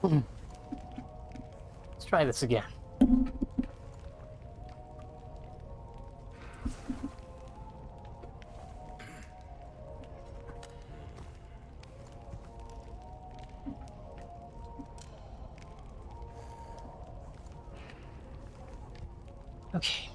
Let's try this again. Okay.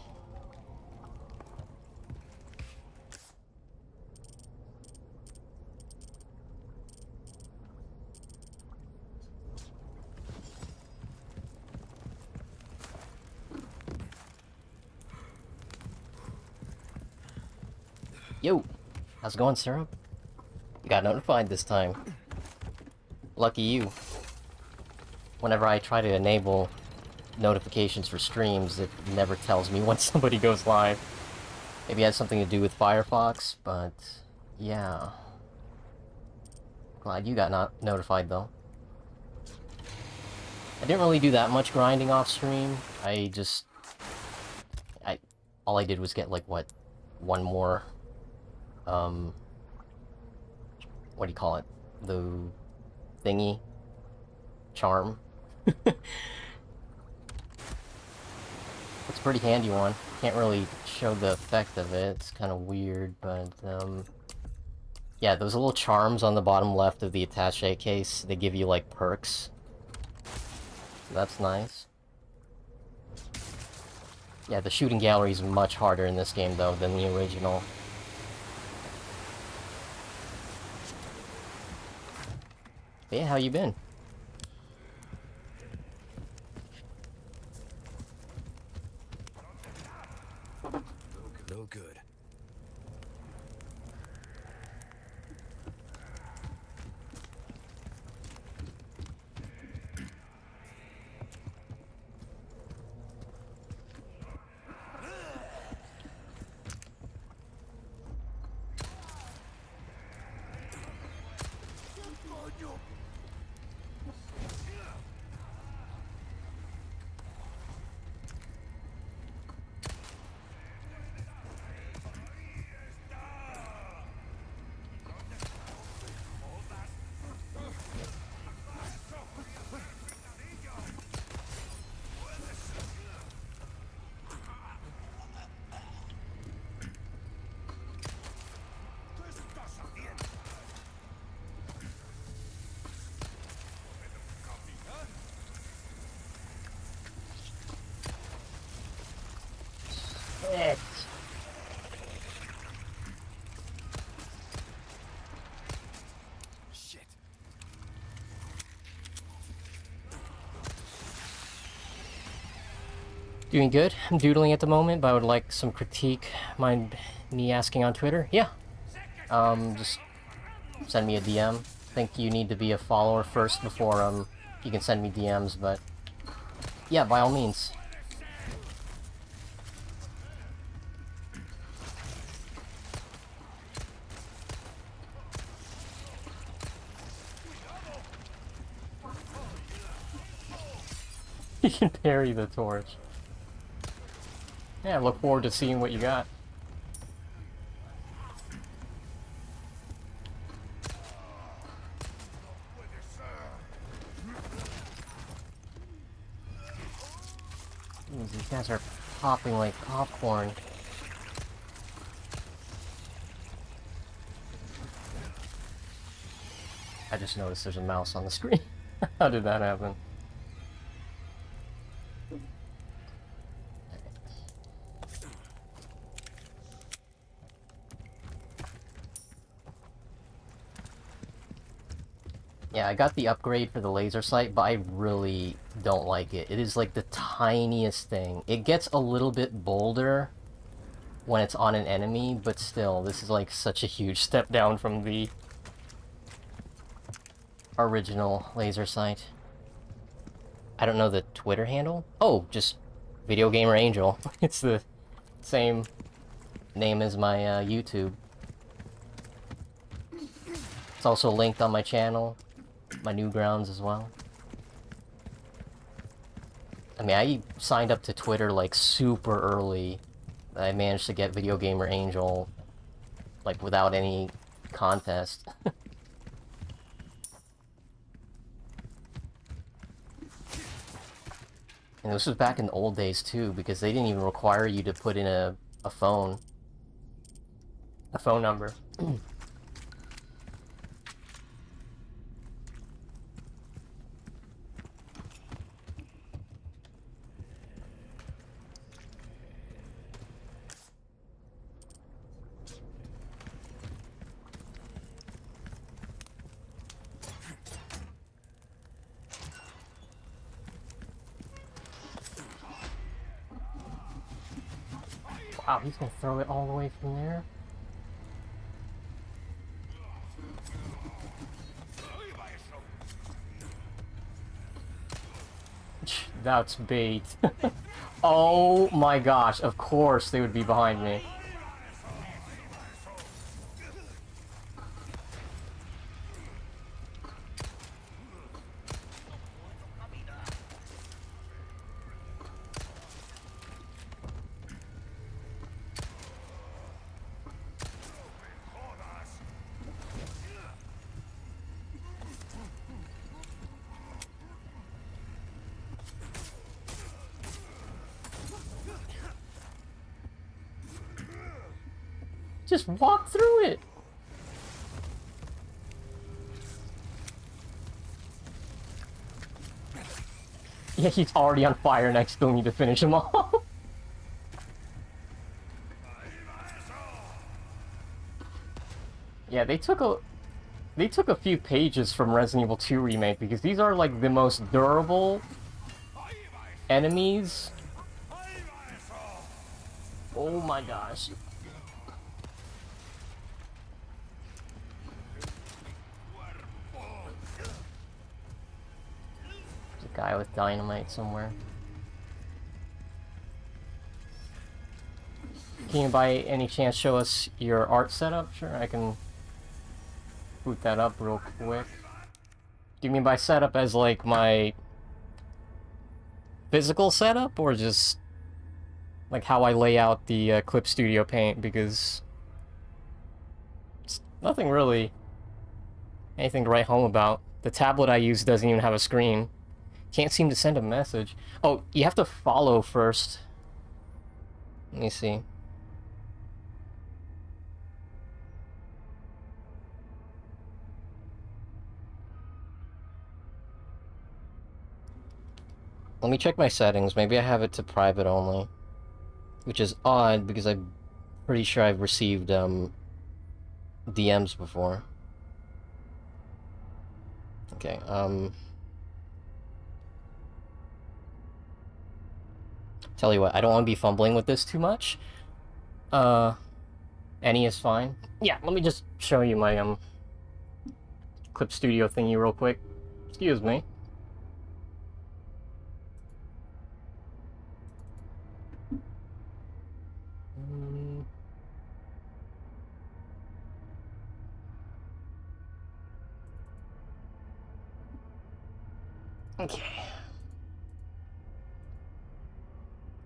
Yo, how's it going, Syrup? You got notified this time. Lucky you. Whenever I try to enable notifications for streams, it never tells me when somebody goes live. Maybe it has something to do with Firefox, but yeah. Glad you got notified though. I didn't really do that much grinding off stream. All I did was get like what, one more what do you call it? The thingy? Charm? It's a pretty handy one. Can't really show the effect of it. It's kind of weird, but yeah, those little charms on the bottom left of the attaché case, they give you like perks. So that's nice. Yeah, the shooting gallery is much harder in this game though than the original. But yeah, how you been? No good. Shit. Shit. Doing good. I'm doodling at the moment, but I would like some critique. Mind me asking on Twitter? Yeah. Just send me a DM. Think you need to be a follower first before you can send me DMs, but yeah, by all means. You can parry the torch. Yeah, look forward to seeing what you got. Jeez, these guys are popping like popcorn. I just noticed there's a mouse on the screen. How did that happen? Yeah, I got the upgrade for the laser sight, but I really don't like it. It is like the tiniest thing. It gets a little bit bolder when it's on an enemy, but still, this is like such a huge step down from the original laser sight. I don't know the Twitter handle. Oh, just Video Gamer Angel. It's the same name as my YouTube. It's also linked on my channel, my Newgrounds as well. I mean, I signed up to Twitter like super early. I managed to get Video Gamer Angel like without any contest. And this was back in the old days too, because they didn't even require you to put in a phone number. Wow, he's gonna throw it all the way from there? That's bait. Oh my gosh, of course they would be behind me. Just walk through it! Yeah, he's already on fire and I still need to finish him off. Yeah, they took a few pages from Resident Evil 2 Remake, because these are like the most durable enemies. Oh my gosh. There's a guy with dynamite somewhere. Can you by any chance show us your art setup? Sure, I can boot that up real quick. Do you mean by setup as like my physical setup, or just like how I lay out the Clip Studio Paint? Because it's nothing really anything to write home about. The tablet I use doesn't even have a screen. Can't seem to send a message. Oh, you have to follow first. Let me see. Let me check my settings. Maybe I have it to private only. Which is odd, because I'm pretty sure I've received, DMs before. Okay, tell you what, I don't want to be fumbling with this too much. Any is fine. Yeah, let me just show you my, Clip Studio thingy real quick. Excuse me. Okay.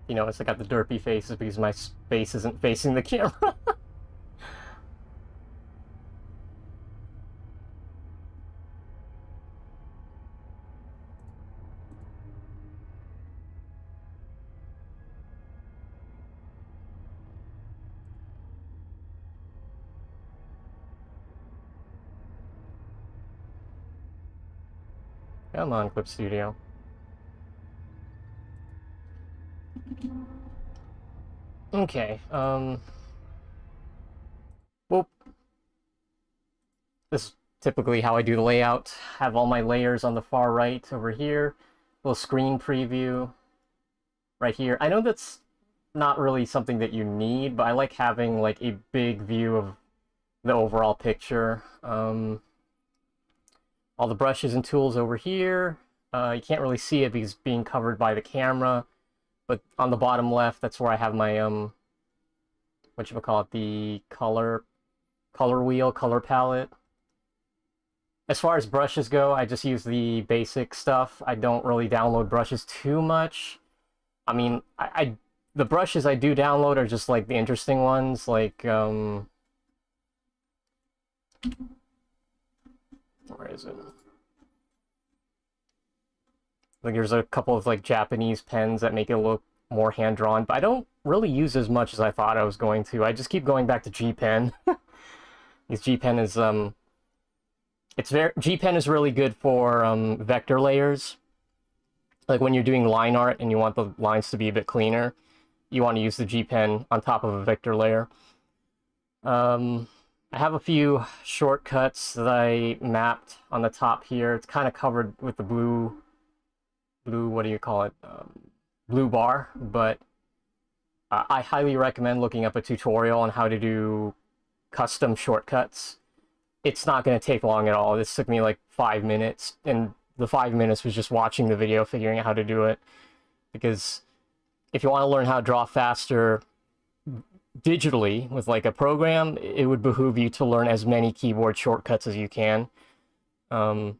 You notice I got the derpy faces because my face isn't facing the camera. Come on, Clip Studio. Okay, well, this is typically how I do the layout. Have all my layers on the far right over here. Little screen preview right here. I know that's not really something that you need, but I like having like a big view of the overall picture. All the brushes and tools over here. You can't really see it because it's being covered by the camera. But on the bottom left, that's where I have my, whatchamacallit, the color wheel, color palette. As far as brushes go, I just use the basic stuff. I don't really download brushes too much. I mean, the brushes I do download are just like the interesting ones, like, where is it? Like there's a couple of like Japanese pens that make it look more hand-drawn, but I don't really use as much as I thought I was going to. I just keep going back to G Pen. Because G Pen is G Pen is really good for vector layers. Like when you're doing line art and you want the lines to be a bit cleaner, you want to use the G Pen on top of a vector layer. I have a few shortcuts that I mapped on the top here. It's kind of covered with the blue, what do you call it? Blue bar, but I highly recommend looking up a tutorial on how to do custom shortcuts. It's not going to take long at all. This took me like 5 minutes, and the 5 minutes was just watching the video, figuring out how to do it. Because if you want to learn how to draw faster digitally with like a program, it would behoove you to learn as many keyboard shortcuts as you can. Yeah,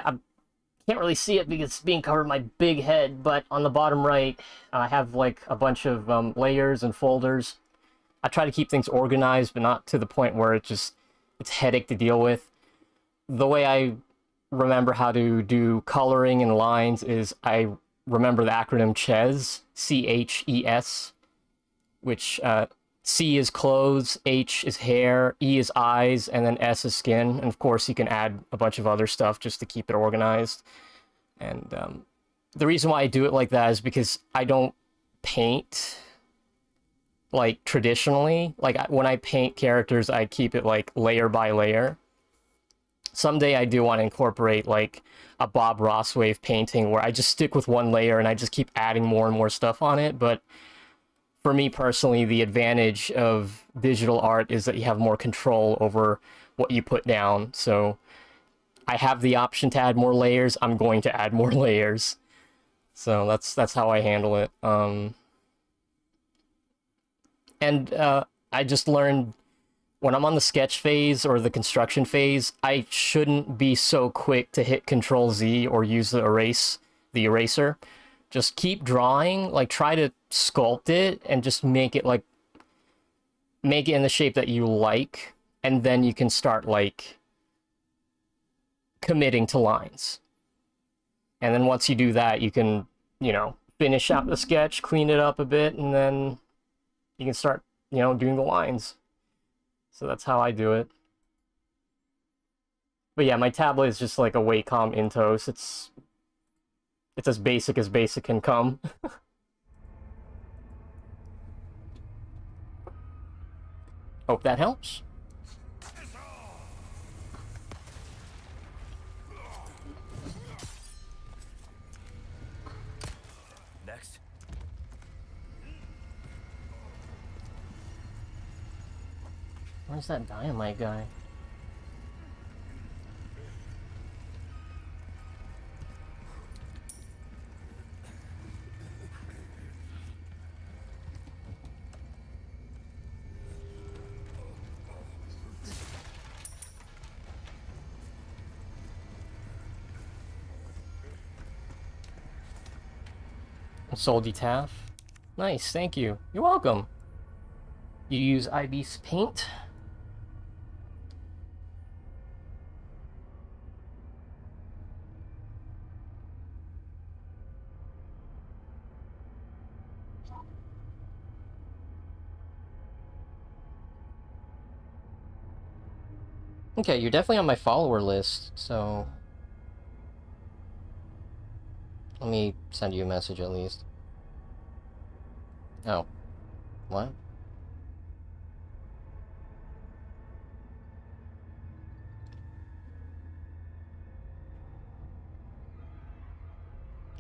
I can't really see it because it's being covered by my big head, but on the bottom right, I have like a bunch of layers and folders. I try to keep things organized, but not to the point where it's headache to deal with. The way I remember how to do coloring and lines is I remember the acronym CHES, C-H-E-S, which C is clothes, H is hair, E is eyes, and then S is skin. And of course, you can add a bunch of other stuff just to keep it organized. And the reason why I do it like that is because I don't paint like traditionally. Like when I paint characters, I keep it like layer by layer. Someday I do want to incorporate like a Bob Ross wave painting where I just stick with one layer and I just keep adding more and more stuff on it. But for me personally, the advantage of digital art is that you have more control over what you put down. So I have the option to add more layers. I'm going to add more layers. So that's how I handle it. I just learned when I'm on the sketch phase or the construction phase, I shouldn't be so quick to hit Control Z or use the eraser. Just keep drawing, like try to sculpt it and just make it in the shape that you like, and then you can start like committing to lines. And then once you do that, you can, finish out the sketch, clean it up a bit, and then you can start, doing the lines. So that's how I do it. But yeah, my tablet is just like a Wacom Intos. It's as basic can come. Hope that helps. Next. Where's that dynamite guy? Soldy Taff. Nice, thank you. You're welcome. You use IB's paint? Okay, you're definitely on my follower list, so let me send you a message at least. Oh. What?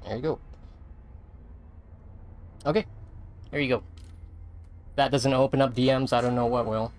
There you go. Okay. There you go. That doesn't open up DMs, I don't know what will.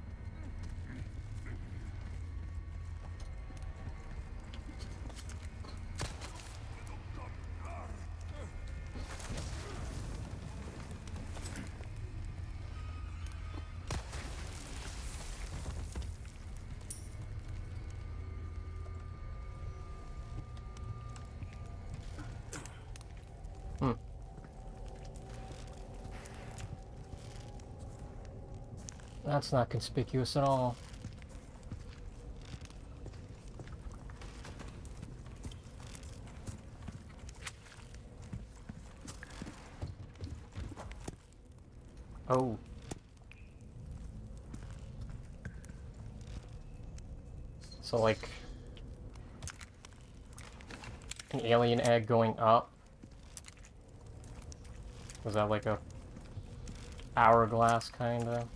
That's not conspicuous at all. Oh. So, like, an alien egg going up? Was that like a hourglass, kinda?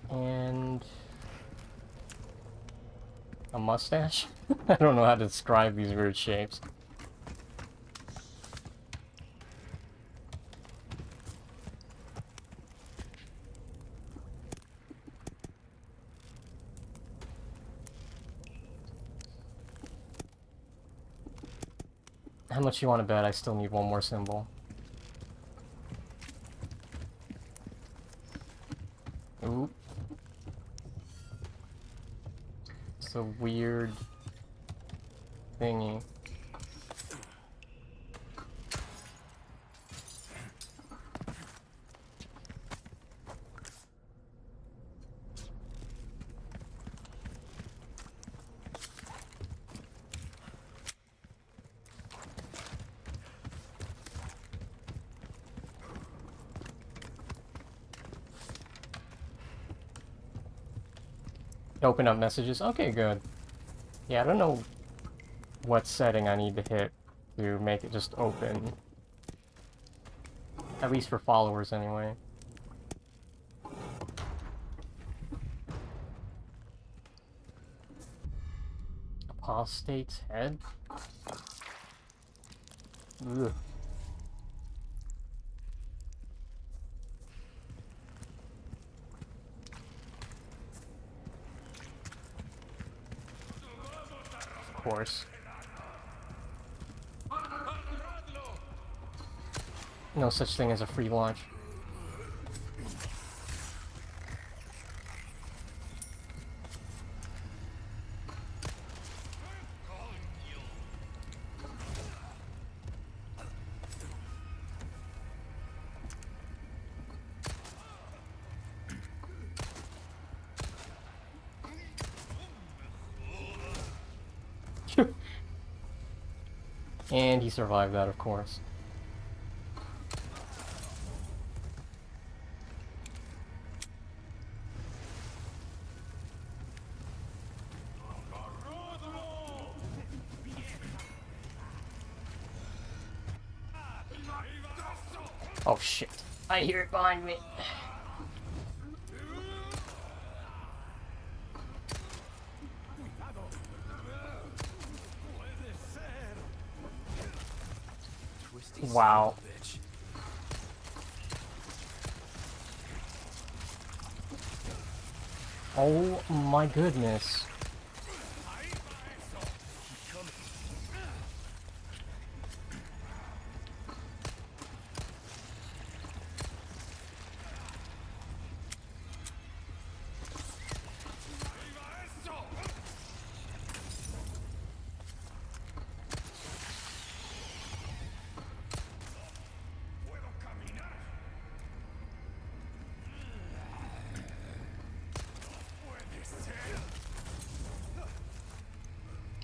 And a mustache? I don't know how to describe these weird shapes. How much you want to bet I still need one more symbol? Oop. It's a weird thingy. Open up messages. Okay, good. Yeah, I don't know what setting I need to hit to make it just open. At least for followers, anyway. Apostate's head? Ugh. Of course. No such thing as a free launch. And he survived that, of course. Oh shit. I hear it behind me. Wow. Oh my goodness.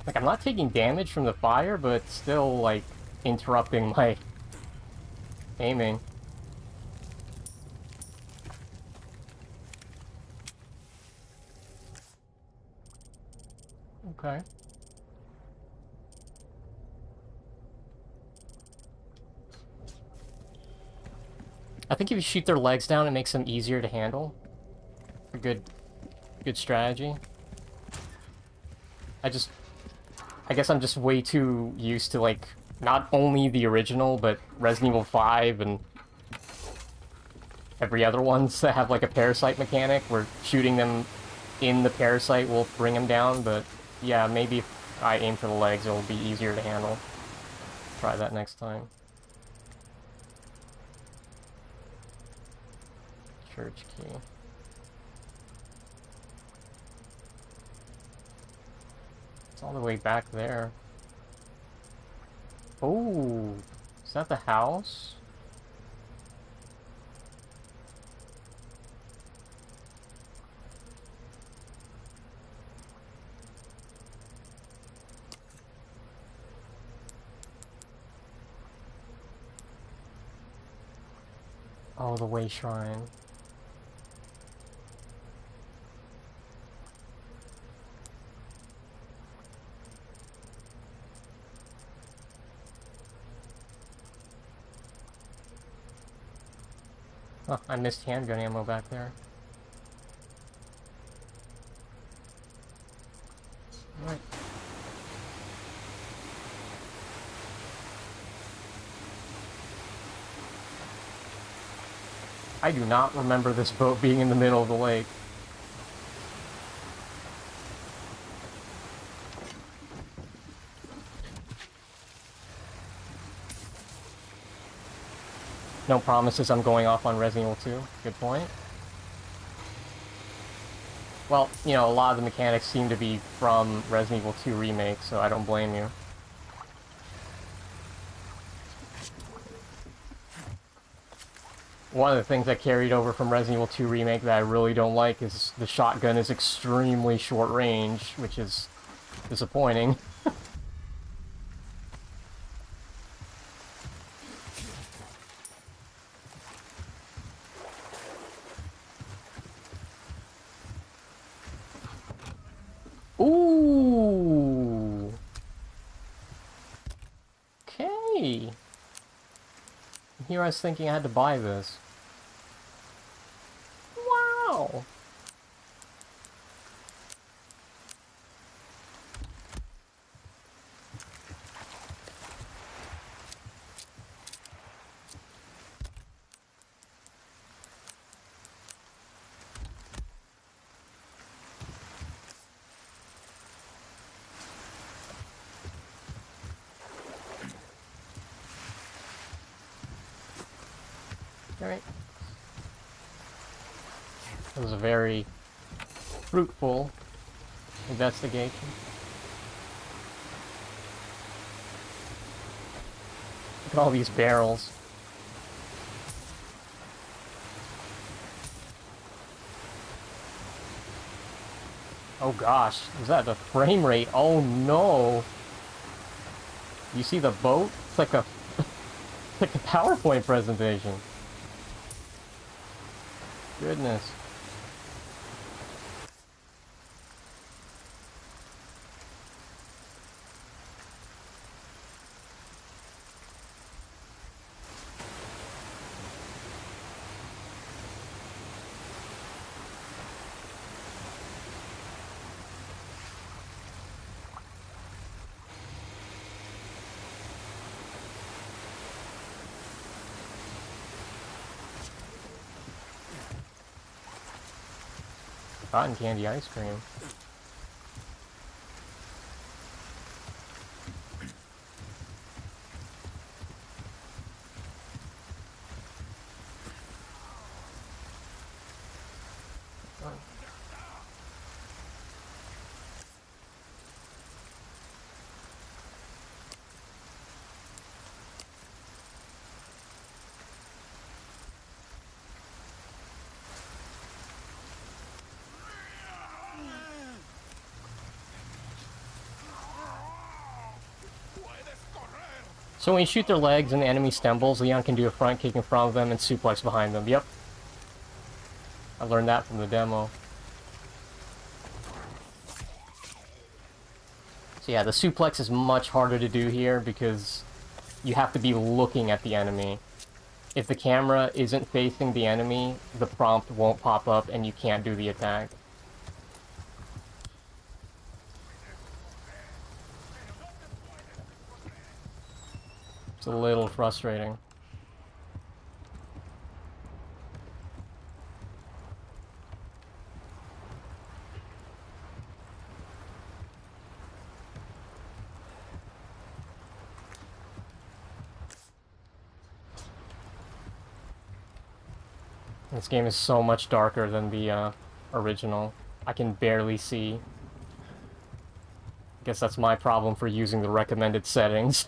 Like, I'm not taking damage from the fire, but still, like, interrupting my aiming. Okay. I think if you shoot their legs down, it makes them easier to handle. A good strategy. I guess I'm just way too used to, like, not only the original, but Resident Evil 5 and every other ones that have, like, a parasite mechanic where shooting them in the parasite will bring them down, but yeah, maybe if I aim for the legs, it'll be easier to handle. Try that next time. Church key. It's all the way back there. Oh, is that the house? Oh, the Way Shrine. Oh, I missed handgun ammo back there. Alright. I do not remember this boat being in the middle of the lake. No promises I'm going off on Resident Evil 2. Good point. Well, you know, a lot of the mechanics seem to be from Resident Evil 2 Remake, so I don't blame you. One of the things I carried over from Resident Evil 2 Remake that I really don't like is the shotgun is extremely short range, which is disappointing. Ooh! Okay! Here I was thinking I had to buy this. Wow! Alright. It was a very fruitful investigation. Look at all these barrels. Oh gosh, is that the frame rate? Oh no! You see the boat? It's like a like a PowerPoint presentation. Goodness. Cotton candy ice cream. So when you shoot their legs and the enemy stumbles, Leon can do a front kick in front of them and suplex behind them. Yep. I learned that from the demo. So yeah, the suplex is much harder to do here because you have to be looking at the enemy. If the camera isn't facing the enemy, the prompt won't pop up and you can't do the attack. It's a little frustrating. This game is so much darker than the original. I can barely see. I guess that's my problem for using the recommended settings.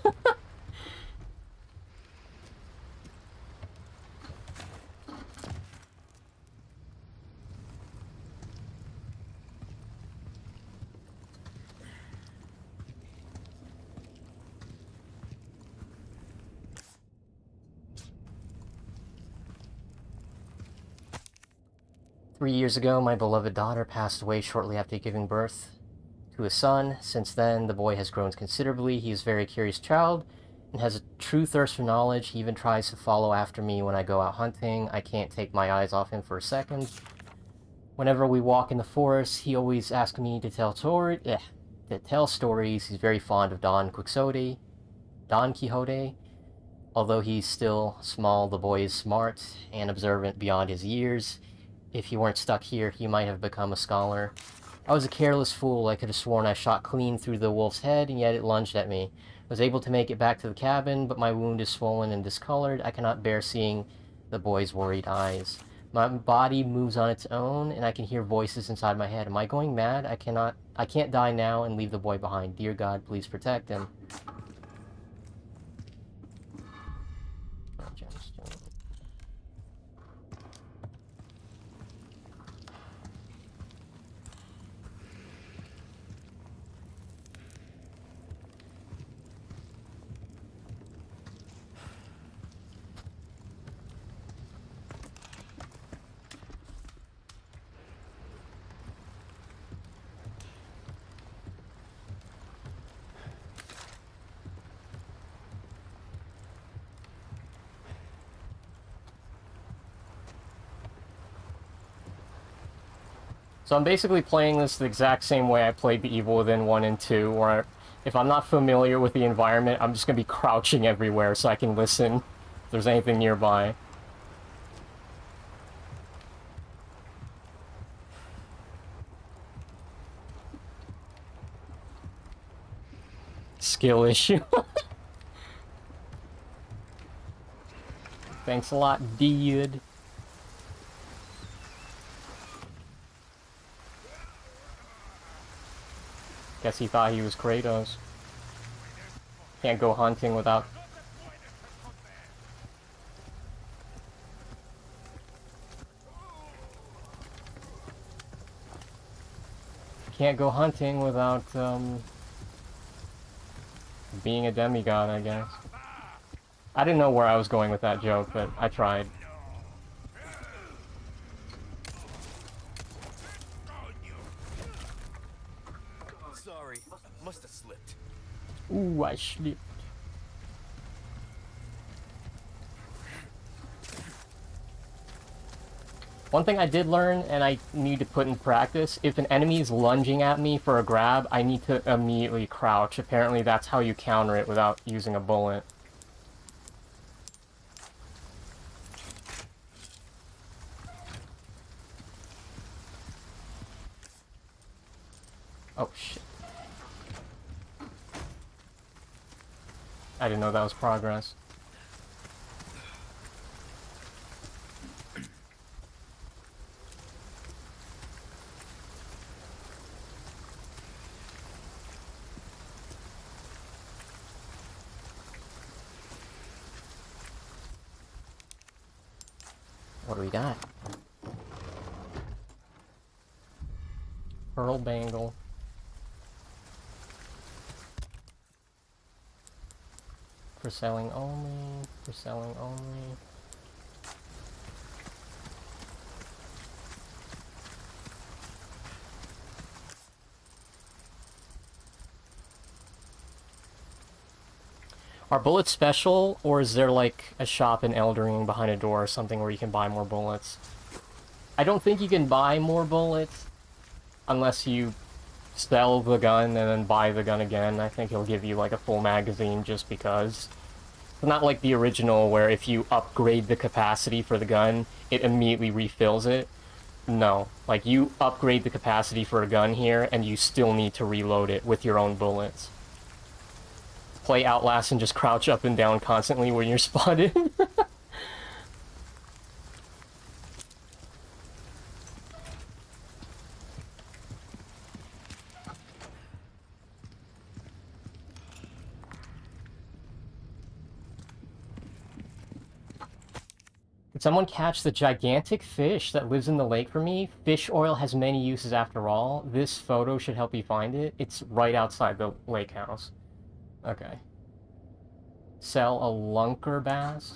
3 years ago, my beloved daughter passed away shortly after giving birth to a son. Since then, the boy has grown considerably. He is a very curious child and has a true thirst for knowledge. He even tries to follow after me when I go out hunting. I can't take my eyes off him for a second. Whenever we walk in the forest, he always asks me to tell stories. He's very fond of Don Quixote. Although he's still small, the boy is smart and observant beyond his years. If he weren't stuck here, he might have become a scholar. I was a careless fool. I could have sworn I shot clean through the wolf's head, and yet it lunged at me. I was able to make it back to the cabin, but my wound is swollen and discolored. I cannot bear seeing the boy's worried eyes. My body moves on its own, and I can hear voices inside my head. Am I going mad? I can't die now and leave the boy behind. Dear God, please protect him. So I'm basically playing this the exact same way I played The Evil Within 1 and 2, where if I'm not familiar with the environment, I'm just going to be crouching everywhere so I can listen if there's anything nearby. Skill issue. Thanks a lot, dude. Guess he thought he was Kratos. Can't go hunting without... Can't go hunting without, being a demigod, I guess. I didn't know where I was going with that joke, but I tried. Sorry, must have slipped. Ooh, I slipped. One thing I did learn, and I need to put in practice, if an enemy is lunging at me for a grab, I need to immediately crouch. Apparently that's how you counter it without using a bullet. Oh, shit. I didn't know that was progress. What do we got? Pearl bangle. For selling only. For selling only. Are bullets special, or is there like a shop in Eldering behind a door or something where you can buy more bullets? I don't think you can buy more bullets unless you sell the gun and then buy the gun again. I think he'll give you like a full magazine just because. It's not like the original where if you upgrade the capacity for the gun, it immediately refills it. No, like you upgrade the capacity for a gun here and you still need to reload it with your own bullets. Play Outlast and just crouch up and down constantly when you're spotted. Did someone catch the gigantic fish that lives in the lake for me? Fish oil has many uses after all. This photo should help you find it. It's right outside the lake house. Okay. Sell a lunker bass.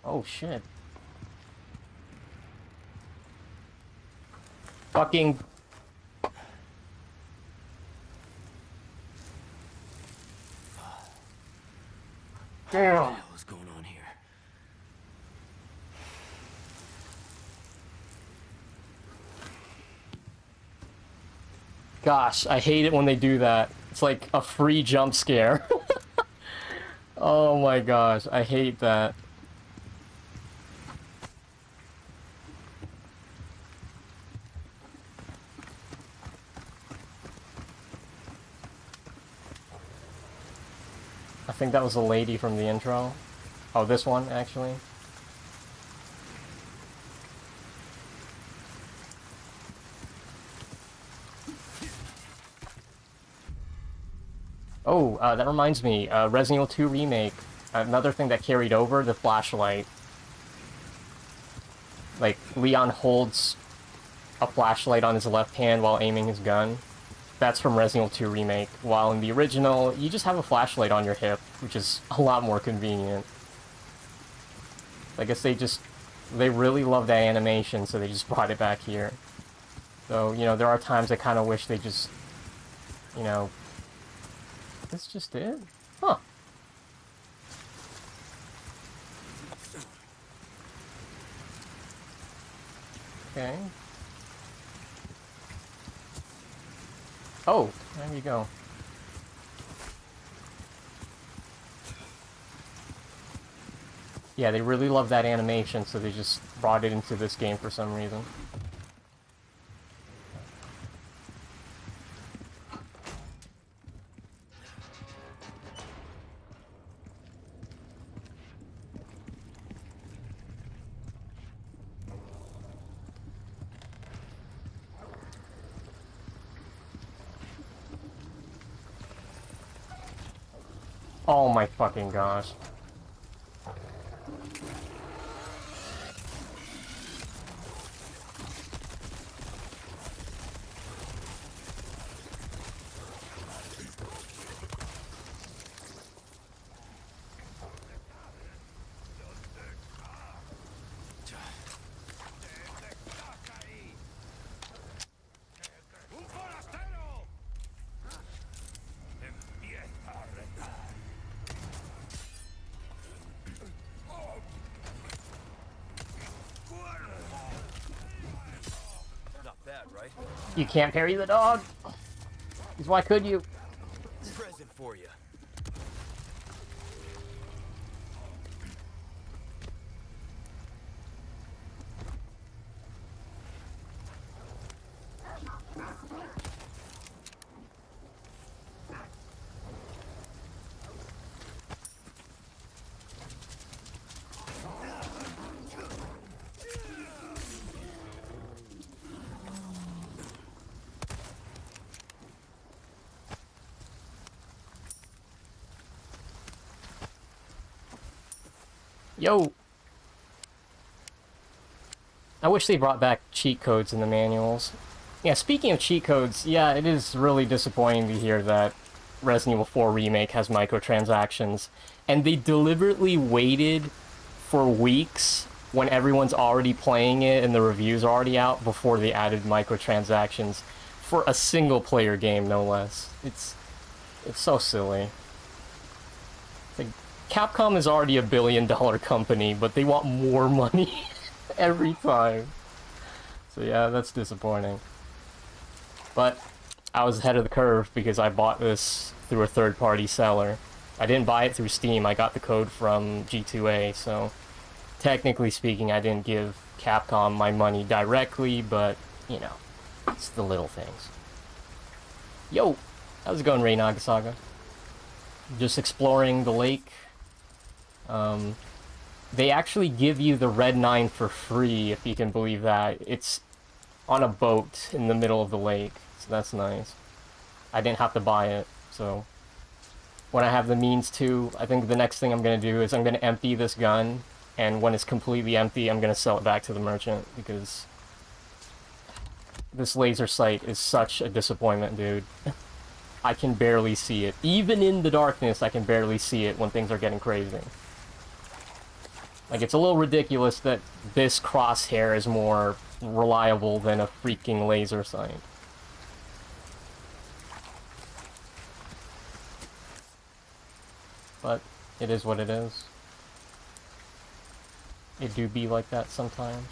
Oh shit. Fucking... Damn. What the hell is going on here? Gosh, I hate it when they do that. It's like a free jump scare. Oh my gosh, I hate that. I think that was a lady from the intro. Oh, this one, actually. Oh, that reminds me, Resident Evil 2 Remake, another thing that carried over, the flashlight. Like, Leon holds a flashlight on his left hand while aiming his gun. That's from Resident Evil 2 Remake, while in the original, you just have a flashlight on your hip, which is a lot more convenient. I guess they really love that animation, so they just brought it back here. So, you know, there are times I kind of wish they just, you know... This just it? Huh. Okay. Oh, there you go. Yeah, they really love that animation, so they just brought it into this game for some reason. Oh my fucking gosh. Right? You can't parry the dog. Because why could you? Present for you. Yo! I wish they brought back cheat codes in the manuals. Yeah, speaking of cheat codes, yeah, it is really disappointing to hear that Resident Evil 4 Remake has microtransactions. And they deliberately waited for weeks when everyone's already playing it and the reviews are already out before they added microtransactions for a single-player game, no less. It's so silly. Like, Capcom is already a billion-dollar company, but they want more money every time. So yeah, that's disappointing. But I was ahead of the curve because I bought this through a third-party seller. I didn't buy it through Steam, I got the code from G2A, so technically speaking, I didn't give Capcom my money directly, but, you know, it's the little things. Yo! How's it going, Ray Nagasaga? Just exploring the lake. They actually give you the Red9 for free, if you can believe that. It's on a boat in the middle of the lake, so that's nice. I didn't have to buy it, so when I have the means to, I think the next thing I'm going to do is I'm going to empty this gun, and when it's completely empty, I'm going to sell it back to the merchant, because this laser sight is such a disappointment, dude. I can barely see it. Even in the darkness, I can barely see it when things are getting crazy. Like, it's a little ridiculous that this crosshair is more reliable than a freaking laser sight. But it is what it is. It do be like that sometimes.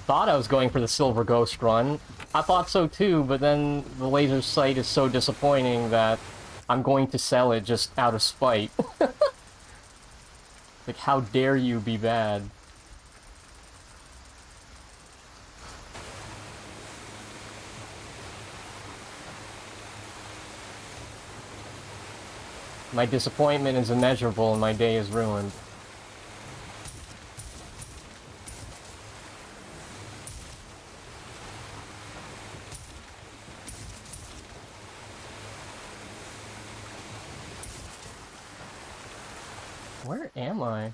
Thought I was going for the Silver Ghost run. I thought so too, but then the laser sight is so disappointing that I'm going to sell it just out of spite. Like, how dare you be bad? My disappointment is immeasurable and my day is ruined. Where am I?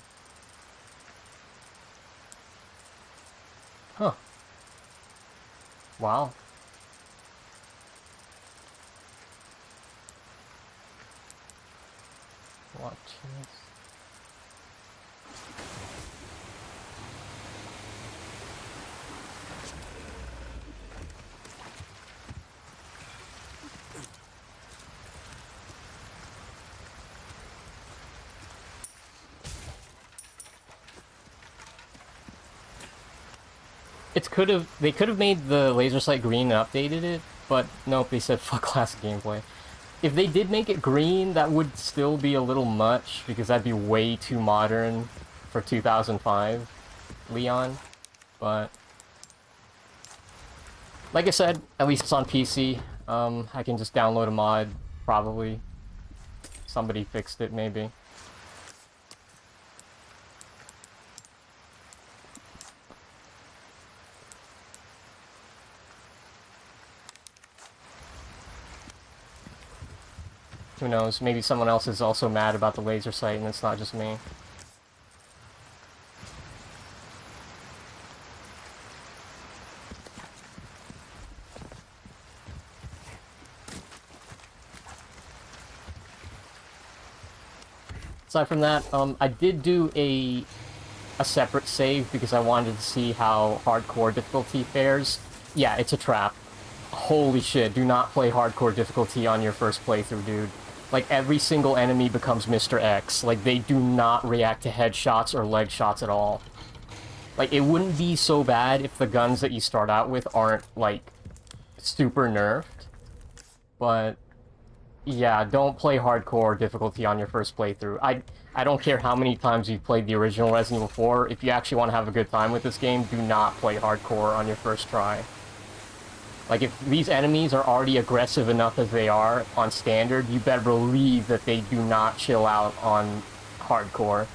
Huh. Wow. Watch this. They could have made the laser sight green and updated it, but nope, they said fuck classic gameplay. If they did make it green, that would still be a little much, because that'd be way too modern for 2005 Leon, but like I said, at least it's on PC. I can just download a mod, probably. Somebody fixed it, maybe. Who knows, maybe someone else is also mad about the laser sight and it's not just me. Aside from that, I did do a separate save because I wanted to see how hardcore difficulty fares. Yeah, it's a trap. Holy shit, do not play hardcore difficulty on your first playthrough, dude. Like, every single enemy becomes Mr. X. Like, they do not react to headshots or leg shots at all. Like, it wouldn't be so bad if the guns that you start out with aren't, like, super nerfed. But, yeah, don't play hardcore difficulty on your first playthrough. I don't care how many times you've played the original Resident Evil 4, if you actually want to have a good time with this game, do not play hardcore on your first try. Like, if these enemies are already aggressive enough as they are on standard, you better believe that they do not chill out on hardcore.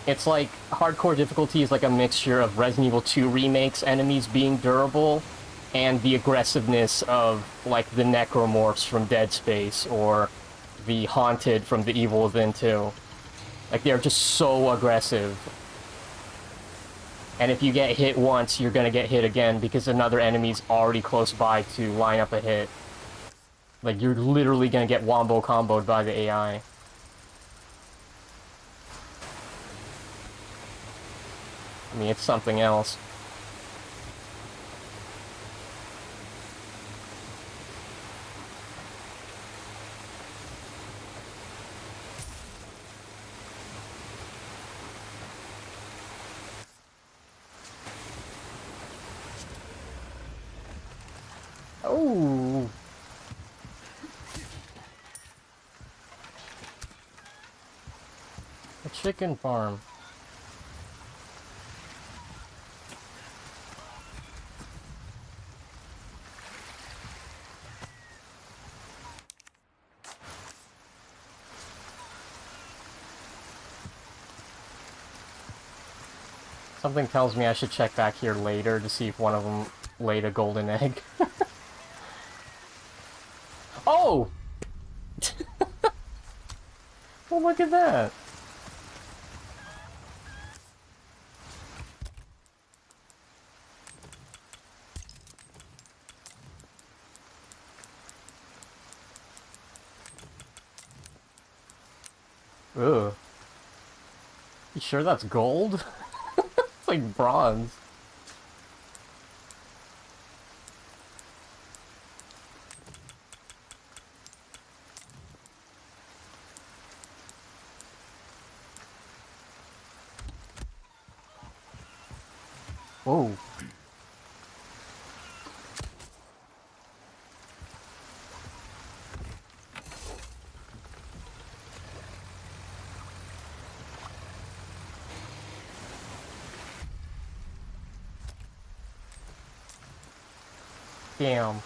It's like, hardcore difficulty is like a mixture of Resident Evil 2 Remake's enemies being durable, and the aggressiveness of, like, the Necromorphs from Dead Space, or the Haunted from The Evil Within 2. Like, they're just so aggressive. And if you get hit once, you're gonna get hit again because another enemy's already close by to line up a hit. Like, you're literally gonna get wombo comboed by the AI. I mean, it's something else. Oh. A chicken farm. Something tells me I should check back here later to see if one of them laid a golden egg. Oh! Well, look at that. Ugh. You sure that's gold? It's like bronze. Whoa. Damn.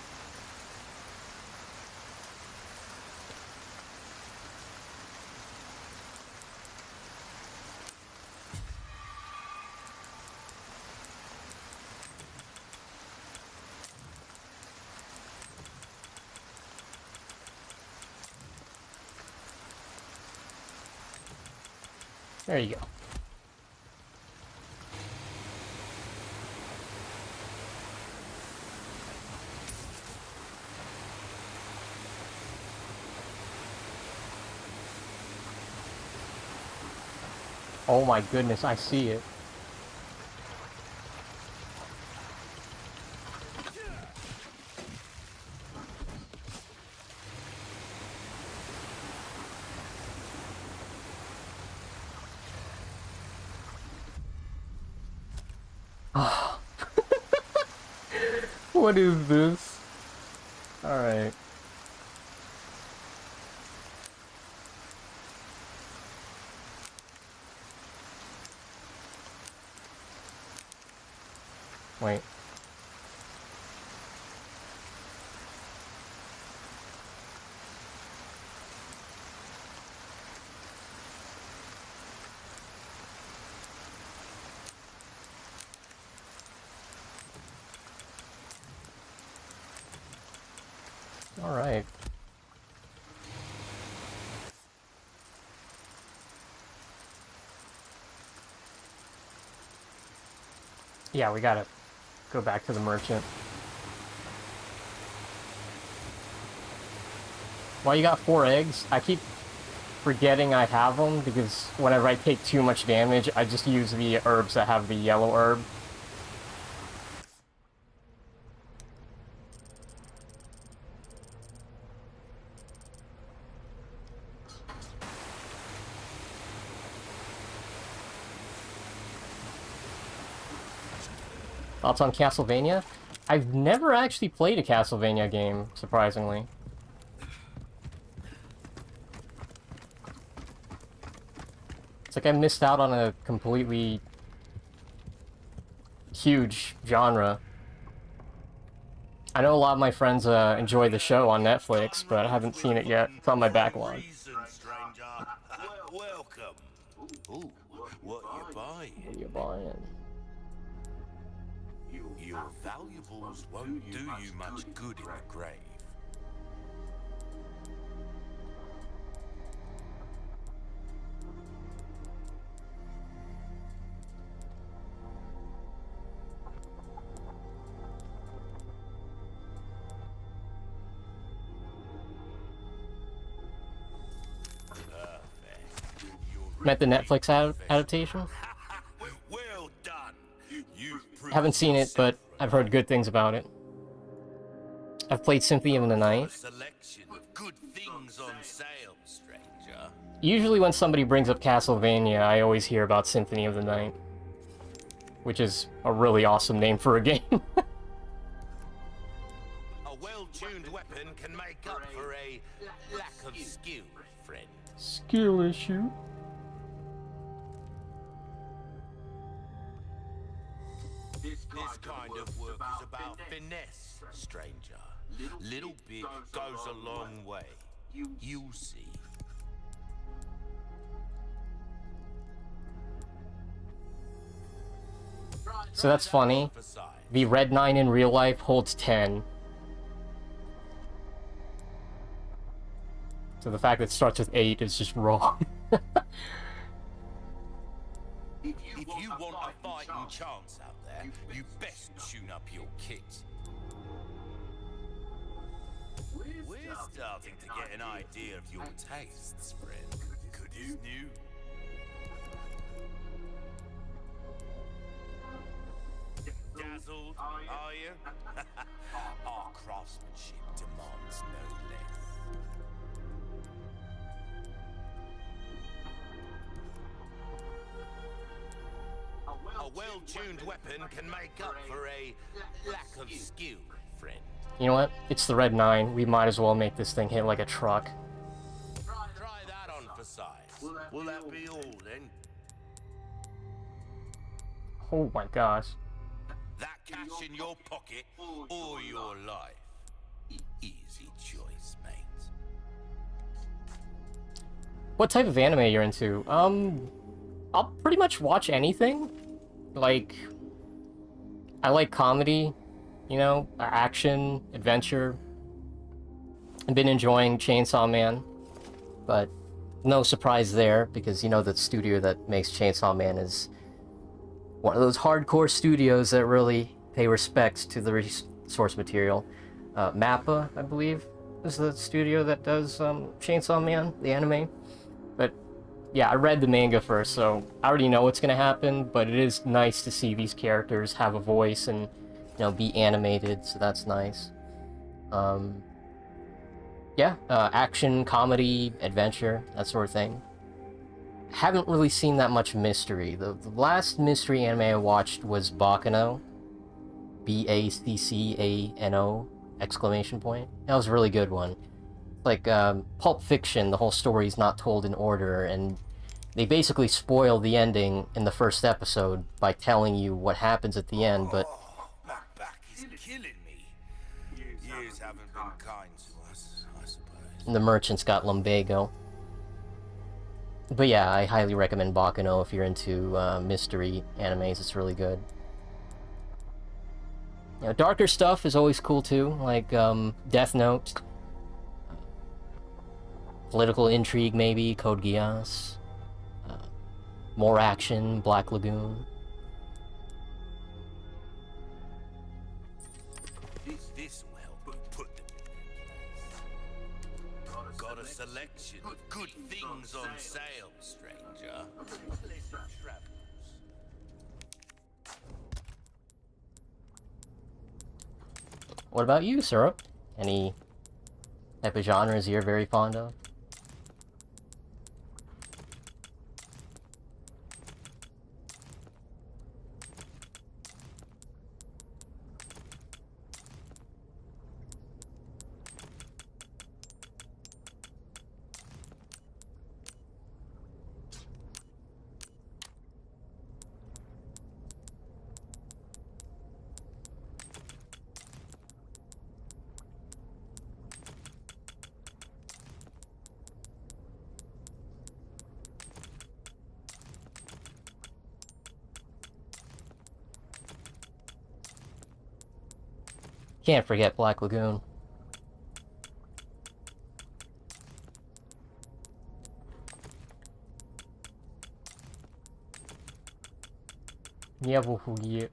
There you go. Oh my goodness, I see it. What is this? Alright. Wait. Alright. Yeah, we gotta go back to the merchant. Why you got 4 eggs? I keep forgetting I have them because whenever I take too much damage, I just use the herbs that have the yellow herb. Thoughts on Castlevania? I've never actually played a Castlevania game, surprisingly. It's like I missed out on a completely huge genre. I know a lot of my friends enjoy the show on Netflix, but I haven't seen it yet. It's on my backlog. Welcome. Ooh, what you buying? What are you buying? Your valuables won't do you much good in the grave. Met the Netflix adaptation? Well done. Haven't seen it, but I've heard good things about it. I've played Symphony of the Night. Selection of good things on sale, stranger. Usually when somebody brings up Castlevania, I always hear about Symphony of the Night. Which is a really awesome name for a game. A well-tuned weapon can make up for a lack of skill, friend. Skill issue. This kind of work is about finesse, stranger. Little bit goes a long way. You'll see. So that's funny. The Red9 in real life holds 10. So the fact that it starts with 8 is just wrong. If you want a fighting chance out there, you best tune up your kit. We're starting to get an idea of your tastes, friend. good is new. Dazzled, are you? Our craftsmanship demands no less. A well-tuned weapon can make up for a lack of skill, friend. You know what? It's the Red 9. We might as well make this thing hit like a truck. Try that on for size. Will that be all then? Oh my gosh. That cash in your pocket or your life? Easy choice, mate. What type of anime you're into? I'll pretty much watch anything. Like, I like comedy, you know, action, adventure. I've been enjoying Chainsaw Man, but no surprise there, because you know the studio that makes Chainsaw Man is one of those hardcore studios that really pay respect to the source material. Mappa, I believe, is the studio that does Chainsaw Man, the anime. But yeah, I read the manga first, so I already know what's gonna happen, but it is nice to see these characters have a voice and, you know, be animated, so that's nice. Yeah, action, comedy, adventure, that sort of thing. Haven't really seen that much mystery. The last mystery anime I watched was Baccano. Baccano! Exclamation point. That was a really good one. Like, Pulp Fiction, the whole story's not told in order, and they basically spoil the ending in the first episode by telling you what happens at the end, but... Oh, my back is killing me. Years haven't been kind to us, I suppose. The merchant's got lumbago. But yeah, I highly recommend Baccano if you're into mystery animes. It's really good. You know, darker stuff is always cool too, like Death Note, political intrigue maybe, Code Geass, more action, Black Lagoon. This will help put them in their place. Got a selection of good things on sale, stranger. Pleasant travels. What about you, Syrup? Any type of genres you're very fond of? Can't forget Black Lagoon. Never forget.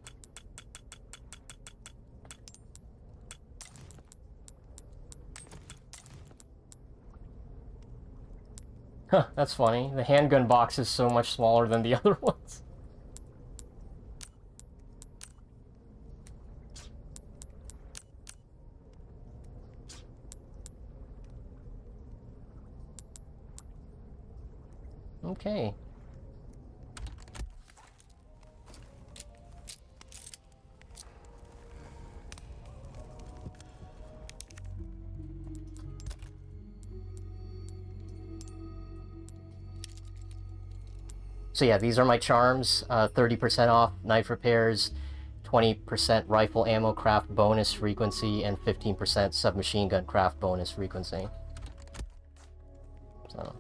Huh, that's funny. The handgun box is so much smaller than the other ones. Okay. So yeah, these are my charms. 30% off knife repairs, 20% rifle ammo craft bonus frequency, and 15% submachine gun craft bonus frequency. So...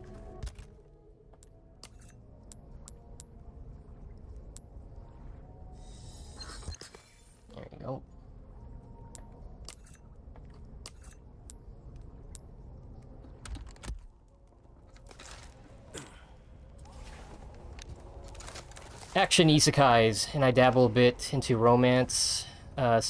there you go. Action isekais, and I dabble a bit into romance, sorry.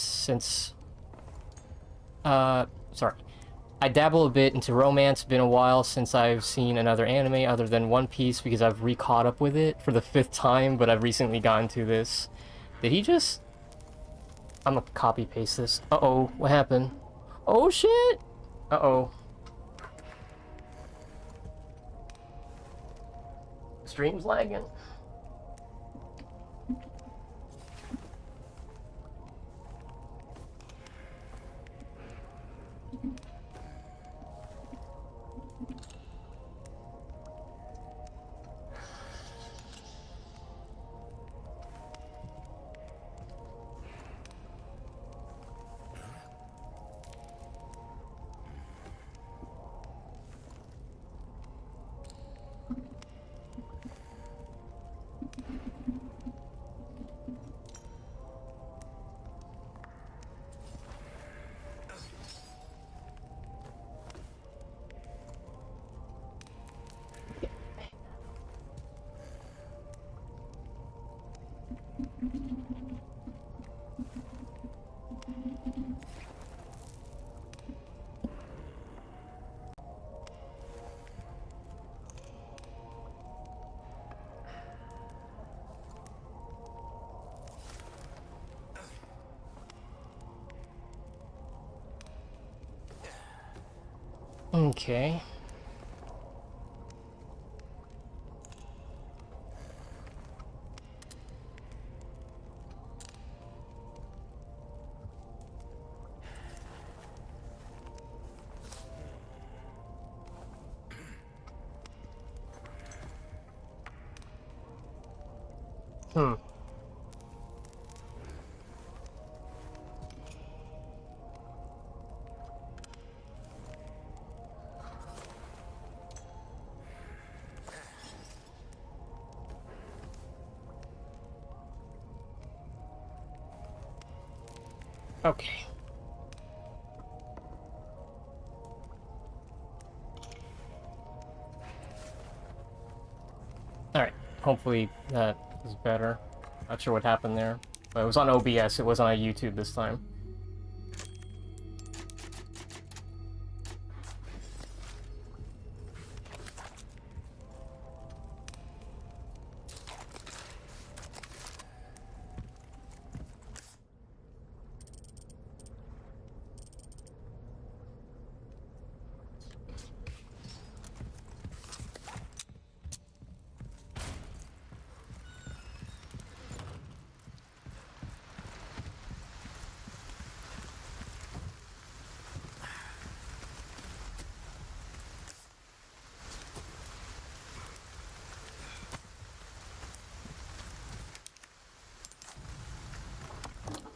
I dabble a bit into romance. Been a while since I've seen another anime other than One Piece because I've re-caught up with it for the 5th time, but I've recently gotten to this. Did he just... I'm gonna copy-paste this. Uh-oh, what happened? Oh, shit! Uh-oh. Stream's lagging. Okay. Hmm. Okay. Alright, hopefully that is better. Not sure what happened there. But it was on OBS, it wasn't on YouTube this time.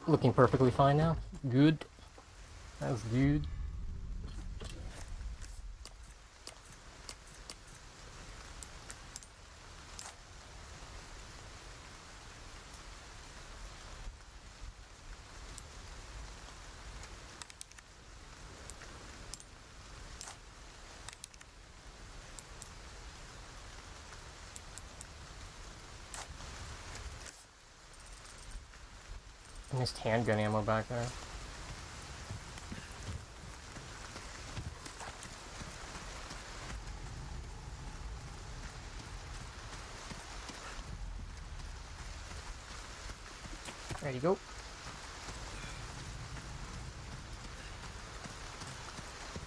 Looking perfectly fine now. Good. That's good. I missed handgun ammo back there. There you go.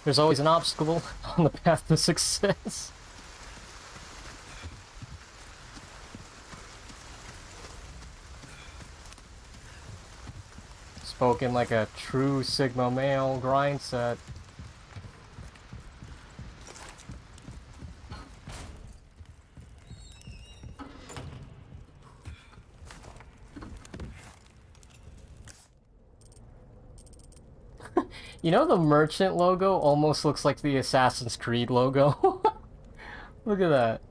There's always an obstacle on the path to success. Spoken like a true Sigma male grind set. You know, the merchant logo almost looks like the Assassin's Creed logo. Look at that.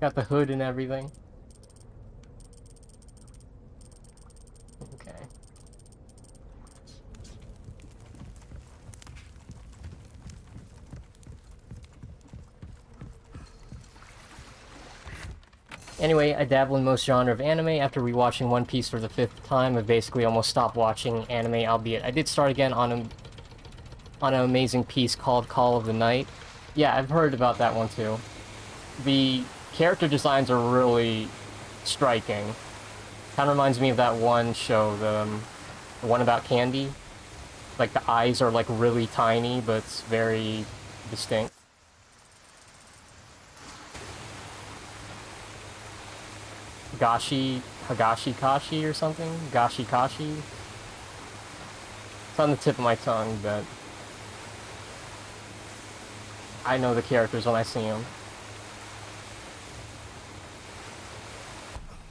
Got the hood and everything. Okay. Anyway, I dabble in most genre of anime. After rewatching One Piece for the 5th time, I basically almost stopped watching anime, albeit I did start again on on an amazing piece called Call of the Night. Yeah, I've heard about that one too. The character designs are really striking. Kind of reminds me of that one show, the one about Candy. Like, the eyes are, like, really tiny, but it's very distinct. Hagashi Kashi or something? Gashi Kashi? It's on the tip of my tongue, but I know the characters when I see them.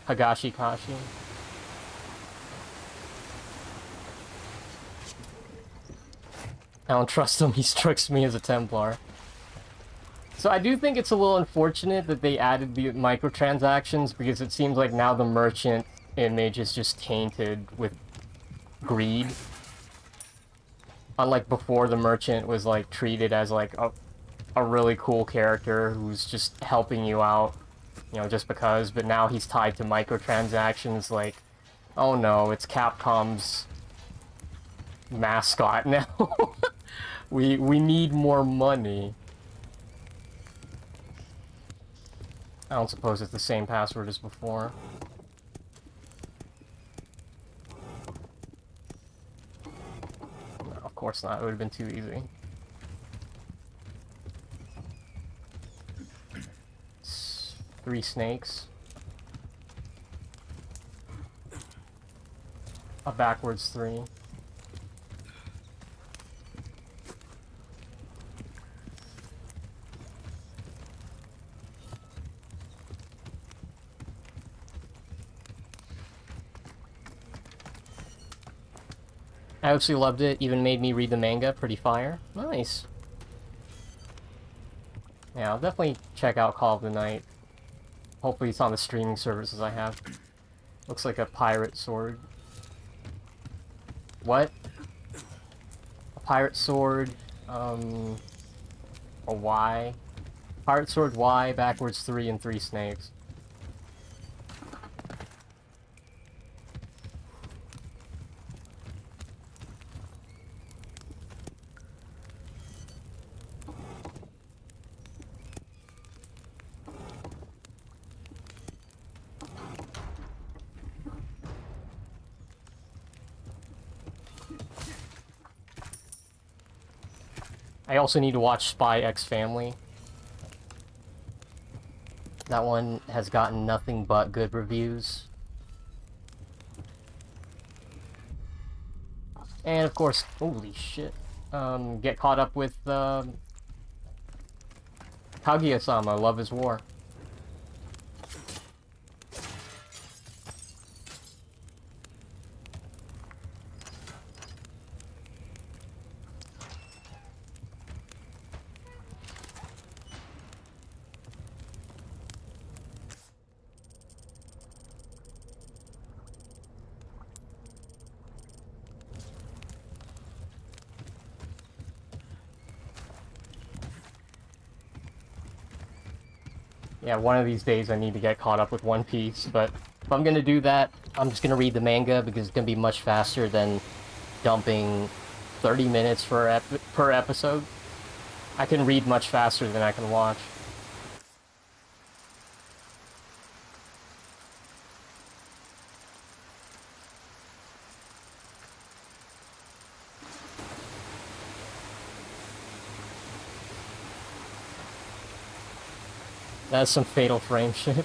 Hagashi Kashi. I don't trust him, he strikes me as a Templar. So I do think it's a little unfortunate that they added the microtransactions, because it seems like now the merchant image is just tainted with greed. Unlike before, the merchant was like treated as like a really cool character who's just helping you out, you know, just because, but now he's tied to microtransactions. Like, oh no, it's Capcom's mascot now. we need more money. I don't suppose it's the same password as before. No, of course not, it would have been too easy. It's 3 snakes. A backwards 3. I absolutely loved it, even made me read the manga, pretty fire. Nice. Yeah, I'll definitely check out Call of the Night. Hopefully it's on the streaming services I have. Looks like a pirate sword. What? A pirate sword, a Y. Pirate sword Y, backwards 3, and 3 snakes. I also need to watch Spy X Family. That one has gotten nothing but good reviews. And of course, holy shit, get caught up with Kaguya-sama, Love is War. Yeah, one of these days I need to get caught up with One Piece, but if I'm gonna do that, I'm just gonna read the manga because it's gonna be much faster than dumping 30 minutes per episode. I can read much faster than I can watch. That's some Fatal Frame shit.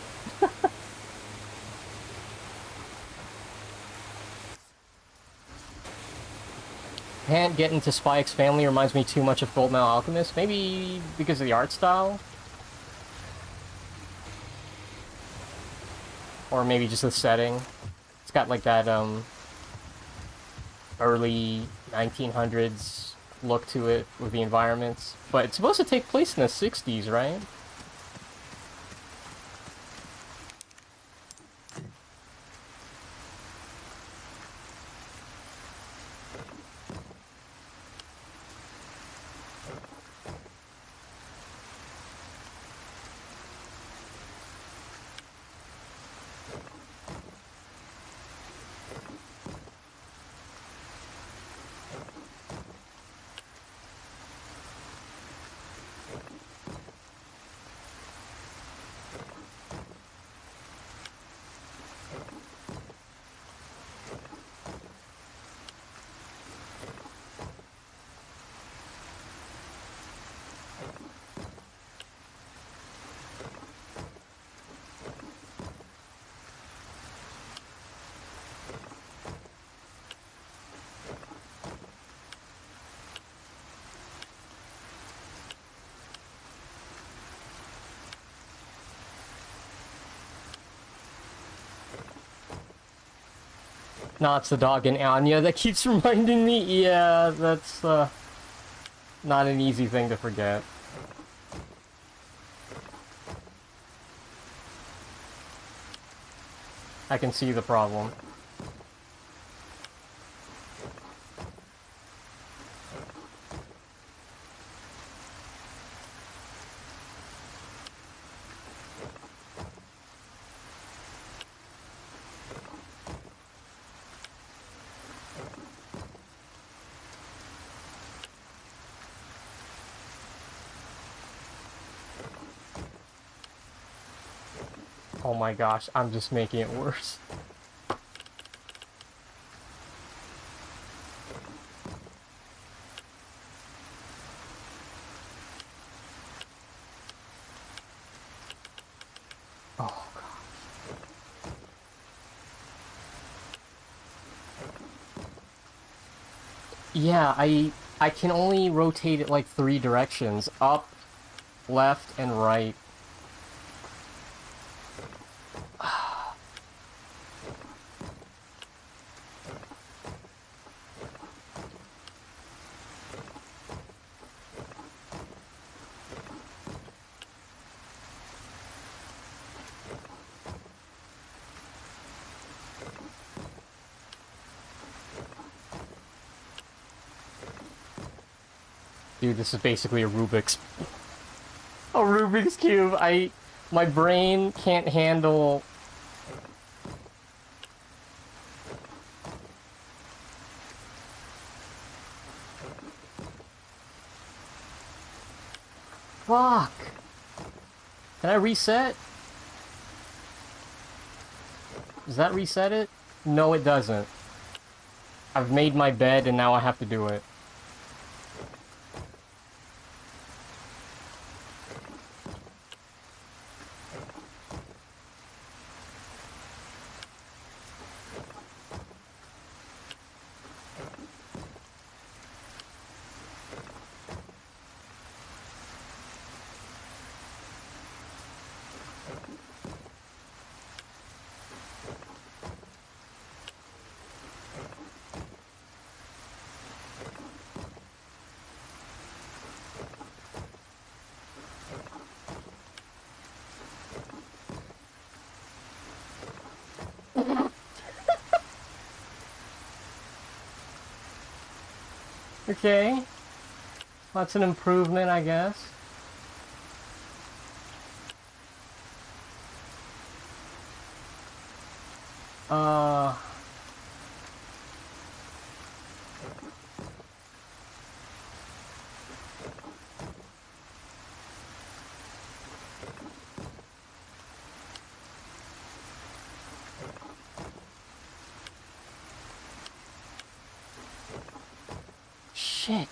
Can't get into Spy X Family, reminds me too much of Fullmetal Alchemist. Maybe because of the art style? Or maybe just the setting. It's got like that, early 1900s look to it with the environments. But it's supposed to take place in the 60s, right? No, it's the dog and Anya that keeps reminding me. Yeah, that's not an easy thing to forget. I can see the problem. Oh my gosh, I'm just making it worse. Oh god. Yeah, I can only rotate it like 3 directions. Up, left, and right. Dude, this is basically a Rubik's Cube. My brain can't handle... Fuck! Can I reset? Does that reset it? No, it doesn't. I've made my bed and now I have to do it. Okay. That's an improvement, I guess. Shit.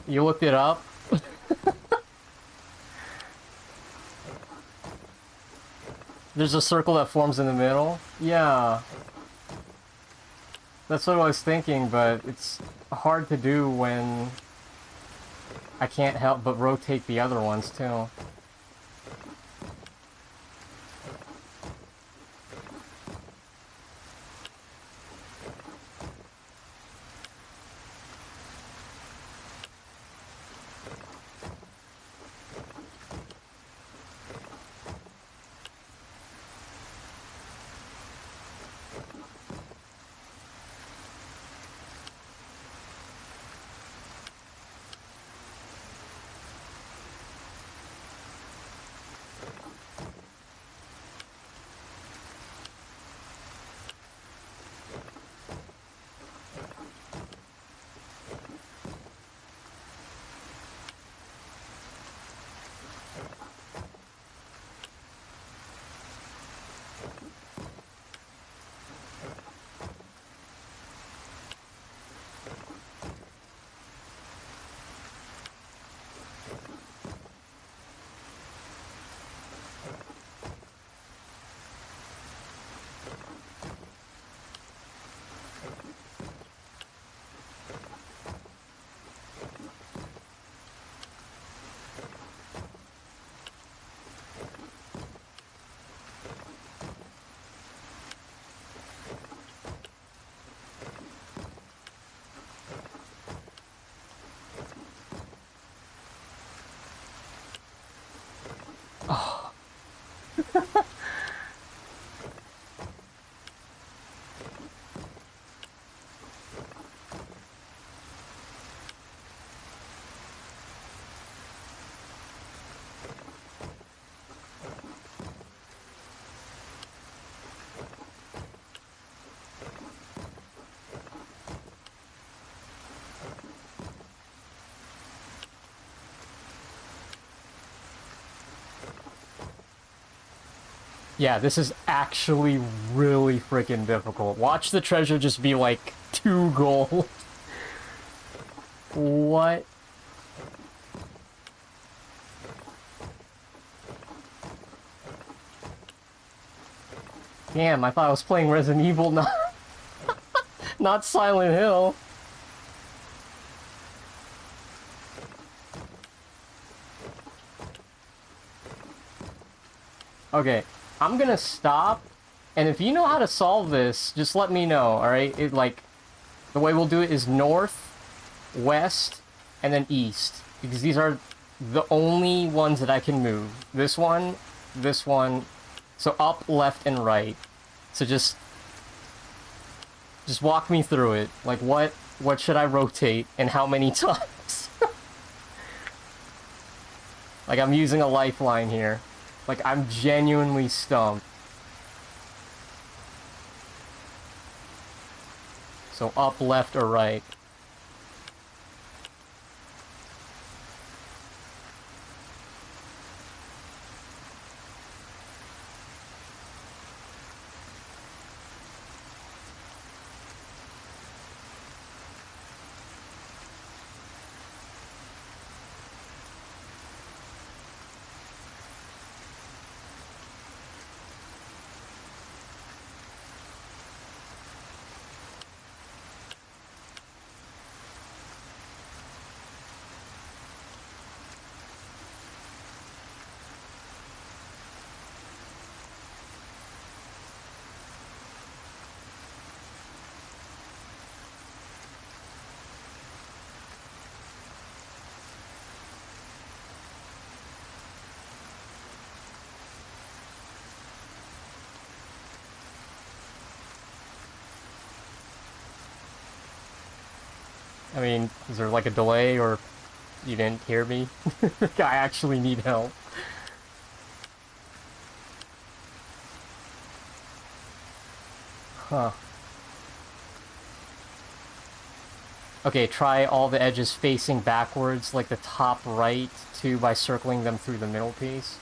You looked it up? There's a circle that forms in the middle? Yeah. That's what I was thinking, but it's... Oh. hard to do when I can't help but rotate the other ones too. Yeah, this is actually really freaking difficult. Watch the treasure just be like 2 gold. What? Damn, I thought I was playing Resident Evil, not, not Silent Hill. Okay, I'm gonna stop, and if you know how to solve this, just let me know, alright? Like, the way we'll do it is north, west, and then east. Because these are the only ones that I can move. This one, so up, left, and right. So just walk me through it. Like, what should I rotate, and how many times? Like, I'm using a lifeline here. Like, I'm genuinely stumped. So up, left, or right. I mean, is there like a delay, or you didn't hear me? I actually need help. Huh. Okay, try all the edges facing backwards, like the top right, too, by circling them through the middle piece.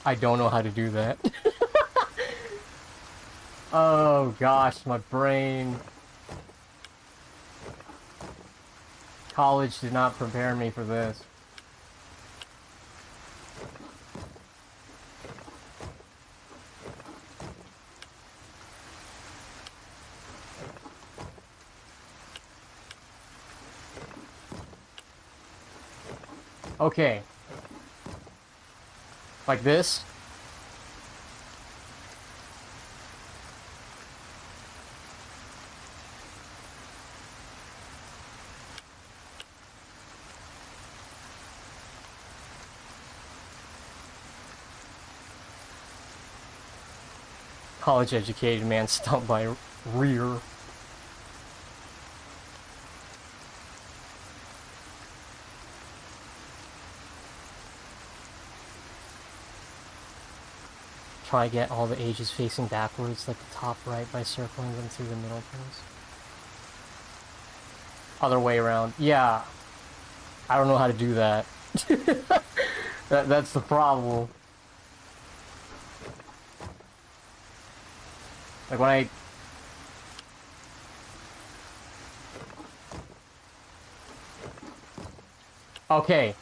I don't know how to do that. Oh gosh, my brain. College did not prepare me for this. Okay. Like this? College-educated man stumped by rear. Try to get all the ages facing backwards, like the top right, by circling them through the middle pins. Other way around. Yeah. I don't know how to do that. That's the problem. Like when I... Okay.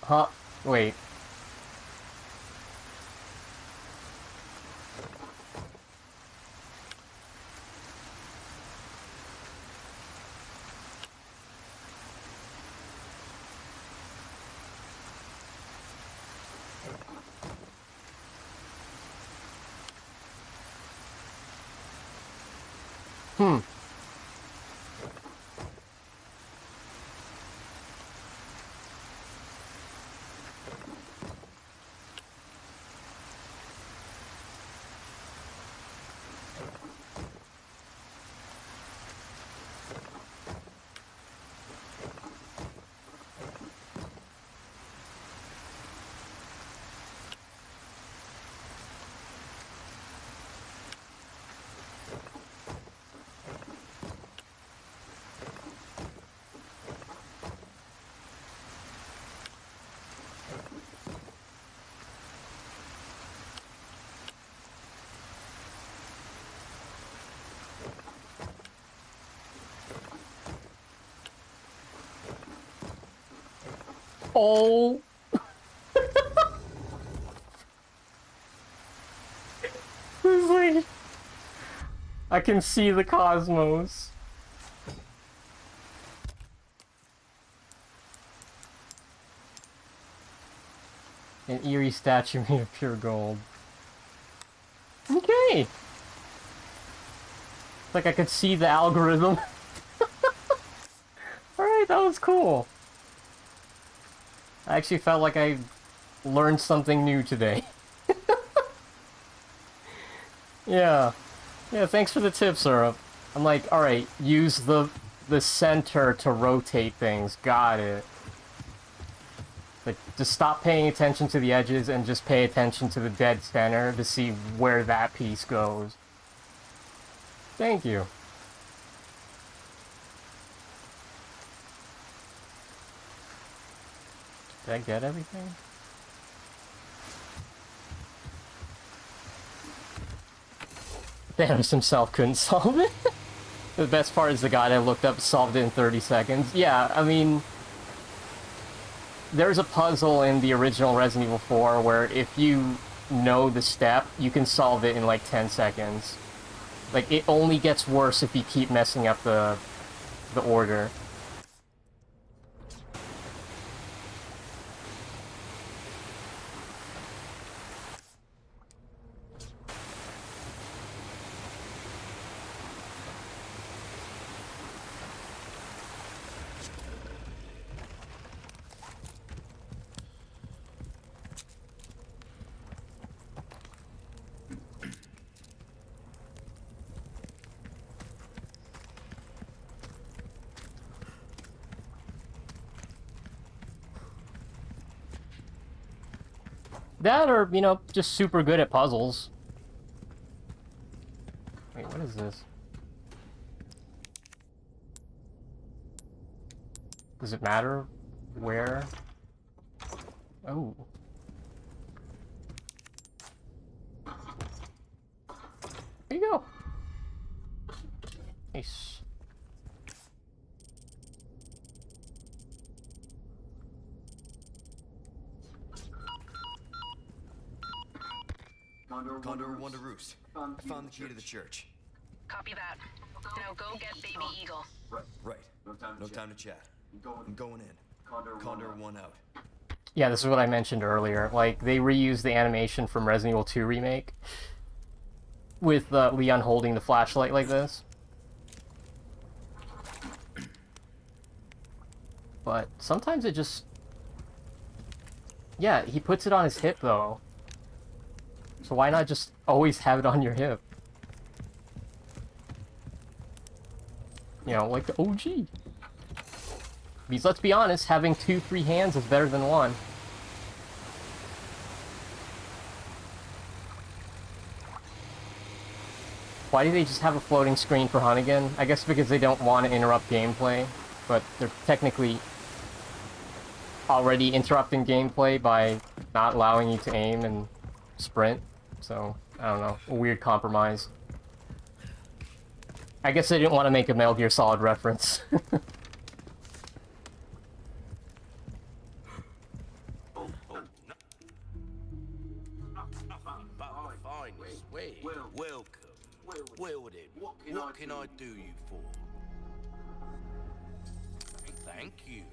Huh? Wait. Hmm. Oh. It's like... I can see the cosmos. An eerie statue made of pure gold. Okay. Like I could see the algorithm. Alright, that was cool. I actually felt like I learned something new today. Yeah. Yeah, thanks for the tip, Syrup. I'm like, alright, use the center to rotate things. Got it. Like, just stop paying attention to the edges and just pay attention to the dead center to see where that piece goes. Thank you. Did I get everything? Thanos himself couldn't solve it. The best part is the guy that looked up solved it in 30 seconds. Yeah, I mean... There's a puzzle in the original Resident Evil 4 where if you know the step, you can solve it in like 10 seconds. Like, it only gets worse if you keep messing up the order. That or, you know, just super good at puzzles. Wait, what is this? Does it matter where? Oh. you go. Nice. Condor 1 to Roost. I found the key to the church. Copy that. Now go get Baby Eagle. Right. No time to chat. I'm going in. Condor 1 out. Yeah, this is what I mentioned earlier. Like, they reused the animation from Resident Evil 2 Remake with Leon holding the flashlight like this. But sometimes it just... Yeah, he puts it on his hip, though. So why not just always have it on your hip? You know, like the OG. Because let's be honest, having 2 free hands is better than 1. Why do they just have a floating screen for Hunnigan? I guess because they don't want to interrupt gameplay, but they're technically already interrupting gameplay by not allowing you to aim and sprint. So, I don't know, a weird compromise. I guess they didn't want to make a Metal Gear Solid reference. Welcome. What can I do you for? Thank you.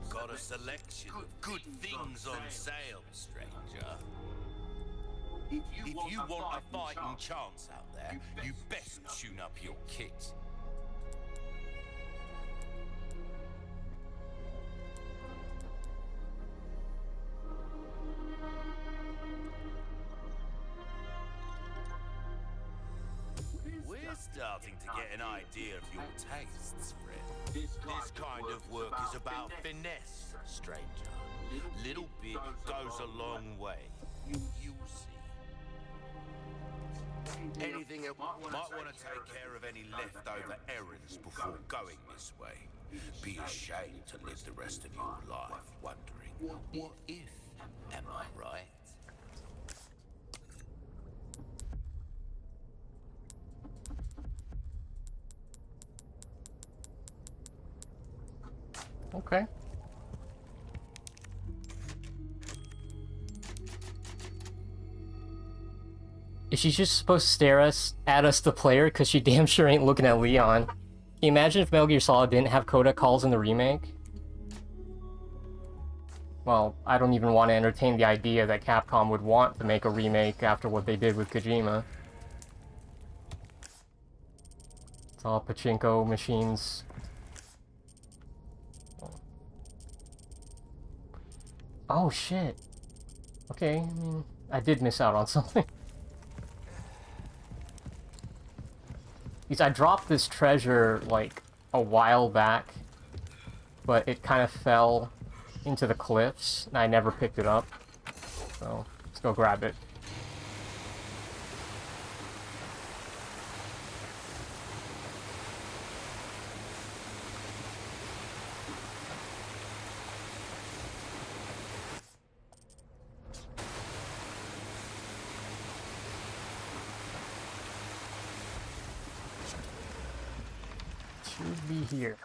Got a selection of good things on sale, stranger. If you want a fighting chance out there, you best tune up your kit. We're starting to get an idea of your tastes, friend. This kind of work is about finesse, stranger. Little bit goes a long way. You'll see. Anything else? Might want to take care of any leftover errands before going this way. Be ashamed to live the rest of your life wondering, what if? Am I right? Okay. Is she just supposed to stare at us, the player, because she damn sure ain't looking at Leon? Can you imagine if Metal Gear Solid didn't have codec calls in the remake? Well, I don't even want to entertain the idea that Capcom would want to make a remake after what they did with Kojima. It's all pachinko machines. Oh shit. Okay, I mean, I did miss out on something. Because I dropped this treasure, like, a while back, but it kind of fell into the cliffs, and I never picked it up. So, let's go grab it. Should be here.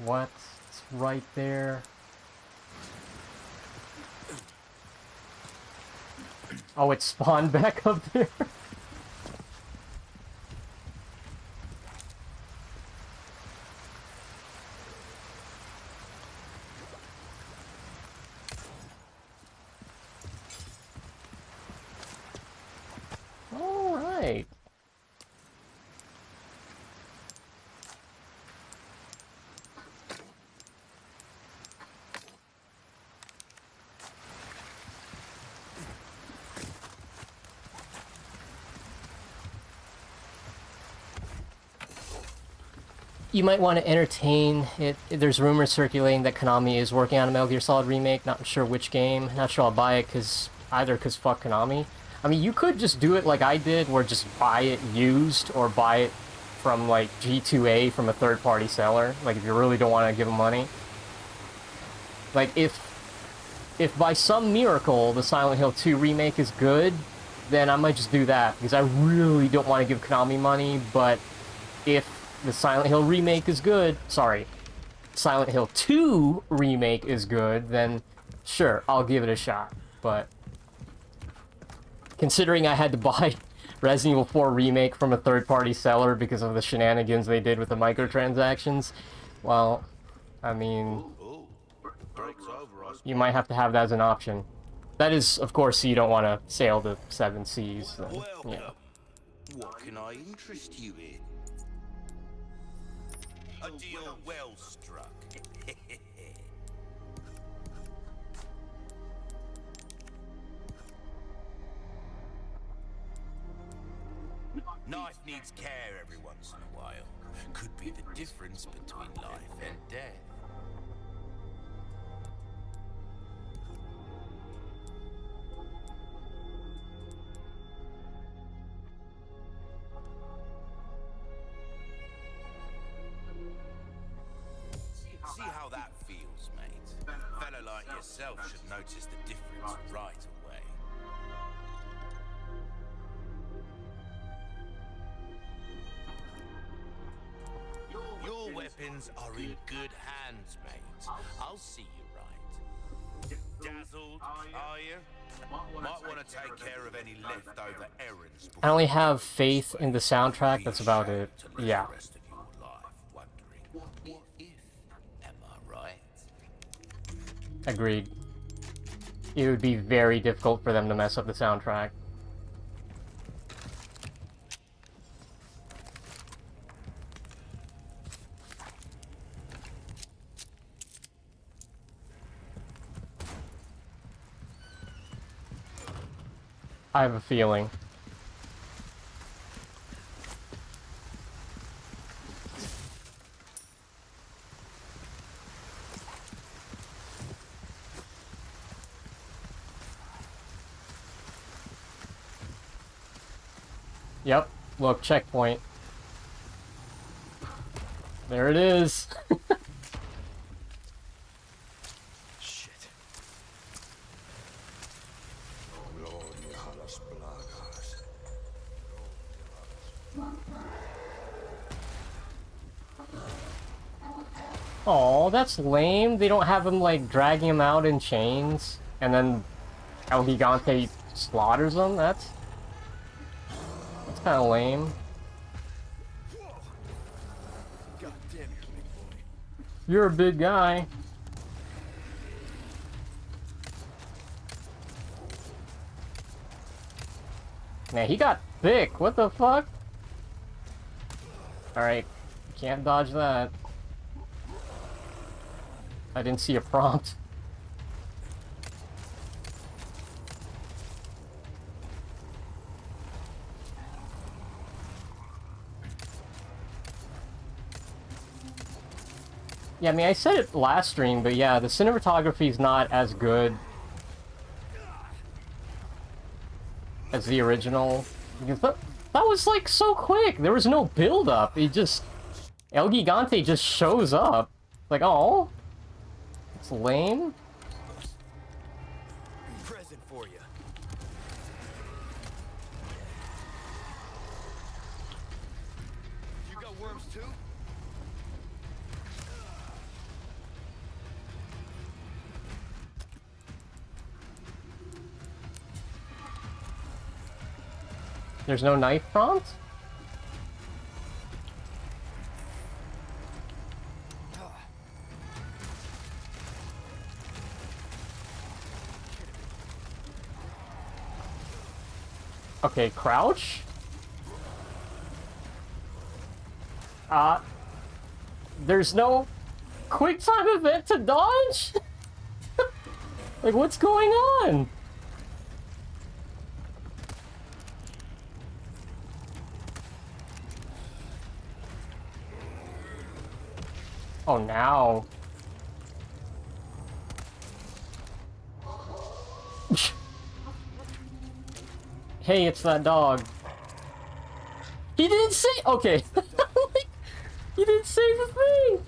What? It's right there. Oh, it spawned back up there. All right. you might want to entertain it. There's rumors circulating that Konami is working on a Metal Gear Solid remake. Not sure which game. Not sure I'll buy it because fuck Konami. I mean, you could just do it like I did, where just buy it used or buy it from like G2A from a third-party seller. Like if you really don't want to give them money. Like if by some miracle the Silent Hill 2 remake is good, then I might just do that because I really don't want to give Konami money. But if the Silent Hill remake is good, sorry, Silent Hill 2 remake is good, then sure, I'll give it a shot. But considering I had to buy Resident Evil 4 remake from a third-party seller because of the shenanigans they did with the microtransactions, well, I mean, you might have to have that as an option. That is, of course, so you don't want to sail the 7 seas. Then, you know. What can I interest you in? A deal well struck. Knife needs care every once in a while. Could be the difference between life and death. See how that feels, mate. A fellow like yourself should notice the difference right away. Your weapons are in good hands, mate. I'll see you right. Dazzled, are you? Might want to take care of any leftover errands. I only have faith in the soundtrack, that's about it. Yeah. Agreed. It would be very difficult for them to mess up the soundtrack. I have a feeling. Yep, look, checkpoint. There it is. Shit. Oh, that's lame. They don't have him like dragging him out in chains, and then El Gigante slaughters him. That's kind of lame. God damn, you're a big boy. You're a big guy. Man, he got thick. What the fuck? Alright. Can't dodge that. I didn't see a prompt. Yeah, I mean, I said it last stream, but yeah, the cinematography is not as good as the original. Because that was like so quick. There was no build-up. It just... El Gigante just shows up. Like, oh, it's lame. Present for you. You got worms too? There's no knife prompt? Okay, crouch? There's no quick time event to dodge? Like, what's going on? Oh, now. Hey, it's that dog. He didn't say. Okay. He didn't say the thing.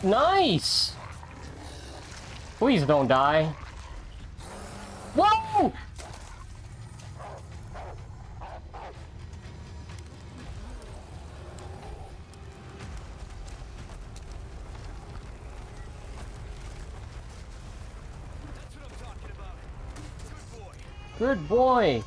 Nice. Please don't die. Whoa! Good boy.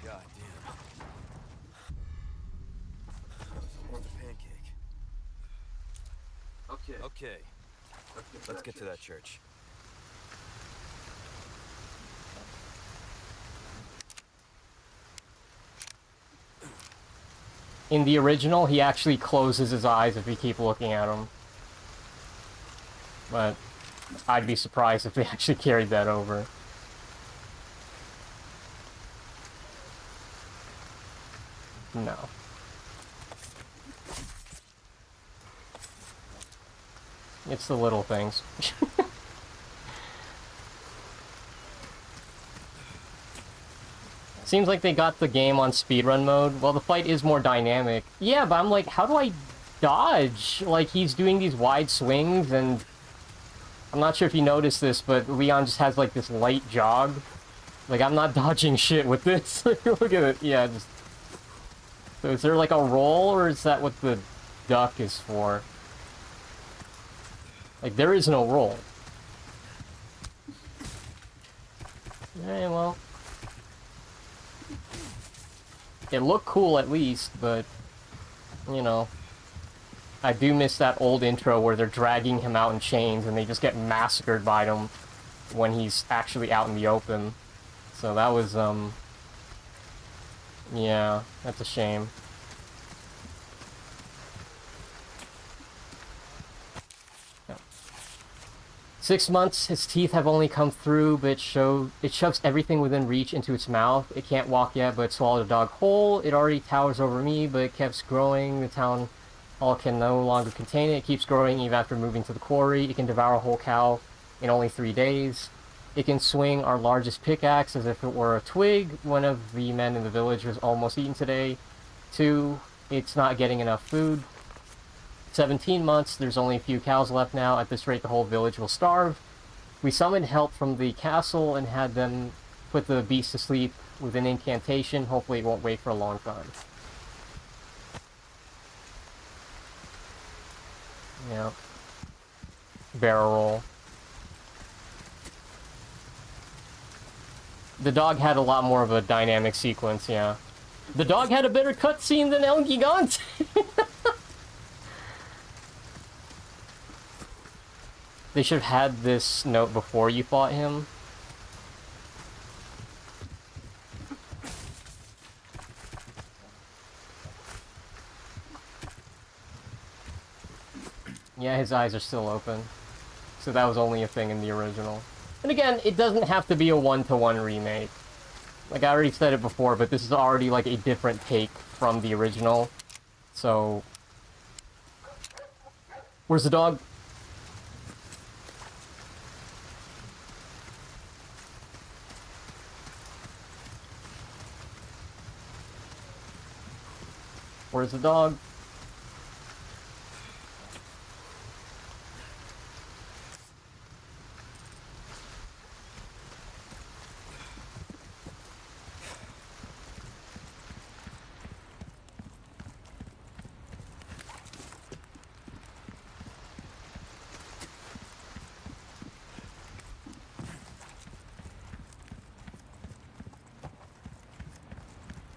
God damn. Almost a pancake. Okay. Let's get to that church. In the original, he actually closes his eyes if you keep looking at him. But I'd be surprised if they actually carried that over. No. It's the little things. Seems like they got the game on speedrun mode. Well, the fight is more dynamic. Yeah, but I'm like, how do I dodge? Like, he's doing these wide swings, and I'm not sure if you noticed this, but Leon just has, like, this light jog. Like, I'm not dodging shit with this. Look at it. Yeah, just... So is there, like, a roll, or is that what the duck is for? Like, there is no roll. Eh, well... It looked cool at least, but, you know, I do miss that old intro where they're dragging him out in chains and they just get massacred by them when he's actually out in the open. So that was, yeah, that's a shame. Yeah. 6 months, his teeth have only come through, but it shoves everything within reach into its mouth. It can't walk yet, but it swallowed a dog whole. It already towers over me, but it keeps growing. The town hall can no longer contain it. It keeps growing even after moving to the quarry. It can devour a whole cow in only 3 days. It can swing our largest pickaxe as if it were a twig. One of the men in the village was almost eaten today. 2, it's not getting enough food. 17 months, there's only a few cows left now. At this rate, the whole village will starve. We summoned help from the castle and had them put the beast to sleep with an incantation. Hopefully it won't wait for a long time. Yeah. Barrel roll. The dog had a lot more of a dynamic sequence, yeah. The dog had a better cutscene than El Gigante! They should have had this note before you fought him. Yeah, his eyes are still open. So that was only a thing in the original. And again, it doesn't have to be a one-to-one remake. Like, I already said it before, but this is already, like, a different take from the original. So... Where's the dog? Where's the dog?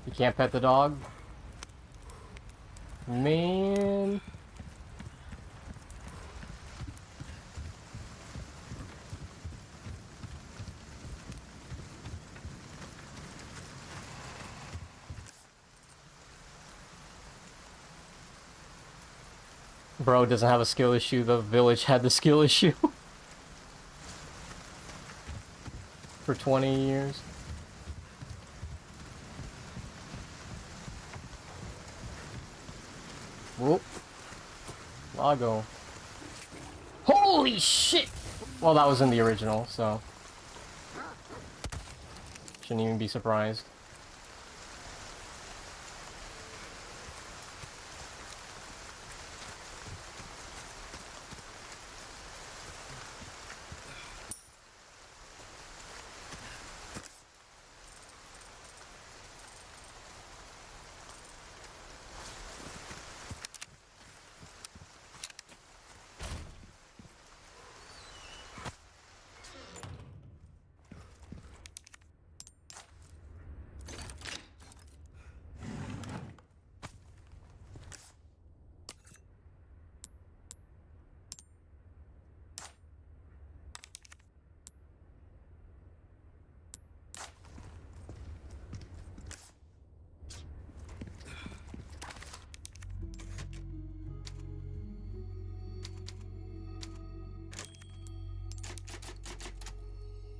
You can't pet the dog? Man. Bro doesn't have a skill issue, the village had the skill issue. For 20 years. Whoop. Lago. Holy shit! Well, that was in the original, so... Shouldn't even be surprised.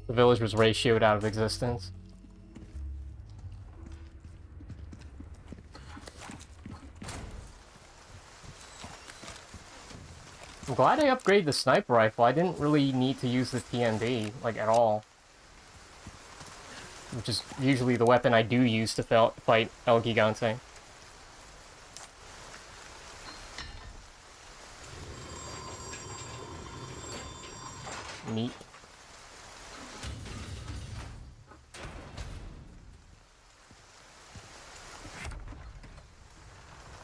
The village was ratioed out of existence. I'm glad I upgraded the sniper rifle. I didn't really need to use the TND, like, at all. Which is usually the weapon I do use to fight El Gigante. Neat.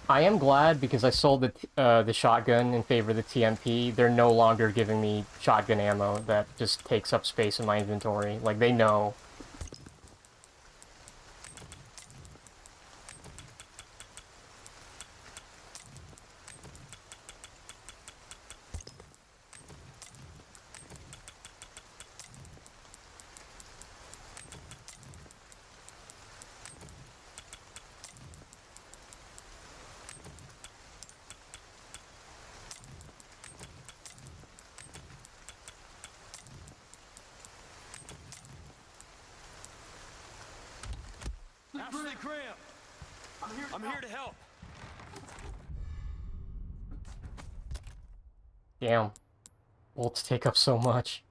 I am glad because I sold the shotgun in favor of the TMP. They're no longer giving me shotgun ammo that just takes up space in my inventory. Like, they know. Ashley Graham! I'm here to help. Damn. Bolts take up so much.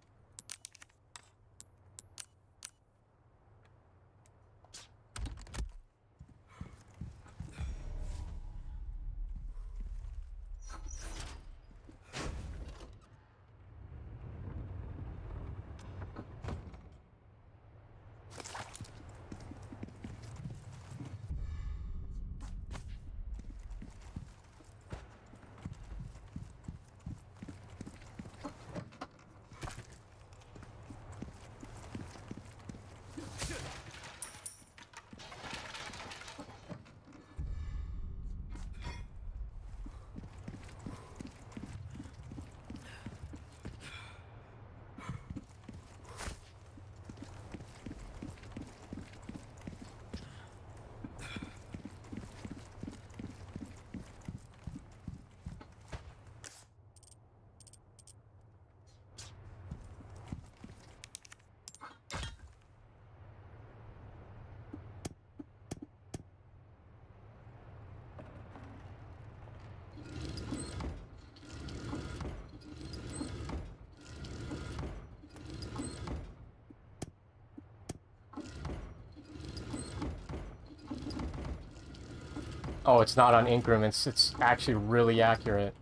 Oh, it's not on increments. It's actually really accurate.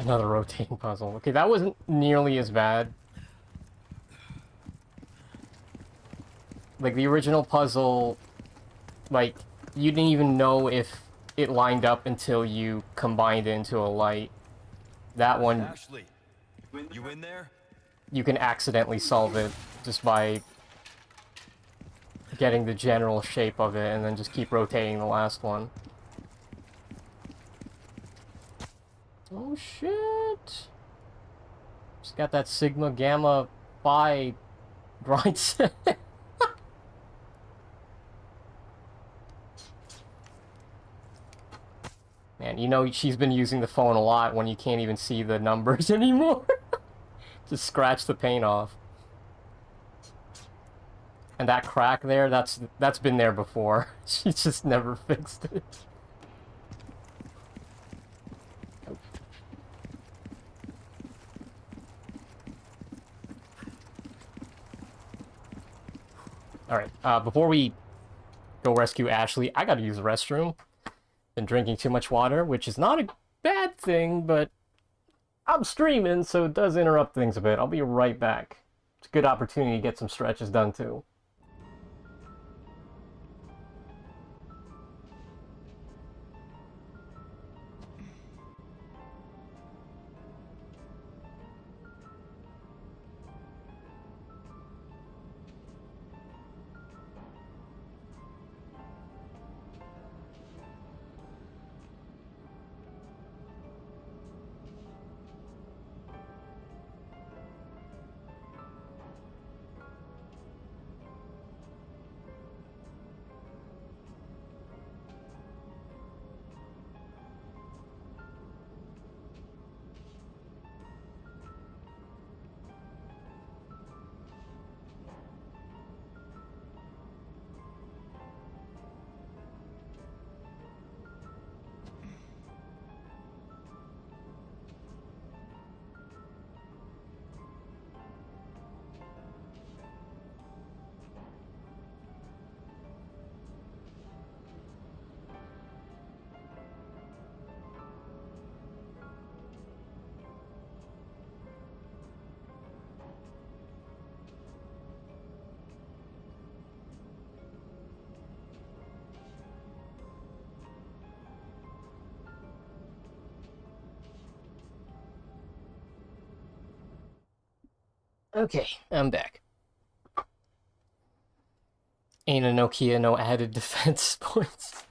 Another rotating puzzle. Okay, that wasn't nearly as bad. Like, the original puzzle, like, you didn't even know if it lined up until you combined it into a light. That one, Ashley, you in there? you can accidentally solve it just by getting the general shape of it and then just keep rotating the last one. Oh shit! Just got that Sigma Gamma Phi grind set. Man, you know she's been using the phone a lot when you can't even see the numbers anymore. Just scratch the paint off. And that crack there, that's been there before. She just never fixed it. Alright, before we go rescue Ashley, I gotta use the restroom. Been drinking too much water, which is not a bad thing, but I'm streaming, so it does interrupt things a bit. I'll be right back. It's a good opportunity to get some stretches done, too. Okay, I'm back. Ain't a Nokia, no added defense points.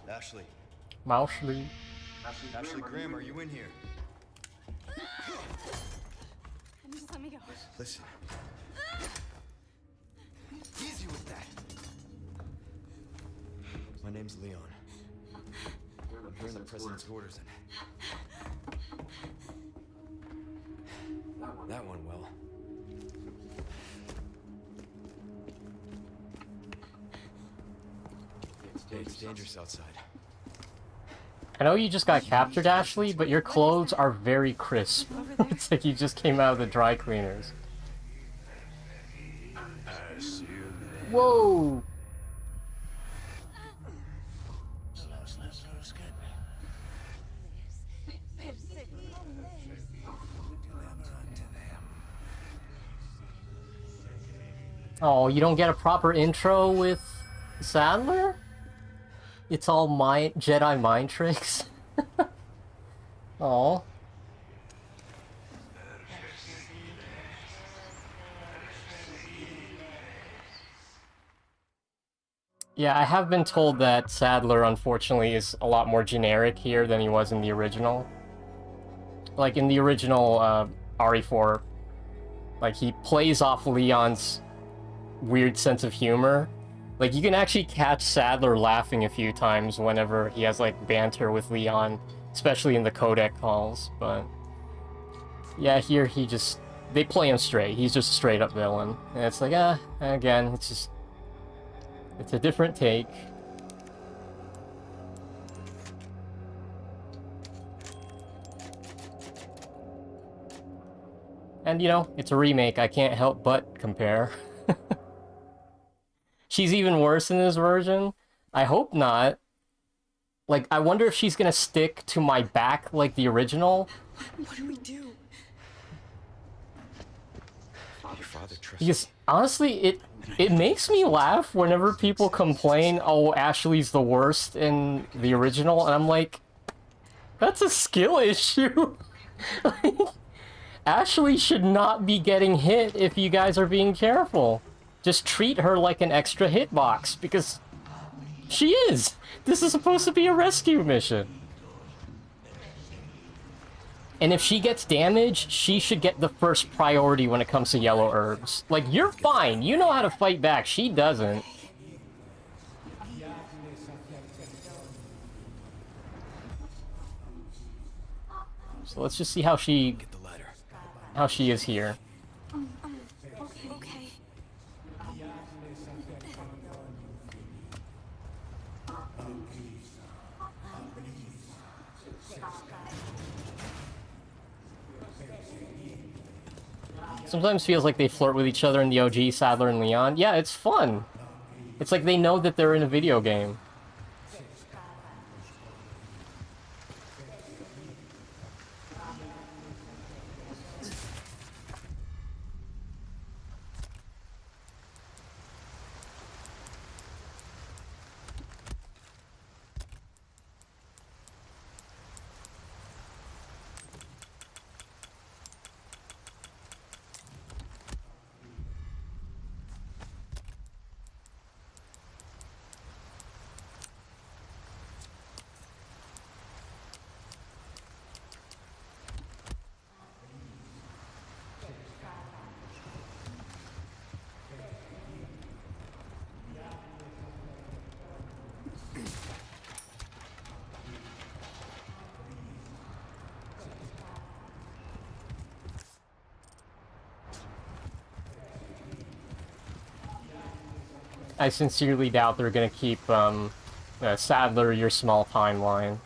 Ashley. Mousley. Ashley Graham, are you in here? Just let me go. Listen. Easy with that. My name's Leon. I'm hearing the president's orders and that one well. It's dangerous outside. I know you just got captured, Ashley, but your clothes are very crisp. It's like you just came out of the dry cleaners. Whoa! Oh, you don't get a proper intro with Sadler? It's all Jedi mind tricks. Oh. Yeah, I have been told that Sadler, unfortunately, is a lot more generic here than he was in the original. Like, in the original RE4R, like, he plays off Leon's weird sense of humor. Like, you can actually catch Sadler laughing a few times whenever he has, like, banter with Leon, especially in the codec calls, but... yeah, here he just... they play him straight. He's just a straight-up villain. And it's like, again, it's just... it's a different take. And, you know, it's a remake. I can't help but compare. She's even worse in this version? I hope not. Like, I wonder if she's gonna stick to my back like the original. What do we do? Your father trusts Because, honestly, it makes me laugh whenever people complain, oh, Ashley's the worst in the original, and I'm like, that's a skill issue. Like, Ashley should not be getting hit if you guys are being careful. Just treat her like an extra hitbox, because she is. This is supposed to be a rescue mission. And if she gets damaged, she should get the first priority when it comes to yellow herbs. Like, you're fine. You know how to fight back. She doesn't. So let's just see how she is here. Okay. Sometimes feels like they flirt with each other in the OG, Sadler and Leon. Yeah, it's fun. It's like they know that they're in a video game. I sincerely doubt they're gonna keep, Sadler your small timeline.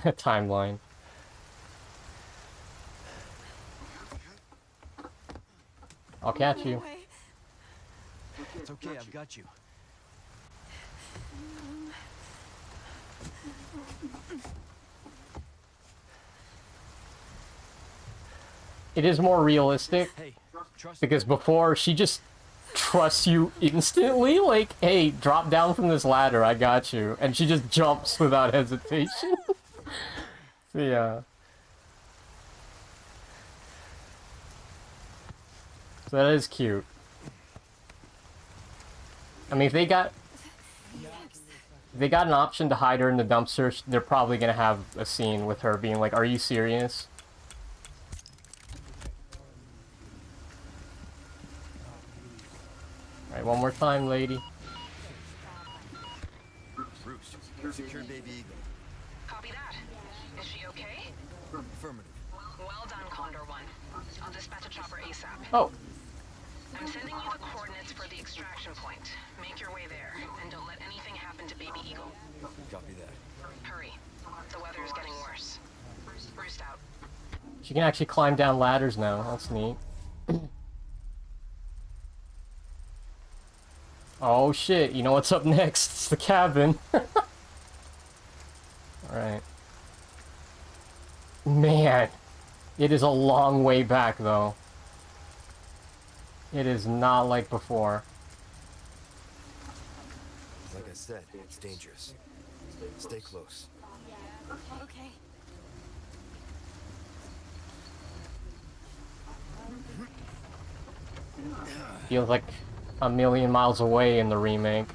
Timeline. I'll catch you. It's okay, I've got you. It is more realistic, Hey, trust because before, she just trusts you instantly, like, hey, drop down from this ladder, I got you. And she just jumps without hesitation. So, yeah. So that is cute. I mean, if they got an option to hide her in the dumpster, they're probably gonna have a scene with her being like, are you serious? Alright, one more time, lady. Roost. Secure Baby Eagle. Copy that. Is she okay? Affirmative. Well done, Condor 1. I'll dispatch a chopper ASAP. Oh, I'm sending you the coordinates for the extraction point. Make your way there, and don't let anything happen to Baby Eagle. Copy that. Hurry. The weather is getting worse. Roost out. she can actually climb down ladders now. That's neat. Oh shit, you know what's up next? It's the cabin. Alright. Man, it is a long way back though. It is not like before. Like I said, it's dangerous. Stay close. Okay. Feels like a million miles away in the remake.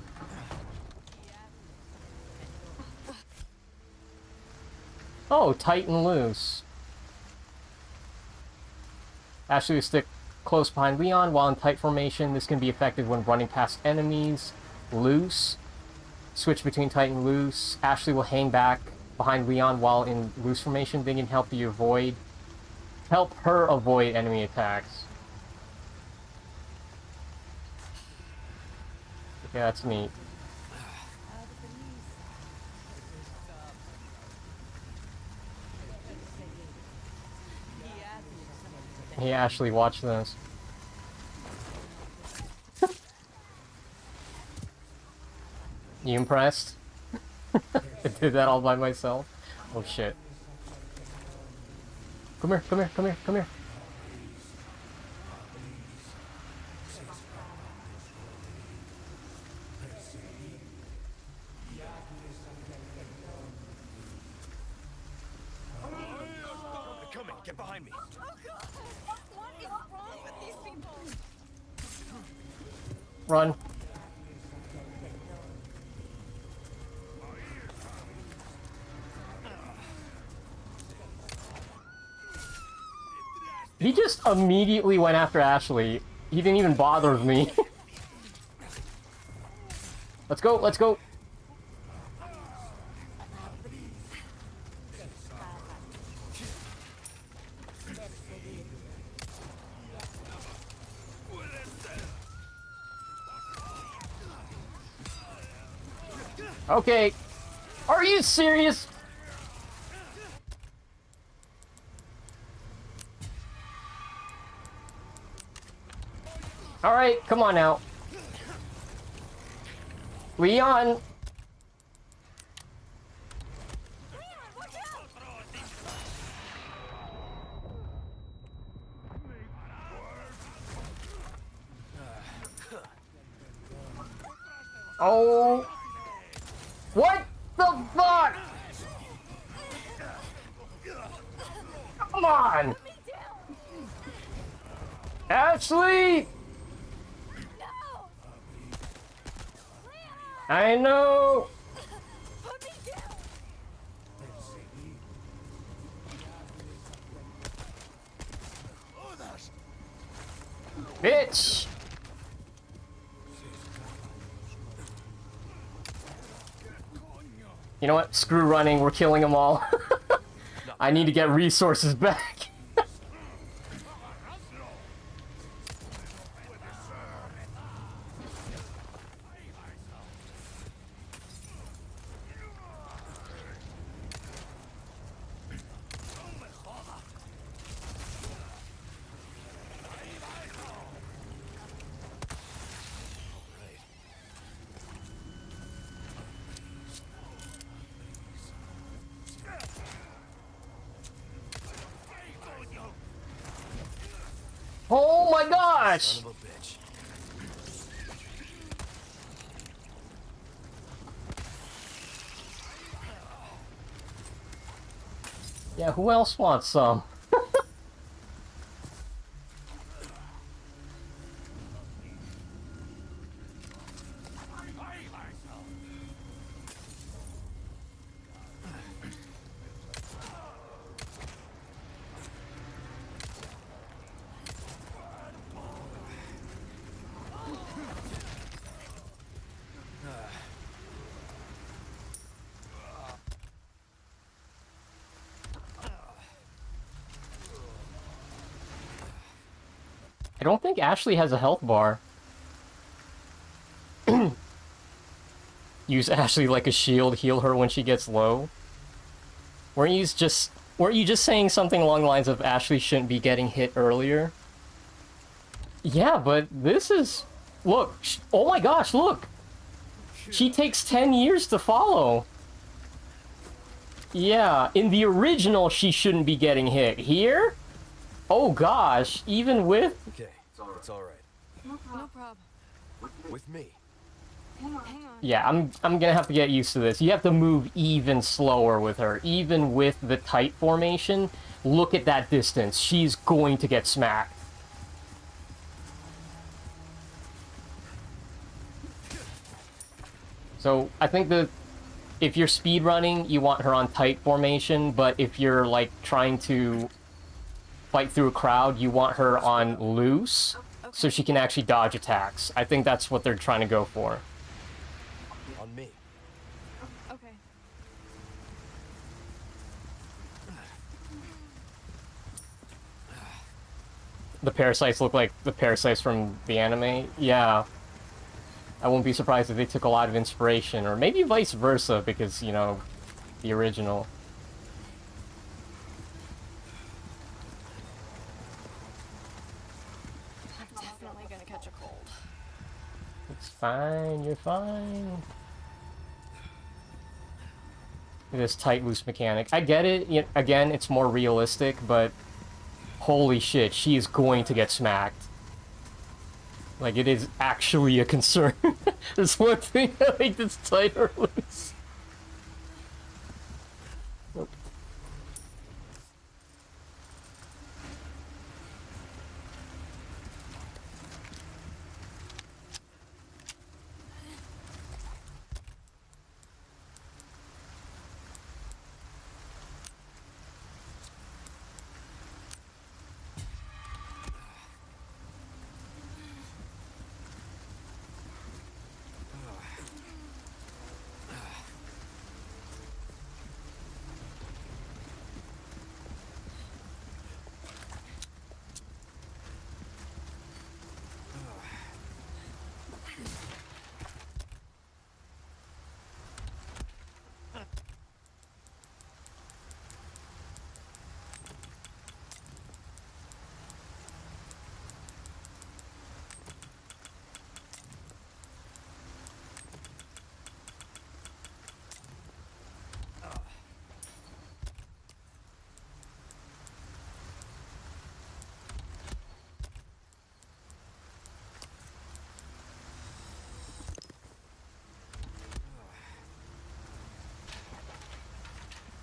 Oh, tight and loose. Ashley will stick close behind Leon while in tight formation. This can be effective when running past enemies. Loose. Switch between tight and loose. Ashley will hang back behind Leon while in loose formation. They can help her avoid enemy attacks. Yeah, that's neat. Hey Ashley, watch this. You impressed? I did that all by myself. Oh shit. Come here, come here, come here, come here. Come in, get behind me. Oh god! What is wrong with these people? Run. He just immediately went after Ashley. He didn't even bother with me. Let's go, let's go. Okay. Are you serious? All right, come on now. Leon. Oh. What the fuck? Come on. Ashley. I know. Put me down. Bitch. You know what? Screw running. We're killing them all. I need to get resources back. Oh my gosh! Son of a bitch. Yeah, who else wants some? I don't think Ashley has a health bar. Use Ashley like a shield, heal her when she gets low. Weren't you just saying something along the lines of Ashley shouldn't be getting hit earlier? Yeah, but this is... Look, oh my gosh, look! She takes 10 years to follow. Yeah, in the original, she shouldn't be getting hit. Here? Oh gosh, even with... Okay, it's all right. No problem. With me. Hang on. Yeah, I'm gonna have to get used to this. You have to move even slower with her. Even with the tight formation, look at that distance. She's going to get smacked. So, I think that if you're speedrunning, you want her on tight formation, but if you're, like, trying to fight through a crowd, you want her on loose, so she can actually dodge attacks. I think that's what they're trying to go for. On me. Okay. The parasites look like the parasites from the anime. Yeah. I won't be surprised if they took a lot of inspiration, or maybe vice versa, because, you know, the original. I'm definitely gonna catch a cold. It's fine, you're fine. This tight loose mechanic. I get it. Again, it's more realistic, but holy shit, she is going to get smacked. Like, it is actually a concern. There's one thing I like this tight or loose.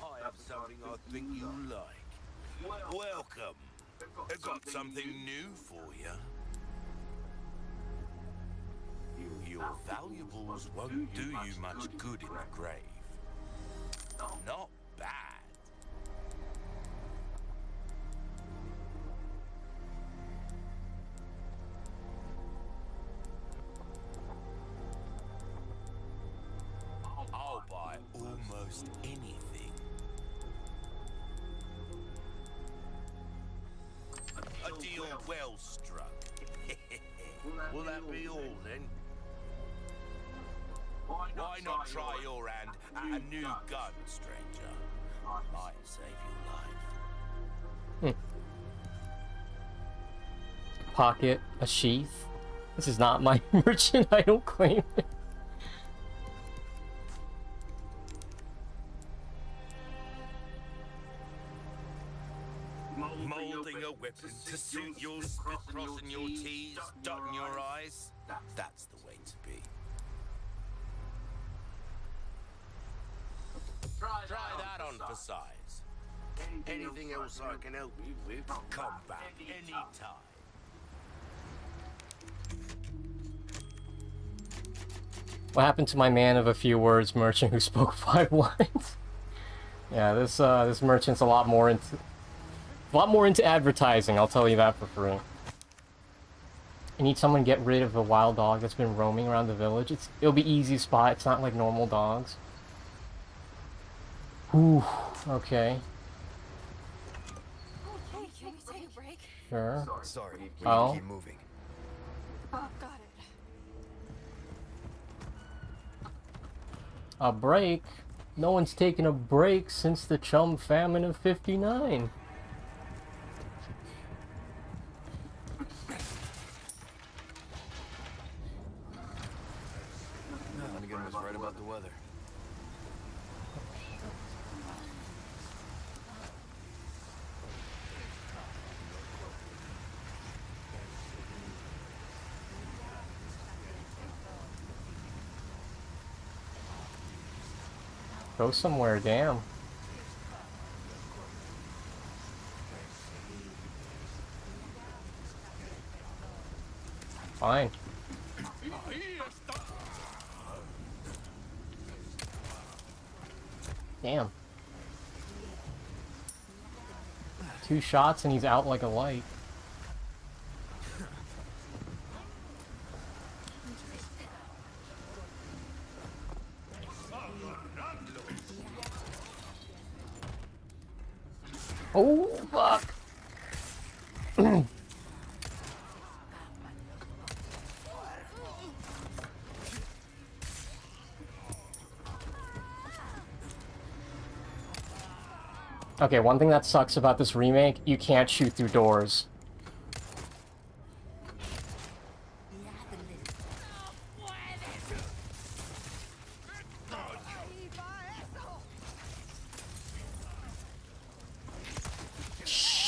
I have something I think you'll like. Welcome. I've got something new for you. Your valuables won't do you much good in the grave. Not bad. I'll buy almost anything. A deal well struck. Will that be all then? Why not try your hand at a new gun, stranger? Might save your life. Pocket, a sheath. This is not my merchant, I don't claim it. Molding a weapon to suit your spit, crossing your T's, dotting your I's. That's the way to be. Try that on for size. Anything else I can help you with, come back anytime. What happened to my man of a few words merchant who spoke 5 lines? Yeah, this merchant's a lot more into advertising, I'll tell you that for free. I need someone to get rid of a wild dog that's been roaming around the village. It'll be easy spot, it's not like normal dogs. Ooh, okay. Hey, can we take a break? Sure. Sorry, we Oh. need to keep moving. Oh, got it. A break? No one's taken a break since the chum famine of 59. Hunnigan was right about the weather. Go somewhere, damn. Fine. Damn. 2 shots and he's out like a light. Oh, fuck. Okay, one thing that sucks about this remake, you can't shoot through doors.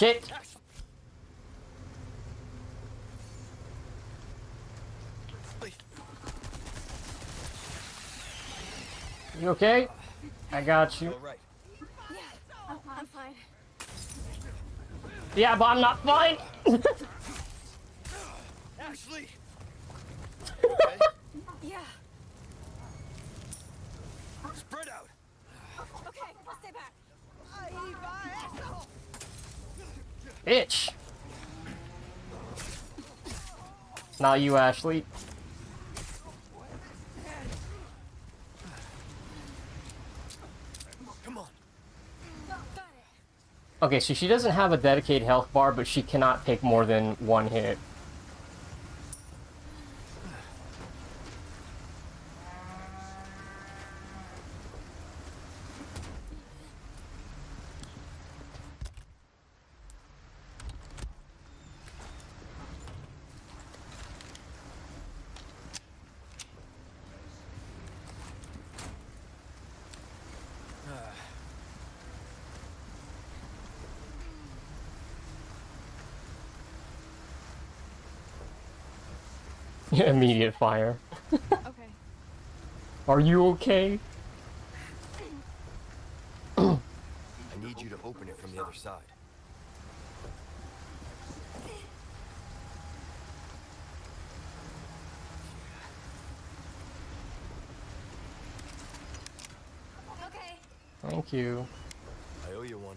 Shit! You okay? I got you. All right. Yeah, I'm fine. Yeah, but I'm not fine! Ashley. Okay. Yeah. Spread out. Okay, I'll stay back. Bitch! Not you, Ashley. Come on. Got it. Okay, so she doesn't have a dedicated health bar, but she cannot take more than one hit. Immediate fire. Okay. Are you okay? I need you to open it from the other side. Okay. Thank you. I owe you one.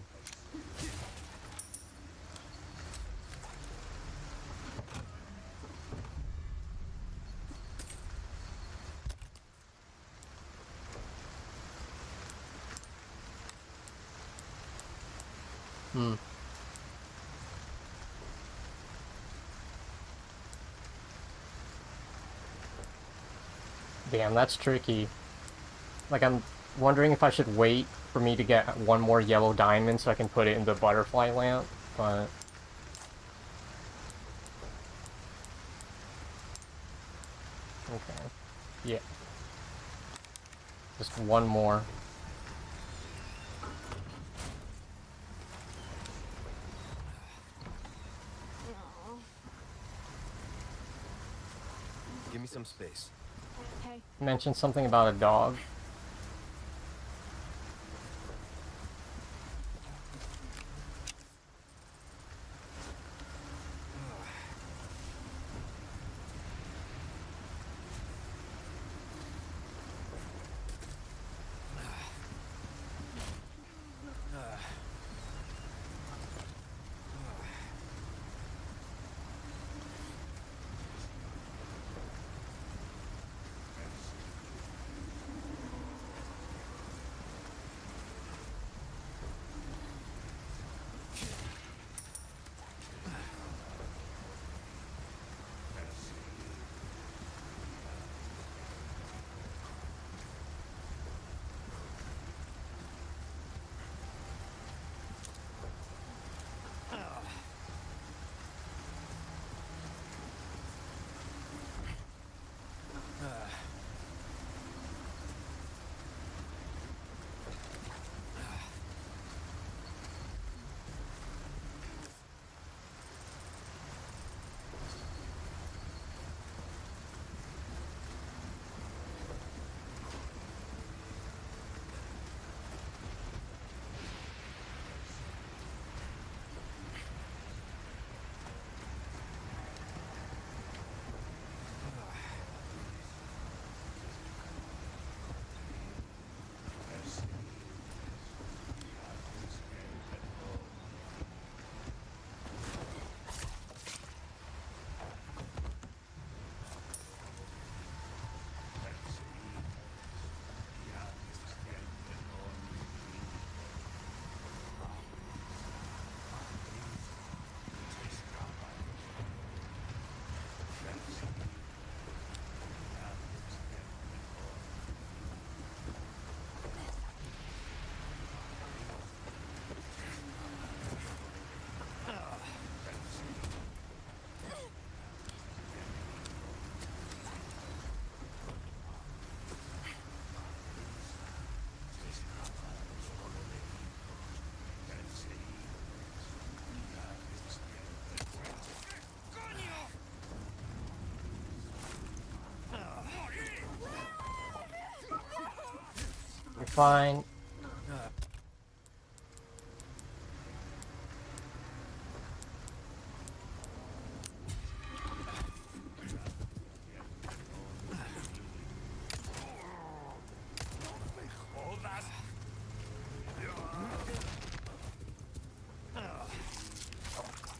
Hmm. Damn, that's tricky. Like, I'm wondering if I should wait for me to get one more yellow diamond so I can put it in the butterfly lamp, but... Okay. Yeah. Just one more. No. Give me some space. Okay. Mentioned something about a dog. fine.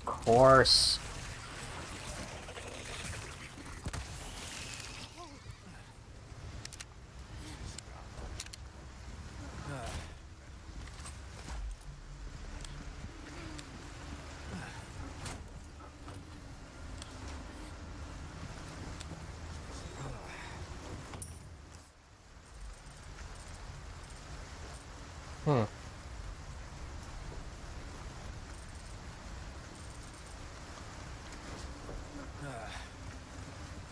Of course. Hmm.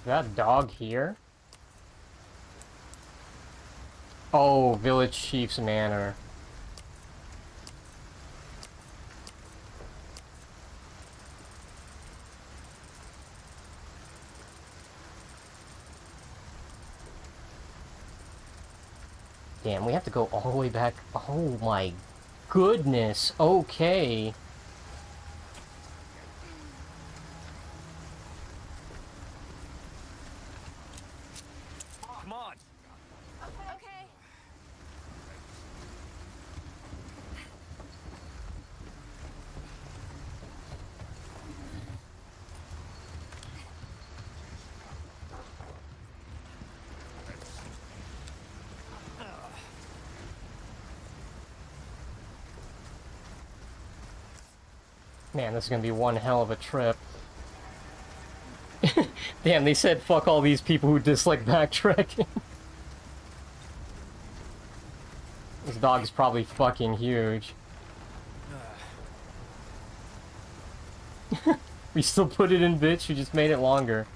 Is that dog here? Oh, Village Chief's Manor. Damn, we have to go all the way back. Oh my goodness. Okay. Come on. Okay. Man, this is gonna be one hell of a trip. Damn, they said fuck all these people who dislike backtracking. This dog is probably fucking huge. We still put it in bitch, we just made it longer.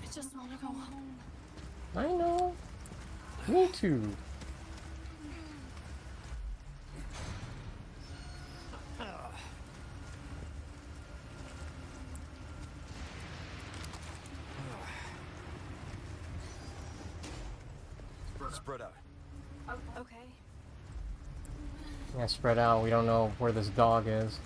I just want to go home. I know. Me too. Spread out. Okay. Yeah, spread out. We don't know where this dog is.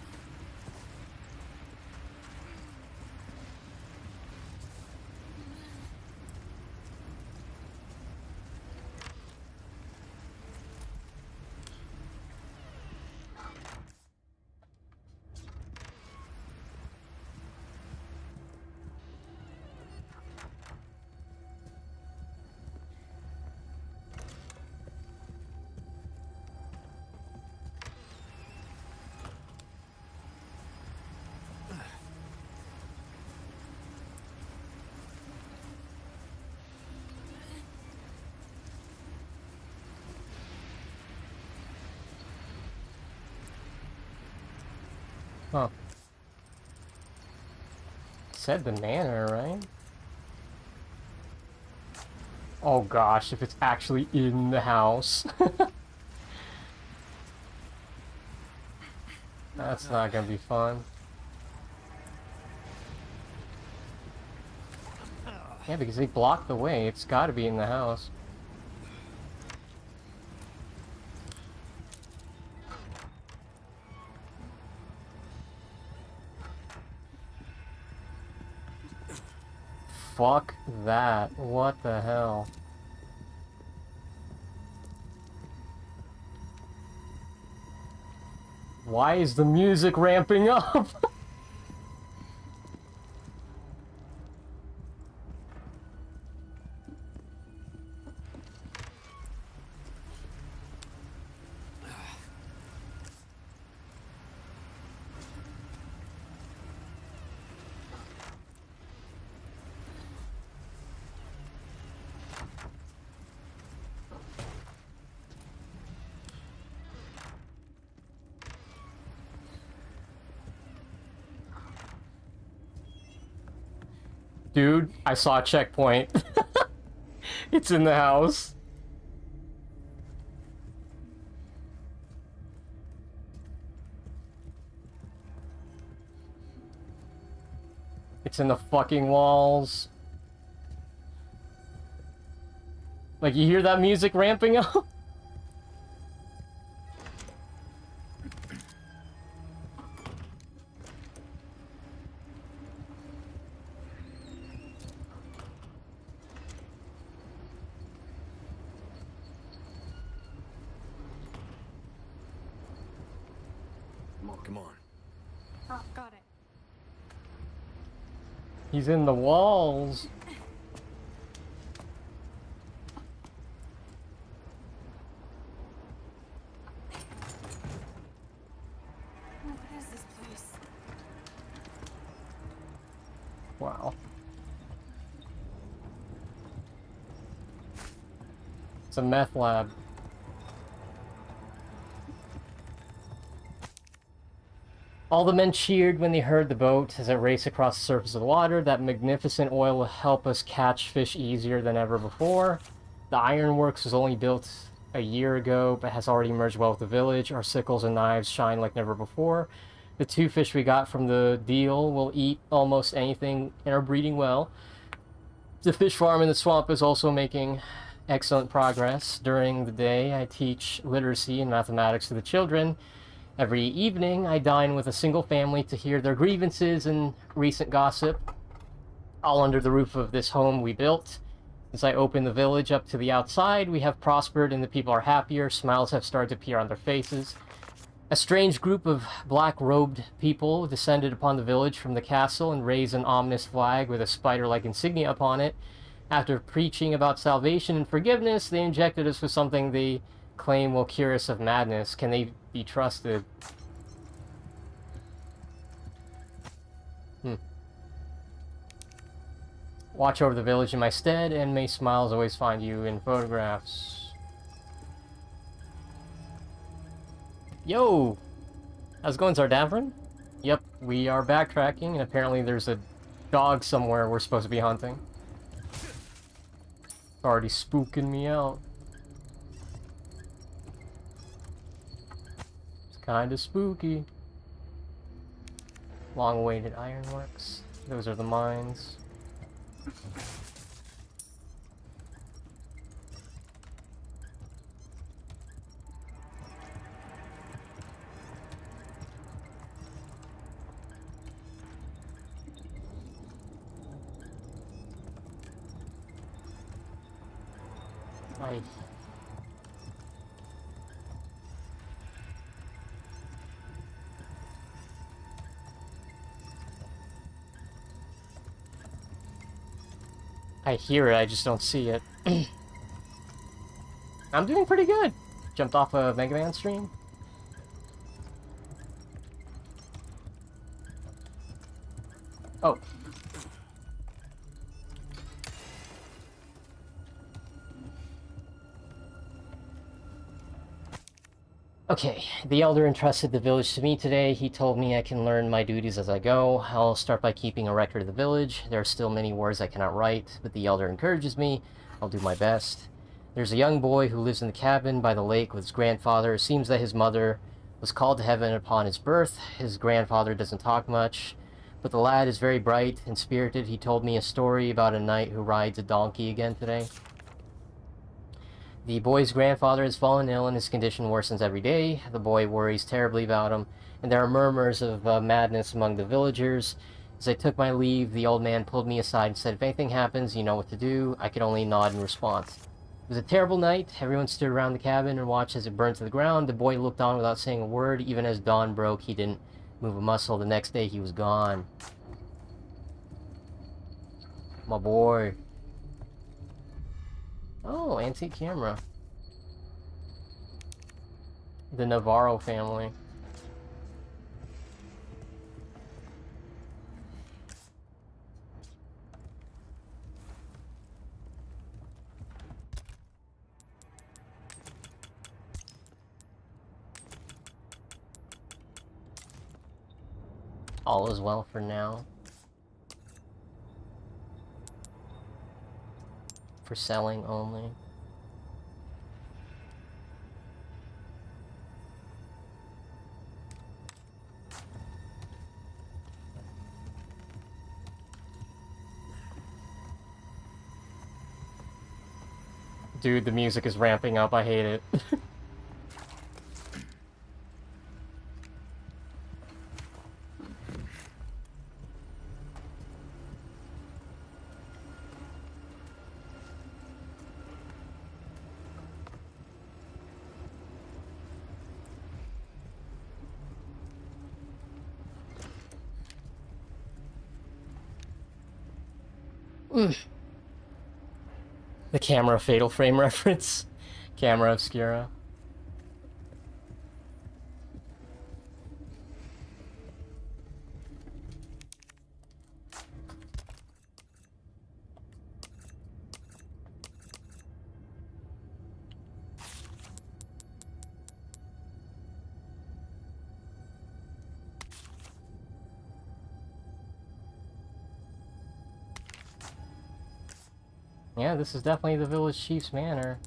Huh. Said the manor, right? Oh gosh, if it's actually in the house. That's not gonna be fun. Yeah, because they blocked the way. It's gotta be in the house. Fuck that. What the hell? Why is the music ramping up? Dude, I saw a checkpoint. It's in the house. It's in the fucking walls. Like, you hear that music ramping up? Come on. Oh, got it. He's in the walls. Oh, what is this place? Wow. It's a meth lab. All the men cheered when they heard the boat as it raced across the surface of the water. That magnificent oil will help us catch fish easier than ever before. The ironworks was only built a year ago, but has already merged well with the village. Our sickles and knives shine like never before. The 2 fish we got from the deal will eat almost anything and are breeding well. The fish farm in the swamp is also making excellent progress. During the day, I teach literacy and mathematics to the children. Every evening, I dine with a single family to hear their grievances and recent gossip, all under the roof of this home we built. Since I opened the village up to the outside, we have prospered and the people are happier. Smiles have started to appear on their faces. A strange group of black-robed people descended upon the village from the castle and raised an ominous flag with a spider-like insignia upon it. After preaching about salvation and forgiveness, they injected us with something they claim will cure us of madness. Can they be trusted? Watch over the village in my stead, and may smiles always find you in photographs. Yo! How's it going, Zardavrin? Yep, we are backtracking, and apparently there's a dog somewhere we're supposed to be hunting. It's already spooking me out. It's kinda spooky. Long-awaited ironworks. Those are the mines. Nice. I hear it, I just don't see it. I'm doing pretty good. Jumped off a Mega Man stream. Oh. Okay, the Elder entrusted the village to me today. He told me I can learn my duties as I go. I'll start by keeping a record of the village. There are still many words I cannot write, but the Elder encourages me. I'll do my best. There's a young boy who lives in the cabin by the lake with his grandfather. It seems that his mother was called to heaven upon his birth. His grandfather doesn't talk much, but the lad is very bright and spirited. He told me a story about a knight who rides a donkey again today. The boy's grandfather has fallen ill and his condition worsens every day. The boy worries terribly about him, and there are murmurs of madness among the villagers. As I took my leave, the old man pulled me aside and said, "If anything happens, you know what to do." I could only nod in response. It was a terrible night. Everyone stood around the cabin and watched as it burned to the ground. The boy looked on without saying a word. Even as dawn broke, he didn't move a muscle. The next day, he was gone. My boy. Oh, antique camera. The Navarro family. All is well for now. For selling only. Dude, the music is ramping up. I hate it. The camera fatal frame reference. Camera obscura. Yeah, this is definitely the village chief's manor.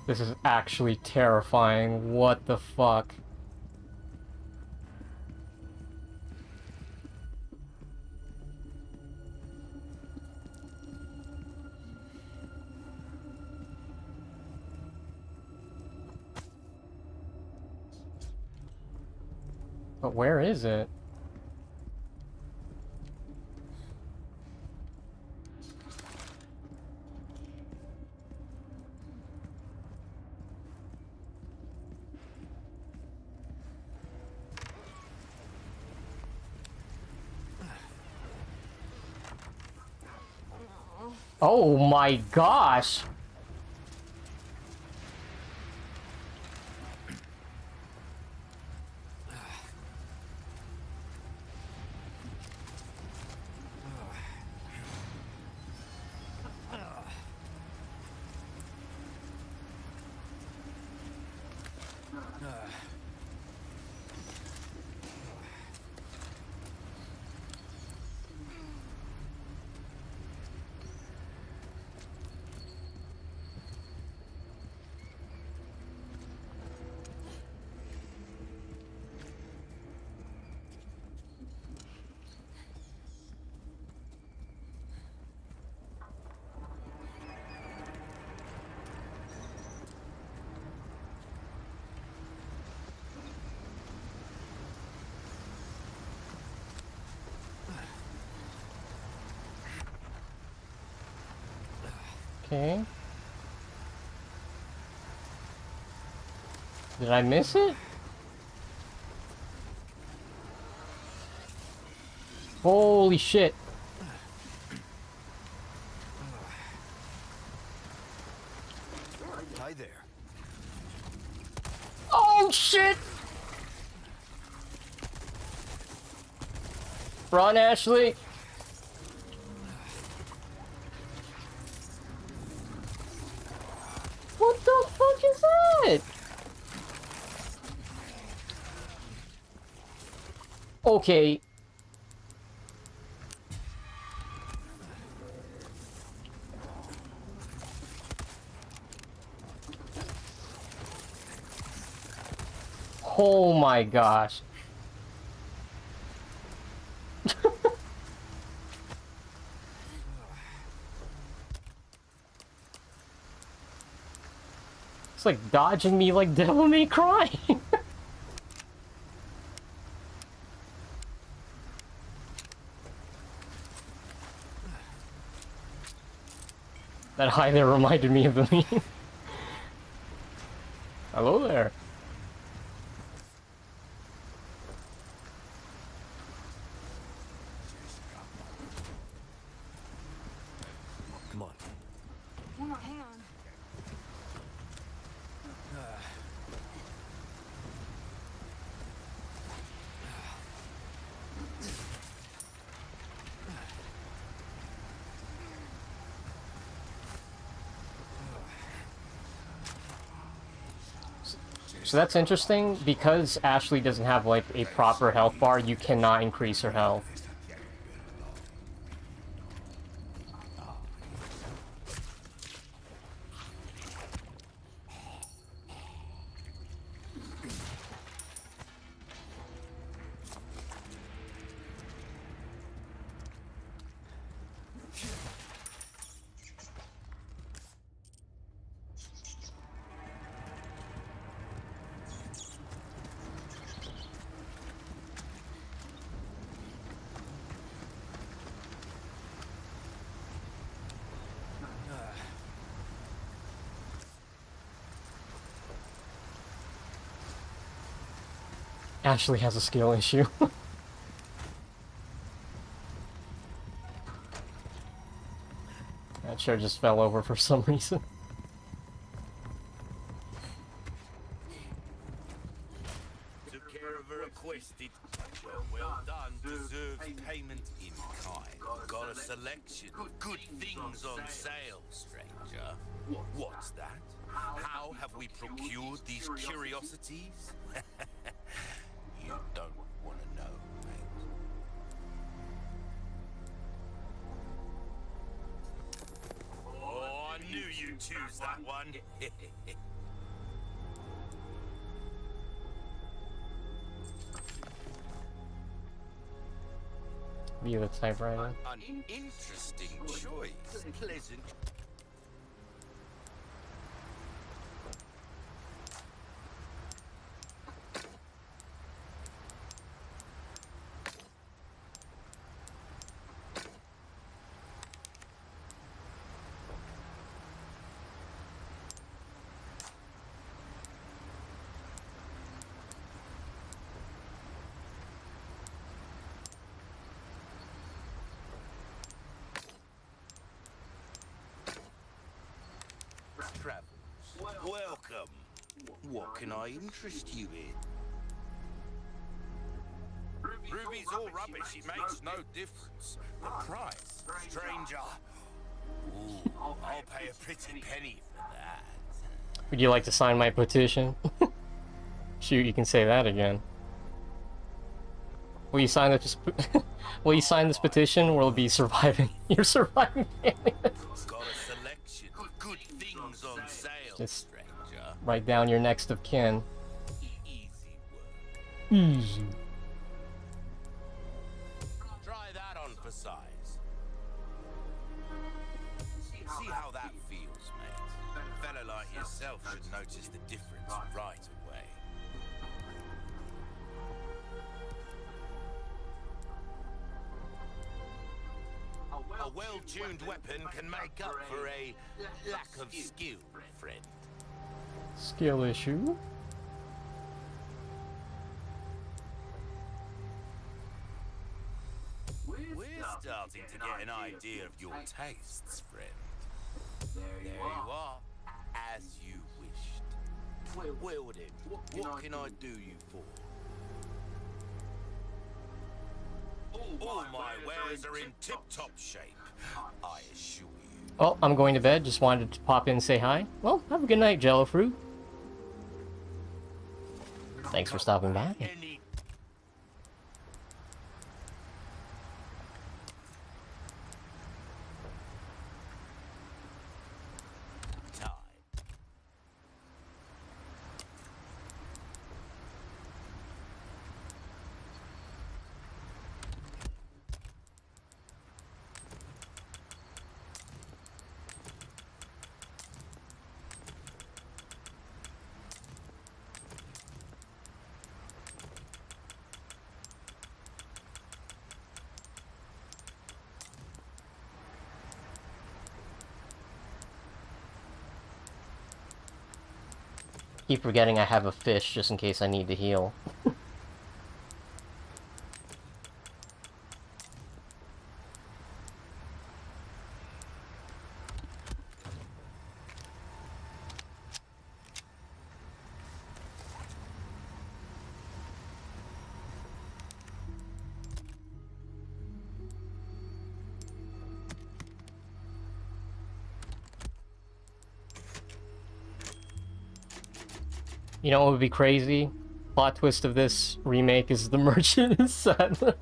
This is actually terrifying. What the fuck? But where is it? Oh my gosh! Okay. Did I miss it? Holy shit. Hi there. Oh shit! Run, Ashley! What the fuck is that? Okay. Oh my gosh. It's like dodging me like Devil May Cry. That hi there reminded me of the meme. Hello there. Come on. Hang on, hang on. So that's interesting, because Ashley doesn't have like a proper health bar, you cannot increase her health. Ashley has a skill issue. That chair just fell over for some reason. Took care of a requested. Well done. Deserves payment in kind. Got a selection. Good things on sale, stranger. What's that? How have we procured these curiosities? You don't want to know, mate. Oh, I knew you'd choose that one. View the typewriter. An interesting choice. Pleasant. Travels. Welcome. What can I interest you in? Ruby's all rubbish. It makes no difference. The price, stranger. Ooh, I'll pay a pretty penny for that. Would you like to sign my petition? Shoot, you can say that again. Will you sign this? Will you sign this petition? We'll be surviving. You're surviving. Got a selection. Good things on sale, Just stranger. write down your next of kin. Easy work. Easy. Try that on for size. See how that feels, mate. A fella like yourself should notice the difference right away. A well-tuned weapon can make up for a lack of skill, friend. Skill issue. We're starting to get an idea of your tastes, friend. There you are, as you wished. Well then, what can I do you for? All my wares are in tip-top shape, I assure you. Well, I'm going to bed. Just wanted to pop in and say hi. Well, have a good night, Jello Fruit. Thanks for stopping by. Any time. Keep forgetting I have a fish just in case I need to heal. You know what would be crazy? Plot twist of this remake is the merchant is Sadler.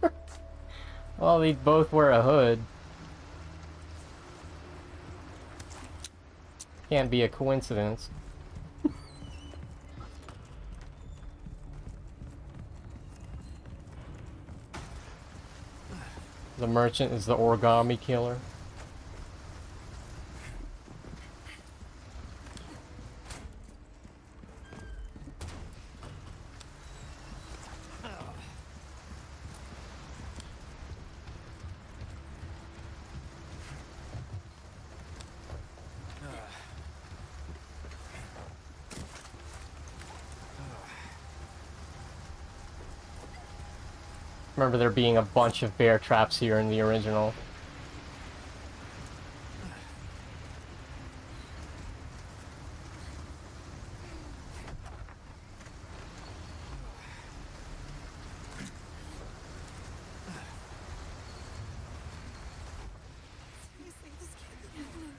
Well, they both wear a hood. Can't be a coincidence. The merchant is the origami killer. Remember there being a bunch of bear traps here in the original. Seriously, this can't be happening.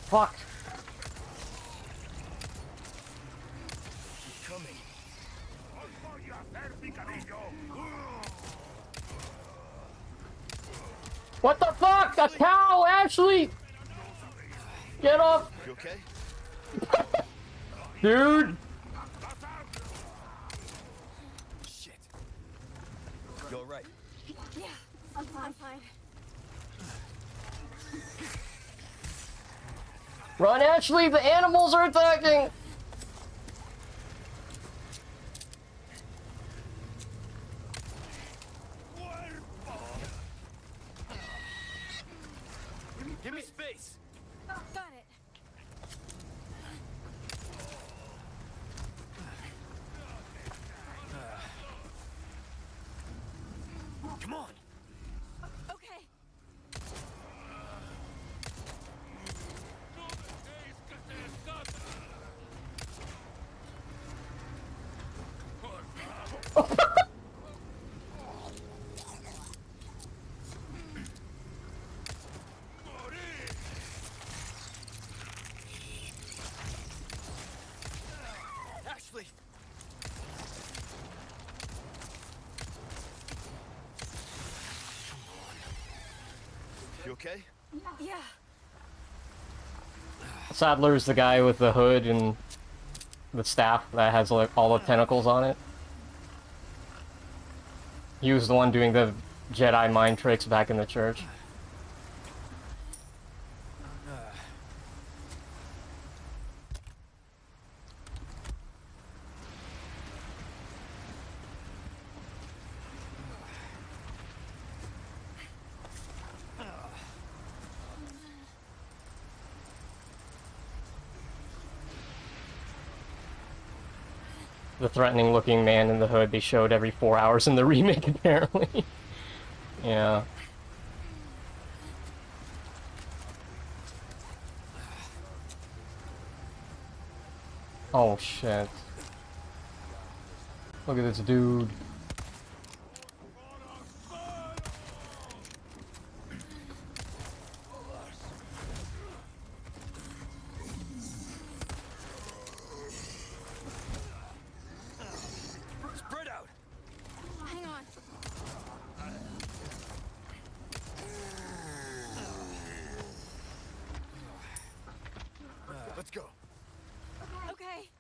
Fuck! What the fuck? A cow, Ashley! Get off! You okay? Dude! Shit. You alright? Yeah, I'm fine. Run, Ashley! The animals are attacking! Give me space. Got it. Come on. Okay. Ashley! You okay? Yeah. Sadler's the guy with the hood and the staff that has like all the tentacles on it. He was the one doing the Jedi mind tricks back in the church. The threatening looking man in the hood they showed every 4 hours in the remake, apparently. Yeah. Oh shit. Look at this dude. Spread out! Hang on. Let's go. Okay.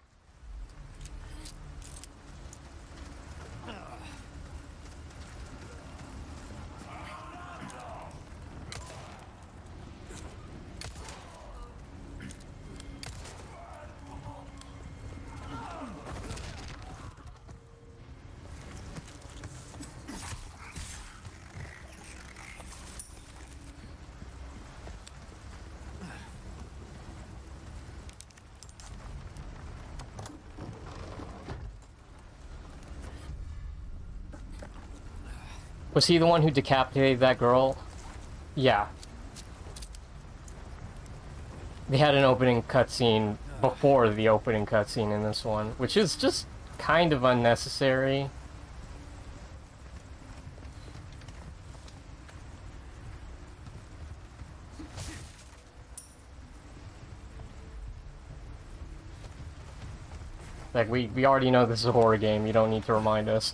Was he the one who decapitated that girl? Yeah. They had an opening cutscene before the opening cutscene in this one, which is just kind of unnecessary. Like, we already know this is a horror game, you don't need to remind us.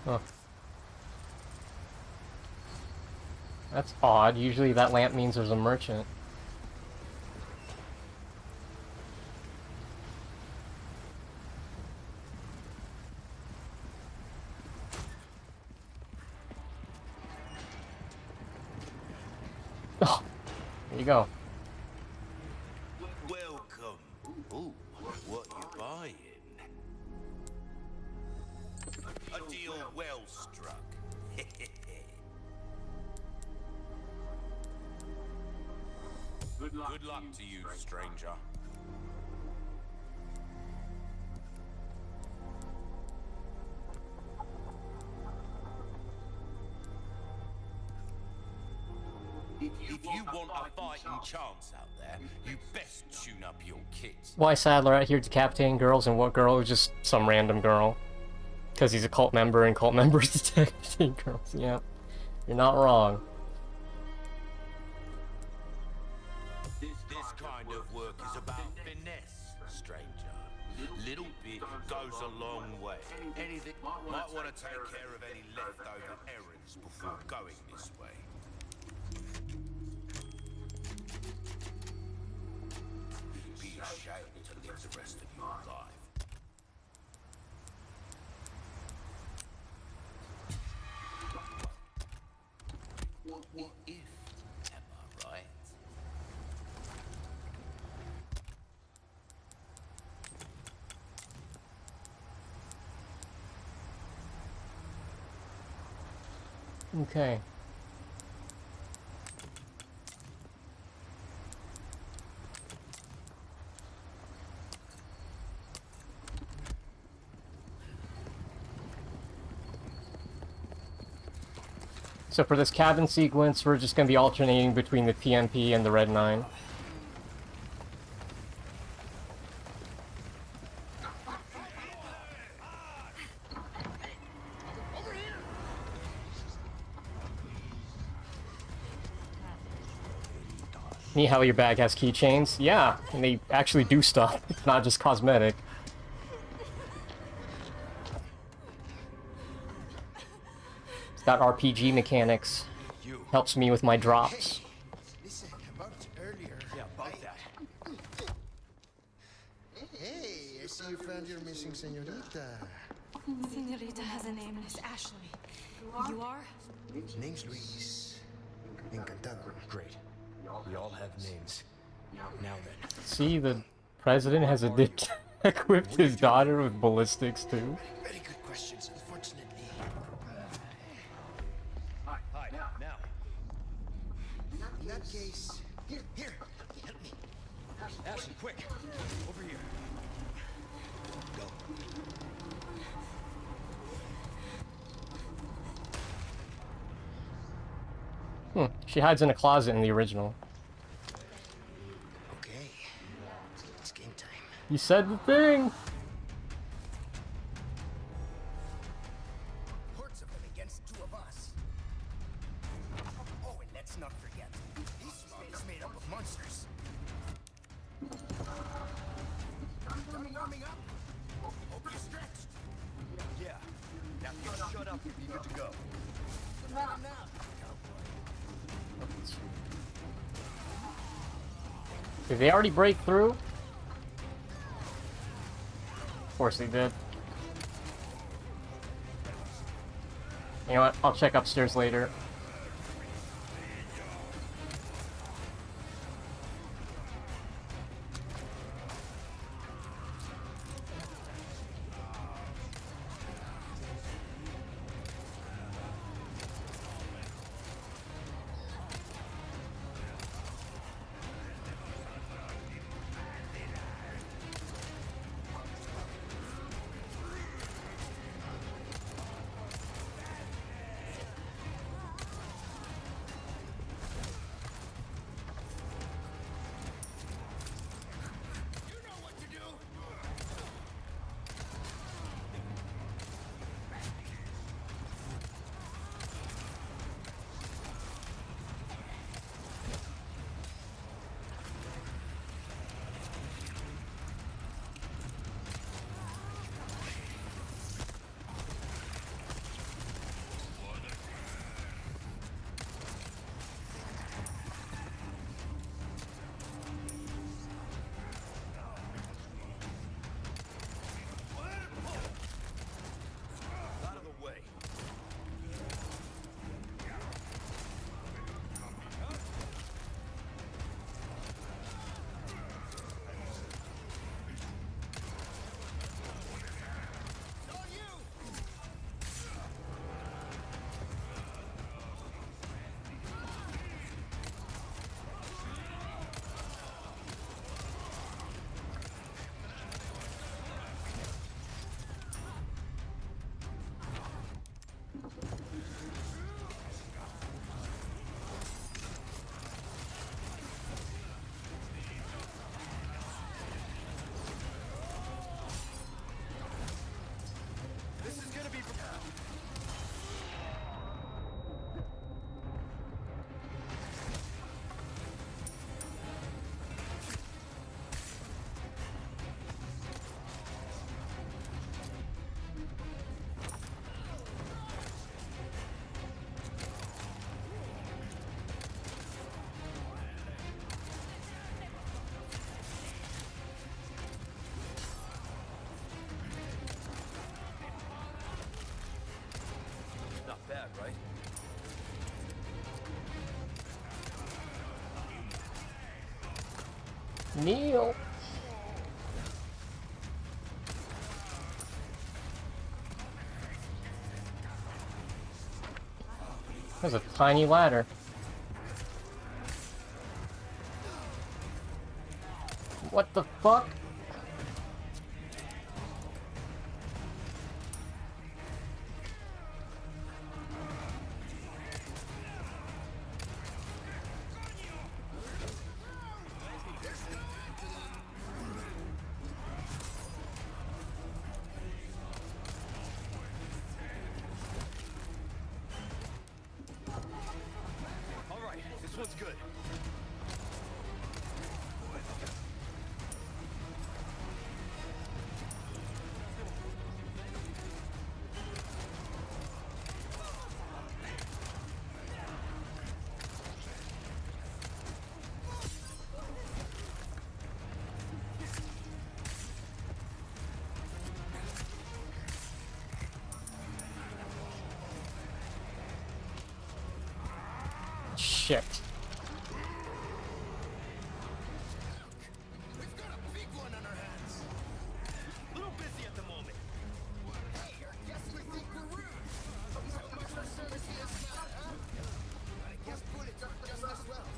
Huh. That's odd. Usually that lamp means there's a merchant. Oh, there you go. Welcome. Ooh, what you buying? A deal well struck. Good luck to you, stranger. If you want a fighting chance out there, you best tune up your kit. Why Sadler out here decapitating girls, and what girl? Just some random girl. Because he's a cult member, and cult members decapitating girls. Yeah, you're not wrong. This kind of work is about finesse, stranger. Little bit goes a long way. Anything might want to take care of any leftover errands before going this way. Be ashamed to live the rest of your life. What if, am I right? Okay. So for this cabin sequence, we're just going to be alternating between the PMP and the Red 9. Neat how your bag has keychains. Yeah, and they actually do stuff. It's not just cosmetic. It's got RPG mechanics. Helps me with my drops. Listen, about earlier. Yeah, about that. Hey, I see you found your missing señorita. Senorita has a name, Miss Ashley. You are? Name's Luis. Encantado. Great. We all have names. Now then. See, the president has equipped his daughter with ballistics too. Very good questions, unfortunately. Hi, now. In that case, here, help me. Ashley, quick. Over here. Go. She hides in a closet in the original. Okay. It's game time. You said the thing! Hordes of them against two of us. Oh, and let's not forget, this mob is made up of monsters. Warming up. Hope you're stretched. Yeah. Now get shut up and be good to go. Did they already break through? Of course they did. You know what? I'll check upstairs later. Kneel. There's a tiny ladder. What the fuck? All right, this one's good. Shit. We've got a big one on our hands. Little busy at the moment. Hey, I guess we think we're rude. So much for service is not, huh? I guess bullets are just as well.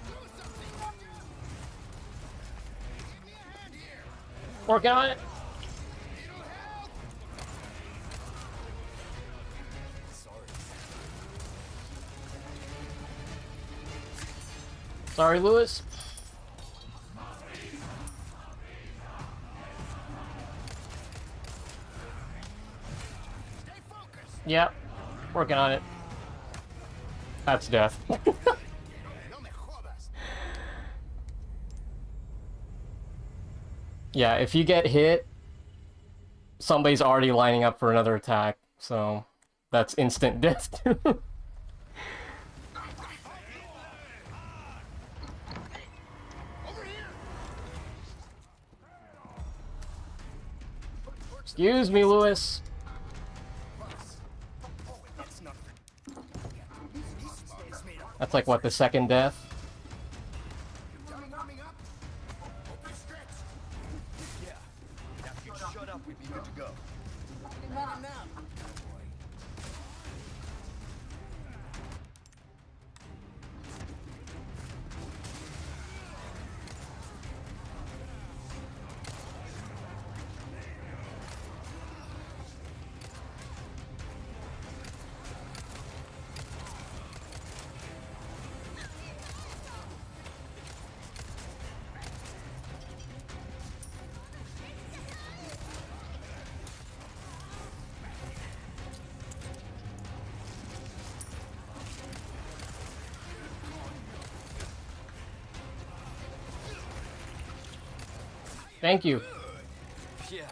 Do something! Give me a hand here! Working on it. It'll help! Sorry, Lewis. Stay focused! Yep. Working on it. That's death. No me jodas! Yeah, if you get hit, somebody's already lining up for another attack, so that's instant death too. Excuse me, Lewis. Oh, and let's not forget. This spot is made up. That's like, what, the second death? Done warming up? Hope you stretched. Yeah. Now if you shut up, we'd be good to go. Not now. Thank you. Yeah.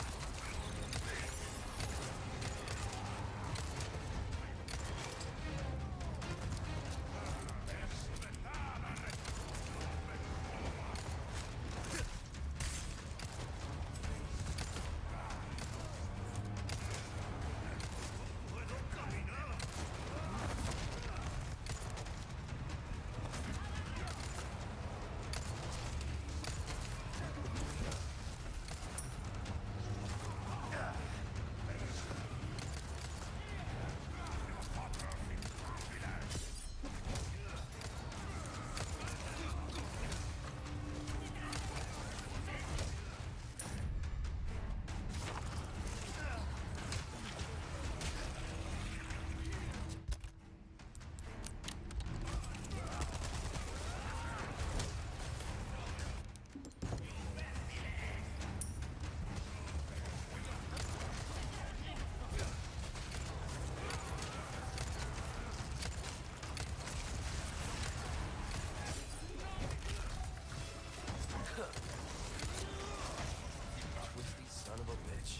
Twisty son of a bitch.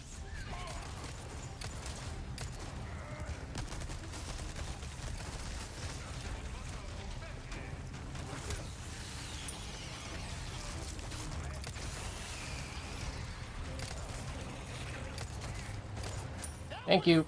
Thank you.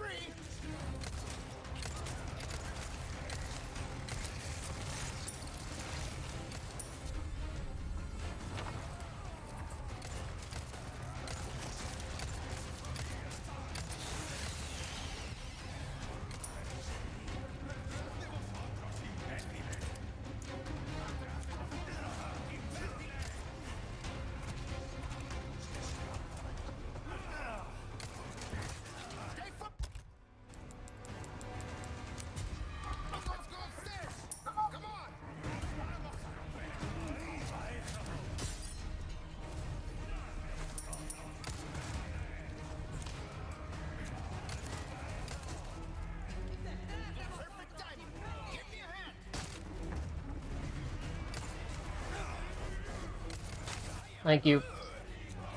Thank you.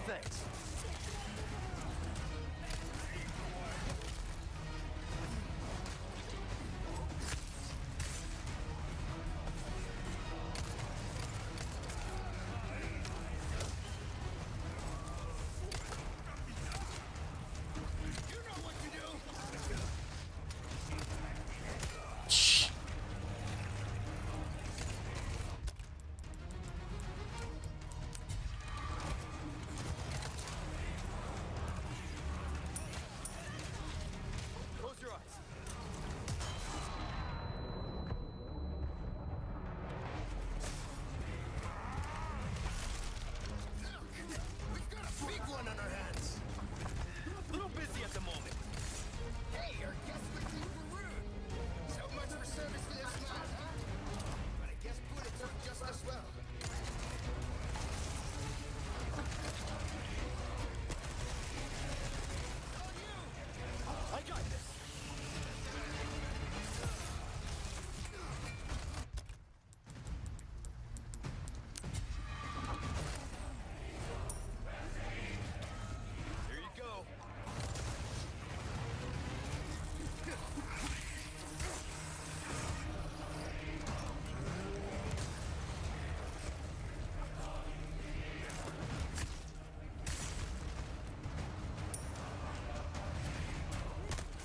Thanks. Shh. Close your eyes. We've got a big one on our hands. Little busy at the moment. Hey, I guess we think we're rude. So much for service to this man, huh? But I guess bullets work just as well. I got this. Here you go.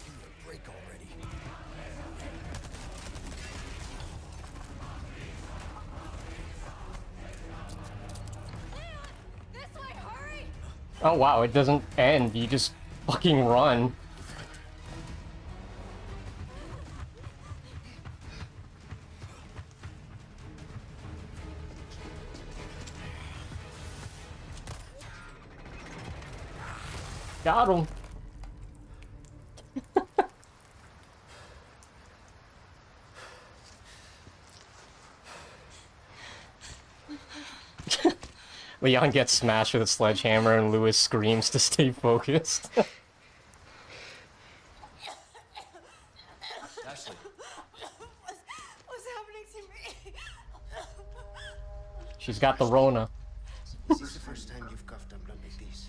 Give me a break already. This way, hurry! Oh wow, it doesn't end. You just fucking run. Got him. Leon gets smashed with a sledgehammer and Lewis screams to stay focused. Ashley, What's happening to me? She's got the Rona. This is the first time you've coughed up blood like this.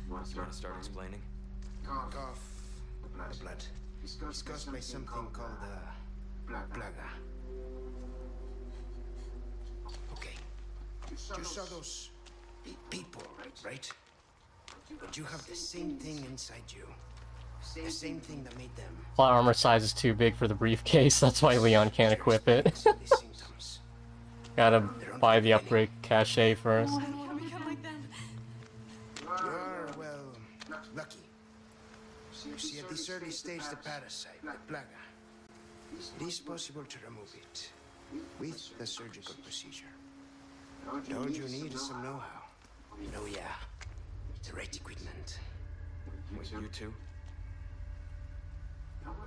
You want to start explaining? Cough, blood. It's caused by something called plaga. Okay. You saw those people, right? But you have the same thing inside you. The same thing that made them. Plot armor size is too big for the briefcase, that's why Leon can't equip it. These symptoms. Gotta buy the upgrade cache first. I don't want to become like them. You are, well, lucky. You see, at this early stage, the parasite, the plaga, it is possible to remove it with the surgical procedure. All you need is some know-how. Oh yeah, the right equipment. Wait, you too?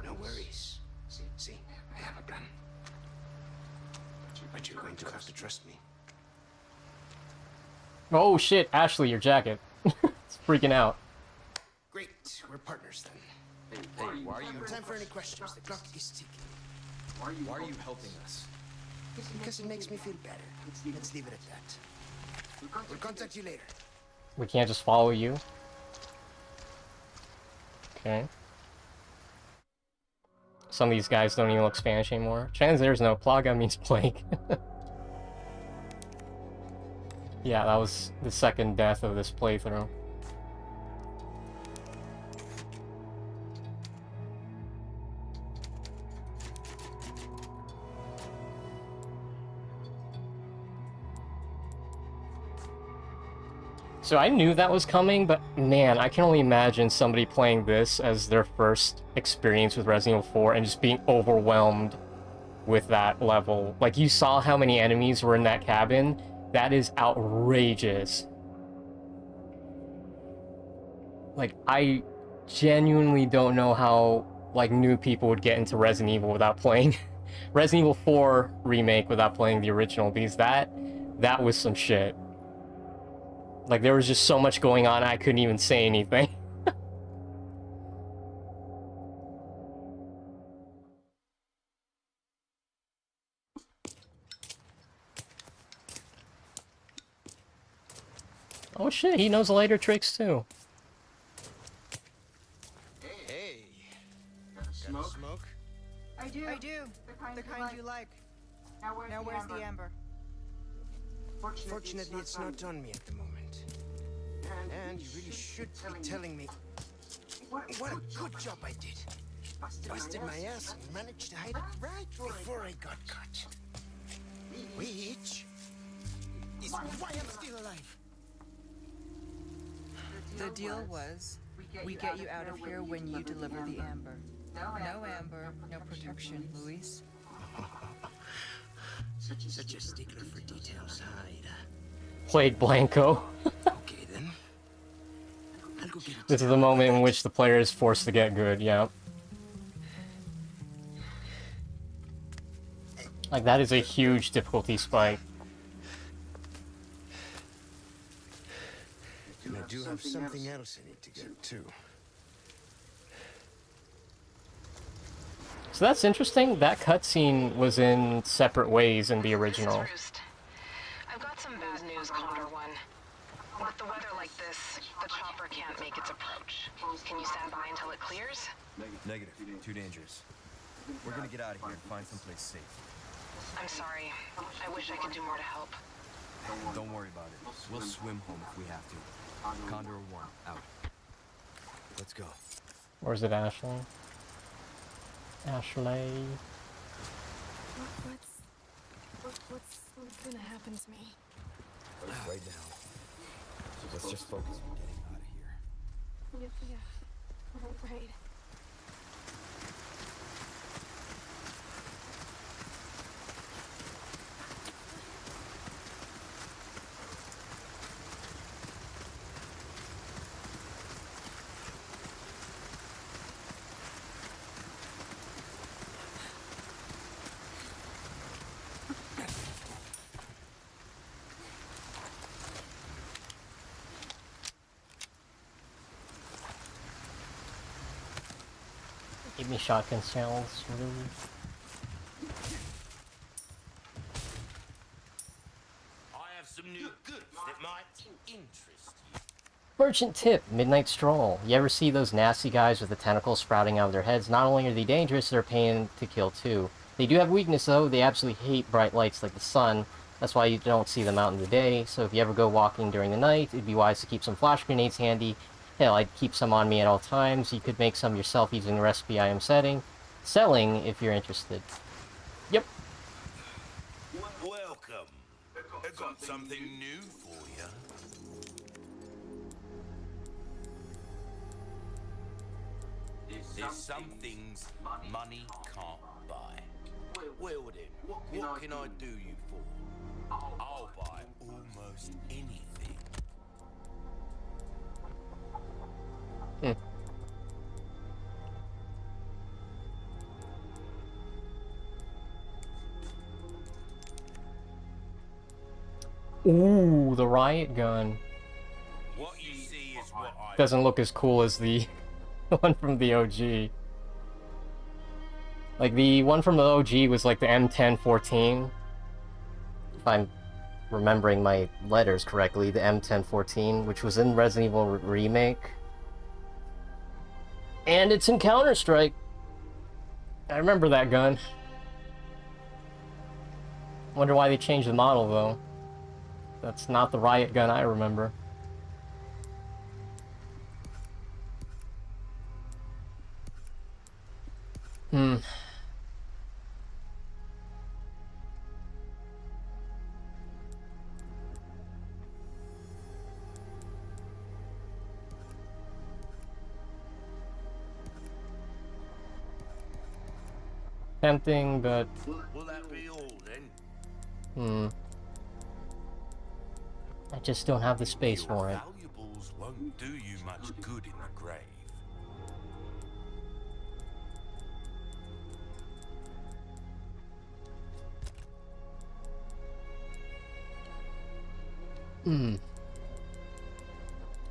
No worries. See, I have a plan. But you're going to have to trust me. Oh shit, Ashley, your jacket. It's freaking out. Great, we're partners then. Hey, why are you... No time for any questions. The clock is ticking. Why are you helping us? Because it makes me feel better. Let's leave it at that. We'll contact you later. We can't just follow you. Okay. Some of these guys don't even look Spanish anymore. There's no plaga means plague. Yeah, that was the second death of this playthrough. So I knew that was coming, but man, I can only imagine somebody playing this as their first experience with Resident Evil 4 and just being overwhelmed with that level. Like, you saw how many enemies were in that cabin? That is outrageous. Like, I genuinely don't know how, like, new people would get into Resident Evil without playing Resident Evil 4 Remake without playing the original, because that was some shit. Like, there was just so much going on, I couldn't even say anything. Oh shit, he knows lighter tricks too. Hey. Got a smoke? I do. The kind you like. Now where's the amber? Fortunately, it's not on me at the moment. And you really should be telling me what a good job I did. Busted my ass and managed to hide it right before I got caught. Which is why I'm still alive. The deal was, we get you out of here when you deliver the amber. No amber, no protection, Luis. Such a stickler for details, Hyde. Played Blanco. Okay then. I'll go get it. This is the moment in which the player is forced to get good, yeah. Like, that is a huge difficulty spike. And I do have something else I need to get too. So that's interesting. That cutscene was in separate ways in the original. I've got some bad news, Condor One. With the weather like this, the chopper can't make its approach. Can you stand by until it clears? Negative. Too dangerous. We're gonna get out of here and find someplace safe. I'm sorry. I wish I could do more to help. Don't worry about it. We'll swim home if we have to. Condor 1, out. Let's go. Or is it Ashley? Ashley. What's gonna happen to me? Right now. Let's just focus on getting out of here. Yeah. Right. Give me shotgun shells, really. I have some new goods that might interest you. Merchant tip, Midnight Stroll. You ever see those nasty guys with the tentacles sprouting out of their heads? Not only are they dangerous, they're a pain to kill too. They do have weakness though, they absolutely hate bright lights like the sun. That's why you don't see them out in the day, so if you ever go walking during the night, it'd be wise to keep some flash grenades handy. Hell, I'd keep some on me at all times. You could make some yourself using the recipe I am selling if you're interested. Yep. Welcome. I've got something new for you. There's some things money can't buy. Well then, what can I do you for? I'll buy almost anything. Ooh, the riot gun. What you see is what I Doesn't look as cool as the one from the OG. Like, the one from the OG was like the M1014. If I'm remembering my letters correctly, the M1014, which was in Resident Evil Remake. And it's in Counter-Strike. I remember that gun. Wonder why they changed the model, though. That's not the riot gun I remember. Tempting, but... Will that be all then? I just don't have the space Your for it. valuables won't do you much good in the grave.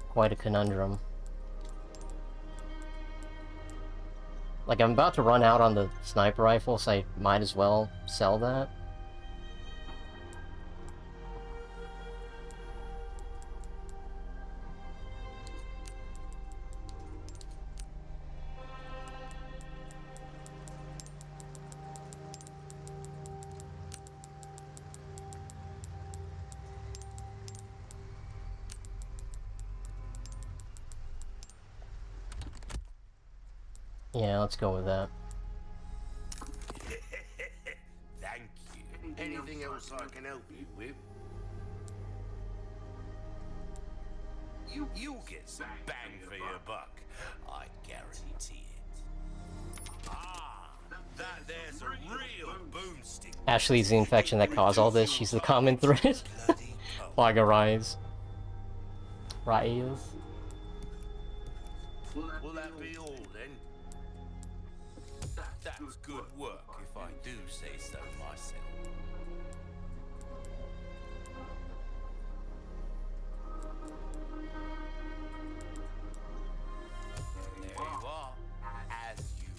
Quite a conundrum. Like, I'm about to run out on the sniper rifle, so I might as well sell that. Yeah, let's go with that. Thank you. Anything else I can help you with? You'll get some bang for your buck. I guarantee it. Ah, that there's a real boomstick. Ashley's the infection that caused all this. She's the common thread. Plaga Rise. Rise. Will that be all then? That's good work, if I do say so myself. There you are, as you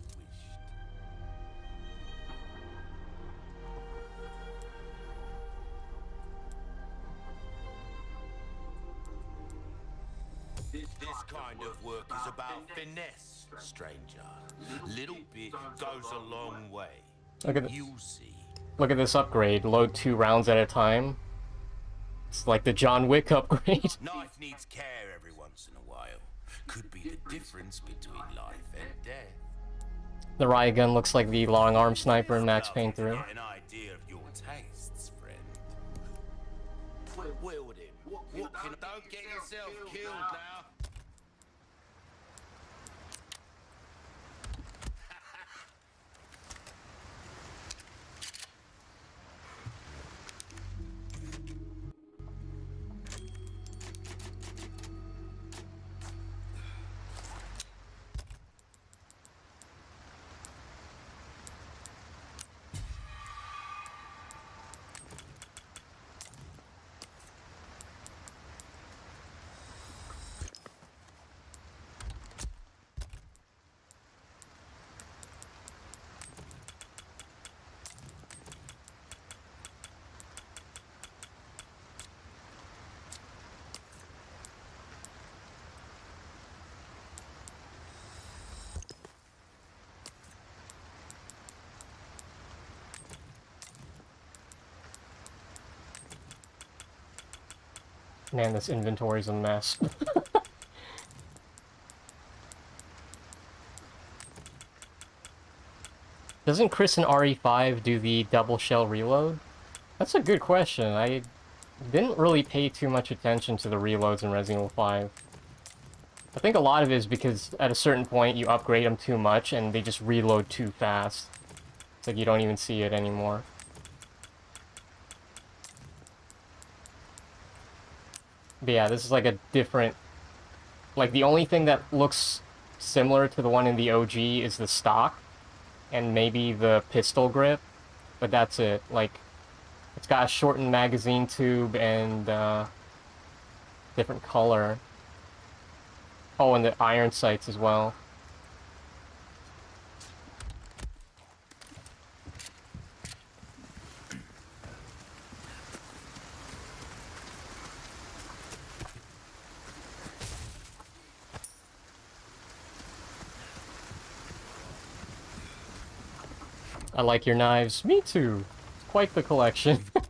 wished. This kind of work is about finesse, stranger. Little bit goes a long way. Look at You'll see. Look at this upgrade. Load 2 rounds at a time. It's like the John Wick upgrade. Knife needs care every once in a while. Could be the difference between life and death. The riot gun looks like the long arm sniper in Max Payne 3. Get an idea of your tastes, friend. Well then, what can... Don't get yourself killed now. Man, this inventory's a mess. Doesn't Chris in RE5 do the double shell reload? That's a good question. I didn't really pay too much attention to the reloads in Resident Evil 5. I think a lot of it is because at a certain point you upgrade them too much and they just reload too fast. It's like you don't even see it anymore. But yeah, this is like a different... Like, the only thing that looks similar to the one in the OG is the stock. And maybe the pistol grip. But that's it. Like, it's got a shortened magazine tube and, different color. Oh, and the iron sights as well. I like your knives. Me too. Quite the collection. I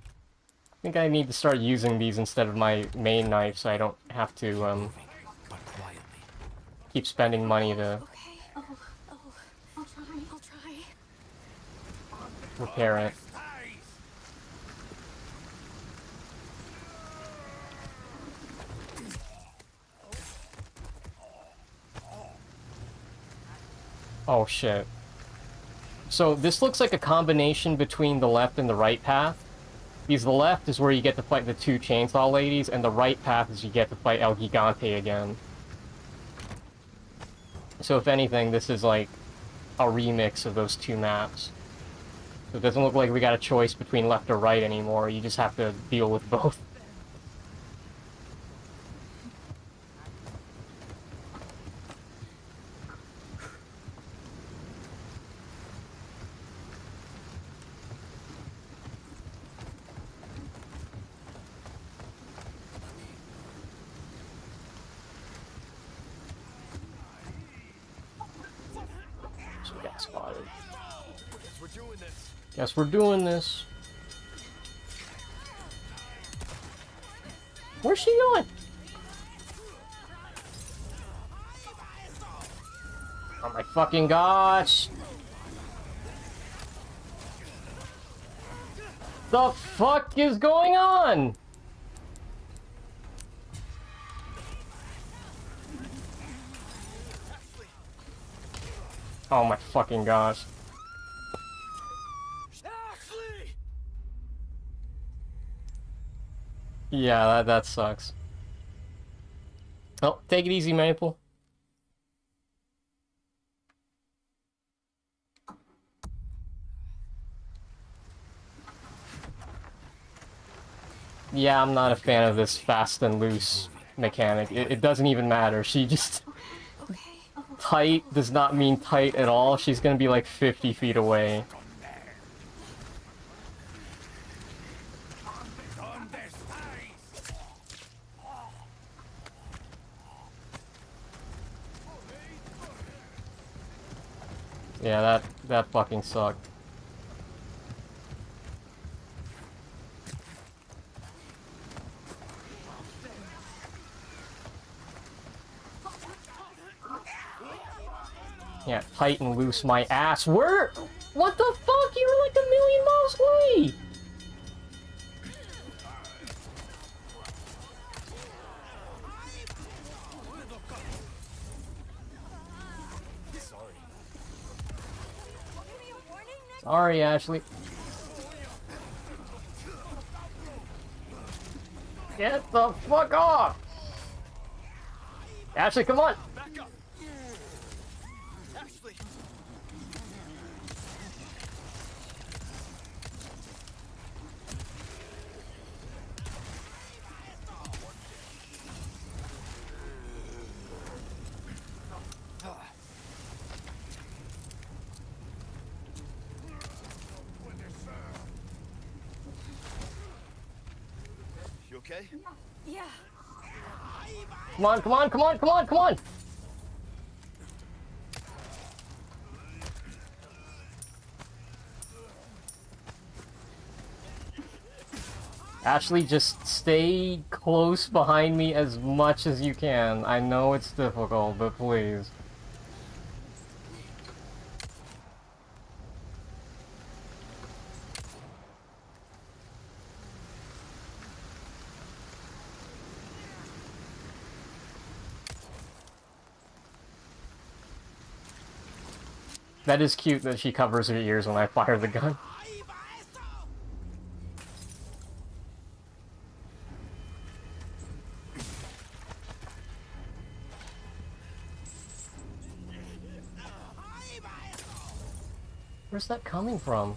think I need to start using these instead of my main knife so I don't have to, keep spending money to Okay. I'll try. repair it. Oh shit. So this looks like a combination between the left and the right path. Because the left is where you get to fight the two chainsaw ladies, and the right path is you get to fight El Gigante again. So if anything, this is like a remix of those two maps. So it doesn't look like we got a choice between left or right anymore, you just have to deal with both. So we got spotted. Guess we're doing this. Where's she going? Oh my fucking gosh! The fuck is going on? Oh my fucking gosh. Yeah, that sucks. Oh, take it easy, Maple. Yeah, I'm not a fan of this fast and loose mechanic. It doesn't even matter. She just... Tight does not mean tight at all. She's gonna be like 50 feet away. Yeah, that fucking sucked. Yeah, tight and loose my ass. Where? What the fuck? You're like a million miles away! Sorry, Ashley. Get the fuck off! Ashley, come on! You okay? Yeah. Come on, come on, come on, come on, come on! Ashley, just stay close behind me as much as you can. I know it's difficult, but please. That is cute that she covers her ears when I fire the gun. Where's that coming from?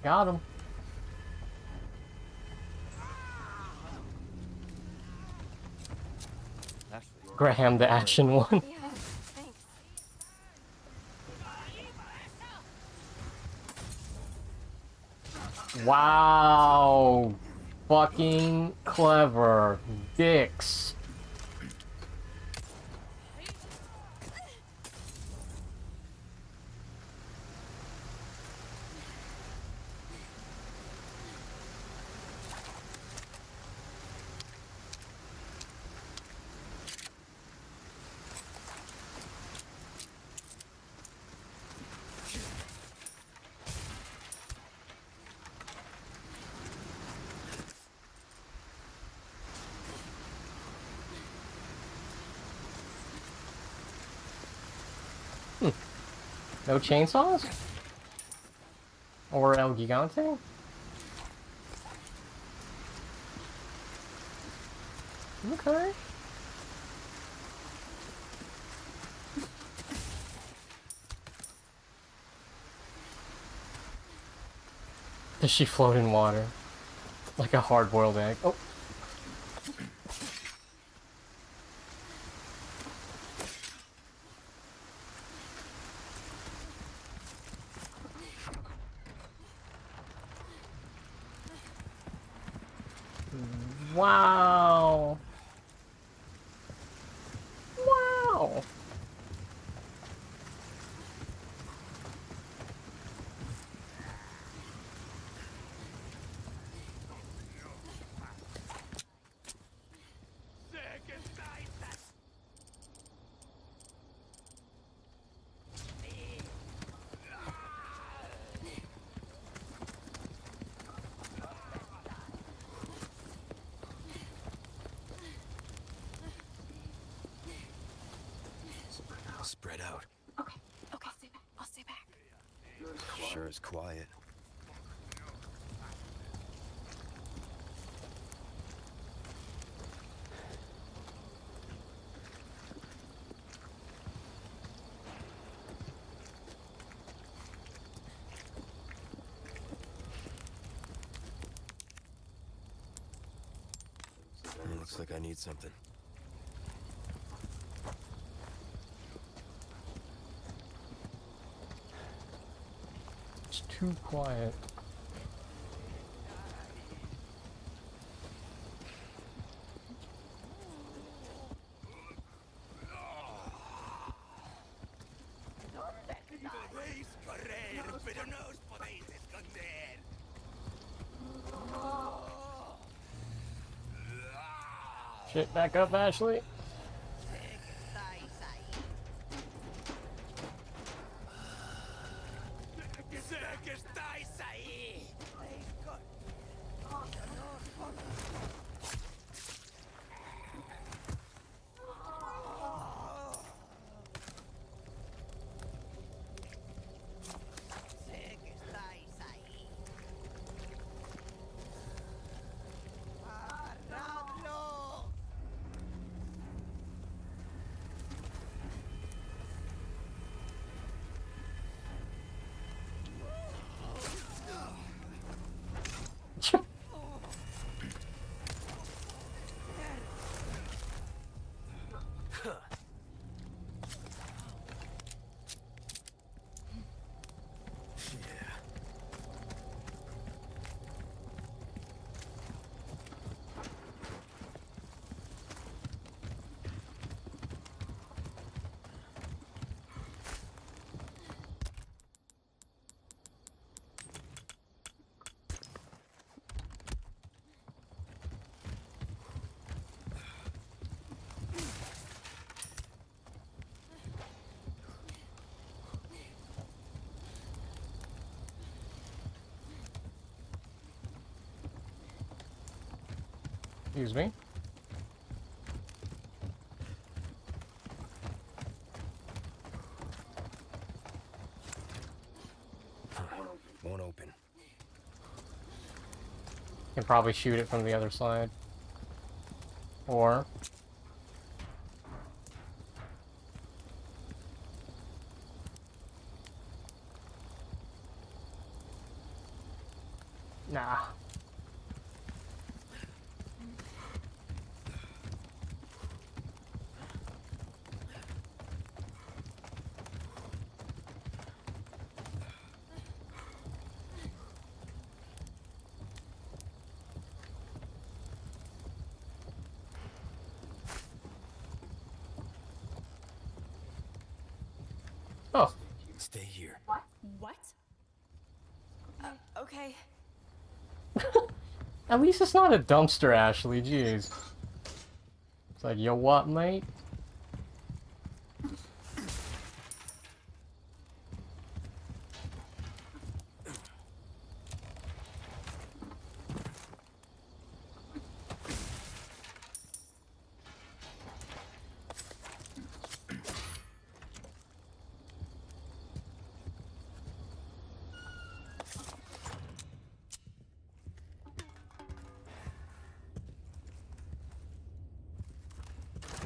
Got him. Graham, the action one. Yeah, thanks. Wow. Fucking clever. Dicks. No chainsaws? Or El Gigante? Okay. Does she float in water? Like a hard-boiled egg. Oh. Wow. spread out. Okay, stay back. I'll stay back. Sure is quiet. Looks like I need something. It's too quiet. Podéis correr, pero no os podéis esconder. Shit, back up, Ashley. Sé que estáis ahí. Sé que estáis ahí. ¡Agarradlo! Excuse me. Won't open. Can probably shoot it from the other side. Or nah. Oh, Stay here. What? Okay. at least it's not a dumpster, Ashley. Jeez. It's like, yo, what, mate?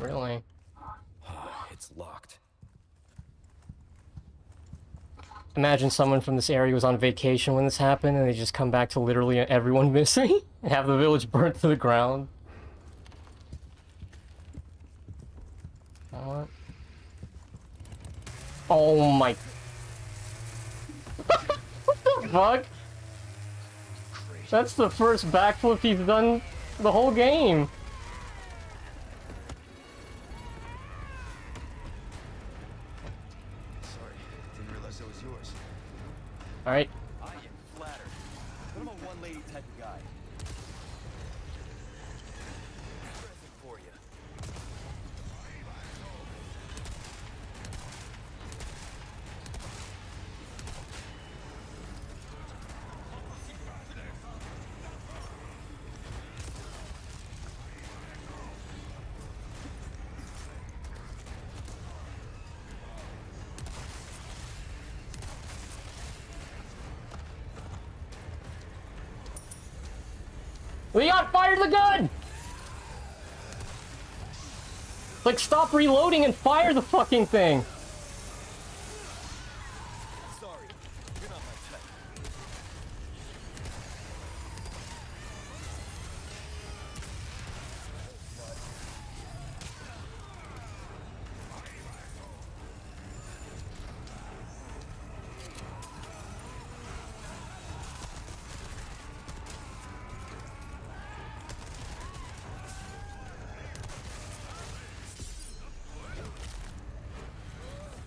Really? It's locked. Imagine someone from this area was on vacation when this happened and they just come back to literally everyone missing and have the village burnt to the ground. What? Oh my... What the fuck? That's the first backflip he's done the whole game. Sorry, didn't realize that was yours. Alright. I am flattered, but I'm a one-lady type of guy. Present for you. Leon, fire the gun! Like, stop reloading and fire the fucking thing! Sorry, you're not my type.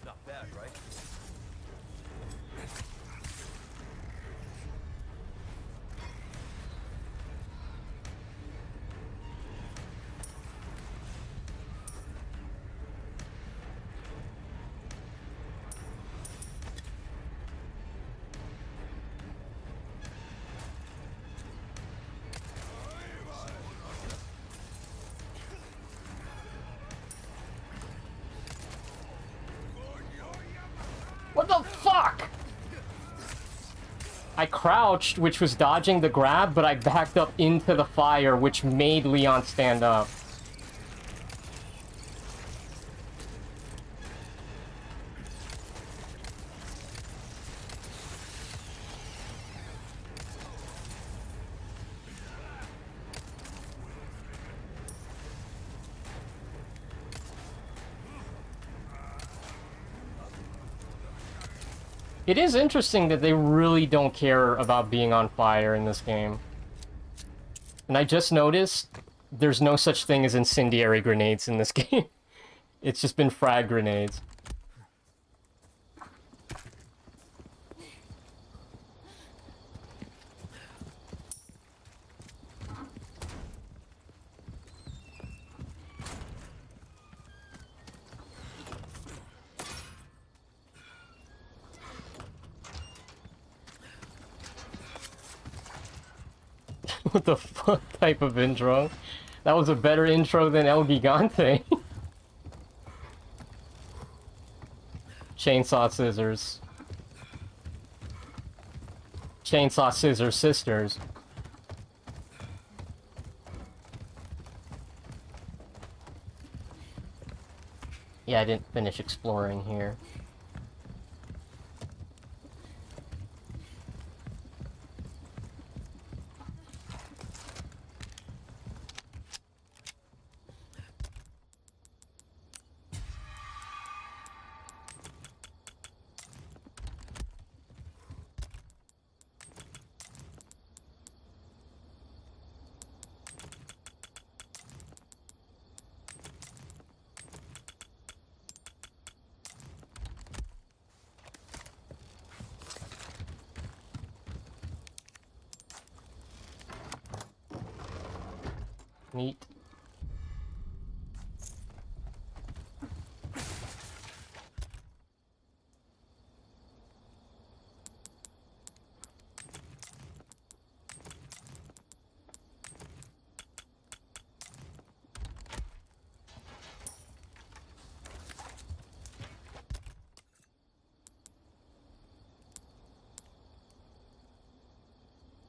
Not bad, right? What the fuck? I crouched, which was dodging the grab, but I backed up into the fire, which made Leon stand up. It is interesting that they really don't care about being on fire in this game. And I just noticed there's no such thing as incendiary grenades in this game. It's just been frag grenades. What the fuck type of intro? That was a better intro than El Gigante. Chainsaw scissors. Chainsaw scissors sisters. Yeah, I didn't finish exploring here. Neat.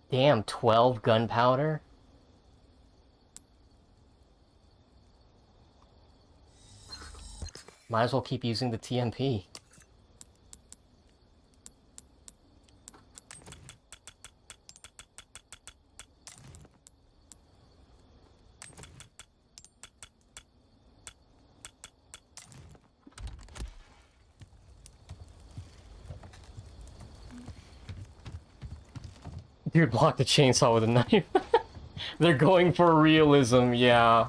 Damn, 12 gunpowder? Might as well keep using the TMP. Dude, block the chainsaw with a knife. They're going for realism, yeah.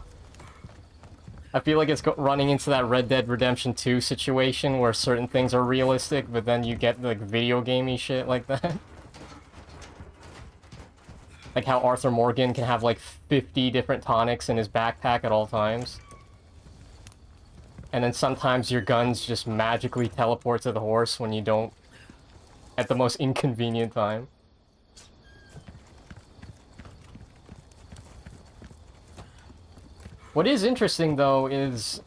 I feel like it's running into that Red Dead Redemption 2 situation where certain things are realistic, but then you get like video gamey shit like that. Like how Arthur Morgan can have like 50 different tonics in his backpack at all times. And then sometimes your guns just magically teleport to the horse when you don't at the most inconvenient time. What is interesting, though, is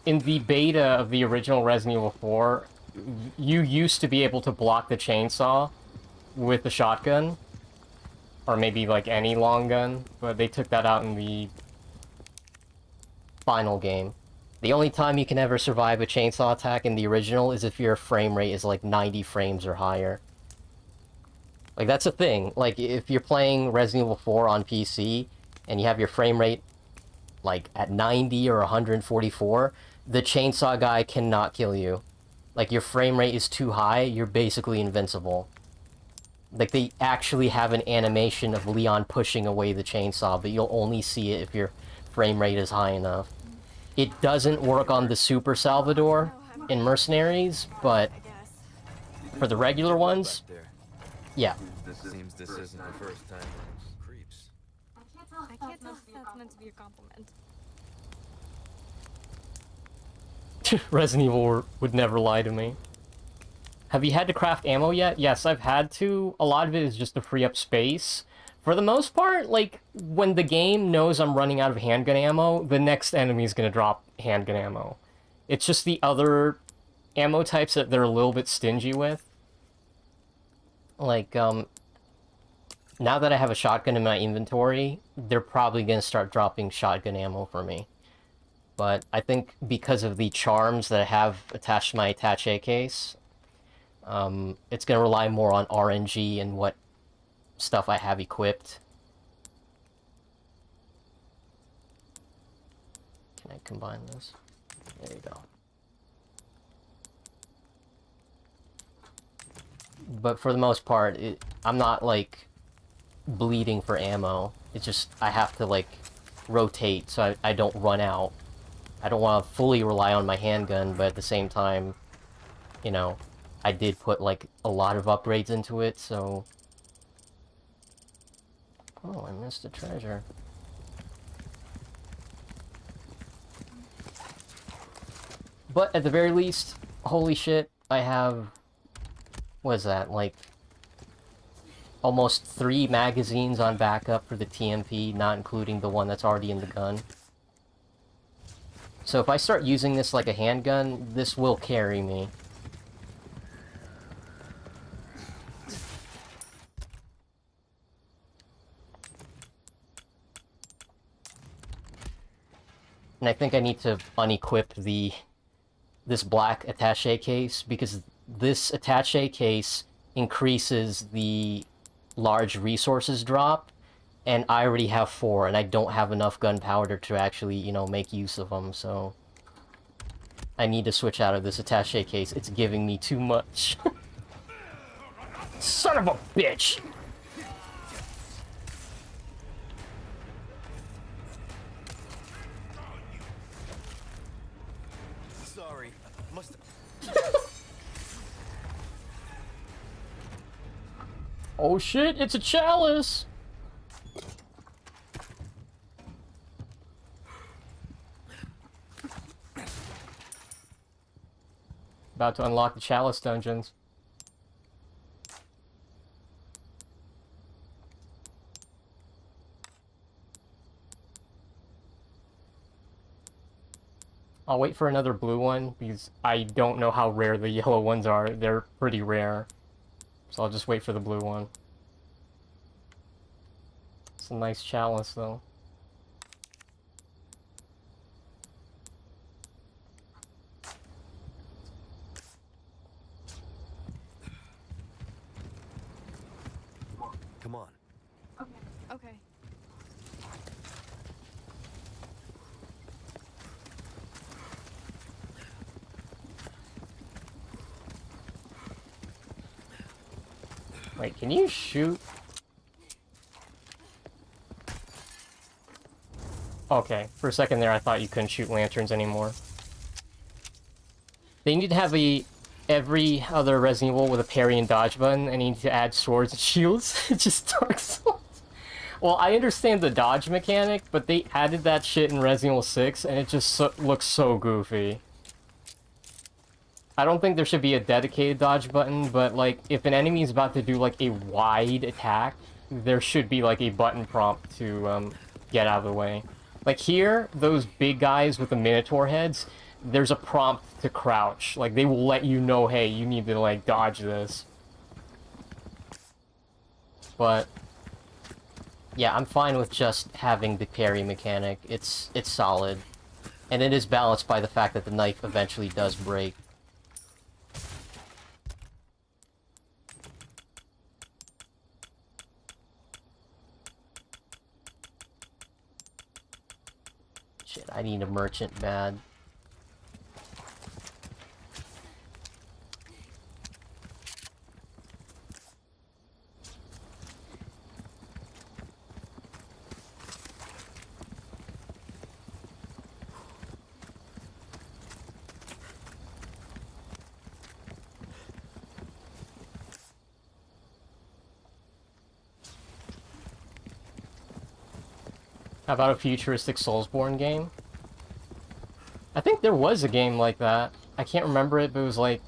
in the beta of the original Resident Evil 4, you used to be able to block the chainsaw with the shotgun. or maybe like any long gun, but they took that out in the final game. The only time you can ever survive a chainsaw attack in the original is if your frame rate is like 90 frames or higher. Like, that's a thing. Like, if you're playing Resident Evil 4 on PC, and you have your frame rate, like, at 90 or 144, the chainsaw guy cannot kill you. Like, your frame rate is too high, you're basically invincible. Like, they actually have an animation of Leon pushing away the chainsaw, but you'll only see it if your frame rate is high enough. It doesn't work on the Super Salvador in Mercenaries, but for the regular ones, yeah. Seems this isn't the first time. Creeps. I can't tell if that's meant to be a compliment. Resident Evil would never lie to me. Have you had to craft ammo yet? Yes, I've had to. A lot of it is just to free up space. For the most part, like, when the game knows I'm running out of handgun ammo, the next enemy is going to drop handgun ammo. It's just the other ammo types that they're a little bit stingy with. Like, now that I have a shotgun in my inventory, they're probably going to start dropping shotgun ammo for me. But I think because of the charms that I have attached to my attache case, it's going to rely more on RNG and what stuff I have equipped. Can I combine this? There you go. But for the most part, I'm not, like, bleeding for ammo. It's just, I have to, like, rotate so I don't run out. I don't want to fully rely on my handgun, but at the same time, you know, I did put, like, a lot of upgrades into it, so... Oh, I missed a treasure. But at the very least, holy shit, I have... What is that, like... almost 3 magazines on backup for the TMP, not including the one that's already in the gun. So if I start using this like a handgun, this will carry me. And I think I need to unequip this black attache case, because this attache case increases the large resources drop, and I already have 4, and I don't have enough gunpowder to actually, you know, make use of them, so... I need to switch out of this attache case. It's giving me too much. Son of a bitch! Sorry. Must Oh shit, it's a chalice! About to unlock the chalice dungeons. I'll wait for another blue one, because I don't know how rare the yellow ones are. They're pretty rare. So I'll just wait for the blue one. It's a nice chalice, though. Come on. Okay. Wait, can you shoot? Okay, for a second there I thought you couldn't shoot lanterns anymore. They need to have every other Resident Evil with a parry and dodge button, and you need to add swords and shields. It's just Dark Souls. Well, I understand the dodge mechanic, but they added that shit in Resident Evil 6, and it just looks so goofy. I don't think there should be a dedicated dodge button, but, like, if an enemy is about to do, like, a wide attack, there should be, like, a button prompt to, get out of the way. Like, here, those big guys with the Minotaur heads, there's a prompt to crouch. Like, they will let you know, hey, you need to, like, dodge this. But Yeah, I'm fine with just having the parry mechanic. It's solid. And it is balanced by the fact that the knife eventually does break. Shit, I need a merchant bad. How about a futuristic Soulsborne game? I think there was a game like that. I can't remember it, but it was like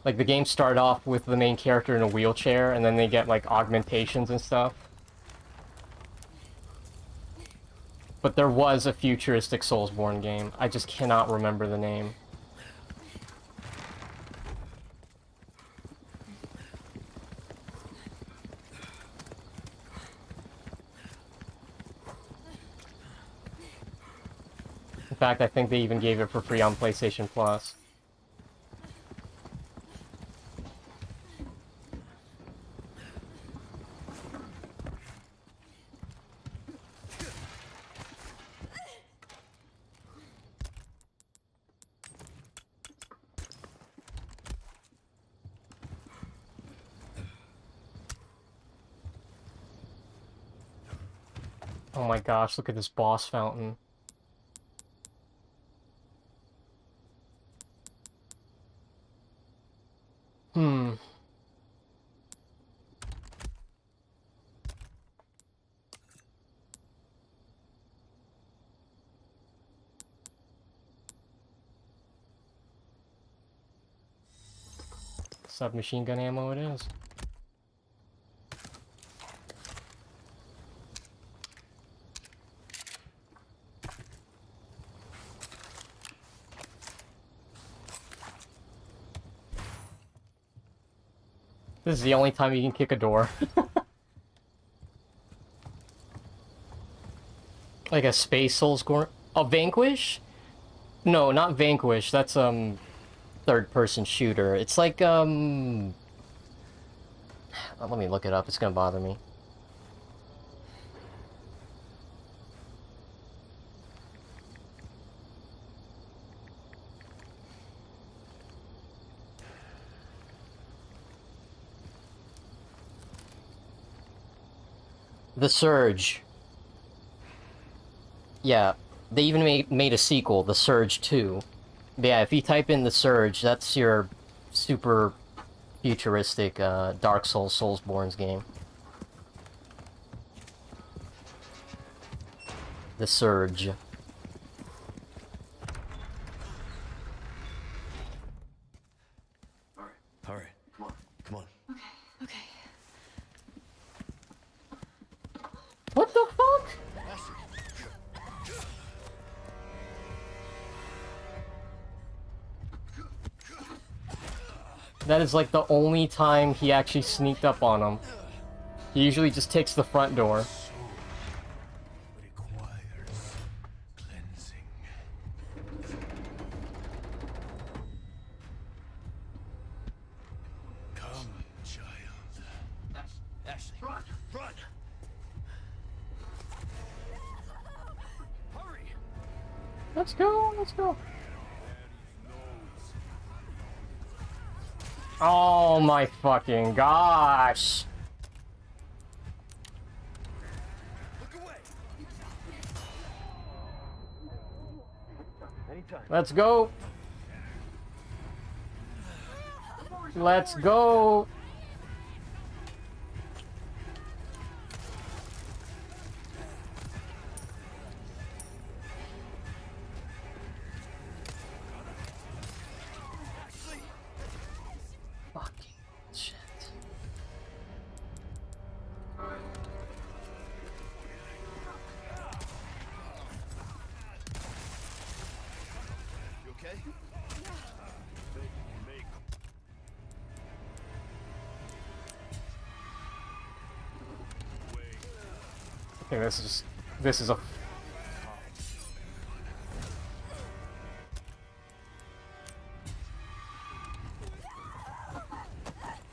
the game started off with the main character in a wheelchair, and then they get like augmentations and stuff. But there was a futuristic Soulsborne game. I just cannot remember the name. In fact, I think they even gave it for free on PlayStation Plus. Oh my gosh, look at this boss fountain. Submachine gun ammo it is. This is the only time you can kick a door. Like a Space Souls gore. Oh, Vanquish? No, not Vanquish. That's third-person shooter. It's like let me look it up. It's gonna bother me. The Surge. Yeah, they even made a sequel, The Surge 2. But yeah, if you type in The Surge, that's your super futuristic Dark Souls Soulsborne's game. The Surge. All right. Come on. Okay. What the fuck? That is like the only time he actually sneaked up on him. He usually just takes the front door. Requires cleansing. Come, child. Ashley, run! Run! Hurry! Let's go, let's go. Oh my fucking gosh. Look away! Anytime. Let's go. Let's go. Fucking shit. You okay? Okay, this is a...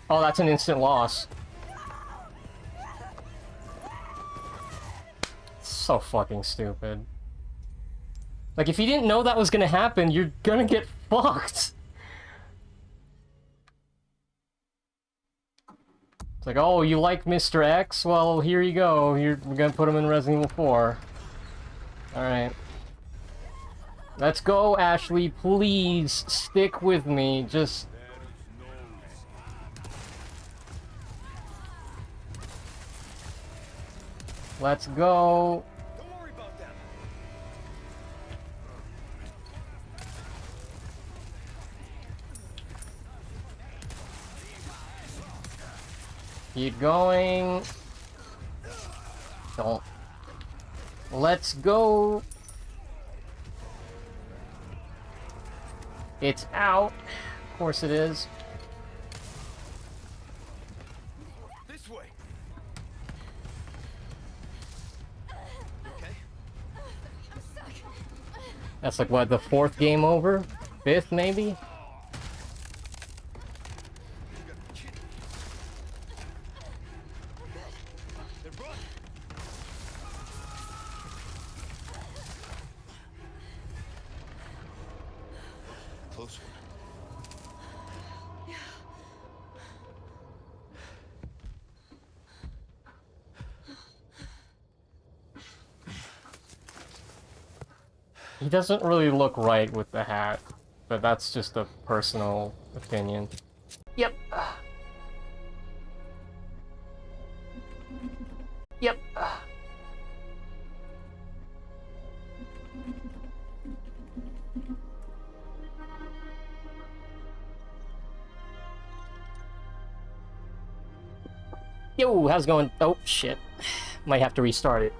Oh, that's an instant loss. So fucking stupid. Like, if you didn't know that was gonna happen, you're gonna get fucked. It's like, oh, you like Mr. X? Well, here you go. We're gonna put him in Resident Evil 4. Alright. Let's go, Ashley. Please, stick with me. Just... Let's go. Don't worry about that. Keep going. Don't. Let's go. It's out. Of course it is. This way. Okay. That's like, what, the 4th game over? 5th, maybe? Close one. He doesn't really look right with the hat, but that's just a personal opinion. Yep. Yep. Yo, how's it going? Oh, shit. Might have to restart it.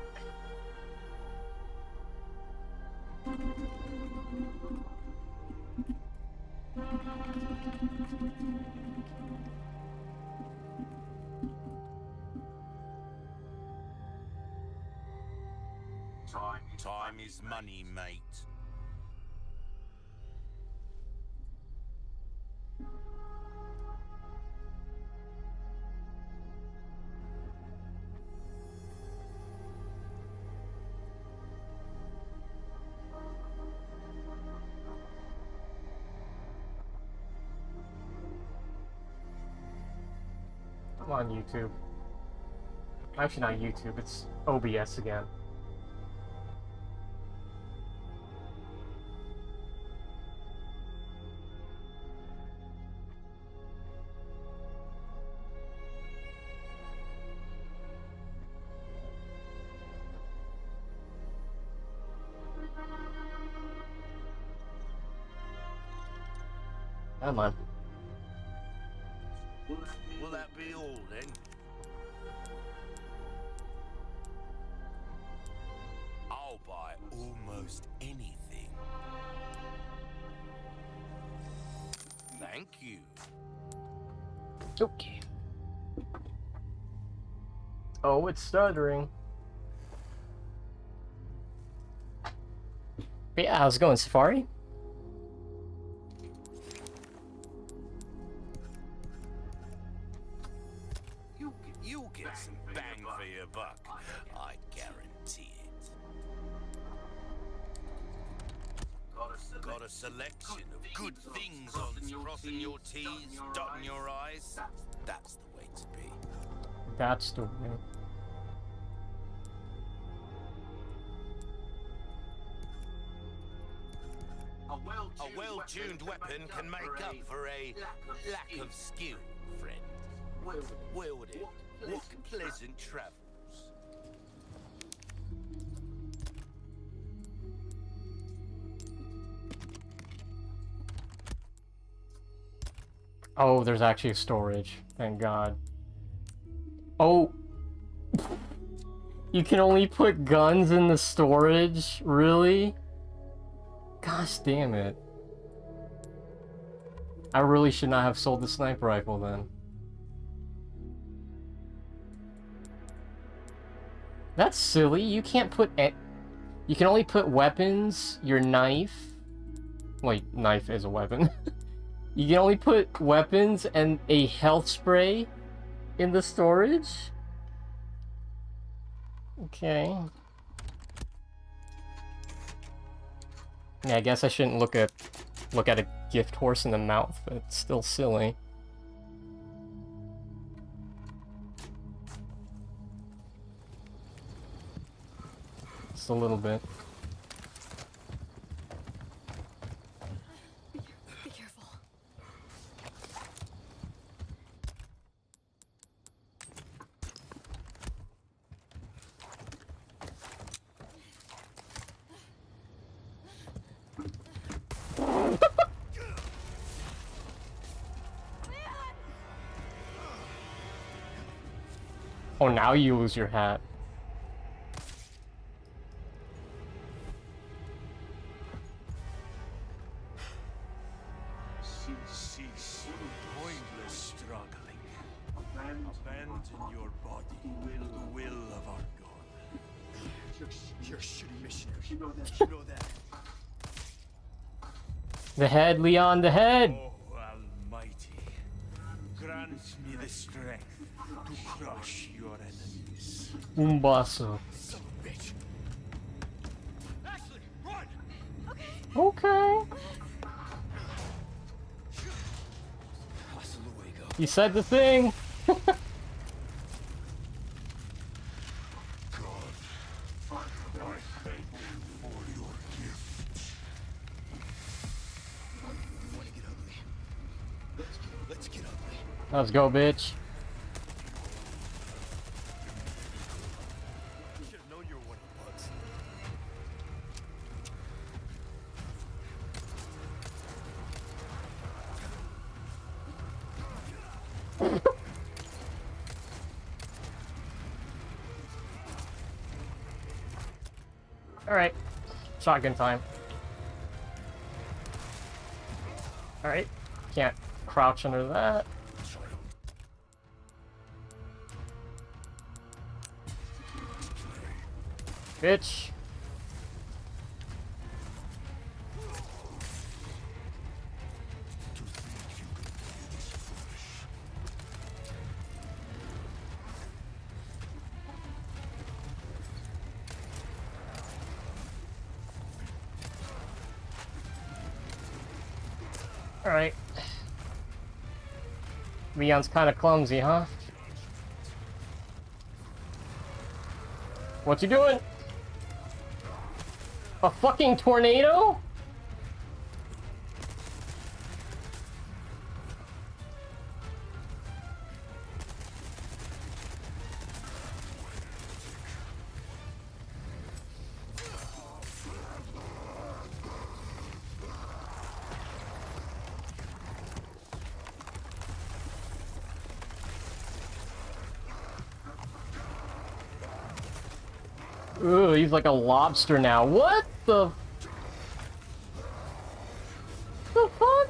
Time is money, mate. I'm on YouTube. Actually, not YouTube, it's OBS again. Come on. Will that be all then? I'll buy almost anything. Thank you. Okay. Oh, it's stuttering. Yeah, how's it going, Safari? You'll get some bang for your buck. I guarantee it. Got a selection of good things on crossing your T's, dotting your I's. That's the way to be. That's the way. A well-tuned weapon can make up for a lack of skill, friend. Wield it. What pleasant travels. Oh, there's actually storage. Thank God. Oh! You can only put guns in the storage? Really? Gosh damn it. I really should not have sold the sniper rifle then. That's silly. You can't put... You can only put weapons, your knife... Wait, knife is a weapon. You can only put weapons and a health spray in the storage? Okay. Yeah, I guess I shouldn't look at a gift horse in the mouth, but it's still silly. Just a little bit. Be careful. Oh, now you lose your hat. Cease pointless struggling. Abandon your body to the will of our God. You're a shitty missionary. You know that. You know that. The head, Leon, the head! Oh, Almighty, grant me the strength to crush your enemies. Umbaso. Son of a bitch. Ashley, run! Okay. Hasta luego. You said the thing! Let's get ugly. Let's go, bitch. You should have known you were one of the bugs. Alright. Shotgun time. Alright. Can't crouch under that. Bitch. Alright. Leon's kind of clumsy, huh? What you doing? A fucking tornado? Ooh, he's like a lobster now. What the fuck?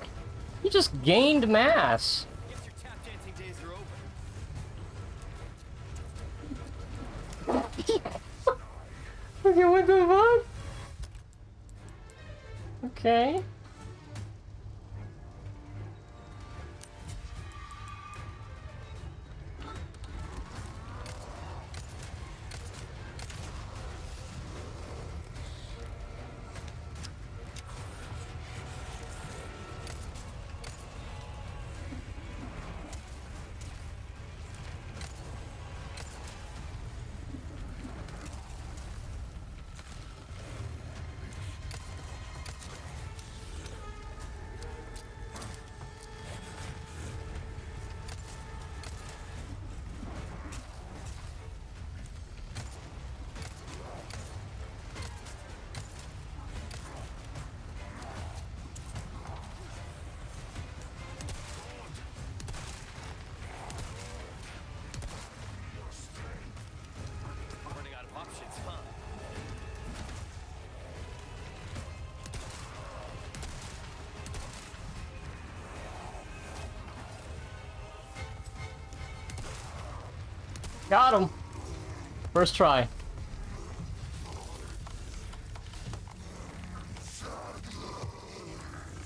He just gained mass. Guess your tap dancing days are over. Okay, what the fuck? Okay. Running out of options, huh? Got him. First try.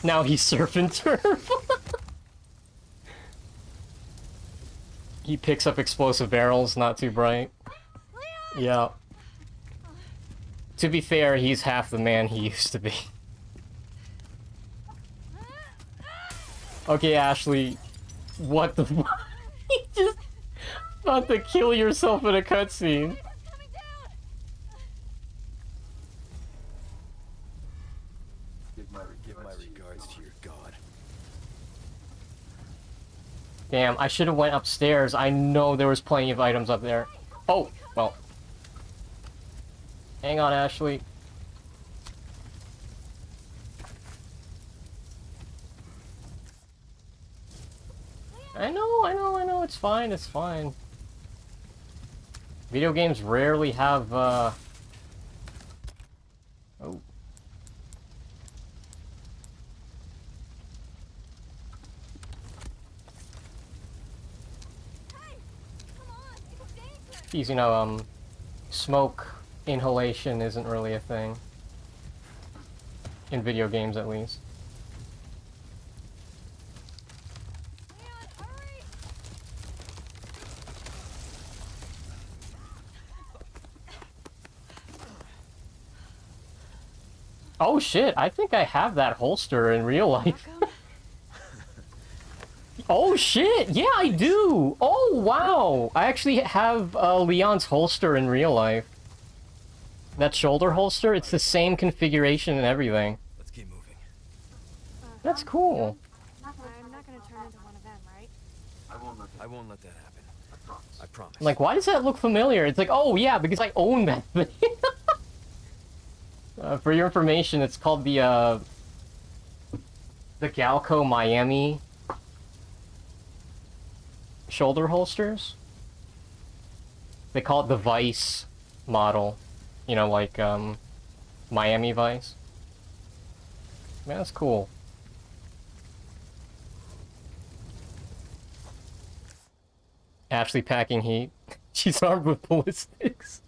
Now he's surfing turf. He picks up explosive barrels, not too bright. Yeah. To be fair, he's half the man he used to be. Okay, Ashley. What the fuck? You just about to kill yourself in a cutscene. Give my regards to your god. Damn, I should have went upstairs. I know there was plenty of items up there. Oh, well. Hang on, Ashley. I know, it's fine, it's fine. Video games rarely have, Oh. Geez, you know, smoke inhalation isn't really a thing. In video games, at least. Oh shit, I think I have that holster in real life. Oh shit, yeah I do! Oh wow! I actually have Leon's holster in real life. That shoulder holster, it's the same configuration and everything. Let's keep moving. That's cool. I'm not gonna turn into one of them, right? I won't let that happen. I promise. I'm like, why does that look familiar? It's like, oh yeah, because I own that thing. For your information, it's called the Galco Miami shoulder holsters. They call it the Vice model. You know, like, Miami Vice. Man, that's cool. Ashley packing heat. She's armed with ballistics.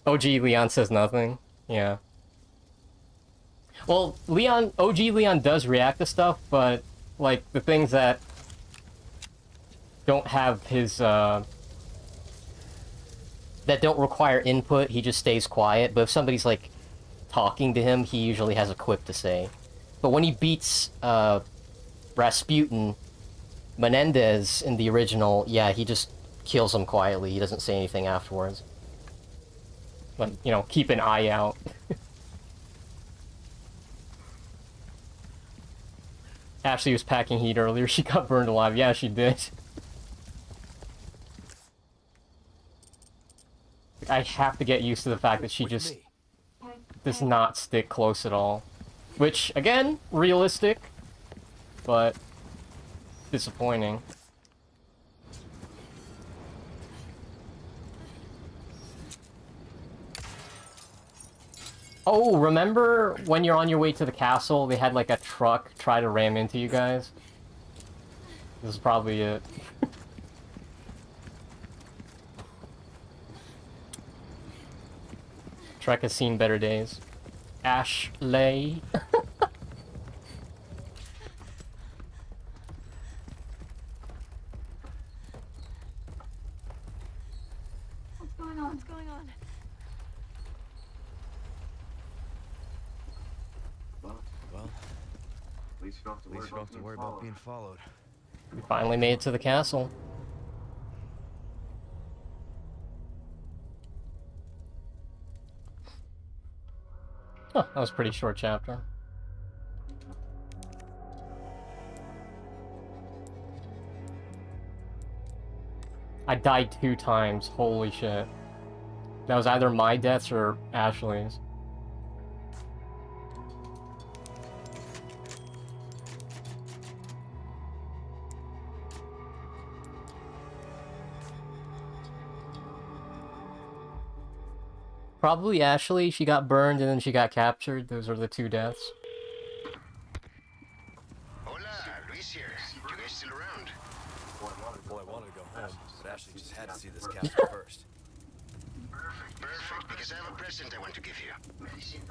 OG Leon says nothing. Yeah. Well, OG Leon does react to stuff, but, like, the things that don't have his, that don't require input, he just stays quiet. But if somebody's, like, talking to him, he usually has a quip to say. But when he beats, Rasputin, Menendez in the original, yeah, he just kills him quietly. He doesn't say anything afterwards. But, you know, keep an eye out. Ashley was packing heat earlier. She got burned alive. Yeah, she did. I have to get used to the fact that she just does not stick close at all. Which, again, realistic, but disappointing. Oh, remember when you're on your way to the castle, they had like a truck try to ram into you guys? This is probably it. Trek has seen better days. Ashley. What's going on? What's going on? Well, at least you don't have to worry about being followed. We finally made it to the castle. Huh, that was a pretty short chapter. I died 2 times, holy shit. That was either my deaths or Ashley's. Probably Ashley, she got burned and then she got captured. Those are the 2 deaths. Hola, Luis here. You guys still around? Well, I wanted to go home, but Ashley just had to see this castle first. Perfect, because I have a present I want to give you.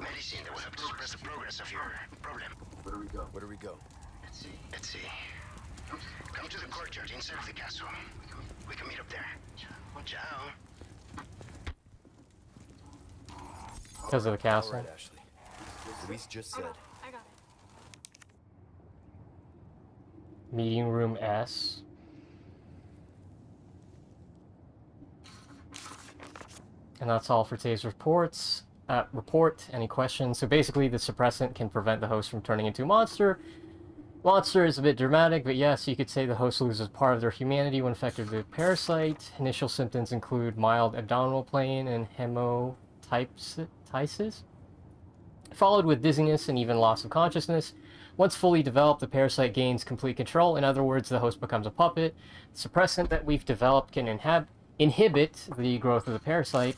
Medicine that will help to suppress the progress progress of your problem. Where do we go? Let's see. Come to the courtyard inside of the castle. We can meet up there. Ciao. Because of the castle. Alright, Ashley. Luis just said. I got it. Meeting room S. And that's all for today's reports. Report, any questions? So basically, the suppressant can prevent the host from turning into a monster. Monster is a bit dramatic, but yes, you could say the host loses part of their humanity when infected with the parasite. Initial symptoms include mild abdominal pain and hemoptysis, followed with dizziness and even loss of consciousness. Once fully developed, the parasite gains complete control. In other words, the host becomes a puppet. The suppressant that we've developed can inhibit the growth of the parasite,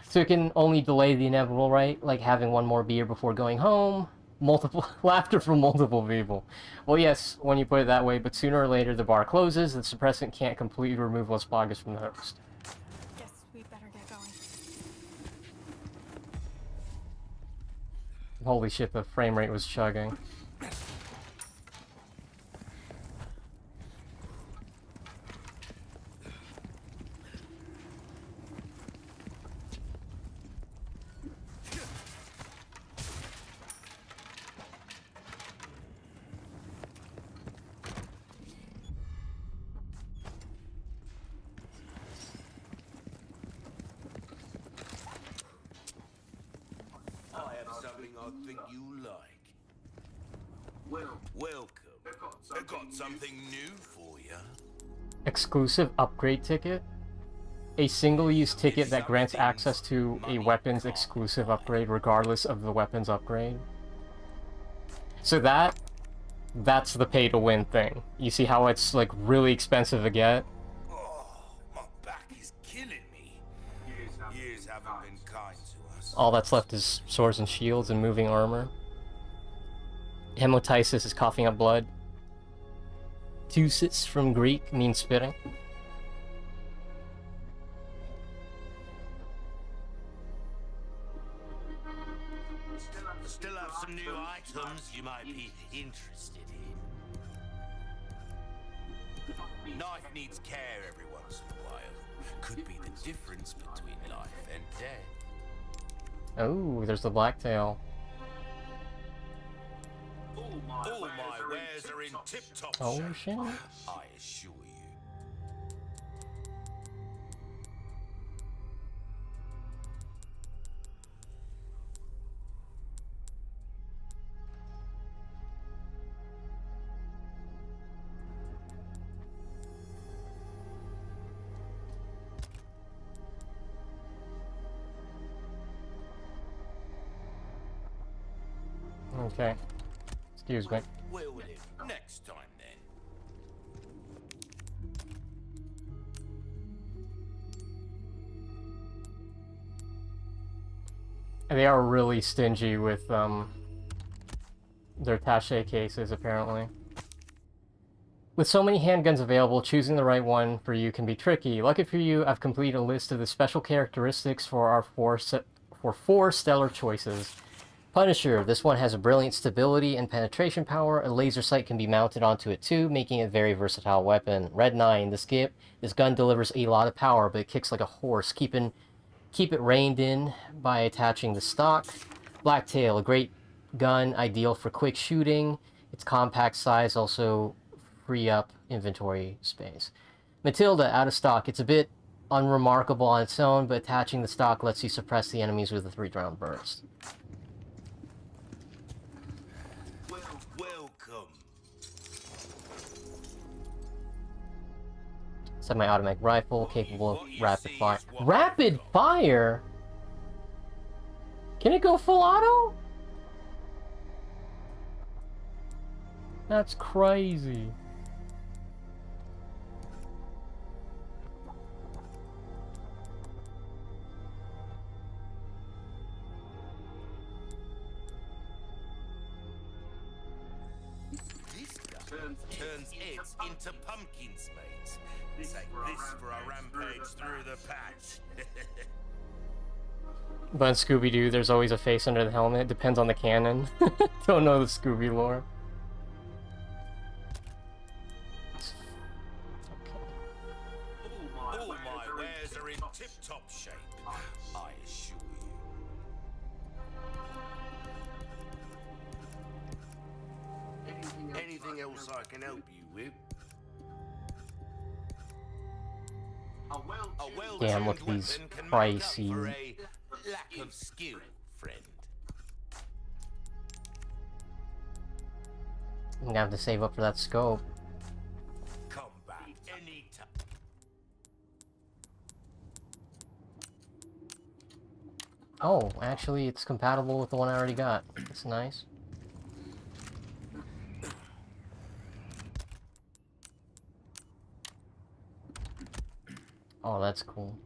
so it can only delay the inevitable, right? Like having one more beer before going home. Multiple laughter from multiple people. Well, yes, when you put it that way, but sooner or later the bar closes. The suppressant can't completely remove Las Plagas from the host. Guess we better get going. Holy shit, the frame rate was chugging. I have something I think you like. Welcome. I've got something new for you. Exclusive upgrade ticket. A single-use ticket that grants access to a weapon's exclusive upgrade regardless of the weapon's upgrade. So that's the pay-to-win thing. You see how it's like really expensive to get? Oh, my back is killing me. Years haven't been kind to us. All that's left is swords and shields and moving armor. Hemoptysis is coughing up blood. Tusis from Greek means spitting. Still have some new items you might be interested in. Knife needs care every once in a while. Could be the difference between life and death. Oh, there's the blacktail. All my wares are in tip-top Oh shape, shit. I assure you. Okay. Excuse me. We'll live next time then. They are really stingy with their attaché cases, apparently. With so many handguns available, choosing the right one for you can be tricky. Lucky for you, I've completed a list of the special characteristics for our four stellar choices. Punisher, this one has a brilliant stability and penetration power. A laser sight can be mounted onto it too, making it a very versatile weapon. Red9, this gun delivers a lot of power, but it kicks like a horse. Keep it reined in by attaching the stock. Blacktail, a great gun, ideal for quick shooting. Its compact size also free up inventory space. Matilda, out of stock. It's a bit unremarkable on its own, but attaching the stock lets you suppress the enemies with a 3-round burst. Welcome. Semi-automatic rifle, capable of rapid fire. Rapid fire? Can it go full auto? That's crazy. This gun turns heads into pumpkins, mate. Take this for a rampage through the patch. But in Scooby-Doo, there's always a face under the helmet. Depends on the canon. Don't know the Scooby lore. All my wares are in tip-top shape, I assure you. Anything else I can help you with? A Damn, look at well-tuned these weapon can make up pricey. for a lack of skill, friend. I'm gonna have to save up for that scope. Come back anytime. Oh, actually, it's compatible with the one I already got. That's nice. Oh, that's cool.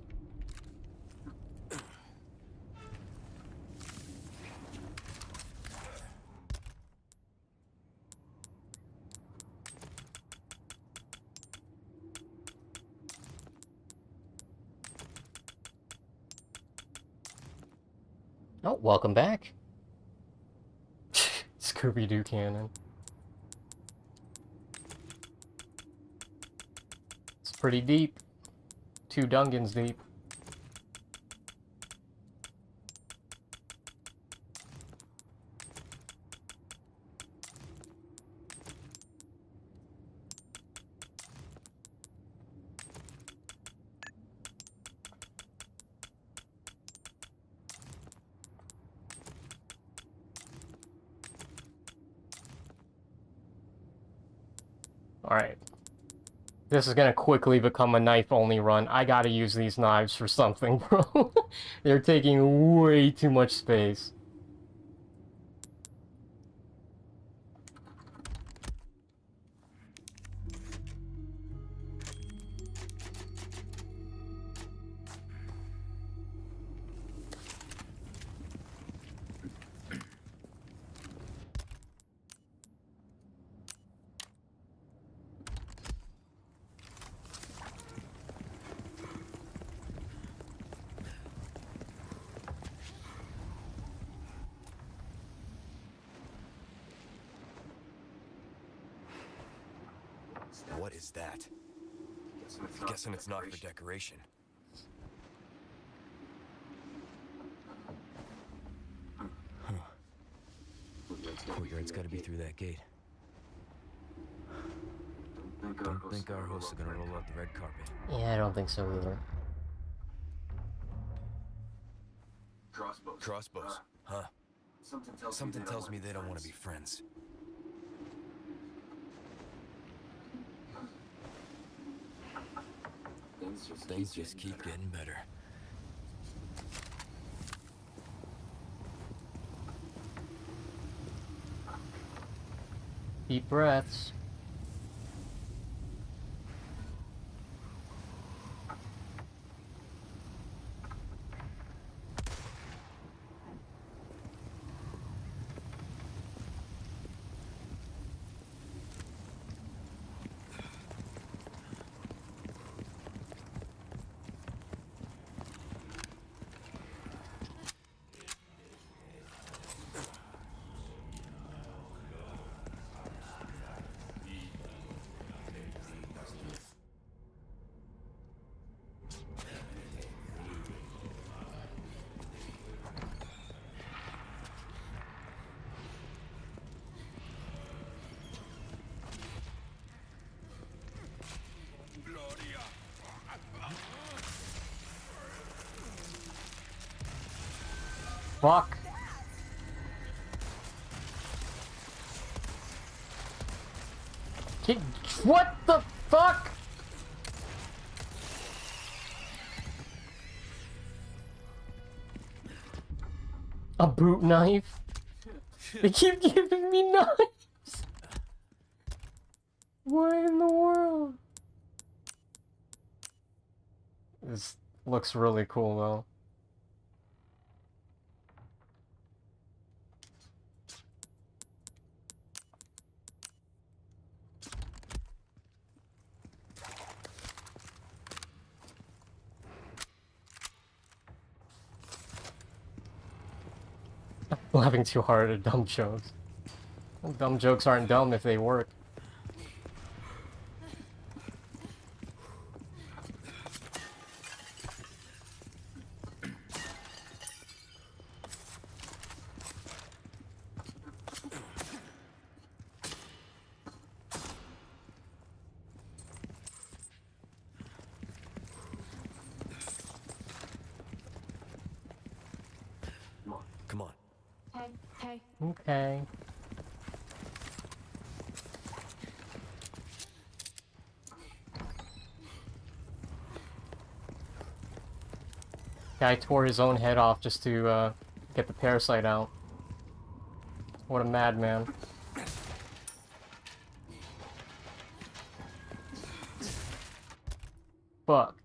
Oh, welcome back. Scooby-Doo canon. It's pretty deep. 2 Dungans deep. Alright. This is gonna quickly become a knife-only run. I gotta use these knives for something, bro. They're taking way too much space. What is that? Guessing it's not for decoration. Huh. Courtyard's gotta be through that gate. Don't think our hosts are gonna roll out the red carpet. Yeah, I don't think so either. Crossbows, huh? Something tells me they don't want to be friends. Things just keep getting better. Deep breaths. Fuck. What the fuck? A boot knife? They keep giving me knives! What in the world? This looks really cool though. Laughing too hard at dumb jokes. Well, dumb jokes aren't dumb if they work. Come on. Hey. Okay. Guy tore his own head off just to get the parasite out. What a madman. Fuck.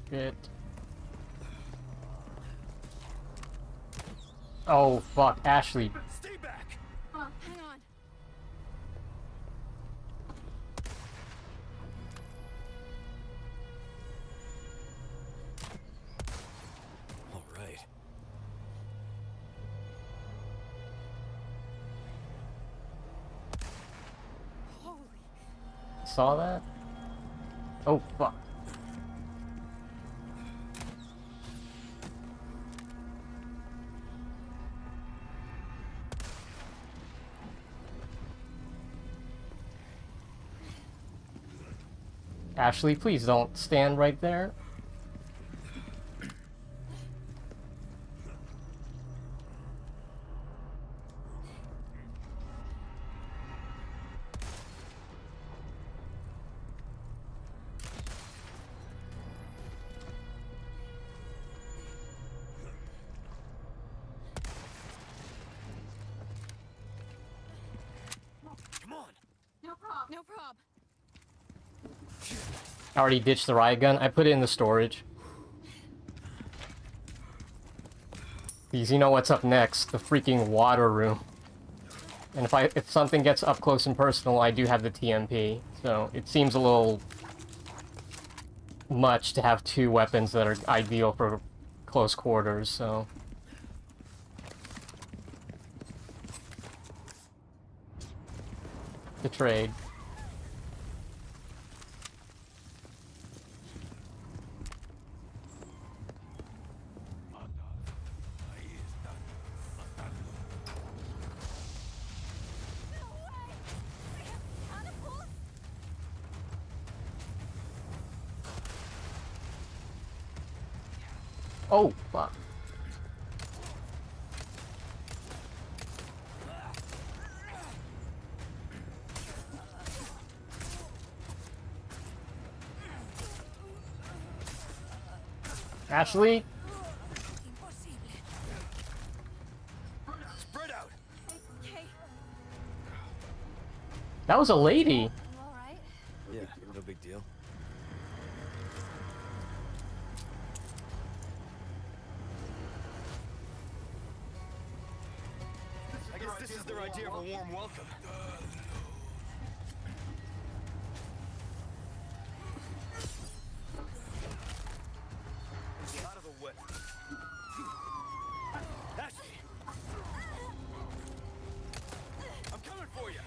Shit. Oh fuck, Ashley. Stay back! Hang on. All right. Holy. Saw that? Oh fuck. Ashley, please don't stand right there. Come on! No prob. I already ditched the riot gun. I put it in the storage. Because you know what's up next, the freaking water room. And if something gets up close and personal, I do have the TMP. So it seems a little much to have two weapons that are ideal for close quarters, so. The trade. Oh, fuck. Ashley? Spread out! Okay. That was a lady. You all right? Yeah, no big deal. I guess this is their idea of a warm welcome. Out of the way. Ashley! I'm coming for you!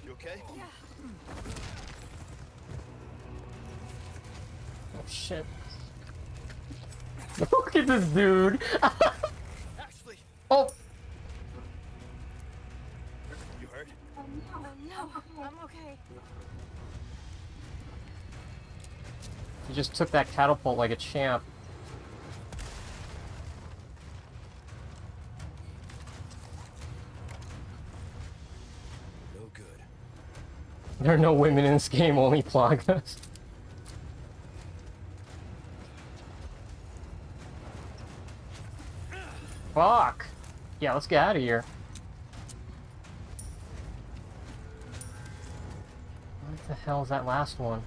You okay? Oh, shit. Look at this dude! Ashley, Oh! you hurt? No, I'm okay. He just took that catapult like a champ. No good. There are no women in this game, only plagas. Fuck! Yeah, let's get out of here. What the hell is that last one?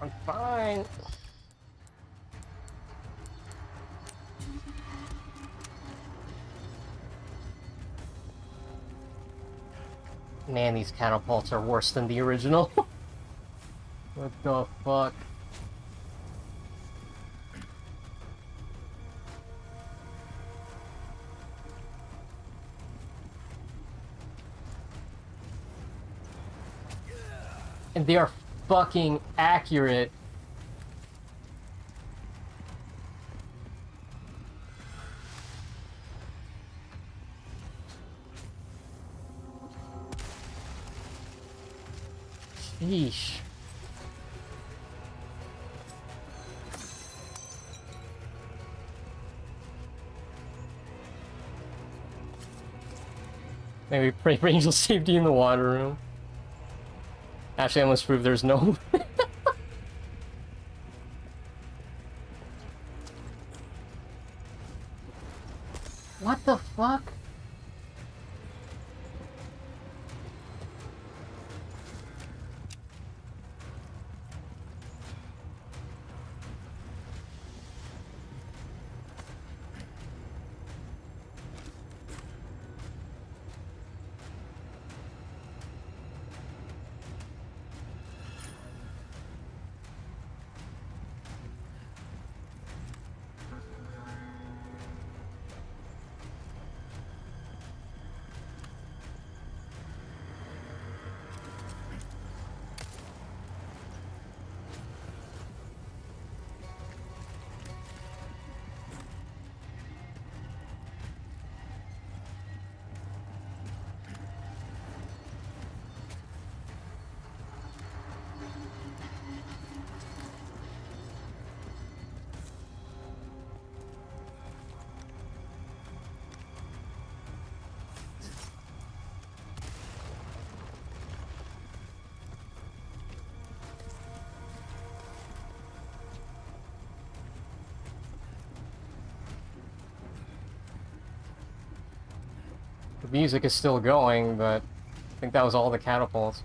I'm fine. Man, these catapults are worse than the original. What the fuck? And they are fucking accurate. Sheesh. Maybe pray for angel safety in the water room. Actually, I must prove there's no... What the fuck? The music is still going, but I think that was all the catapults.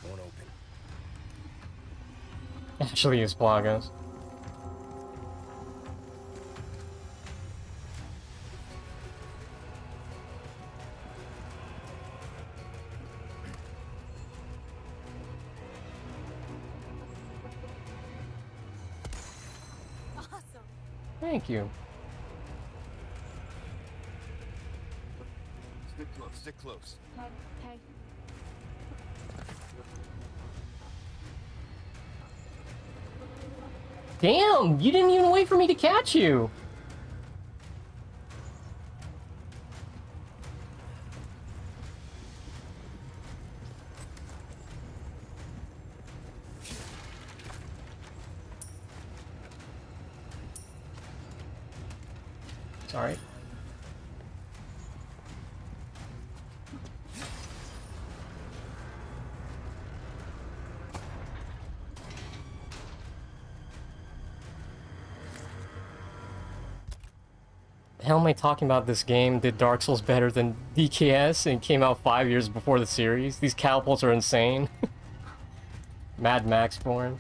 Won't open. Actually, is plagas. Awesome. Thank you. Stick close. Stick close. Okay. Damn, you didn't even wait for me to catch you. Sorry. The hell am I talking about? This game did Dark Souls better than DKS and came out 5 years before the series. These catapults are insane. Mad Max born.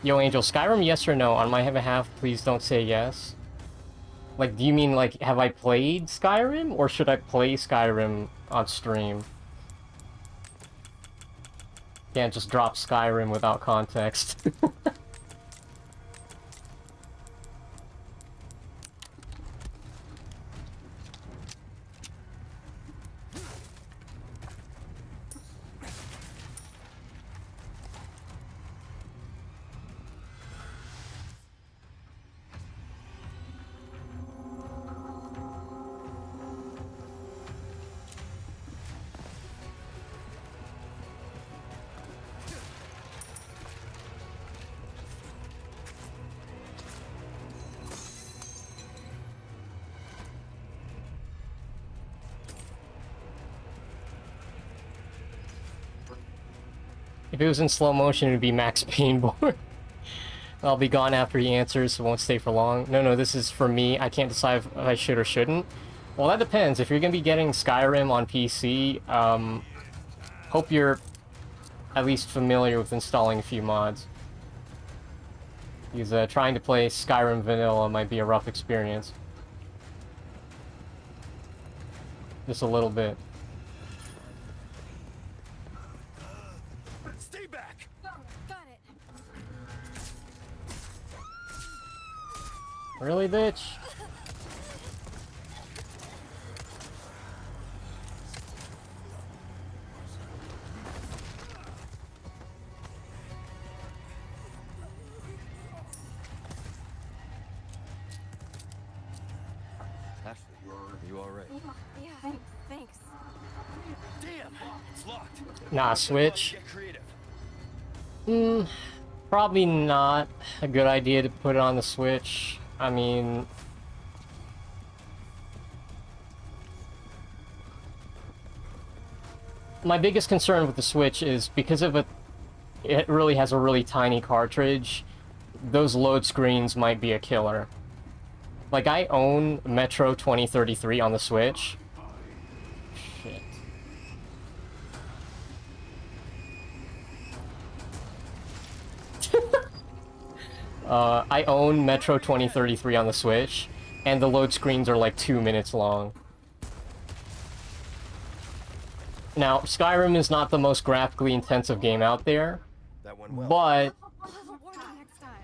Yo, Angel, Skyrim, yes or no? On my behalf, please don't say yes. Like, do you mean, like, have I played Skyrim? Or should I play Skyrim on stream. Can't just drop Skyrim without context. If it was in slow motion, it would be Max Painborn. I'll be gone after he answers, so won't stay for long. No, this is for me. I can't decide if I should or shouldn't. Well, that depends. If you're going to be getting Skyrim on PC, hope you're at least familiar with installing a few mods. Because trying to play Skyrim Vanilla might be a rough experience. Just a little bit. Stay back! Got it. Really, bitch? Ashley, you alright? Yeah, thanks. Damn! It's locked. Nah, Switch. Get creative. Probably not a good idea to put it on the Switch. I mean... My biggest concern with the Switch is because of it really has a really tiny cartridge, those load screens might be a killer. Like, I own Metro 2033 on the Switch. Shit. I own Metro 2033 on the Switch, and the load screens are like 2 minutes long. Now, Skyrim is not the most graphically intensive game out there, That went well. but I'll have a warning next time.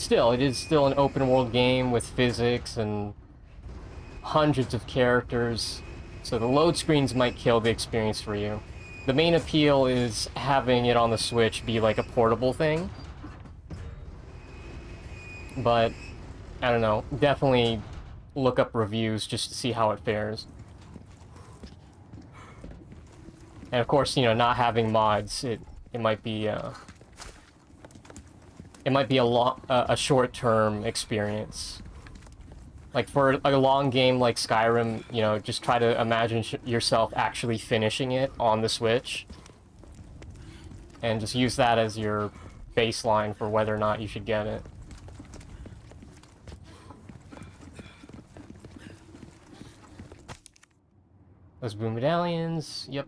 still, it is still an open world game with physics and hundreds of characters, so the load screens might kill the experience for you. The main appeal is having it on the Switch be like a portable thing. But, I don't know, definitely look up reviews just to see how it fares. And of course, you know, not having mods, it might be a short-term experience. Like for a long game like Skyrim, you know, just try to imagine yourself actually finishing it on the Switch, and just use that as your baseline for whether or not you should get it. Those blue medallions, yep.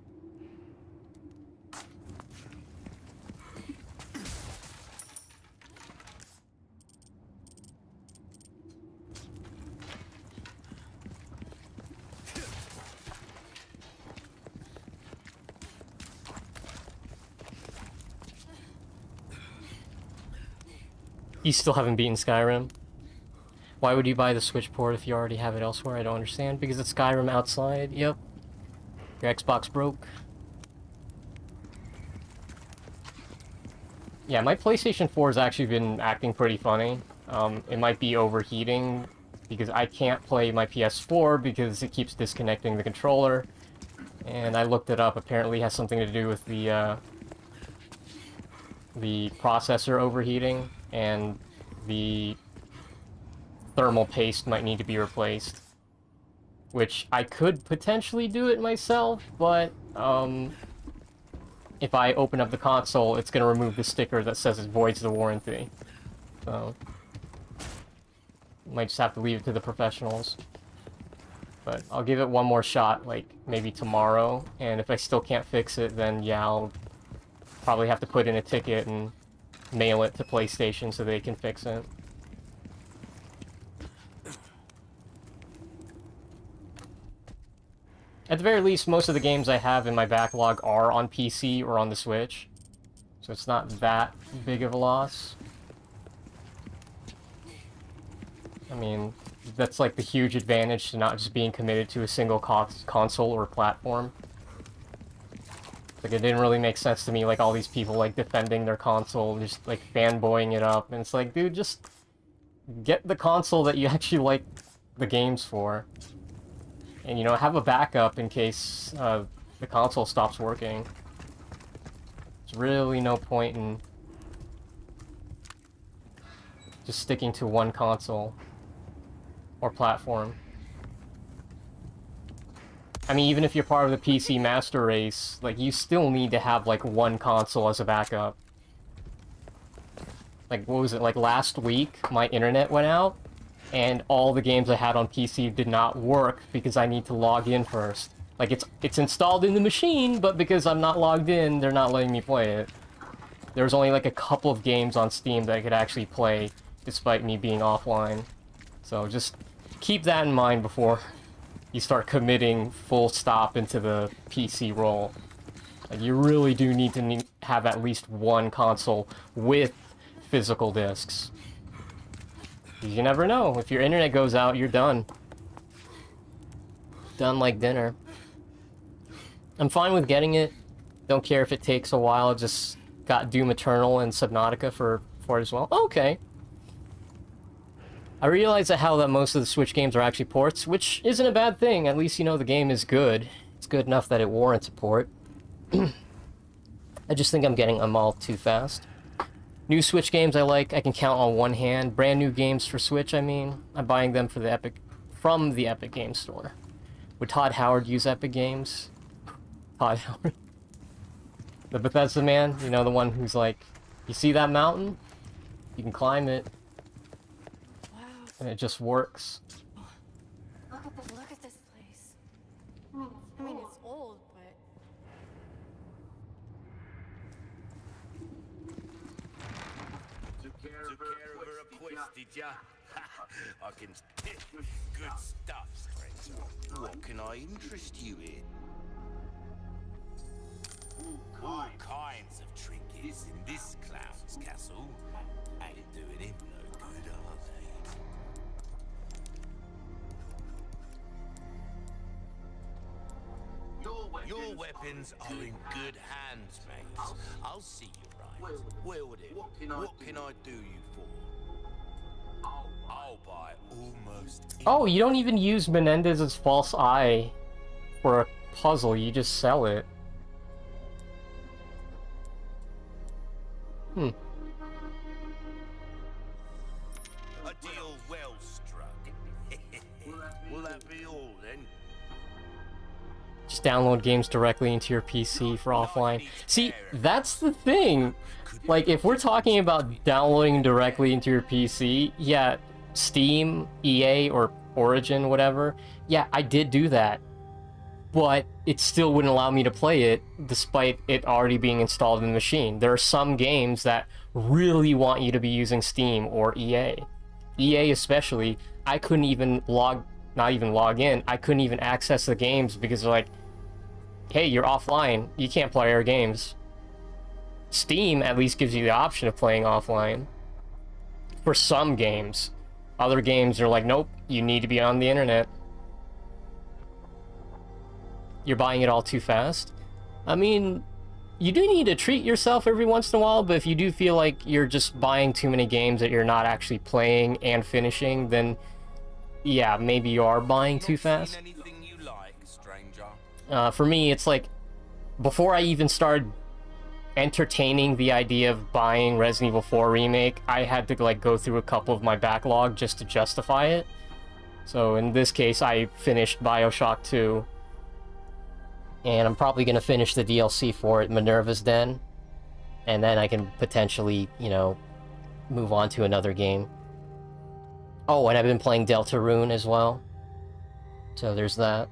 You still haven't beaten Skyrim? Why would you buy the Switch port if you already have it elsewhere? I don't understand. Because it's Skyrim outside? Yep. Your Xbox broke. Yeah, my PlayStation 4 has actually been acting pretty funny. It might be overheating because I can't play my PS4 because it keeps disconnecting the controller. And I looked it up. Apparently it has something to do with the processor overheating, and the thermal paste might need to be replaced. Which I could potentially do it myself, but if I open up the console, it's going to remove the sticker that says it voids the warranty. So might just have to leave it to the professionals. But I'll give it one more shot, like maybe tomorrow, and if I still can't fix it, then yeah, I'll probably have to put in a ticket and mail it to PlayStation so they can fix it. At the very least, most of the games I have in my backlog are on PC or on the Switch. So it's not that big of a loss. I mean, that's like the huge advantage to not just being committed to a single console or platform. Like, it didn't really make sense to me, like, all these people, like, defending their console, just, like, fanboying it up. And it's like, dude, just get the console that you actually like the games for. And, you know, have a backup in case the console stops working. There's really no point in just sticking to one console or platform. I mean, even if you're part of the PC master race, like, you still need to have, like, one console as a backup. Like, what was it, like, last week, my internet went out, and all the games I had on PC did not work because I need to log in first. Like, it's installed in the machine, but because I'm not logged in, they're not letting me play it. There was only, like, a couple of games on Steam that I could actually play, despite me being offline. So, just keep that in mind before you start committing full stop into the PC role. Like, you really do need to have at least one console with physical discs. You never know. If your internet goes out, you're done. Done like dinner. I'm fine with getting it. Don't care if it takes a while. Just got Doom Eternal and Subnautica for it as well. Okay. I realize that most of the Switch games are actually ports, which isn't a bad thing. At least, you know, the game is good. It's good enough that it warrants a port. I just think I'm getting them all too fast. New Switch games I like, I can count on one hand. Brand new games for Switch, I mean, I'm buying them from the Epic Games Store. Would Todd Howard use Epic Games? Todd Howard? The Bethesda man, you know, the one who's like, you see that mountain? You can climb it. And it just works. Look at this place. I mean, it's old, but... Took care of her request, did ya? I can... Good stuff, stranger. What can I interest you in? All kinds of trinkets in this clown's castle. Ain't doing him no good, are they? Your weapons are in good hands, mate. I'll see you right. Well then, what can I do you for? I'll buy almost... Oh, you don't even use Menendez's false eye for a puzzle, you just sell it. Hmm. A deal well struck. Will that be all then? Just download games directly into your PC for offline. See, that's the thing. Like, if we're talking about downloading directly into your PC, yeah, Steam, EA, or Origin, whatever, yeah, I did do that. But it still wouldn't allow me to play it, despite it already being installed in the machine. There are some games that really want you to be using Steam or EA. EA especially, I couldn't even not even log in, I couldn't even access the games because they're like, hey, you're offline, you can't play our games. Steam at least gives you the option of playing offline. For some games. Other games are like, nope, you need to be on the internet. You're buying it all too fast. I mean, you do need to treat yourself every once in a while, but if you do feel like you're just buying too many games that you're not actually playing and finishing, then yeah, maybe you are buying too fast. Anything you like, stranger? For me, it's like, before I even started entertaining the idea of buying Resident Evil 4 Remake, I had to like go through a couple of my backlog just to justify it. So in this case, I finished BioShock 2. And I'm probably going to finish the DLC for it, Minerva's Den. And then I can potentially, you know, move on to another game. Oh, and I've been playing Deltarune as well. So there's that.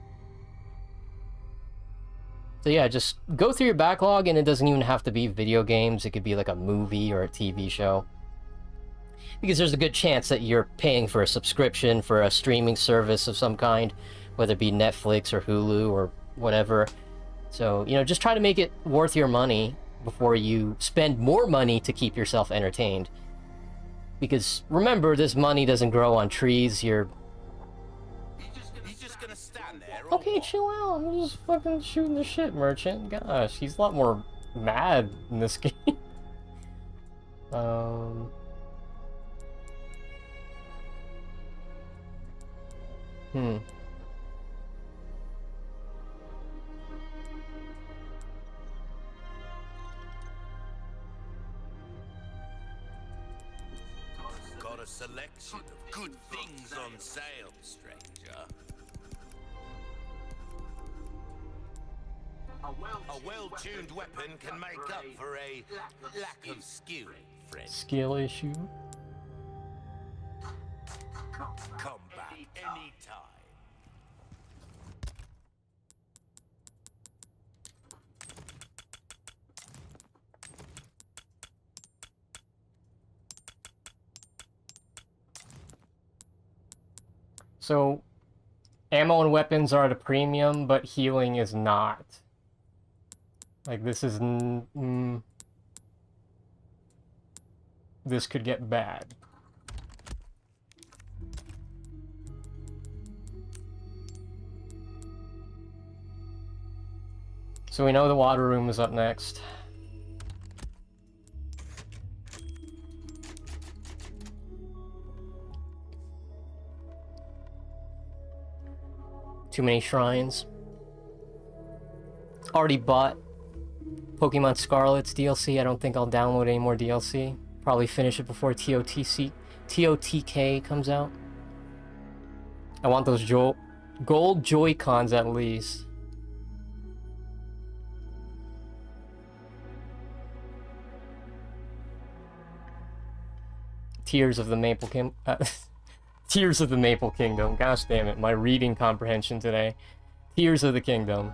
So yeah, just go through your backlog, and it doesn't even have to be video games. It could be like a movie or a TV show. Because there's a good chance that you're paying for a subscription for a streaming service of some kind, whether it be Netflix or Hulu or whatever. So, you know, just try to make it worth your money before you spend more money to keep yourself entertained. Because remember, this money doesn't grow on trees. You're... He's just gonna stand there. Or Okay, what? chill out. I'm just fucking shooting the shit, merchant. Gosh, he's a lot more mad in this game. Got a selection of good things on sale, stranger. A well-tuned weapon can make up for a lack of skill, friend. Skill issue. Come back anytime. So, ammo and weapons are at a premium, but healing is not. Like, this is... this could get bad. So we know the water room is up next. Too many shrines. Already bought Pokemon Scarlet's DLC. I don't think I'll download any more DLC. Probably finish it before TOTK comes out. I want those gold Joy-Cons at least. Tears of the Maple Kingdom. Tears of the Maple Kingdom. Gosh damn it, my reading comprehension today. Tears of the Kingdom.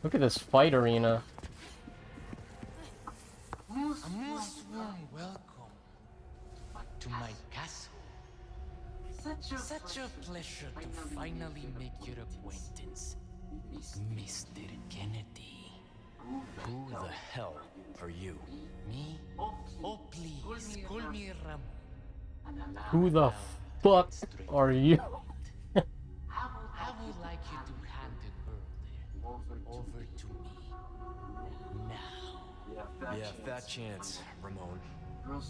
Look at this fight arena. A most warm welcome to my castle. Such a pleasure to finally make your acquaintance, Mr. Kennedy. Who the hell are you? Me? Oh, please, call me Ramon. Who the fuck are you? I would like you to hand the girl there over to me. Now. Yeah, fat chance, Ramon.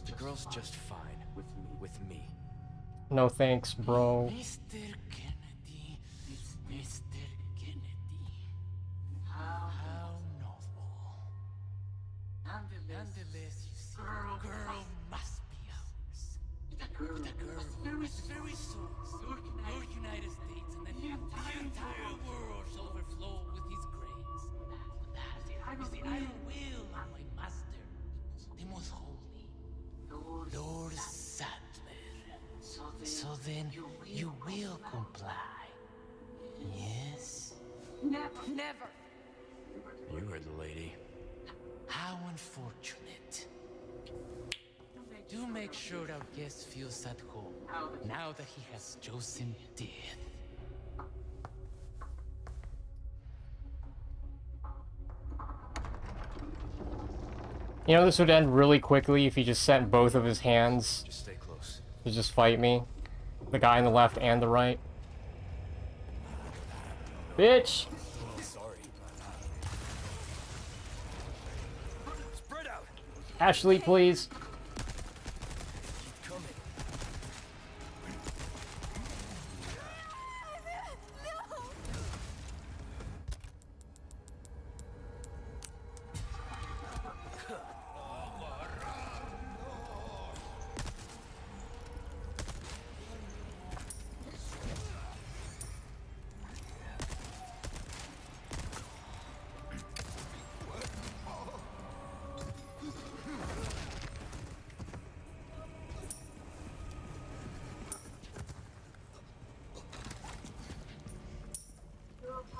The girl's just fine with me. No thanks, bro. Mr. Kennedy, Mr. Kennedy. How noble. Nonetheless, you see, the girl must be ours. The girl is very soon. Your United States and then the entire world shall overflow with his grace. That is the iron will of my master, the most holy, Lord Sadler. So then you will comply. Yes? Never. You heard the lady. How unfortunate. Do make sure our guest feels at home now that he has chosen death. You know, this would end really quickly if he just sent both of his hands Just stay close. to just fight me. The guy on the left and the right. Bitch! Sorry. Spread out. Ashley, please. Coming.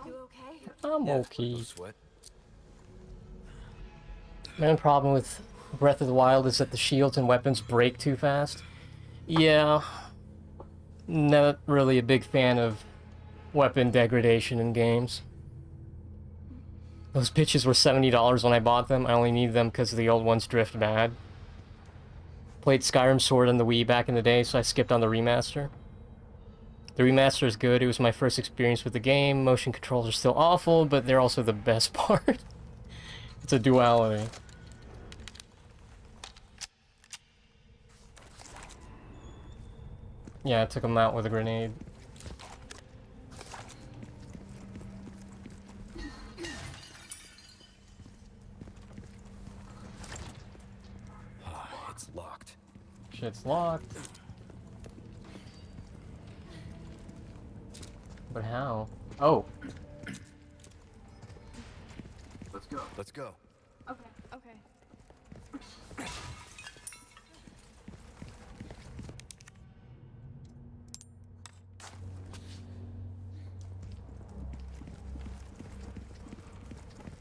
You okay? I'm No okay. sweat. Main problem with Breath of the Wild is that the shields and weapons break too fast. Yeah, not really a big fan of weapon degradation in games. Those bitches were $70 when I bought them. I only need them because the old ones drift bad. Played Skyrim Sword on the Wii back in the day, so I skipped on the remaster. The remaster is good. It was my first experience with the game. Motion controls are still awful, but they're also the best part. It's a duality. Yeah, I took him out with a grenade. It's locked. Shit's locked. But how? Oh. Let's go. Let's go. Okay, okay.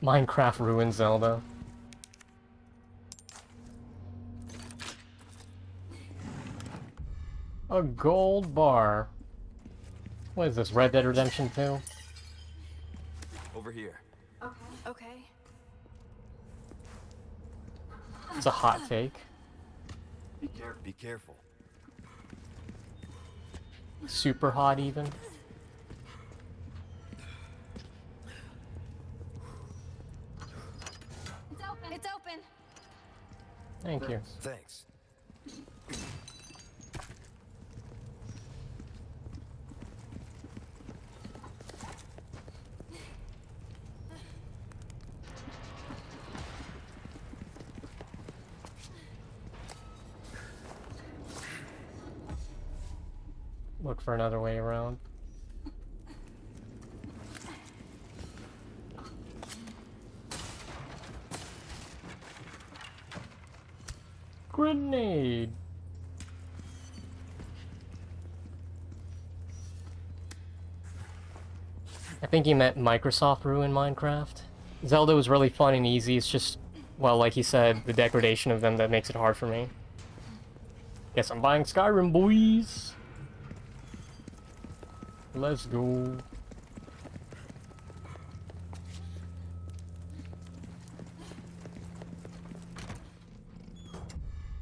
Minecraft ruined Zelda. A gold bar. What is this, Red Dead Redemption 2? Over here. Okay. Okay. It's a hot take. Be careful. Super hot even. It's open. It's open. Thank you. Thanks. Look for another way around. Grenade! I think he meant Microsoft ruined Minecraft. Zelda was really fun and easy, it's just, well, like he said, the degradation of them that makes it hard for me. Guess I'm buying Skyrim, boys! Let's go.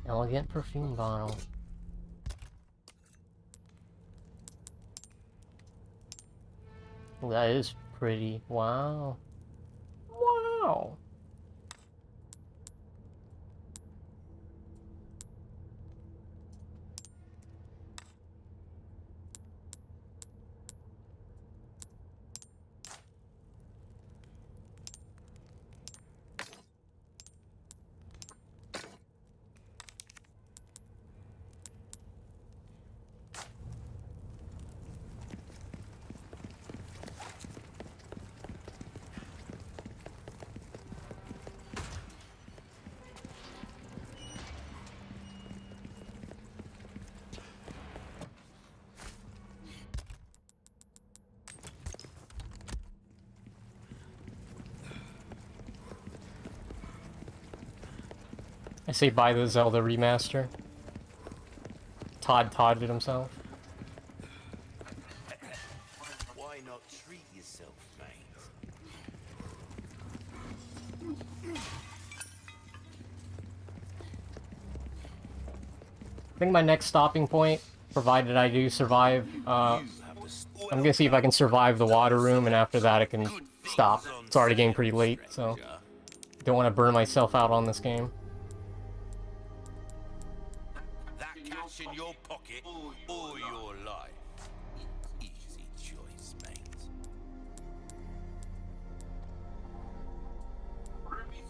Elegant perfume bottle. Well, that is pretty. Wow. Wow. I say buy the Zelda remaster. Todded himself. Why not treat yourself, mate? I think my next stopping point, provided I do survive, I'm gonna see if I can survive the water room, and after that I can stop. It's already getting pretty late, so don't want to burn myself out on this game. That cash in your pocket or your life. Easy choice, mate.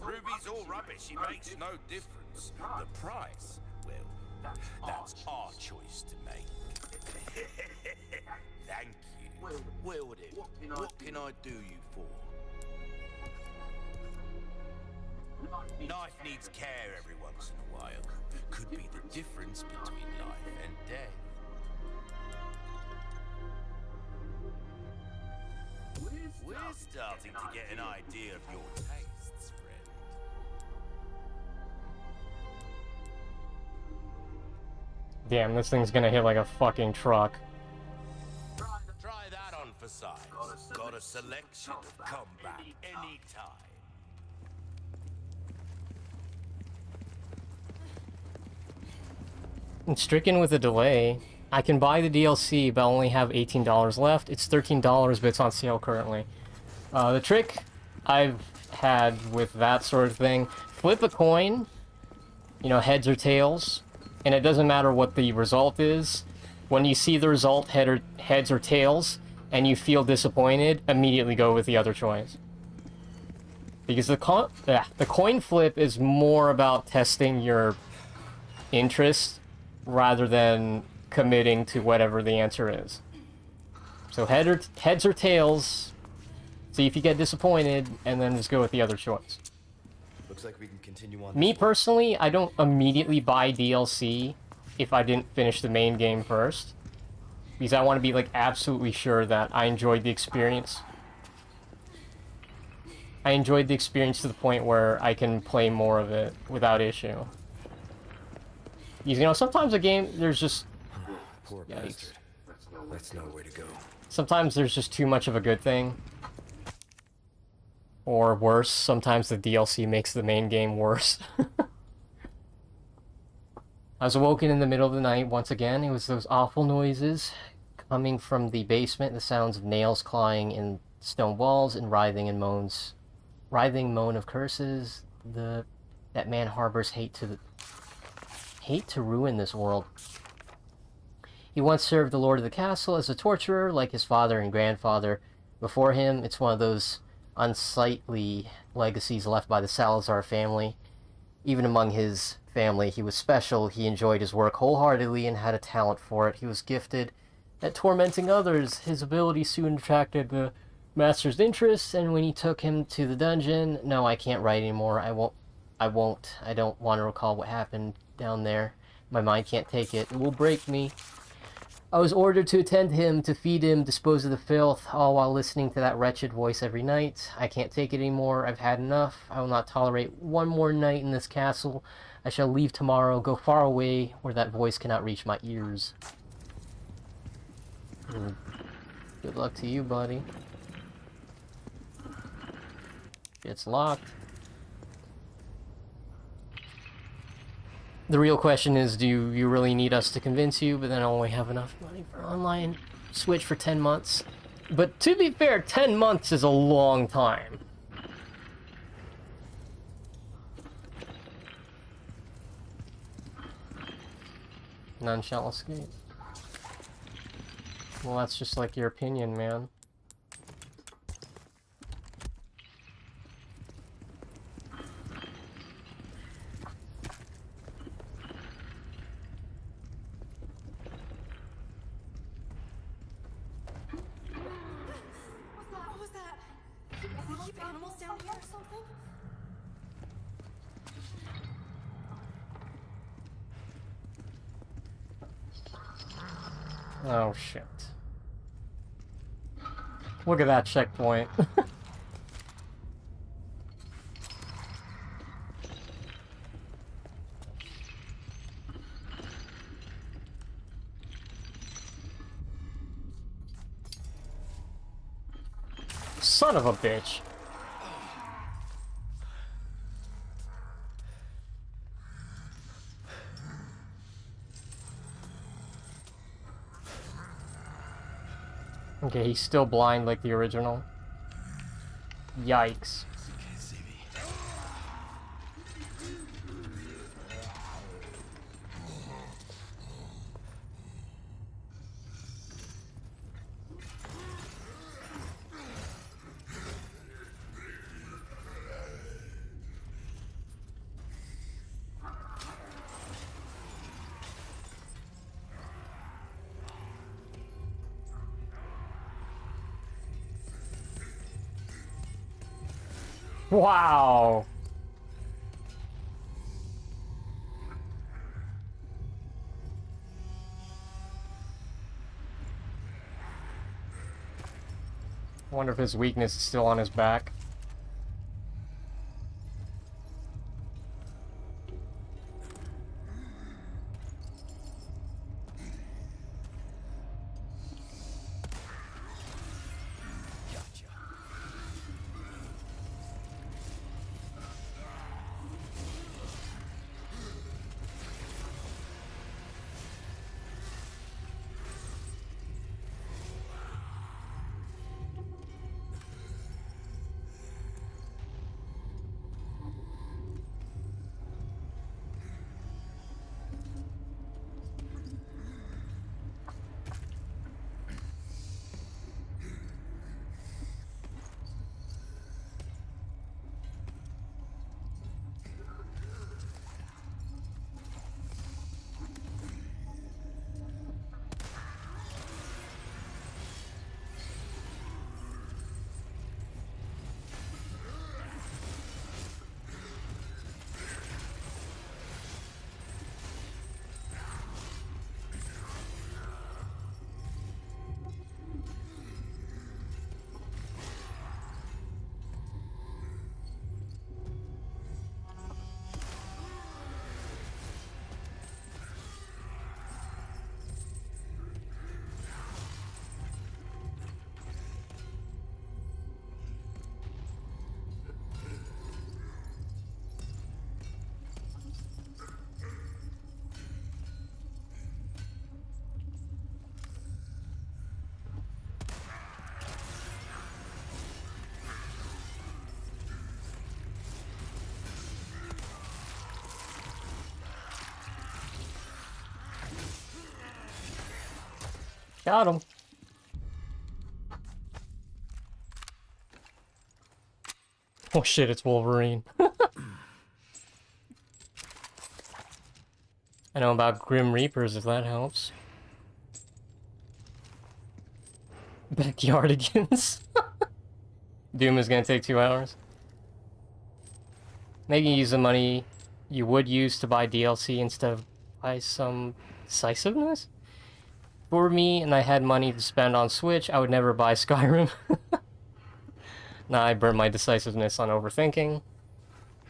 Ruby's all rubbish. It makes no difference. The price, well, that's our choice to make. Thank you. Well then, what can I do you for? Knife needs care every once in a while. Could be the difference between life and death. We're starting to get an idea of your tastes, friend. Damn, this thing's gonna hit like a fucking truck. Try that on for size. Got a selection of comeback anytime. And stricken with a delay. I can buy the DLC, but I only have $18 left. It's $13, but it's on sale currently. The trick I've had with that sort of thing, flip a coin, you know, heads or tails, and it doesn't matter what the result is. When you see the result, heads or tails, and you feel disappointed, immediately go with the other choice. Because the coin flip is more about testing your interest rather than committing to whatever the answer is. So heads or tails, see if you get disappointed, and then just go with the other choice. Looks like we can continue on. Me personally, I don't immediately buy DLC if I didn't finish the main game first, because I want to be like absolutely sure that I enjoyed the experience. I enjoyed the experience to the point where I can play more of it without issue. You know, sometimes a game, there's just... Poor bastard. That's no way to go. Sometimes there's just too much of a good thing. Or worse, sometimes the DLC makes the main game worse. I was awoken in the middle of the night once again. It was those awful noises coming from the basement, the sounds of nails clawing in stone walls and writhing moan of curses. That man harbors hate to ruin this world. He once served the lord of the castle as a torturer, like his father and grandfather before him. It's one of those unsightly legacies left by the Salazar family. Even among his family, he was special. He enjoyed his work wholeheartedly and had a talent for it. He was gifted at tormenting others. His ability soon attracted the master's interest, and when he took him to the dungeon, no, I can't write anymore. I don't want to recall what happened down there. My mind can't take it. It will break me. I was ordered to attend him, to feed him, dispose of the filth, all while listening to that wretched voice every night. I can't take it anymore. I've had enough. I will not tolerate one more night in this castle. I shall leave tomorrow, go far away, where that voice cannot reach my ears. Good luck to you, buddy. It's locked. The real question is, do you really need us to convince you? But then I only have enough money for online Switch for 10 months. But to be fair, 10 months is a long time. None shall escape. Well, that's just like your opinion, man. What was that? Did they keep animals down here or something? Oh, shit. Look at that checkpoint. Son of a bitch. Okay, he's still blind like the original. Yikes. Can't see me. Wow. I wonder if his weakness is still on his back. Got him. Oh shit, it's Wolverine. I know about Grim Reapers, if that helps. Backyardigans. Doom is gonna take 2 hours. Maybe use the money you would use to buy DLC instead of buy some decisiveness? For me, and I had money to spend on Switch, I would never buy Skyrim. Nah, I burnt my decisiveness on overthinking.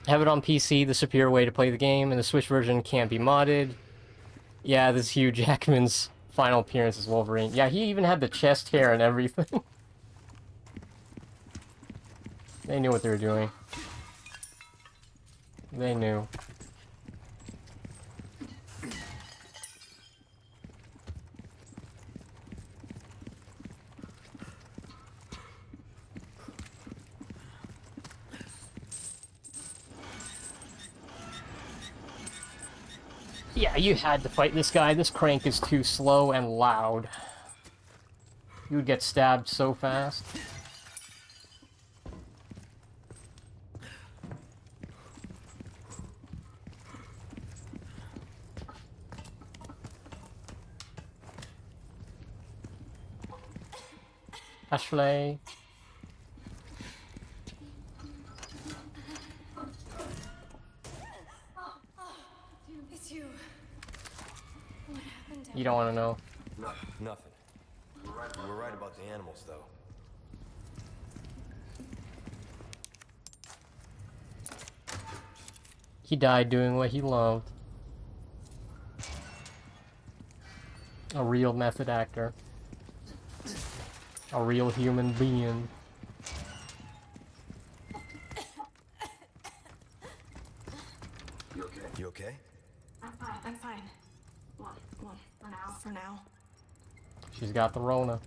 Have it on PC, the superior way to play the game, and the Switch version can't be modded. Yeah, this Hugh Jackman's final appearance as Wolverine. Yeah, he even had the chest hair and everything. They knew what they were doing. They knew. Yeah, you had to fight this guy. This crank is too slow and loud. You would get stabbed so fast. Ashley. It's you. What happened? You don't want to know. No, nothing. You were right about the animals, though. He died doing what he loved. A real method actor. A real human being. You okay? I'm fine. Well, for now. She's got the Rona.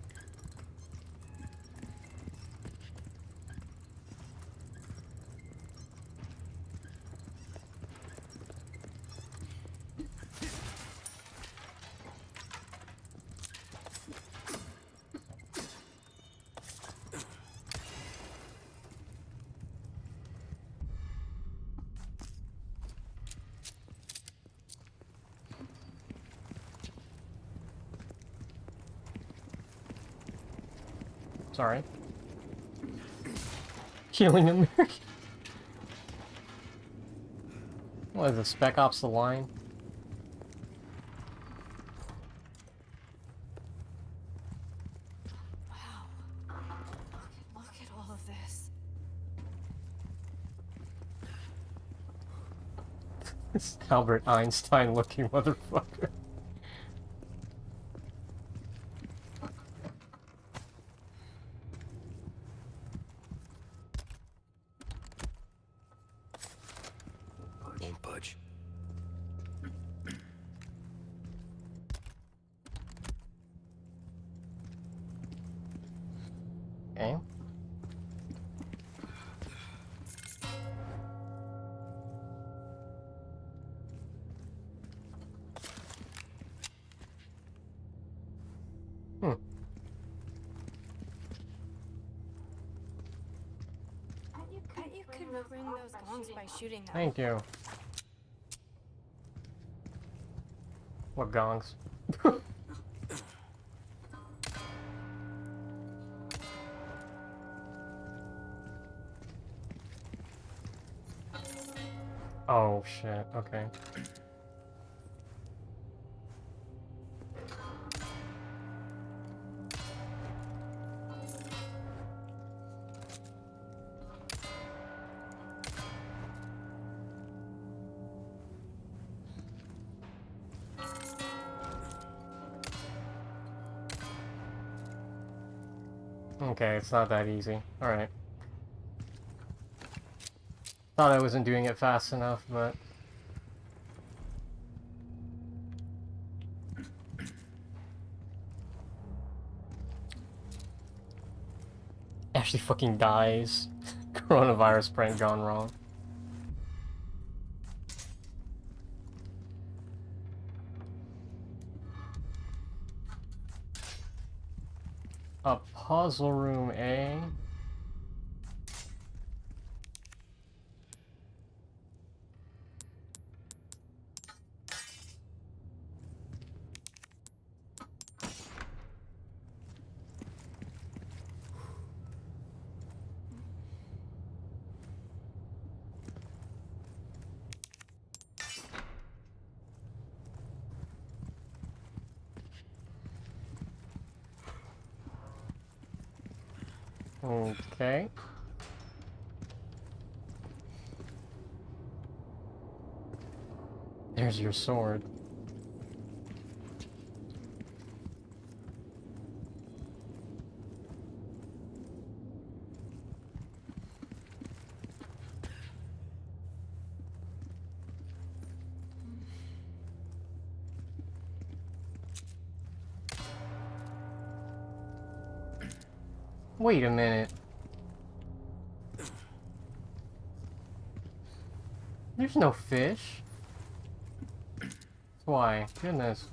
Sorry. Killing American. What is it, Spec Ops The Line? Wow. Look at all of this. This Albert Einstein looking motherfucker. Won't budge. Okay. Bet you could ring those gongs by shooting them. Thank you. What gongs? Oh shit, okay. Okay, it's not that easy. Alright. Thought I wasn't doing it fast enough, but... Ashley fucking dies. Coronavirus prank gone wrong. A puzzle room, eh? Okay. There's your sword. Wait a minute. There's no fish. Why? Goodness.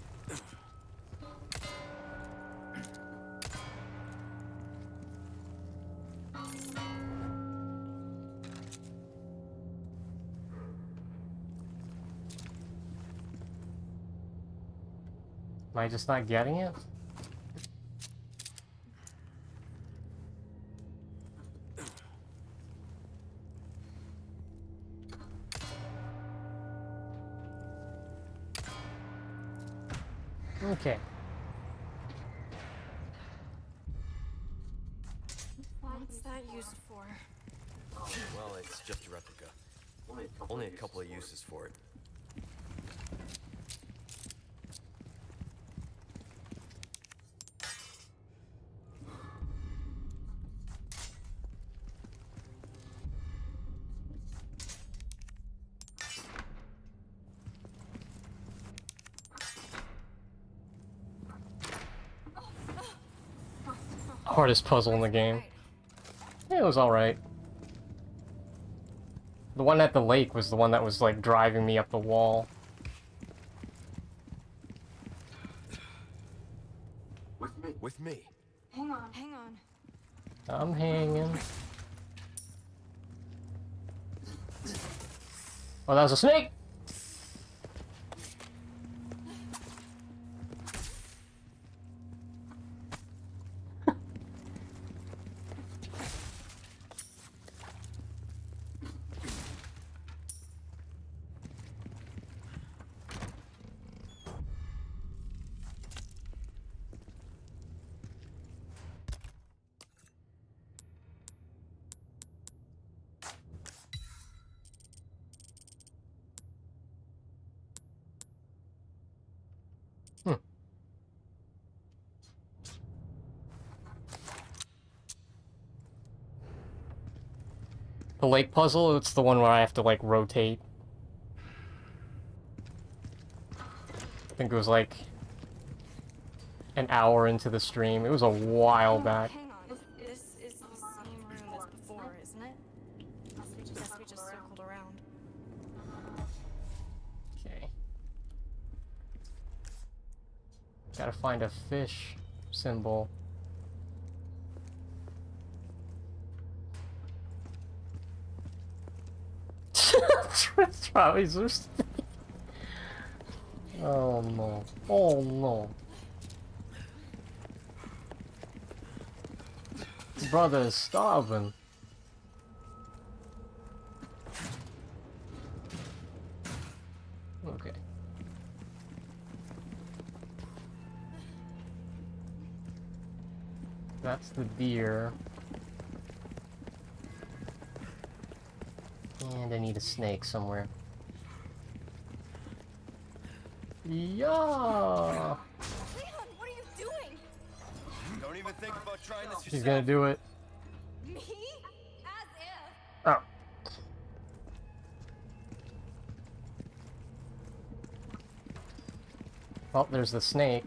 Am I just not getting it? Okay. What's that used for? Well, it's just a replica. Only a couple of uses for it. Hardest puzzle in the game. Yeah, it was alright. The one at the lake was the one that was like driving me up the wall. With me. Hang on, hang on. I'm hanging. Oh, that was a snake! The lake puzzle, it's the one where I have to like rotate. I think it was like an hour into the stream. It was a while back. Hang on. This is the same room as before, isn't it? Guess we just circled around. Okay. Gotta find a fish symbol. Trousers. Oh no. Oh no. Brother is starving. Okay. That's the deer. And I need a snake somewhere. Yeah. Leon, what are you doing? Don't even think about trying this yourself. She's gonna do it. Me? As if. Oh. Well, there's the snake.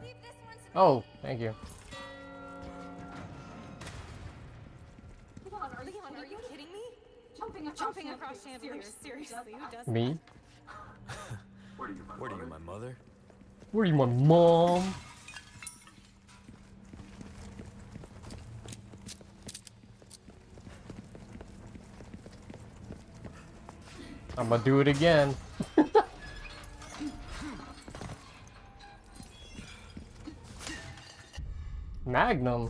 Leave this one to me. Oh, thank you. Leon, are you kidding me? Jumping across chandeliers. Seriously, who does Me? What are you, my mother? Where are you, my mom? I'm gonna do it again. Magnum.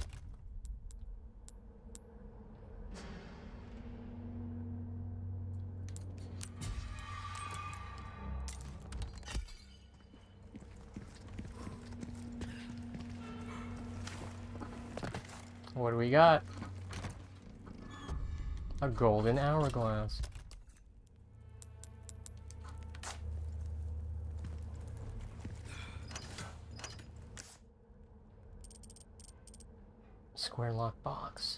What do we got? A golden hourglass. Square lock box.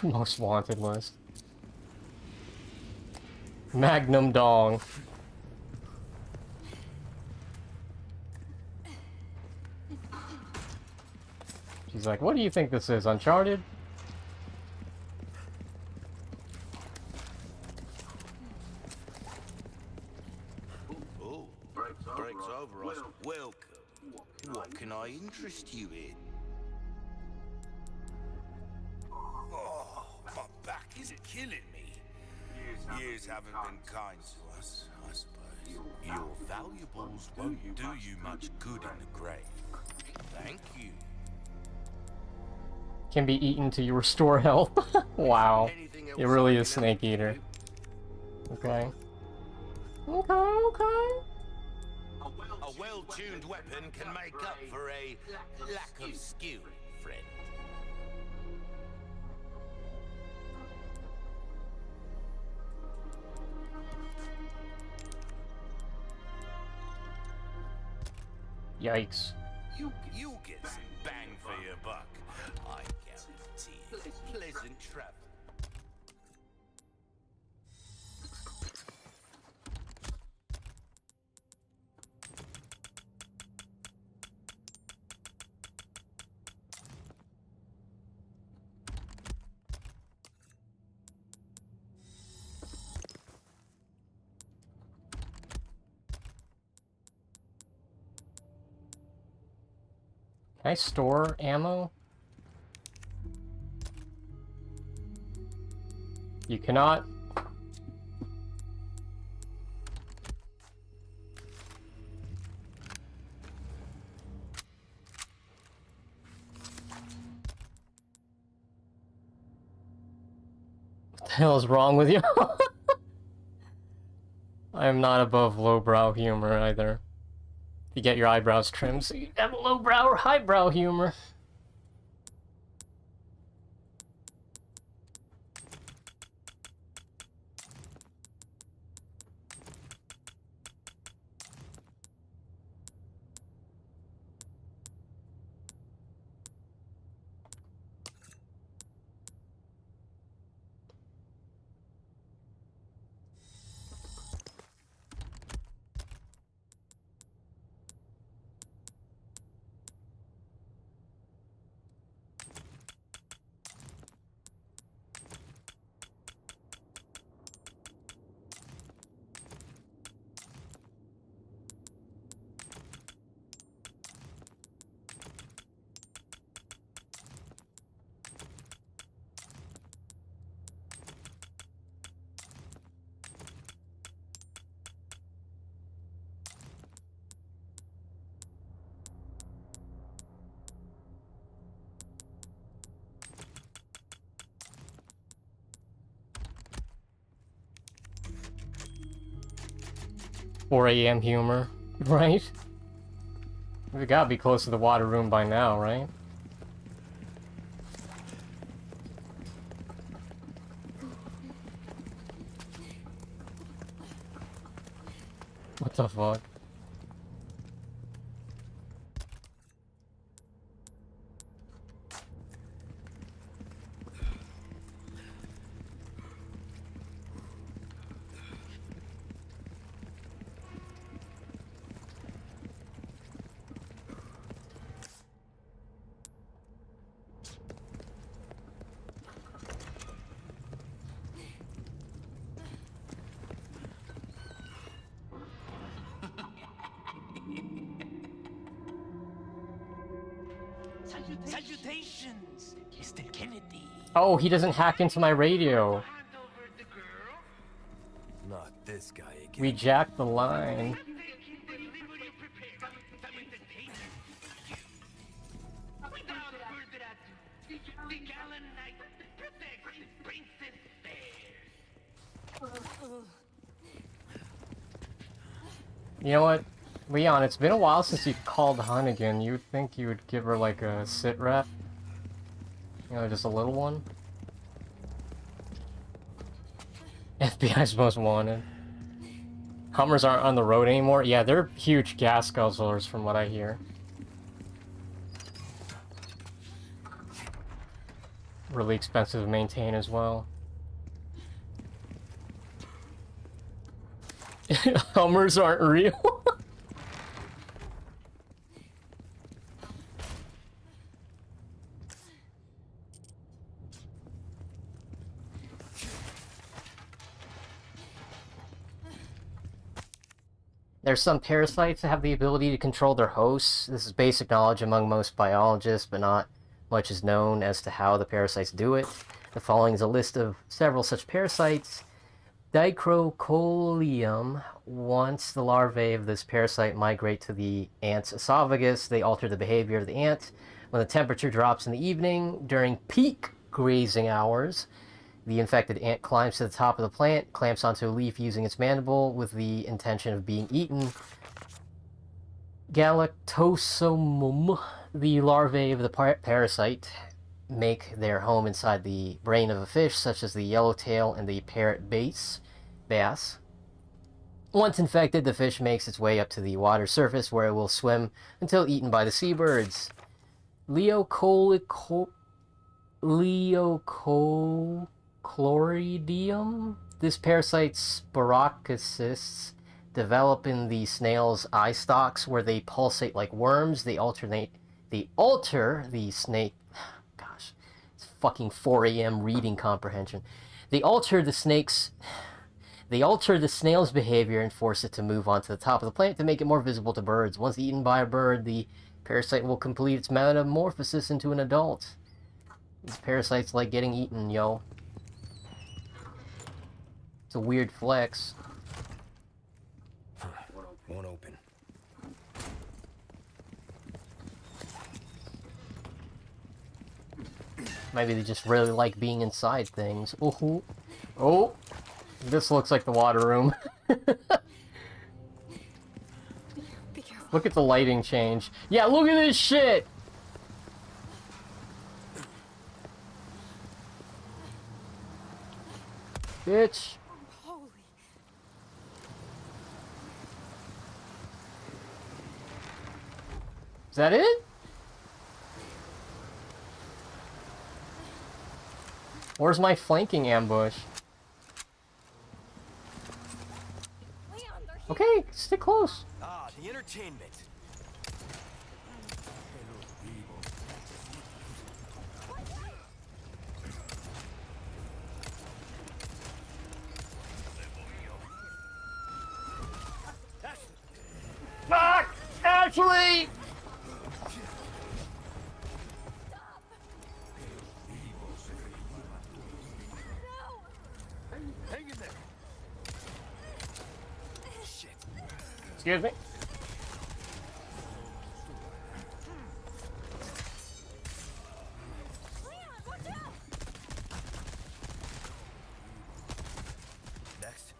Most wanted list. Magnum Dong. She's like, what do you think this is, Uncharted? Oh, breaks over us. Welcome. What can I interest you in? Oh, my back is killing me. Years haven't been kind to us, I suppose. Your valuables won't do you much good in the grave. Thank you. Can be eaten to restore health. Wow. It really is Snake Eater. Okay. Okay. A well-tuned weapon can make up for a lack of skill, friend. Yikes. You'll get some bang for your buck. I guarantee it. Pleasant travel. Can I store ammo? You cannot. What the hell is wrong with you? I am not above lowbrow humor either. You get your eyebrows trimmed, so you have lowbrow or highbrow humor. Four AM humor, right? We gotta be close to the water room by now, right? What the fuck? Salutations, Mr. Kennedy. Oh, he doesn't hack into my radio. Hand over the girl. Not this guy again. We jacked the line. Delivery prepared. Salutations to you. Without further ado, the gallant knight protects Princess Fair. You know what? Leon, it's been a while since you called Hunnigan. You'd think you would give her like a sit rep. You know, just a little one. FBI's most wanted. Hummers aren't on the road anymore. Yeah, they're huge gas guzzlers from what I hear. Really expensive to maintain as well. Hummers aren't real. There's some parasites that have the ability to control their hosts. This is basic knowledge among most biologists, but not much is known as to how the parasites do it. The following is a list of several such parasites. Dicrocolium. Once the larvae of this parasite migrate to the ant's esophagus, they alter the behavior of the ant. When the temperature drops in the evening, during peak grazing hours, the infected ant climbs to the top of the plant, clamps onto a leaf using its mandible with the intention of being eaten. Galactosomum. The larvae of the parasite make their home inside the brain of a fish, such as the yellowtail and the parrot bass. Once infected, the fish makes its way up to the water surface, where it will swim until eaten by the seabirds. Leochloridium. This parasite's sporocysts develop in the snail's eye stalks, where they pulsate like worms. They alter the snake. Gosh, it's fucking 4 a.m. reading comprehension. They alter the snail's behavior and force it to move onto the top of the plant to make it more visible to birds. Once eaten by a bird, the parasite will complete its metamorphosis into an adult. These parasites like getting eaten, yo. It's a weird flex. Won't open. Maybe they just really like being inside things. Ooh. Oh, this looks like the water room. Be careful. Look at the lighting change. Yeah, look at this shit! Bitch. Holy. Is that it? Where's my flanking ambush? Leon, they're here. Okay, stick close. Ah, the entertainment. Fuck! Ashley! Hang in there. Shit. Excuse me? Leon, watch out! Next.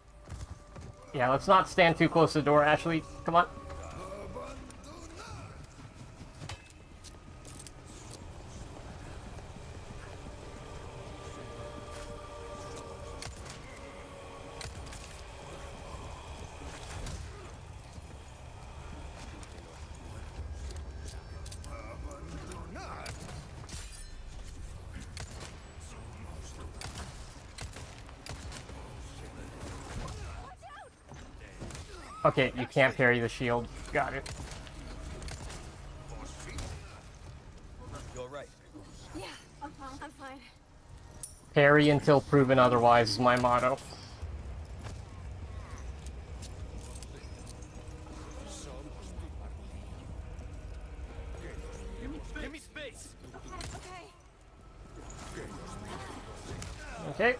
Yeah, let's not stand too close to the door, Ashley. Come on. Okay, you can't parry the shield. Got it. You alright? Yeah, I'm fine. Parry until proven otherwise is my motto. Give me space! Okay. Okay.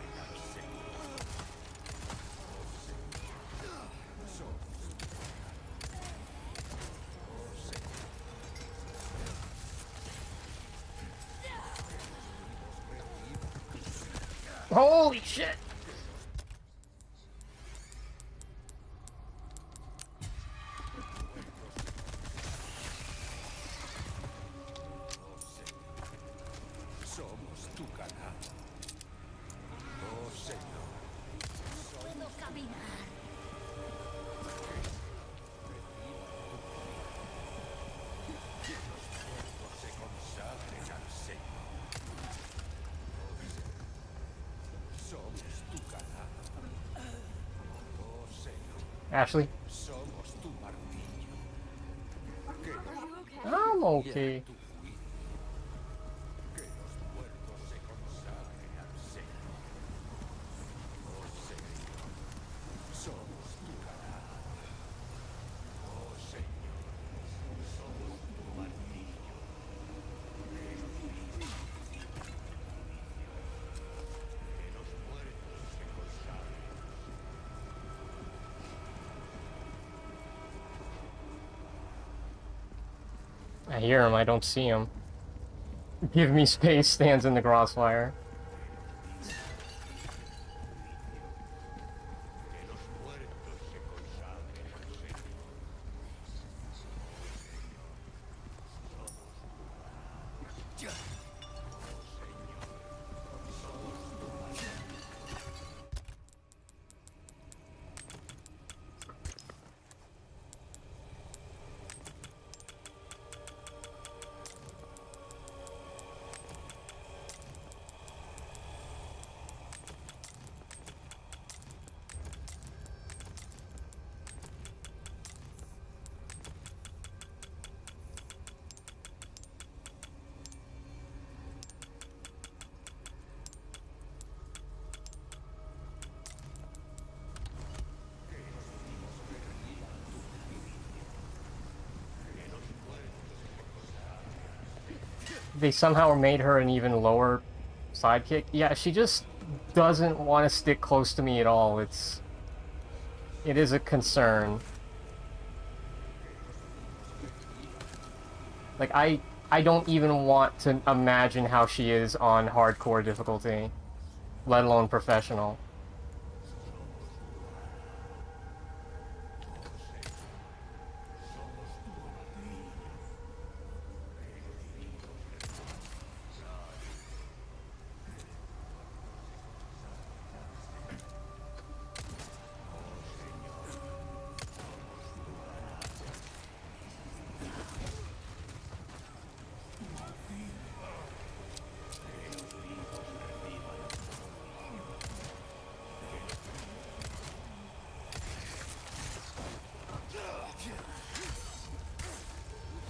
Holy shit! Somos tu canal. Oh, Señor. Puedo caminar. Se consagren al Señor. Somos tu canal. Oh, Señor. Ashley? Somos tu martillo. Que los I'm okay. tu juicio. Que los muertos se consagren al Señor. Oh, Señor. Somos tu canal. Oh, Señor. Somos tu martillo. Que los muertos se consagren. I hear him, I don't see him. Give me space stands in the crossfire. Que los muertos se consagren al Señor. They somehow made her an even lower sidekick. Yeah, she just doesn't want to stick close to me at all. It is a concern. Like, I don't even want to imagine how she is on hardcore difficulty, let alone professional.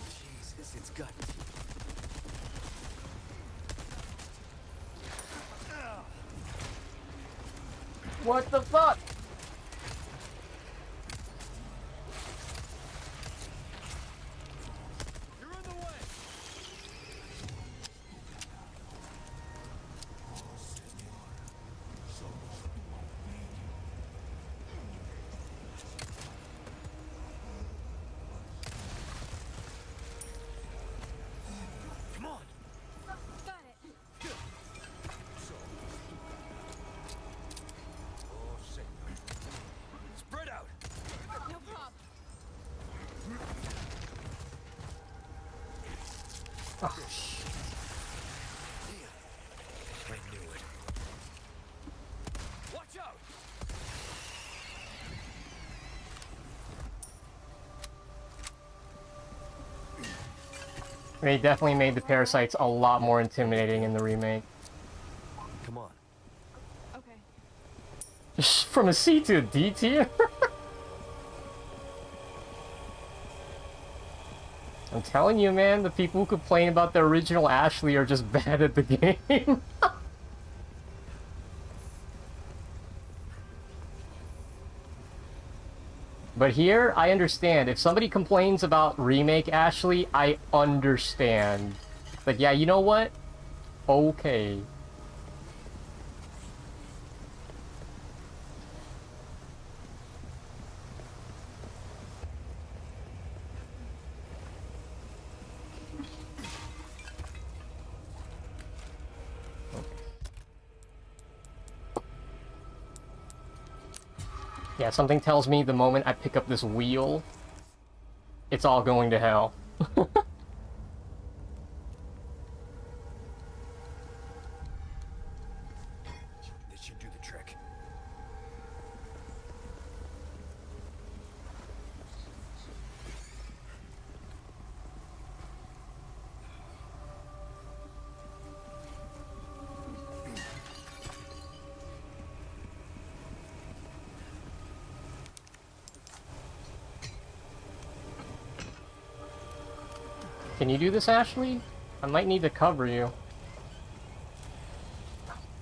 Jesus, it's gut. What the fuck? You're in the way! Come on! Got it. Spread out! No problem. Oh, shit. I knew it. Watch out! They definitely made the parasites a lot more intimidating in the remake. Come on. Okay. From a C to a D tier? I'm telling you, man, the people who complain about the original Ashley are just bad at the game. But here, I understand. If somebody complains about Remake Ashley, I understand. But yeah, you know what? Okay. Yeah, something tells me the moment I pick up this wheel, it's all going to hell. This should do the trick. Can you do this, Ashley? I might need to cover you.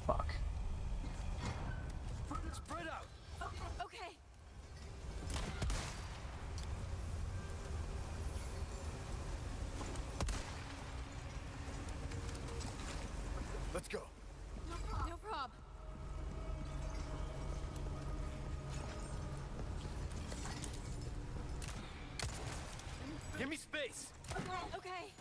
Fuck. Spread out. Okay. Let's go. No prob. Give me space. Okay.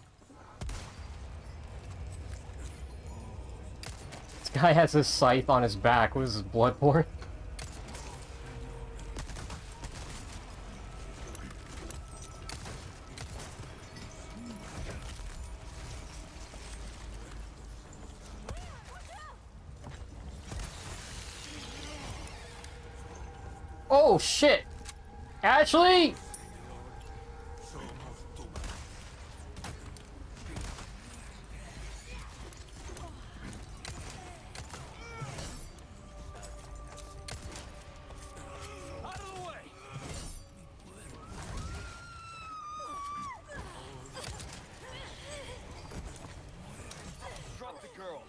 This guy has his scythe on his back. What is this, Bloodborne? Oh shit! Ashley! Drop the girl.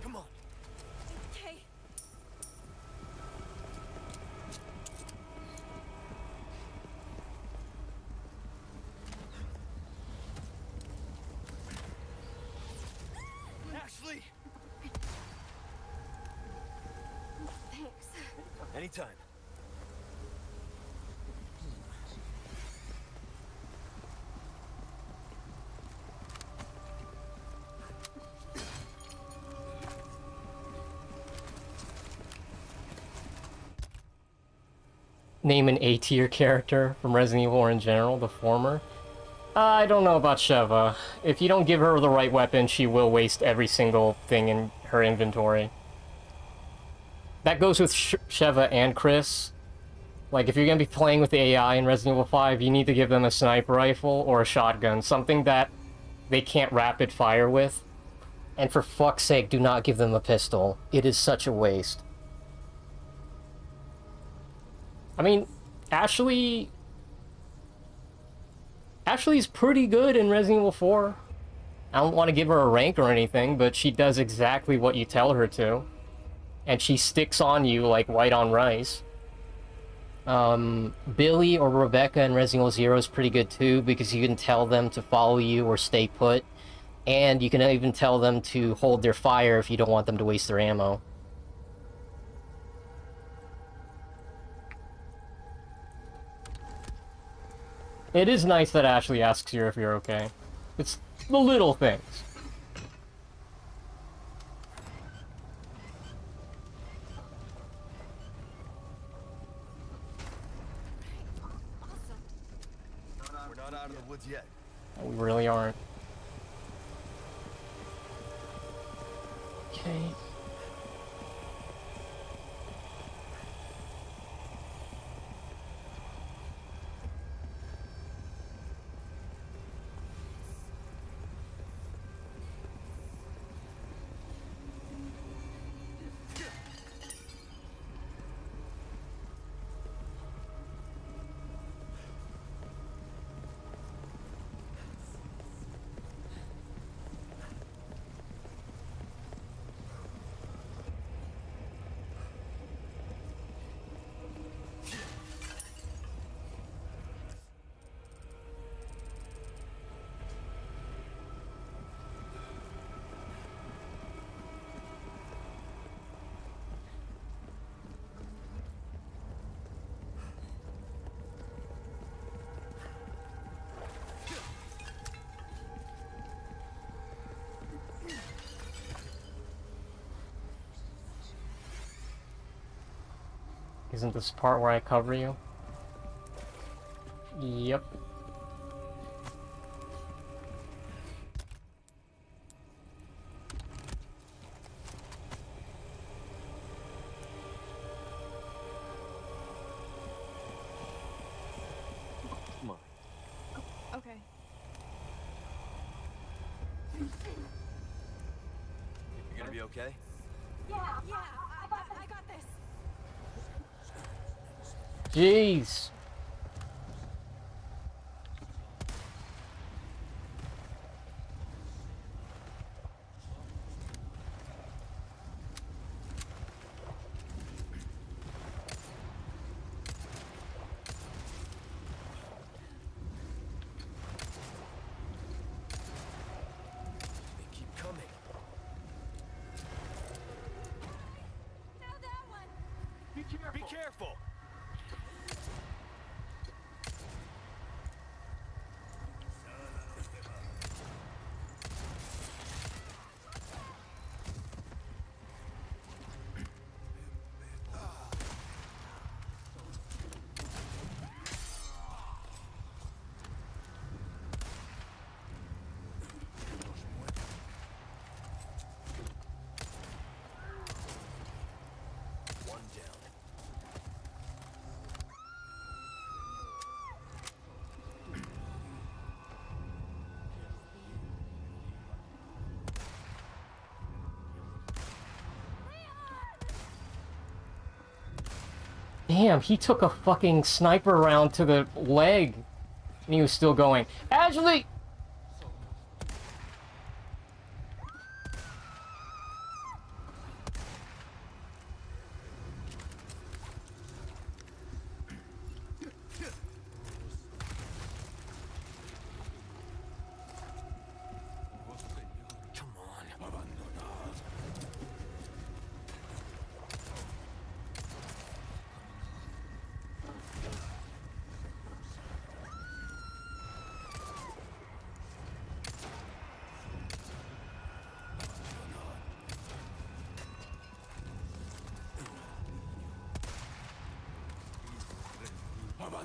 Come on. Okay. Ashley. Thanks. Anytime. Name an A-tier character from Resident Evil or in general, the former. I don't know about Sheva. If you don't give her the right weapon, she will waste every single thing in her inventory. That goes with Sheva and Chris. Like, if you're gonna be playing with the AI in Resident Evil 5, you need to give them a sniper rifle or a shotgun, something that they can't rapid fire with. And for fuck's sake, do not give them a pistol. It is such a waste. I mean, Ashley's pretty good in Resident Evil 4. I don't want to give her a rank or anything, but she does exactly what you tell her to. And she sticks on you like white on rice. Billy or Rebecca in Resident Evil 0 is pretty good too, because you can tell them to follow you or stay put. And you can even tell them to hold their fire if you don't want them to waste their ammo. It is nice that Ashley asks you if you're okay. It's the little things. not out of the woods yet. We really aren't. Okay. Isn't this part where I cover you? Yep. Come on. Okay. You gonna be okay? Yeah, I got this. Jeez. They keep coming. Now that one. Be careful! One down. Damn, he took a fucking sniper round to the leg. And he was still going. Actually! Come on.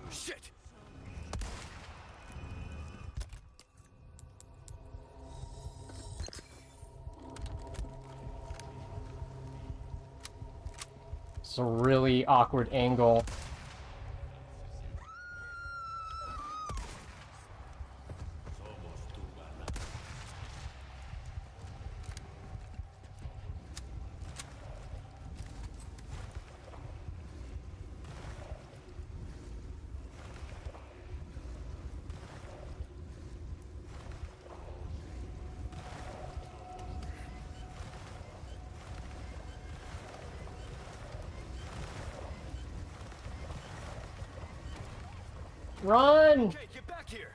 Shit! It's a really awkward angle. Run! Okay, get back here!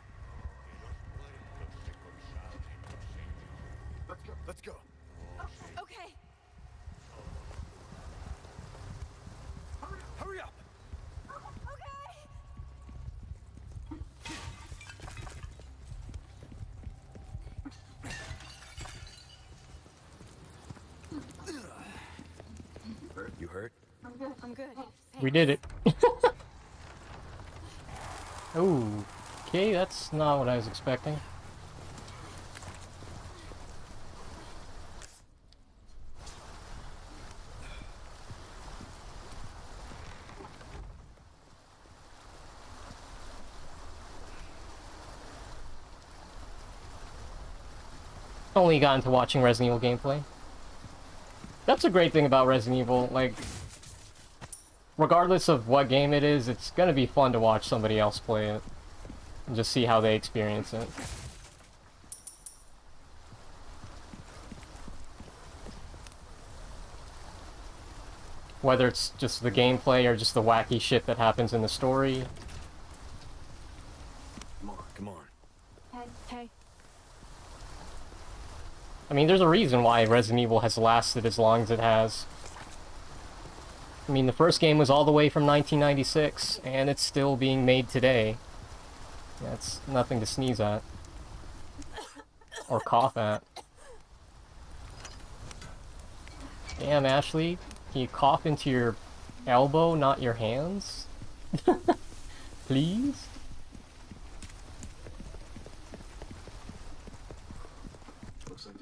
Let's go. Okay. Hurry up! Okay. I'm good. We did it. Oh, okay, that's not what I was expecting. Only got into watching Resident Evil gameplay. That's a great thing about Resident Evil, like, regardless of what game it is, it's gonna be fun to watch somebody else play it. And just see how they experience it. Whether it's just the gameplay or just the wacky shit that happens in the story. Come on, come on. Hey. I mean, there's a reason why Resident Evil has lasted as long as it has. I mean, the first game was all the way from 1996, and it's still being made today. That's nothing to sneeze at. Or cough at. Damn, Ashley, can you cough into your elbow, not your hands? Please?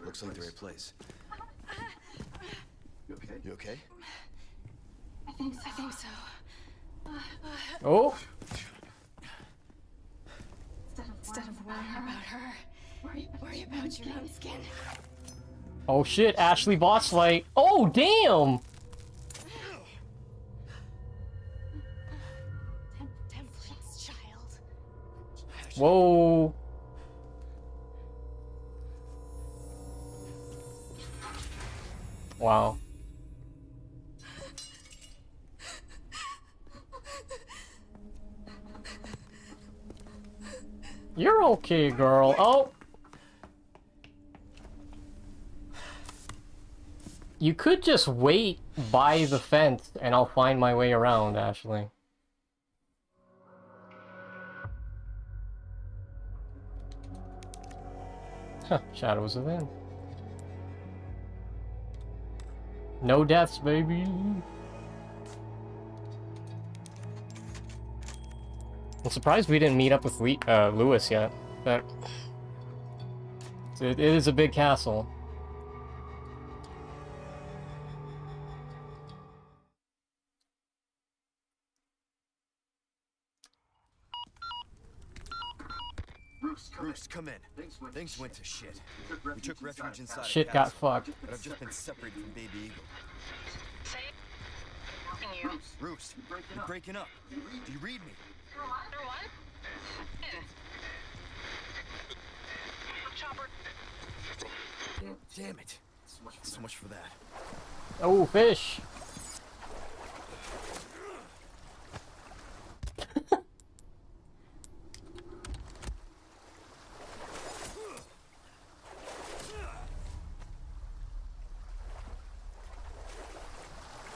Looks like the right place. You okay? I think so. Oh! Instead of worrying about her, worry about your own skin. Oh shit, Ashley boss fight. Oh, damn! Templates, child. Whoa. Wow. You're okay, girl. Oh! You could just wait by the fence and I'll find my way around, Ashley. Huh, Shadows of Inn. No deaths, baby! I'm surprised we didn't meet up with Lewis yet, but it is a big castle. Bruce, come in. Things went to shit. We took refuge inside Shit a got castle, fucked. but I've just been separated from Baby Eagle. Say you. Bruce, you're breaking up. Do you read me? Number one? In. Chopper. Damn it. So much for that. Oh, fish!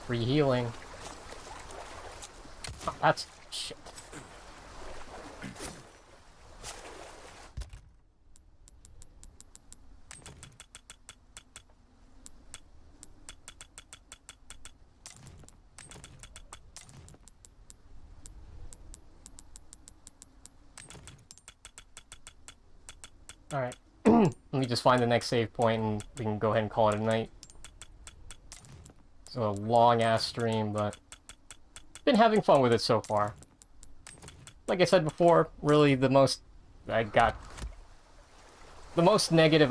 Free healing. Oh, that's shit. Alright. Let me just find the next save point and we can go ahead and call it a night. It's a long-ass stream, but been having fun with it so far. Like I said before, really the most negative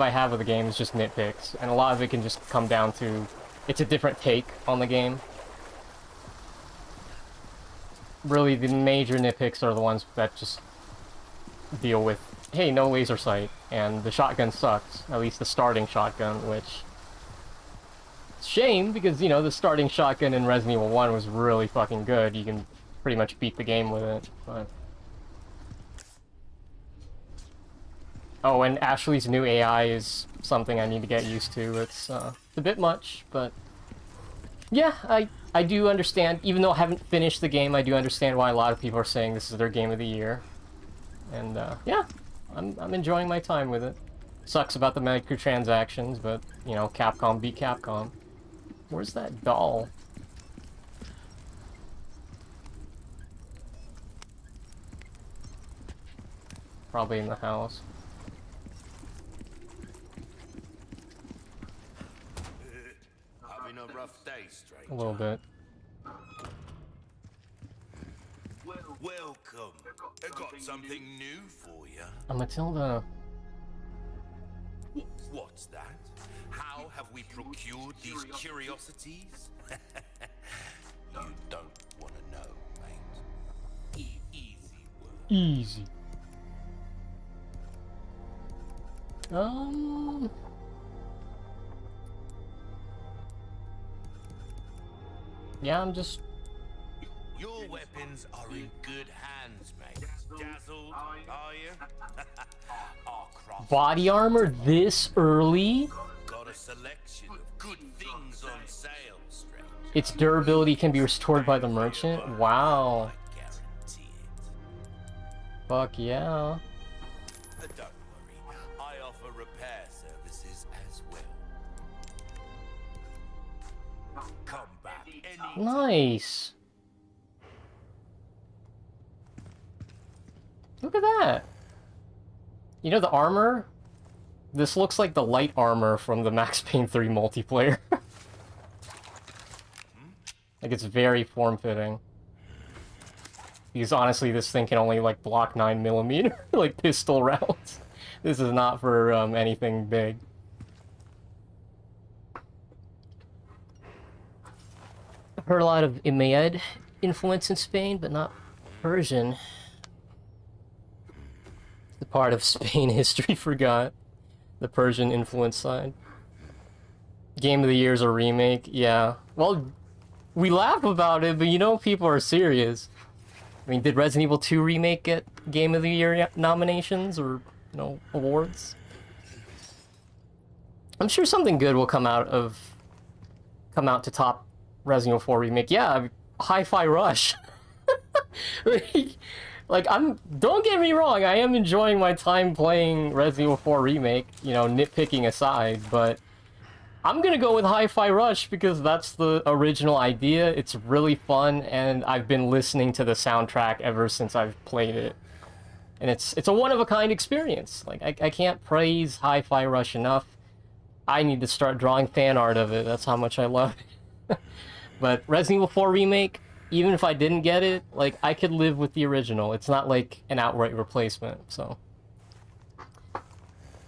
I have of the game is just nitpicks, and a lot of it can just come down to it's a different take on the game. Really, the major nitpicks are the ones that just deal with, hey, no laser sight, and the shotgun sucks, at least the starting shotgun, which... shame, because, you know, the starting shotgun in Resident Evil 1 was really fucking good. You can pretty much beat the game with it, but... Oh, and Ashley's new AI is something I need to get used to. It's a bit much, but... yeah, I do understand. Even though I haven't finished the game, I do understand why a lot of people are saying this is their game of the year. And, yeah, I'm enjoying my time with it. Sucks about the microtransactions, but, you know, Capcom beat Capcom. Where's that doll? Probably in the house. Having a rough day, stranger. A little bit. Welcome. I got something new for you. Matilda. What's that? How have we procured these curiosities? You don't want to know, mate. Easy work. Easy. Yeah, I'm just... Your weapons are in good hands, mate. Dazzled, are you? Our craft Body armor this early? got a selection of good things on sale, stranger. Its durability can be restored by the merchant? Wow. I guarantee it. Fuck yeah. But don't worry, I offer repair services as well. Come back any Nice. Look at that. You know the armor? This looks like the light armor from the Max Payne 3 multiplayer. Like, it's very form-fitting. Because honestly, this thing can only, like, block 9mm, like, pistol rounds. This is not for, anything big. I've heard a lot of Umayyad influence in Spain, but not Persian. The part of Spain history forgot. The Persian influence side. Game of the Year is a remake, yeah. Well, we laugh about it, but you know people are serious. I mean, did Resident Evil 2 Remake get Game of the Year nominations or, you know, awards? I'm sure something good will come out to top Resident Evil 4 Remake. Yeah, Hi-Fi Rush. Like, don't get me wrong, I am enjoying my time playing Resident Evil 4 Remake, you know, nitpicking aside, but I'm gonna go with Hi-Fi Rush because that's the original idea. It's really fun, and I've been listening to the soundtrack ever since I've played it. And it's a one-of-a-kind experience. Like, I can't praise Hi-Fi Rush enough. I need to start drawing fan art of it. That's how much I love it. But Resident Evil 4 Remake, even if I didn't get it, like, I could live with the original. It's not like an outright replacement, so...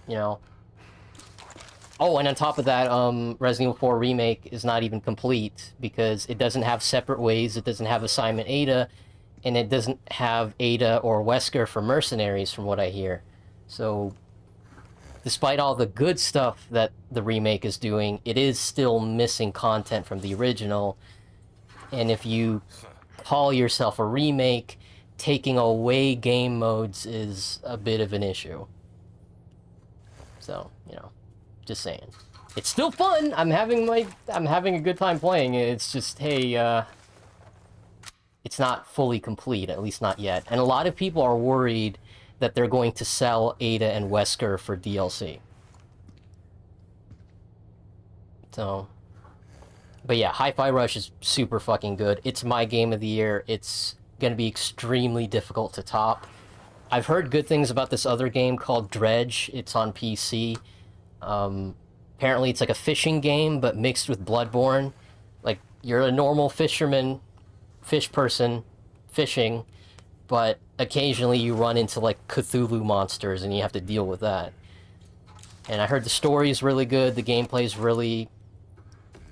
You know. Oh, and on top of that, Resident Evil 4 Remake is not even complete, because it doesn't have separate ways, it doesn't have assignment Ada, and it doesn't have Ada or Wesker for mercenaries, from what I hear. So, despite all the good stuff that the remake is doing, it is still missing content from the original. And if you call yourself a remake, taking away game modes is a bit of an issue. So, you know, just saying. It's still fun. I'm having a good time playing it. It's just, hey, it's not fully complete, at least not yet. And a lot of people are worried that they're going to sell Ada and Wesker for DLC. So, but yeah, Hi-Fi Rush is super fucking good. It's my game of the year. It's gonna be extremely difficult to top. I've heard good things about this other game called Dredge. It's on PC. Apparently it's like a fishing game, but mixed with Bloodborne. Like, you're a normal fisherman, fish person, fishing, but occasionally you run into, like, Cthulhu monsters, and you have to deal with that. And I heard the story is really good, the gameplay is really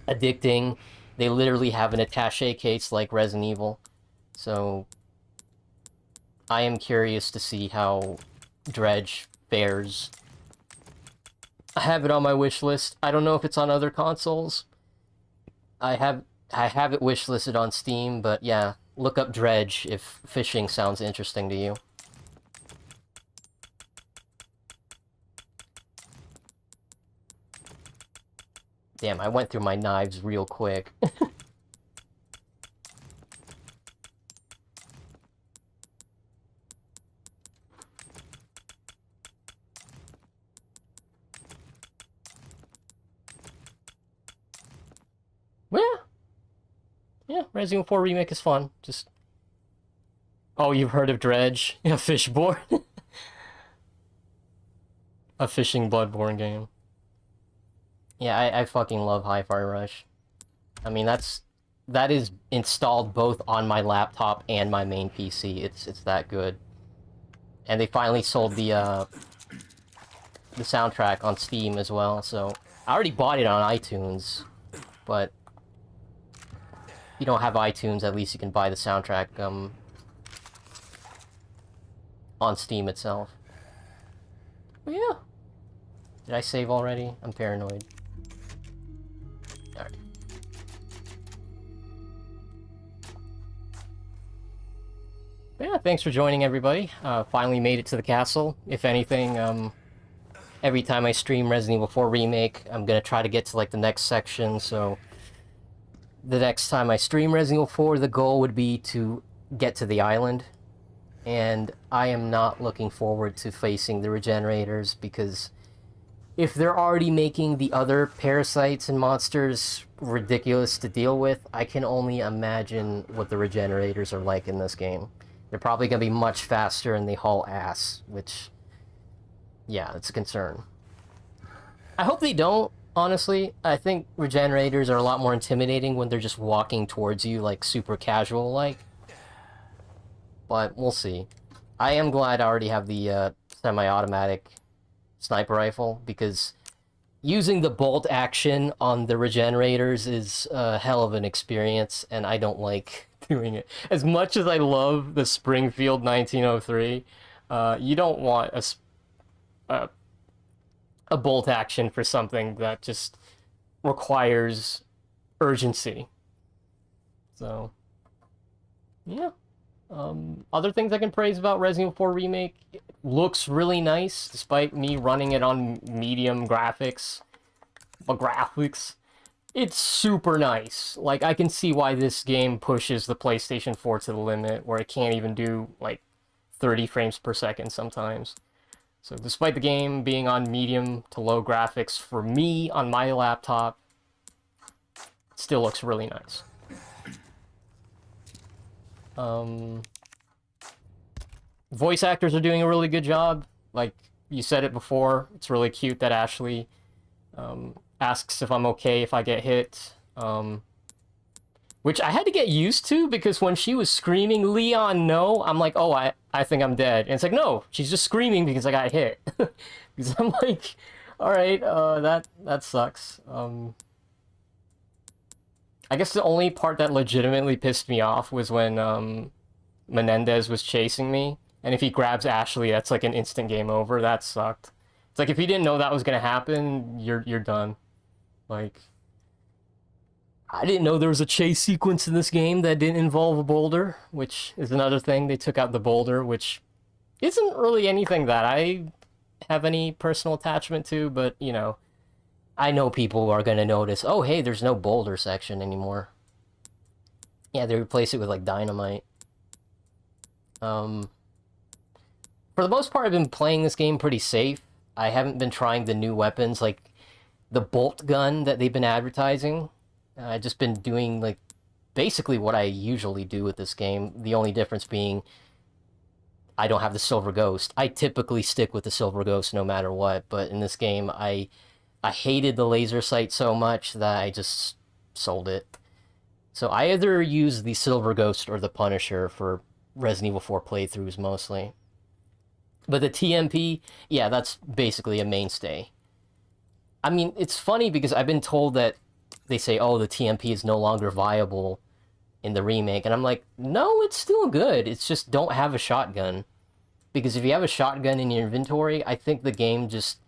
addicting. They literally have an attaché case like Resident Evil. So, I am curious to see how Dredge fares. I have it on my wish list. I don't know if it's on other consoles. I have it wishlisted on Steam, but yeah, look up Dredge if fishing sounds interesting to you. Damn, I went through my knives real quick. Yeah, Resident Evil 4 Remake is fun. Just... Oh, you've heard of Dredge? Yeah, Fishborn? a fishing Bloodborne game. Yeah, I fucking love Hi-Fi Rush. I mean, that is installed both on my laptop and my main PC. It's that good. And they finally sold the soundtrack on Steam as well, so I already bought it on iTunes, but if you don't have iTunes, at least you can buy the soundtrack on Steam itself. But yeah. Did I save already? I'm paranoid. Alright. Yeah, thanks for joining, everybody. Finally made it to the castle. If anything, every time I stream Resident Evil 4 Remake, I'm gonna try to get to, like, the next section, so the next time I stream Resident Evil 4, the goal would be to get to the island, and I am not looking forward to facing the Regenerators, because if they're already making the other parasites and monsters ridiculous to deal with, I can only imagine what the Regenerators are like in this game. They're probably gonna be much faster and they haul ass, which... yeah, it's a concern. I hope they don't, honestly. I think Regenerators are a lot more intimidating when they're just walking towards you, like, super casual-like. But we'll see. I am glad I already have the semi-automatic sniper rifle, because using the bolt action on the Regenerators is a hell of an experience, and I don't like doing it. As much as I love the Springfield 1903, you don't want a bolt action for something that just requires urgency. So, yeah. Other things I can praise about Resident Evil 4 Remake: it looks really nice, despite me running it on medium graphics. It's super nice. Like, I can see why this game pushes the PlayStation 4 to the limit, where it can't even do, like, 30 frames per second sometimes. So despite the game being on medium to low graphics, for me, on my laptop, it still looks really nice. Voice actors are doing a really good job. Like, you said it before, it's really cute that Ashley asks if I'm okay if I get hit. Which I had to get used to, because when she was screaming, "Leon, no!" I'm like, oh, I think I'm dead. And it's like, no, she's just screaming because I got hit. Because I'm like, alright, that sucks. I guess the only part that legitimately pissed me off was when Menendez was chasing me, and if he grabs Ashley, that's like an instant game over. That sucked. It's like, if you didn't know that was gonna happen, you're done. Like, I didn't know there was a chase sequence in this game that didn't involve a boulder, which is another thing. They took out the boulder, which isn't really anything that I have any personal attachment to, but, you know, I know people are going to notice, oh, hey, there's no boulder section anymore. Yeah, they replace it with, like, dynamite. For the most part, I've been playing this game pretty safe. I haven't been trying the new weapons, like the bolt gun that they've been advertising. I've just been doing, like, basically what I usually do with this game. The only difference being I don't have the Silver Ghost. I typically stick with the Silver Ghost no matter what, but in this game, I hated the laser sight so much that I just sold it. So I either use the Silver Ghost or the Punisher for Resident Evil 4 playthroughs mostly. But the TMP, yeah, that's basically a mainstay. I mean, it's funny because I've been told that they say, oh, the TMP is no longer viable in the remake. And I'm like, no, it's still good. It's just don't have a shotgun. Because if you have a shotgun in your inventory, I think the game just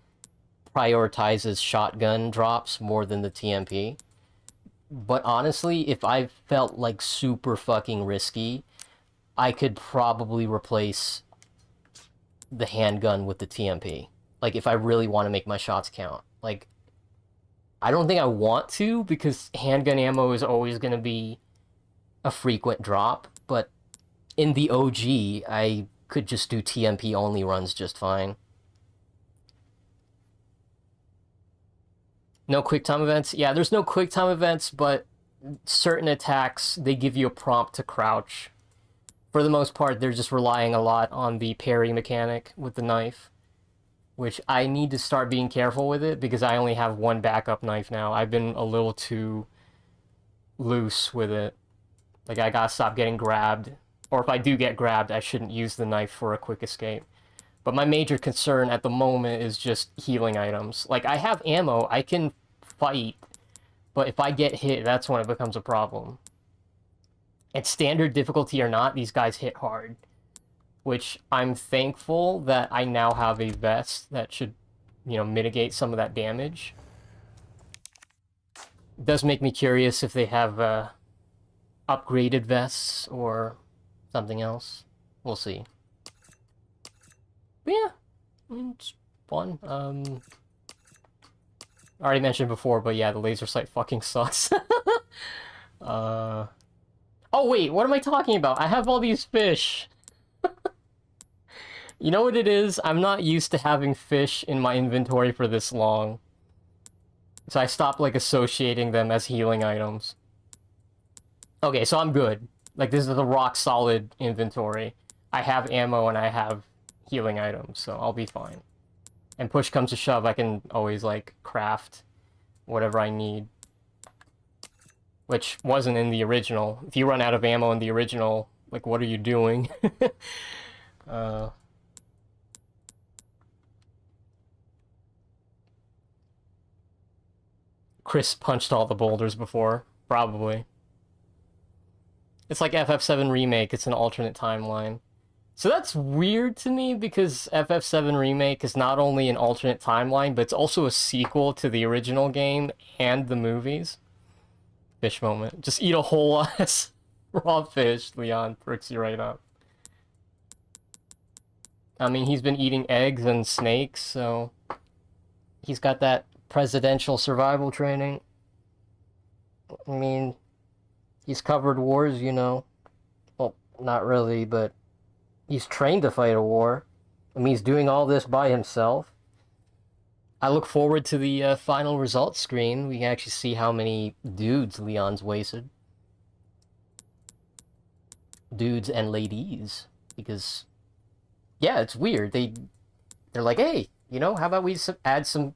prioritizes shotgun drops more than the TMP. But honestly, if I felt like super fucking risky, I could probably replace the handgun with the TMP. Like, if I really want to make my shots count. Like, I don't think I want to, because handgun ammo is always going to be a frequent drop, but in the OG, I could just do TMP only runs just fine. No quick time events? Yeah, there's no quick time events, but certain attacks, they give you a prompt to crouch. For the most part, they're just relying a lot on the parry mechanic with the knife. which I need to start being careful with it because I only have one backup knife now. I've been a little too loose with it. Like, I gotta stop getting grabbed. Or if I do get grabbed, I shouldn't use the knife for a quick escape. But my major concern at the moment is just healing items. Like, I have ammo, I can fight, but if I get hit, that's when it becomes a problem. And standard difficulty or not, these guys hit hard. Which I'm thankful that I now have a vest that should, you know, mitigate some of that damage. It does make me curious if they have upgraded vests or something else. We'll see. But yeah, it's fun. I already mentioned before, but yeah, the laser sight fucking sucks. Oh wait, what am I talking about? I have all these fish. You know what it is? I'm not used to having fish in my inventory for this long. So I stopped, like, associating them as healing items. Okay, so I'm good. Like, this is a rock-solid inventory. I have ammo and I have healing items, so I'll be fine. And push comes to shove, I can always, like, craft whatever I need. Which wasn't in the original. If you run out of ammo in the original, like, what are you doing? Chris punched all the boulders before. Probably. It's like FF7 Remake, it's an alternate timeline. So that's weird to me, because FF7 Remake is not only an alternate timeline, but it's also a sequel to the original game and the movies. Fish moment. Just eat a whole ass raw fish, Leon perks you right up. I mean, he's been eating eggs and snakes, so he's got that presidential survival training. I mean, he's covered wars, you know. Well, not really, but he's trained to fight a war. I mean, he's doing all this by himself. I look forward to the final results screen. We can actually see how many dudes Leon's wasted. Dudes and ladies. Because, yeah, it's weird. They're like, hey, you know, how about we add some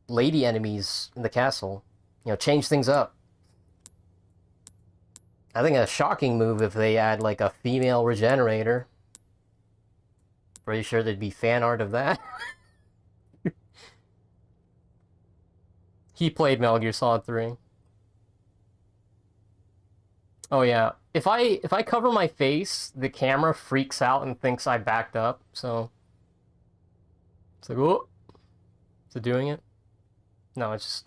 lady enemies in the castle? You know, change things up. I think a shocking move if they add, like, a female regenerator. Pretty sure there'd be fan art of that. He played Metal Gear Solid 3. Oh yeah, if I cover my face, the camera freaks out and thinks I backed up, so it's like, oh, is it doing it? No, it's just...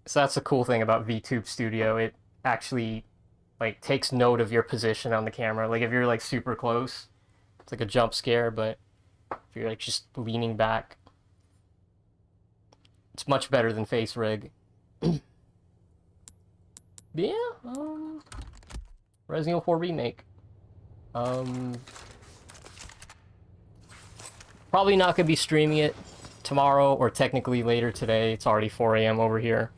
So that's the cool thing about VTube Studio. It actually, like, takes note of your position on the camera. Like, if you're, like, super close, it's like a jump scare, but if you're, like, just leaning back, it's much better than face rig. Yeah, Resident Evil 4 Remake. Probably not gonna be streaming it tomorrow, or technically later today. It's already 4 AM over here.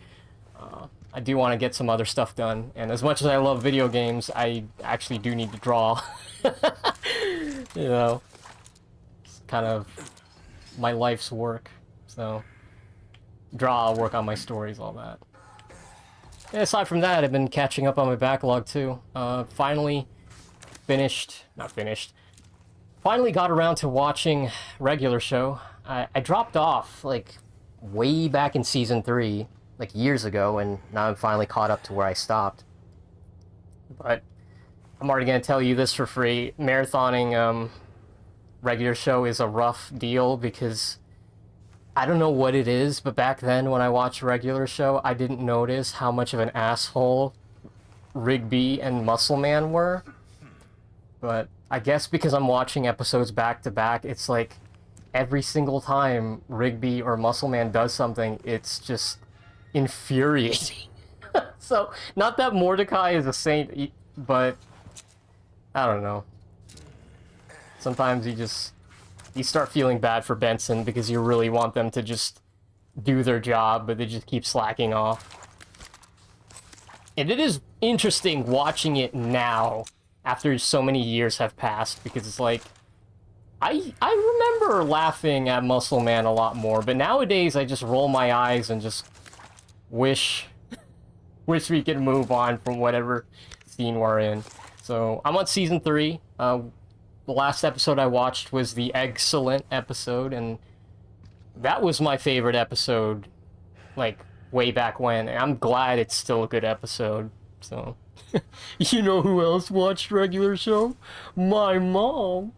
I do want to get some other stuff done, and as much as I love video games, I actually do need to draw. You know, it's kind of my life's work, so draw, I'll work on my stories, all that. Yeah, aside from that, I've been catching up on my backlog too. Finally finally got around to watching regular show. I dropped off, like, way back in Season 3, like, years ago, and now I'm finally caught up to where I stopped. But I'm already gonna tell you this for free. Marathoning regular show is a rough deal, because I don't know what it is, but back then when I watched regular show, I didn't notice how much of an asshole Rigby and Muscle Man were. But I guess because I'm watching episodes back to back, it's like every single time Rigby or Muscle Man does something, it's just infuriating. So, not that Mordecai is a saint, but I don't know. Sometimes you start feeling bad for Benson because you really want them to just do their job, but they just keep slacking off. And it is interesting watching it now, after so many years have passed, because it's like, I remember laughing at Muscle Man a lot more, but nowadays I just roll my eyes and just wish we could move on from whatever scene we're in. So I'm on season 3. The last episode I watched was the excellent episode, and that was my favorite episode, like, way back when. And I'm glad it's still a good episode, so... You know who else watched regular show? My mom!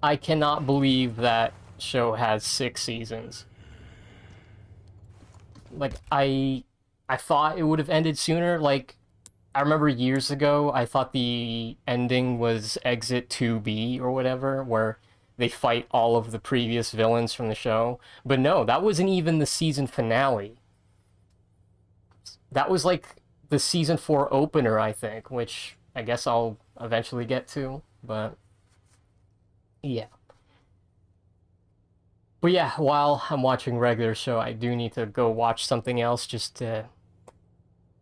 I cannot believe that show has 6 seasons. Like, I thought it would have ended sooner. Like, I remember years ago, I thought the ending was Exit 2B or whatever, where they fight all of the previous villains from the show. But no, that wasn't even the season finale. That was like the season 4 opener, I think, which I guess I'll eventually get to, but... yeah. But yeah, while I'm watching regular show, I do need to go watch something else just to,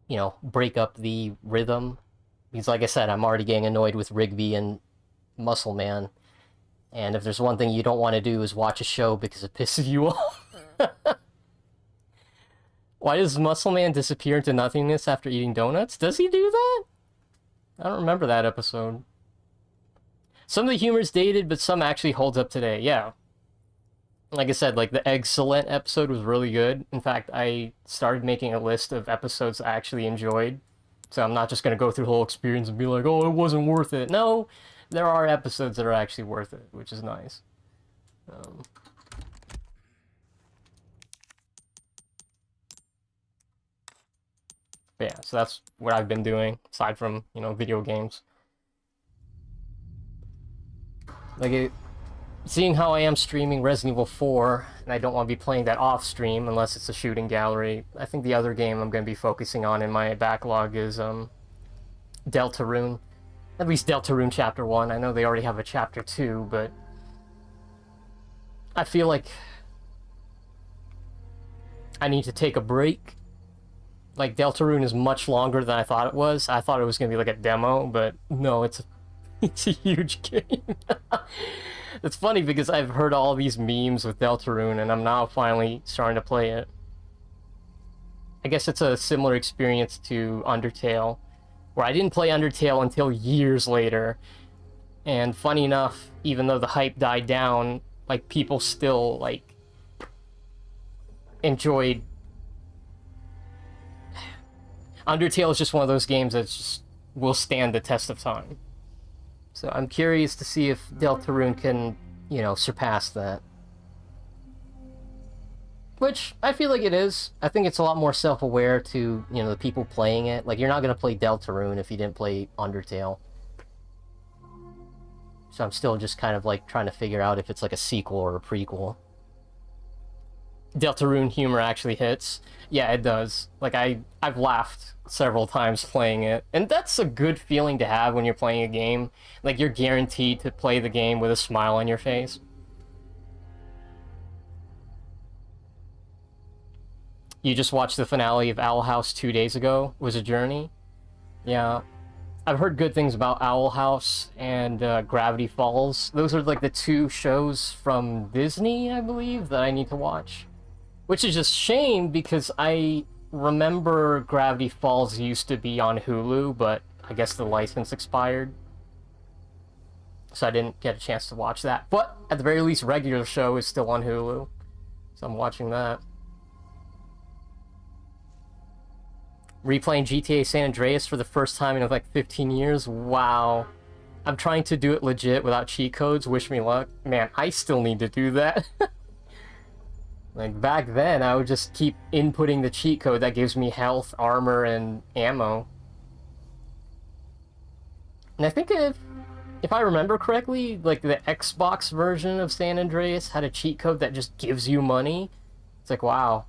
you know, break up the rhythm. Because like I said, I'm already getting annoyed with Rigby and Muscle Man. And if there's one thing you don't want to do is watch a show because it pisses you off. Why does Muscle Man disappear into nothingness after eating donuts? Does he do that? I don't remember that episode. Some of the humor's dated, but some actually holds up today. Yeah. Like I said, like, the excellent episode was really good. In fact, I started making a list of episodes I actually enjoyed. So I'm not just going to go through the whole experience and be like, oh, it wasn't worth it. No, there are episodes that are actually worth it, which is nice. But yeah, so that's what I've been doing, aside from, you know, video games. Like, seeing how I am streaming Resident Evil 4, and I don't want to be playing that off-stream unless it's a shooting gallery, I think the other game I'm going to be focusing on in my backlog is Deltarune. At least Deltarune Chapter 1. I know they already have a Chapter 2, but I feel like I need to take a break. Like, Deltarune is much longer than I thought it was. I thought it was going to be like a demo, but no, it's a huge game. It's funny because I've heard all these memes with Deltarune, and I'm now finally starting to play it. I guess it's a similar experience to Undertale, where I didn't play Undertale until years later. And funny enough, even though the hype died down, like, people still, like, enjoyed... Undertale is just one of those games that just will stand the test of time. So I'm curious to see if Deltarune can, you know, surpass that. Which, I feel like it is. I think it's a lot more self-aware to, you know, the people playing it. Like, you're not going to play Deltarune if you didn't play Undertale. So I'm still just kind of, like, trying to figure out if it's, like, a sequel or a prequel. Deltarune humor actually hits. Yeah, it does. Like, I've laughed several times playing it. And that's a good feeling to have when you're playing a game. Like, you're guaranteed to play the game with a smile on your face. You just watched the finale of Owl House 2 days ago. It was a journey. Yeah. I've heard good things about Owl House and Gravity Falls. Those are, like, the 2 shows from Disney, I believe, that I need to watch. Which is just shame, because I remember Gravity Falls used to be on Hulu, but I guess the license expired. So I didn't get a chance to watch that. But, at the very least, regular show is still on Hulu. So I'm watching that. Replaying GTA San Andreas for the first time in, like, 15 years? Wow. I'm trying to do it legit without cheat codes. Wish me luck. Man, I still need to do that. Like, back then, I would just keep inputting the cheat code that gives me health, armor, and ammo. And I think if I remember correctly, like, the Xbox version of San Andreas had a cheat code that just gives you money. It's like, wow.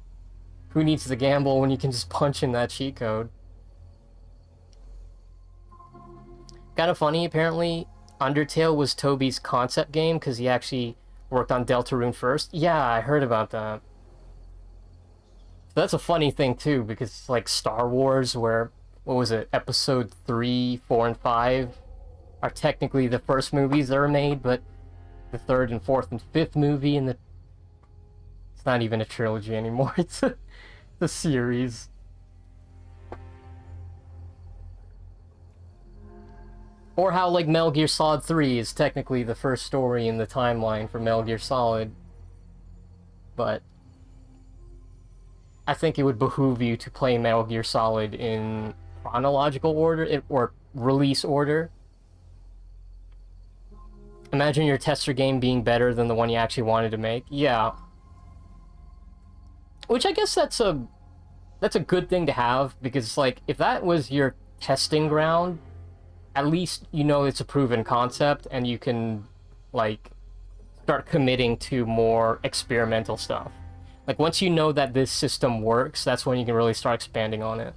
Who needs to gamble when you can just punch in that cheat code? Kind of funny, apparently, Undertale was Toby's concept game because he actually worked on Deltarune first. Yeah, I heard about that. That's a funny thing, too, because it's like Star Wars, where, what was it, Episode 3, 4, and 5 are technically the first movies that were made, but the third and fourth and fifth movie in the... It's not even a trilogy anymore, it's a series. Or how, like, Metal Gear Solid 3 is technically the first story in the timeline for Metal Gear Solid. But I think it would behoove you to play Metal Gear Solid in chronological order, or release order. Imagine your tester game being better than the one you actually wanted to make. Yeah. Which I guess that's a good thing to have, because, like, if that was your testing ground, at least you know it's a proven concept, and you can, like, start committing to more experimental stuff. Like, once you know that this system works, that's when you can really start expanding on it.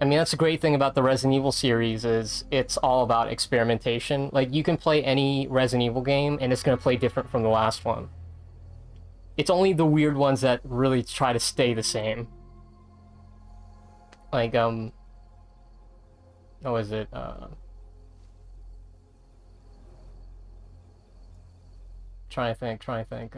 I mean, that's a great thing about the Resident Evil series, is it's all about experimentation. Like, you can play any Resident Evil game, and it's going to play different from the last one. It's only the weird ones that really try to stay the same. Like, what was it? Trying to think.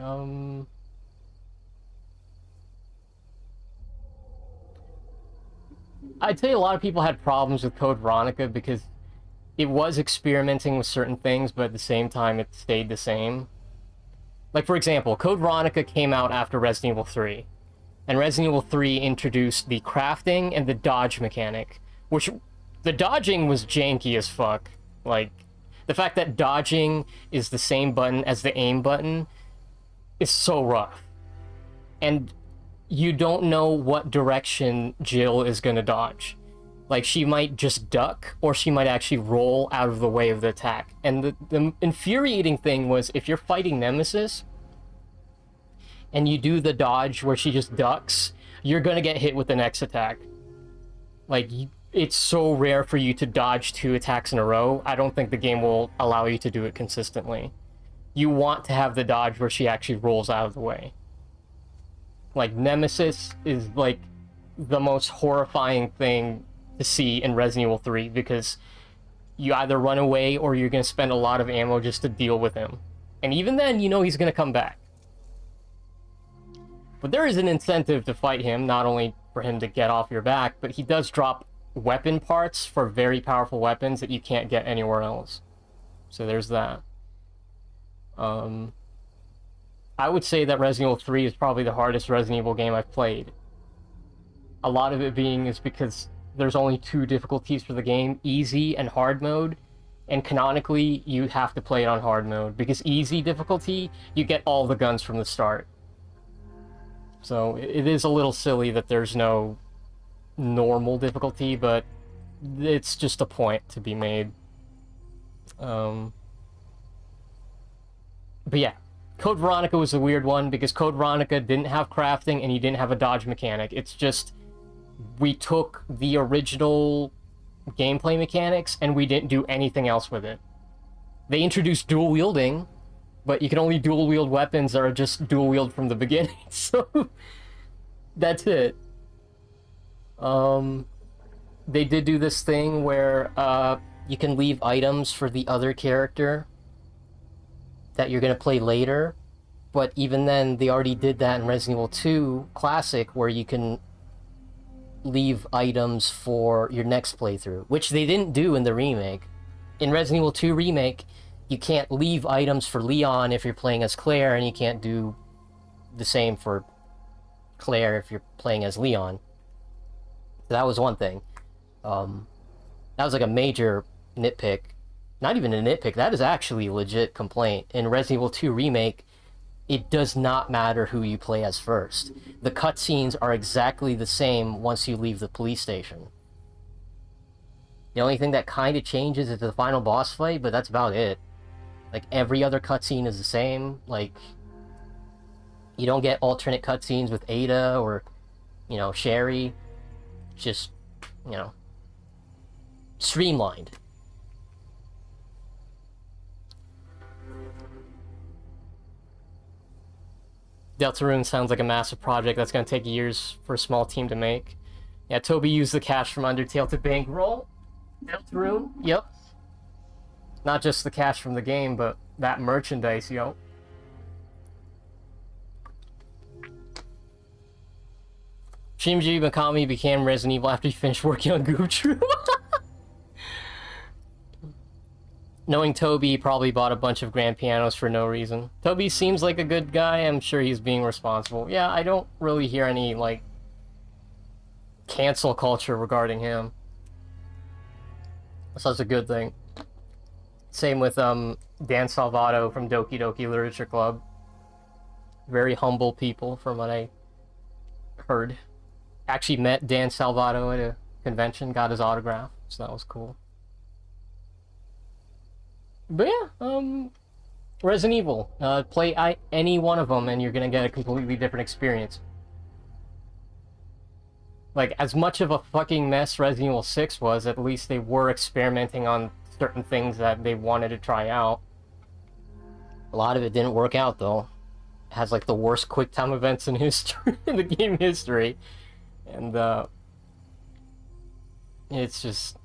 I'd say a lot of people had problems with Code Veronica because it was experimenting with certain things, but at the same time it stayed the same. Like, for example, Code Veronica came out after Resident Evil 3. And Resident Evil 3 introduced the crafting and the dodge mechanic, which the dodging was janky as fuck. Like, the fact that dodging is the same button as the aim button is so rough. And you don't know what direction Jill is gonna dodge. Like, she might just duck, or she might actually roll out of the way of the attack. And the infuriating thing was, if you're fighting Nemesis, and you do the dodge where she just ducks, you're gonna get hit with the next attack. Like, it's so rare for you to dodge 2 attacks in a row, I don't think the game will allow you to do it consistently. You want to have the dodge where she actually rolls out of the way. Like, Nemesis is, like, the most horrifying thing to see in Resident Evil 3, because you either run away or you're gonna spend a lot of ammo just to deal with him. And even then, you know he's gonna come back. But there is an incentive to fight him, not only for him to get off your back, but he does drop weapon parts for very powerful weapons that you can't get anywhere else. So there's that. I would say that Resident Evil 3 is probably the hardest Resident Evil game I've played. A lot of it being is because there's only 2 difficulties for the game, easy and hard mode, and canonically you have to play it on hard mode, because easy difficulty, you get all the guns from the start. So it is a little silly that there's no normal difficulty, but it's just a point to be made. But yeah, Code Veronica was a weird one, because Code Veronica didn't have crafting and you didn't have a dodge mechanic. It's just, we took the original gameplay mechanics and we didn't do anything else with it. They introduced dual wielding, but you can only dual wield weapons that are just dual wield from the beginning, so that's it. They did do this thing where you can leave items for the other character that you're gonna play later, but even then, they already did that in Resident Evil 2 Classic, where you can leave items for your next playthrough, which they didn't do in the remake. In Resident Evil 2 Remake, you can't leave items for Leon if you're playing as Claire, and you can't do the same for Claire if you're playing as Leon. So that was one thing. That was like a major nitpick. Not even a nitpick, that is actually a legit complaint. In Resident Evil 2 Remake, it does not matter who you play as first. The cutscenes are exactly the same once you leave the police station. The only thing that kind of changes is the final boss fight, but that's about it. Like, every other cutscene is the same. Like, you don't get alternate cutscenes with Ada or, you know, Sherry. Just, you know, streamlined. Deltarune sounds like a massive project that's going to take years for a small team to make. Yeah, Toby used the cash from Undertale to bankroll Deltarune. Yep. Not just the cash from the game, but that merchandise, yo. Shinji Mikami became Resident Evil after he finished working on Goof Troop. Knowing Toby, he probably bought a bunch of grand pianos for no reason. Toby seems like a good guy. I'm sure he's being responsible. Yeah, I don't really hear any, like, cancel culture regarding him. So that's a good thing. Same with Dan Salvato from Doki Doki Literature Club. Very humble people from what I heard. Actually met Dan Salvato at a convention, got his autograph, so that was cool. But yeah, Resident Evil. Play any one of them and you're gonna get a completely different experience. Like, as much of a fucking mess Resident Evil 6 was, at least they were experimenting on certain things that they wanted to try out. A lot of it didn't work out, though. It has, like, the worst QuickTime events in history, in the game history. And, it's just...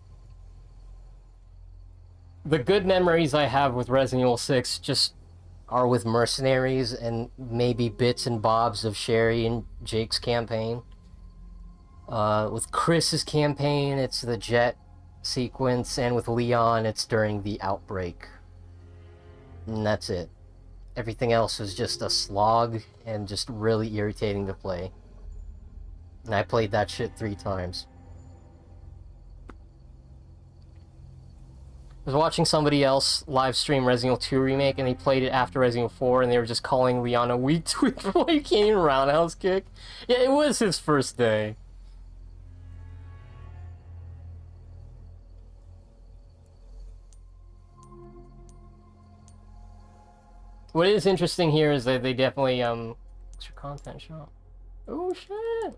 The good memories I have with Resident Evil 6 just are with Mercenaries and maybe bits and bobs of Sherry and Jake's campaign. With Chris's campaign, it's the jet sequence, and with Leon, it's during the outbreak. And that's it. Everything else is just a slog and just really irritating to play. And I played that shit 3 times. I was watching somebody else live stream Resident Evil 2 Remake, and they played it after Resident Evil 4, and they were just calling Leon a weak tweak before he came in roundhouse kick. Yeah, it was his first day. What is interesting here is that they definitely, extra content shop. Oh shit!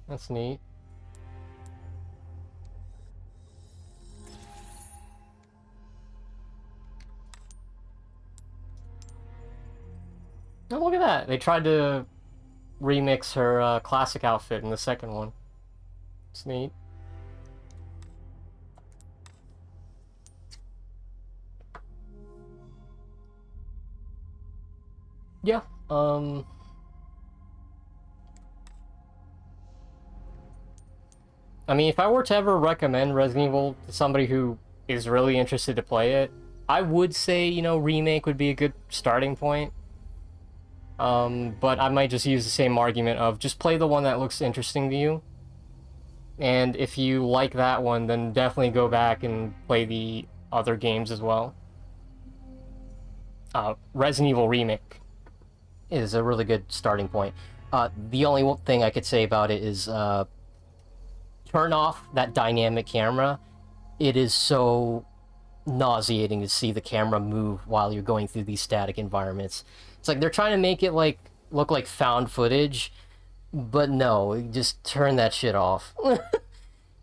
That's neat. Oh, look at that. They tried to remix her classic outfit in the second one. It's neat. Yeah, I mean, if I were to ever recommend Resident Evil to somebody who is really interested to play it, I would say, you know, Remake would be a good starting point. But I might just use the same argument of just play the one that looks interesting to you. And if you like that one, then definitely go back and play the other games as well. Resident Evil Remake is a really good starting point. The only thing I could say about it is, turn off that dynamic camera. It is so nauseating to see the camera move while you're going through these static environments. It's like they're trying to make it like look like found footage, but no, just turn that shit off.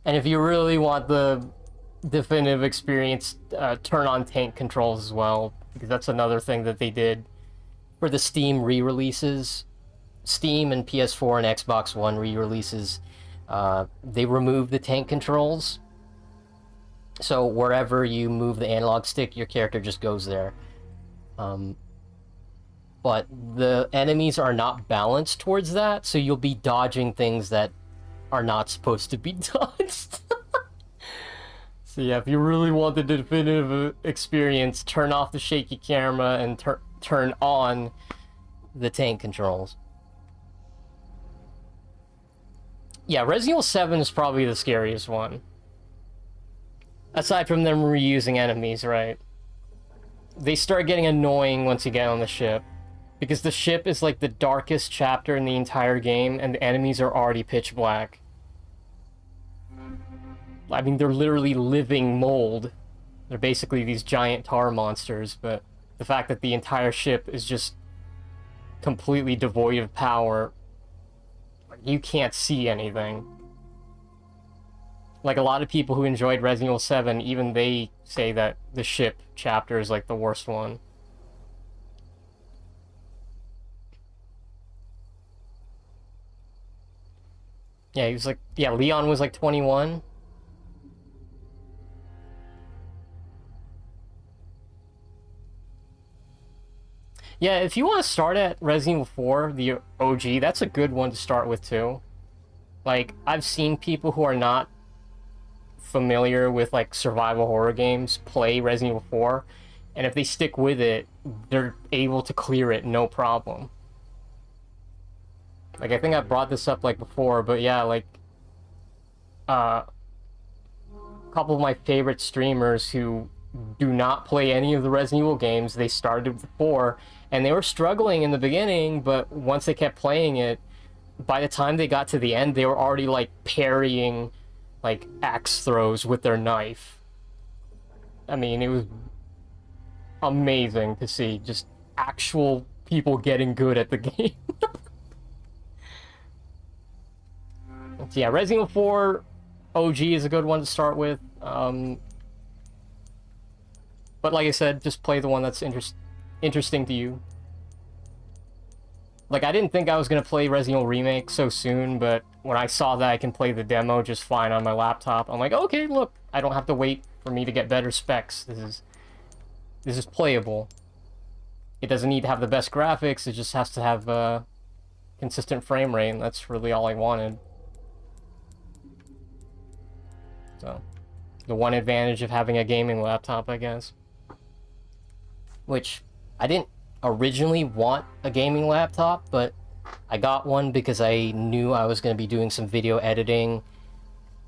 And if you really want the definitive experience, turn on tank controls as well, because that's another thing that they did for the Steam re-releases. Steam and PS4 and Xbox One re-releases, they removed the tank controls. So wherever you move the analog stick, your character just goes there. But the enemies are not balanced towards that, so you'll be dodging things that are not supposed to be dodged. So yeah, if you really want the definitive experience, turn off the shaky camera and turn on the tank controls. Yeah, Resident Evil 7 is probably the scariest one. Aside from them reusing enemies, right? They start getting annoying once you get on the ship. Because the ship is like the darkest chapter in the entire game, and the enemies are already pitch black. I mean, they're literally living mold. They're basically these giant tar monsters, but the fact that the entire ship is just completely devoid of power You can't see anything. Like, a lot of people who enjoyed Resident Evil 7, even they say that the ship chapter is, like, the worst one. Yeah, he was like... Yeah, Leon was, like, 21. Yeah, if you want to start at Resident Evil 4, the OG, that's a good one to start with, too. Like, I've seen people who are not familiar with, like, survival horror games play Resident Evil 4, and if they stick with it, they're able to clear it no problem. Like, I think I brought this up, like, before, but yeah, like, a couple of my favorite streamers who do not play any of the Resident Evil games, they started with 4, and they were struggling in the beginning, but once they kept playing it, by the time they got to the end, they were already, like, parrying, like, axe throws with their knife. I mean, it was amazing to see just actual people getting good at the game. So yeah, Resident Evil 4 OG is a good one to start with. But like I said, just play the one that's interesting to you. Like, I didn't think I was going to play Resident Evil Remake so soon, but when I saw that I can play the demo just fine on my laptop, I'm like, okay, look, I don't have to wait for me to get better specs. This is playable. It doesn't need to have the best graphics, it just has to have a consistent frame rate, and that's really all I wanted. So, the one advantage of having a gaming laptop, I guess. Which, I didn't originally want a gaming laptop, but I got one because I knew I was going to be doing some video editing,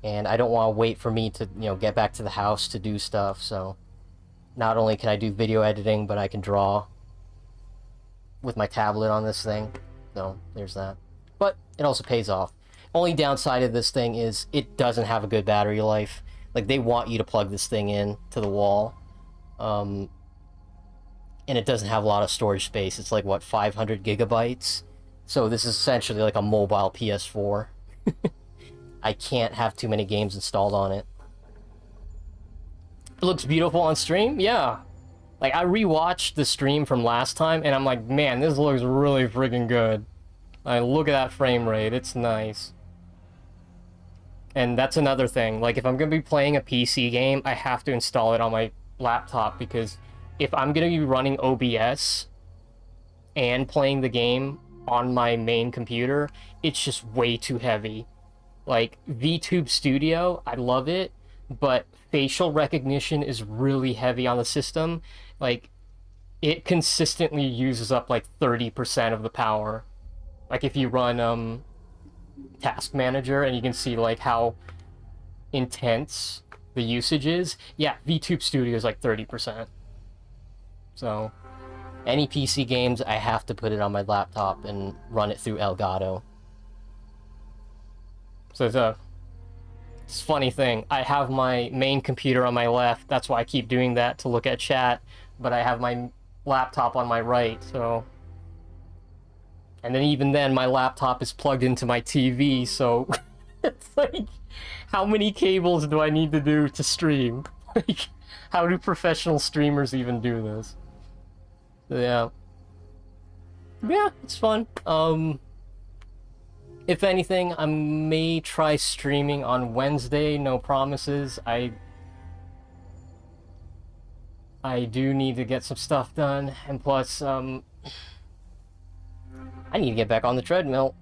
and I don't want to wait for me to, you know, get back to the house to do stuff, so not only can I do video editing, but I can draw with my tablet on this thing, so there's that. But it also pays off. Only downside of this thing is it doesn't have a good battery life. Like, they want you to plug this thing in to the wall, and it doesn't have a lot of storage space. It's like, what, 500 gigabytes? So this is essentially like a mobile PS4. I can't have too many games installed on it. It looks beautiful on stream? Yeah. Like, I rewatched the stream from last time, and I'm like, man, this looks really freaking good. Like, look at that frame rate. It's nice. And that's another thing. Like, if I'm going to be playing a PC game, I have to install it on my laptop, because if I'm going to be running OBS and playing the game on my main computer, it's just way too heavy. Like, VTube Studio, I love it, but facial recognition is really heavy on the system. Like, it consistently uses up like 30% of the power. Like, if you run Task Manager, and you can see like how intense the usage is, yeah, VTube Studio is like 30%. So, any PC games, I have to put it on my laptop and run it through Elgato. So it's a funny thing. I have my main computer on my left, that's why I keep doing that to look at chat, but I have my laptop on my right, so... And then even then, my laptop is plugged into my TV, so... It's like, how many cables do I need to do to stream? Like, how do professional streamers even do this? Yeah. Yeah, it's fun. If anything, I may try streaming on Wednesday, no promises. I do need to get some stuff done, and plus, I need to get back on the treadmill.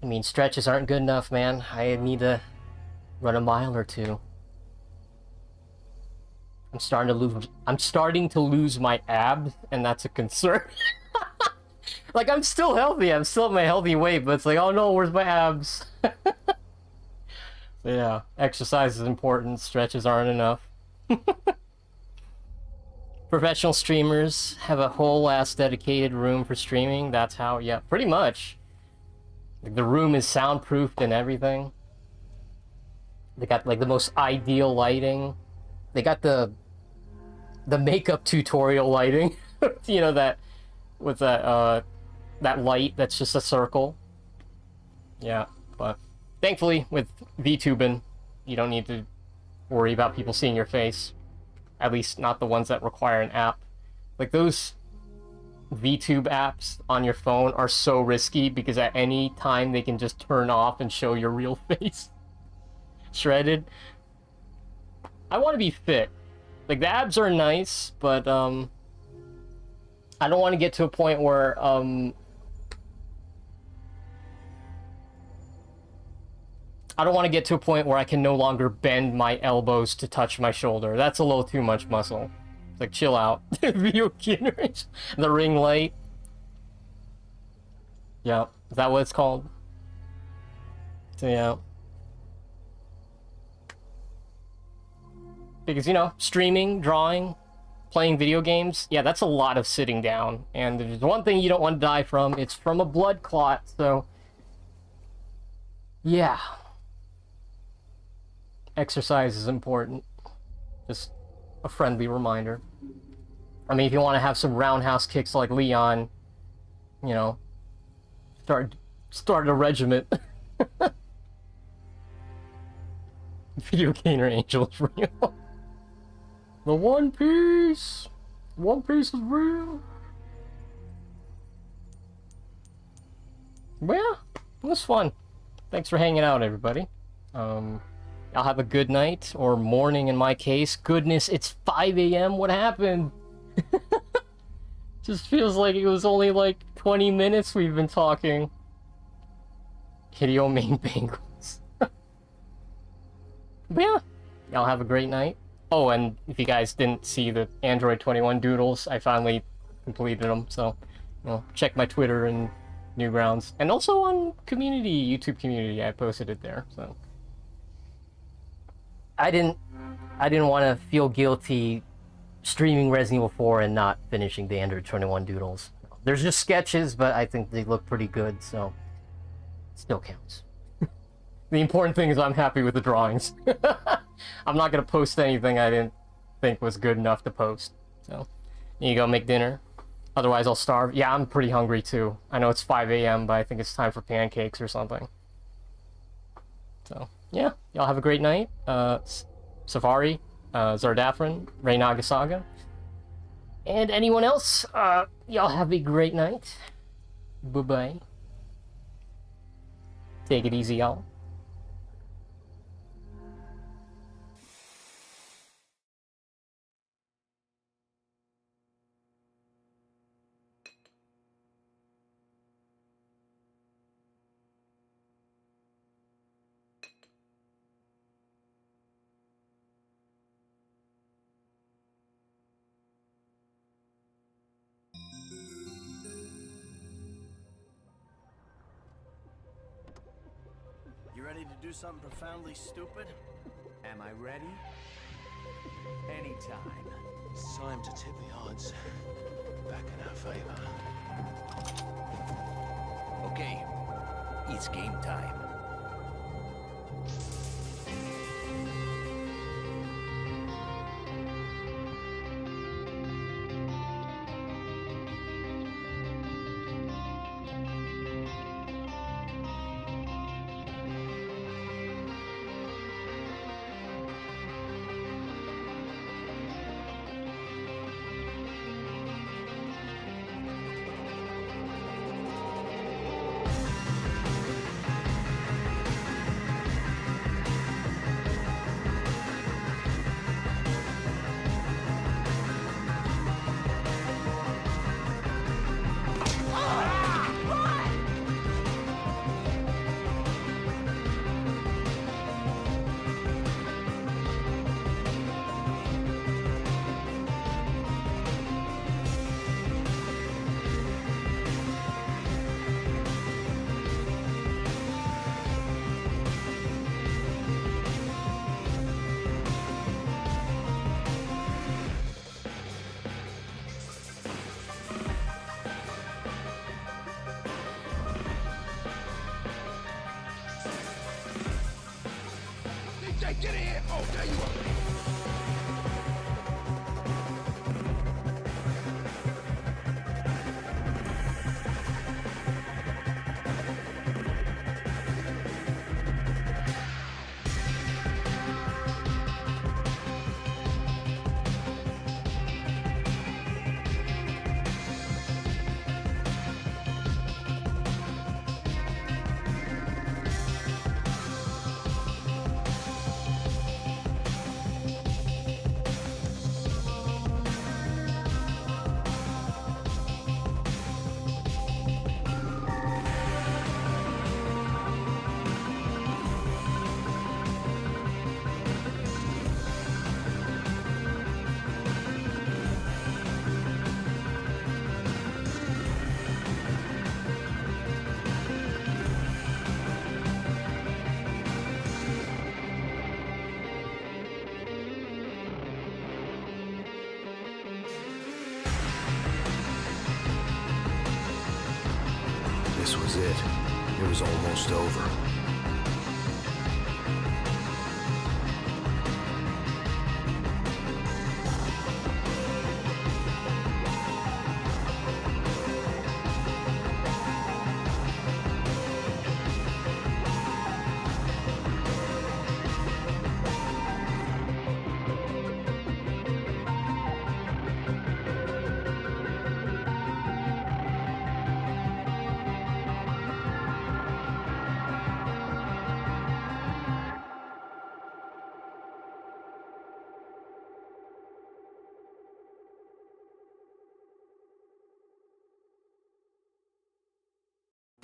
I mean, stretches aren't good enough, man. I need to run a mile or two. I'm starting to lose my abs, and that's a concern. Like, I'm still healthy, I'm still at my healthy weight, but it's like, oh no, where's my abs? Yeah, exercise is important, stretches aren't enough. Professional streamers have a whole ass dedicated room for streaming, that's how, yeah, pretty much. Like, the room is soundproofed and everything. They got, like, the most ideal lighting. They got the makeup tutorial lighting, you know, that with that that light that's just a circle. Yeah, but thankfully with VTubing, you don't need to worry about people seeing your face. At least not the ones that require an app. Like those VTube apps on your phone are so risky because at any time they can just turn off and show your real face. Shredded. I want to be fit. Like the abs are nice, but I don't want to get to a point where I don't want to get to a point where I can no longer bend my elbows to touch my shoulder. That's a little too much muscle. It's like, chill out. Video cameras. The ring light. Yeah, is that what it's called? So yeah. Because, you know, streaming, drawing, playing video games, yeah, that's a lot of sitting down. And there's one thing you don't want to die from, it's from a blood clot, so... yeah. Exercise is important. Just a friendly reminder. I mean, if you want to have some roundhouse kicks like Leon, you know, start a regiment. Video Gamer Angel is real. The One Piece! One Piece is real! But yeah, it was fun. Thanks for hanging out, everybody. I'll have a good night, or morning in my case. Goodness, it's 5 a.m. What happened? Just feels like it was only like 20 minutes we've been talking. Hideo main Bengals. But yeah, y'all have a great night. Oh, and if you guys didn't see the Android 21 doodles, I finally completed them, so, you know, check my Twitter and Newgrounds. And also on community, YouTube community, I posted it there, so. I didn't want to feel guilty streaming Resident Evil 4 and not finishing the Android 21 doodles. There's just sketches, but I think they look pretty good, so it still counts. The important thing is I'm happy with the drawings. I'm not going to post anything I didn't think was good enough to post. So, you go make dinner. Otherwise I'll starve. Yeah, I'm pretty hungry too. I know it's 5 a.m., but I think it's time for pancakes or something. So, yeah, y'all have a great night. Safari, Zardafran, Rey Nagasaga, and anyone else, y'all have a great night. Bye-bye. Take it easy, y'all. You ready to do something profoundly stupid? Am I ready? Anytime. It's time to tip the odds back in our favor. Okay, it's game time. Get in here! Oh, there you are! this was it. It was almost over.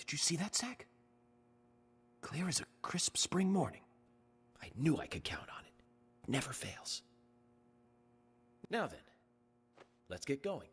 Did you see that, Zach? Clear as a crisp spring morning. I knew I could count on it. Never fails. Now then, let's get going.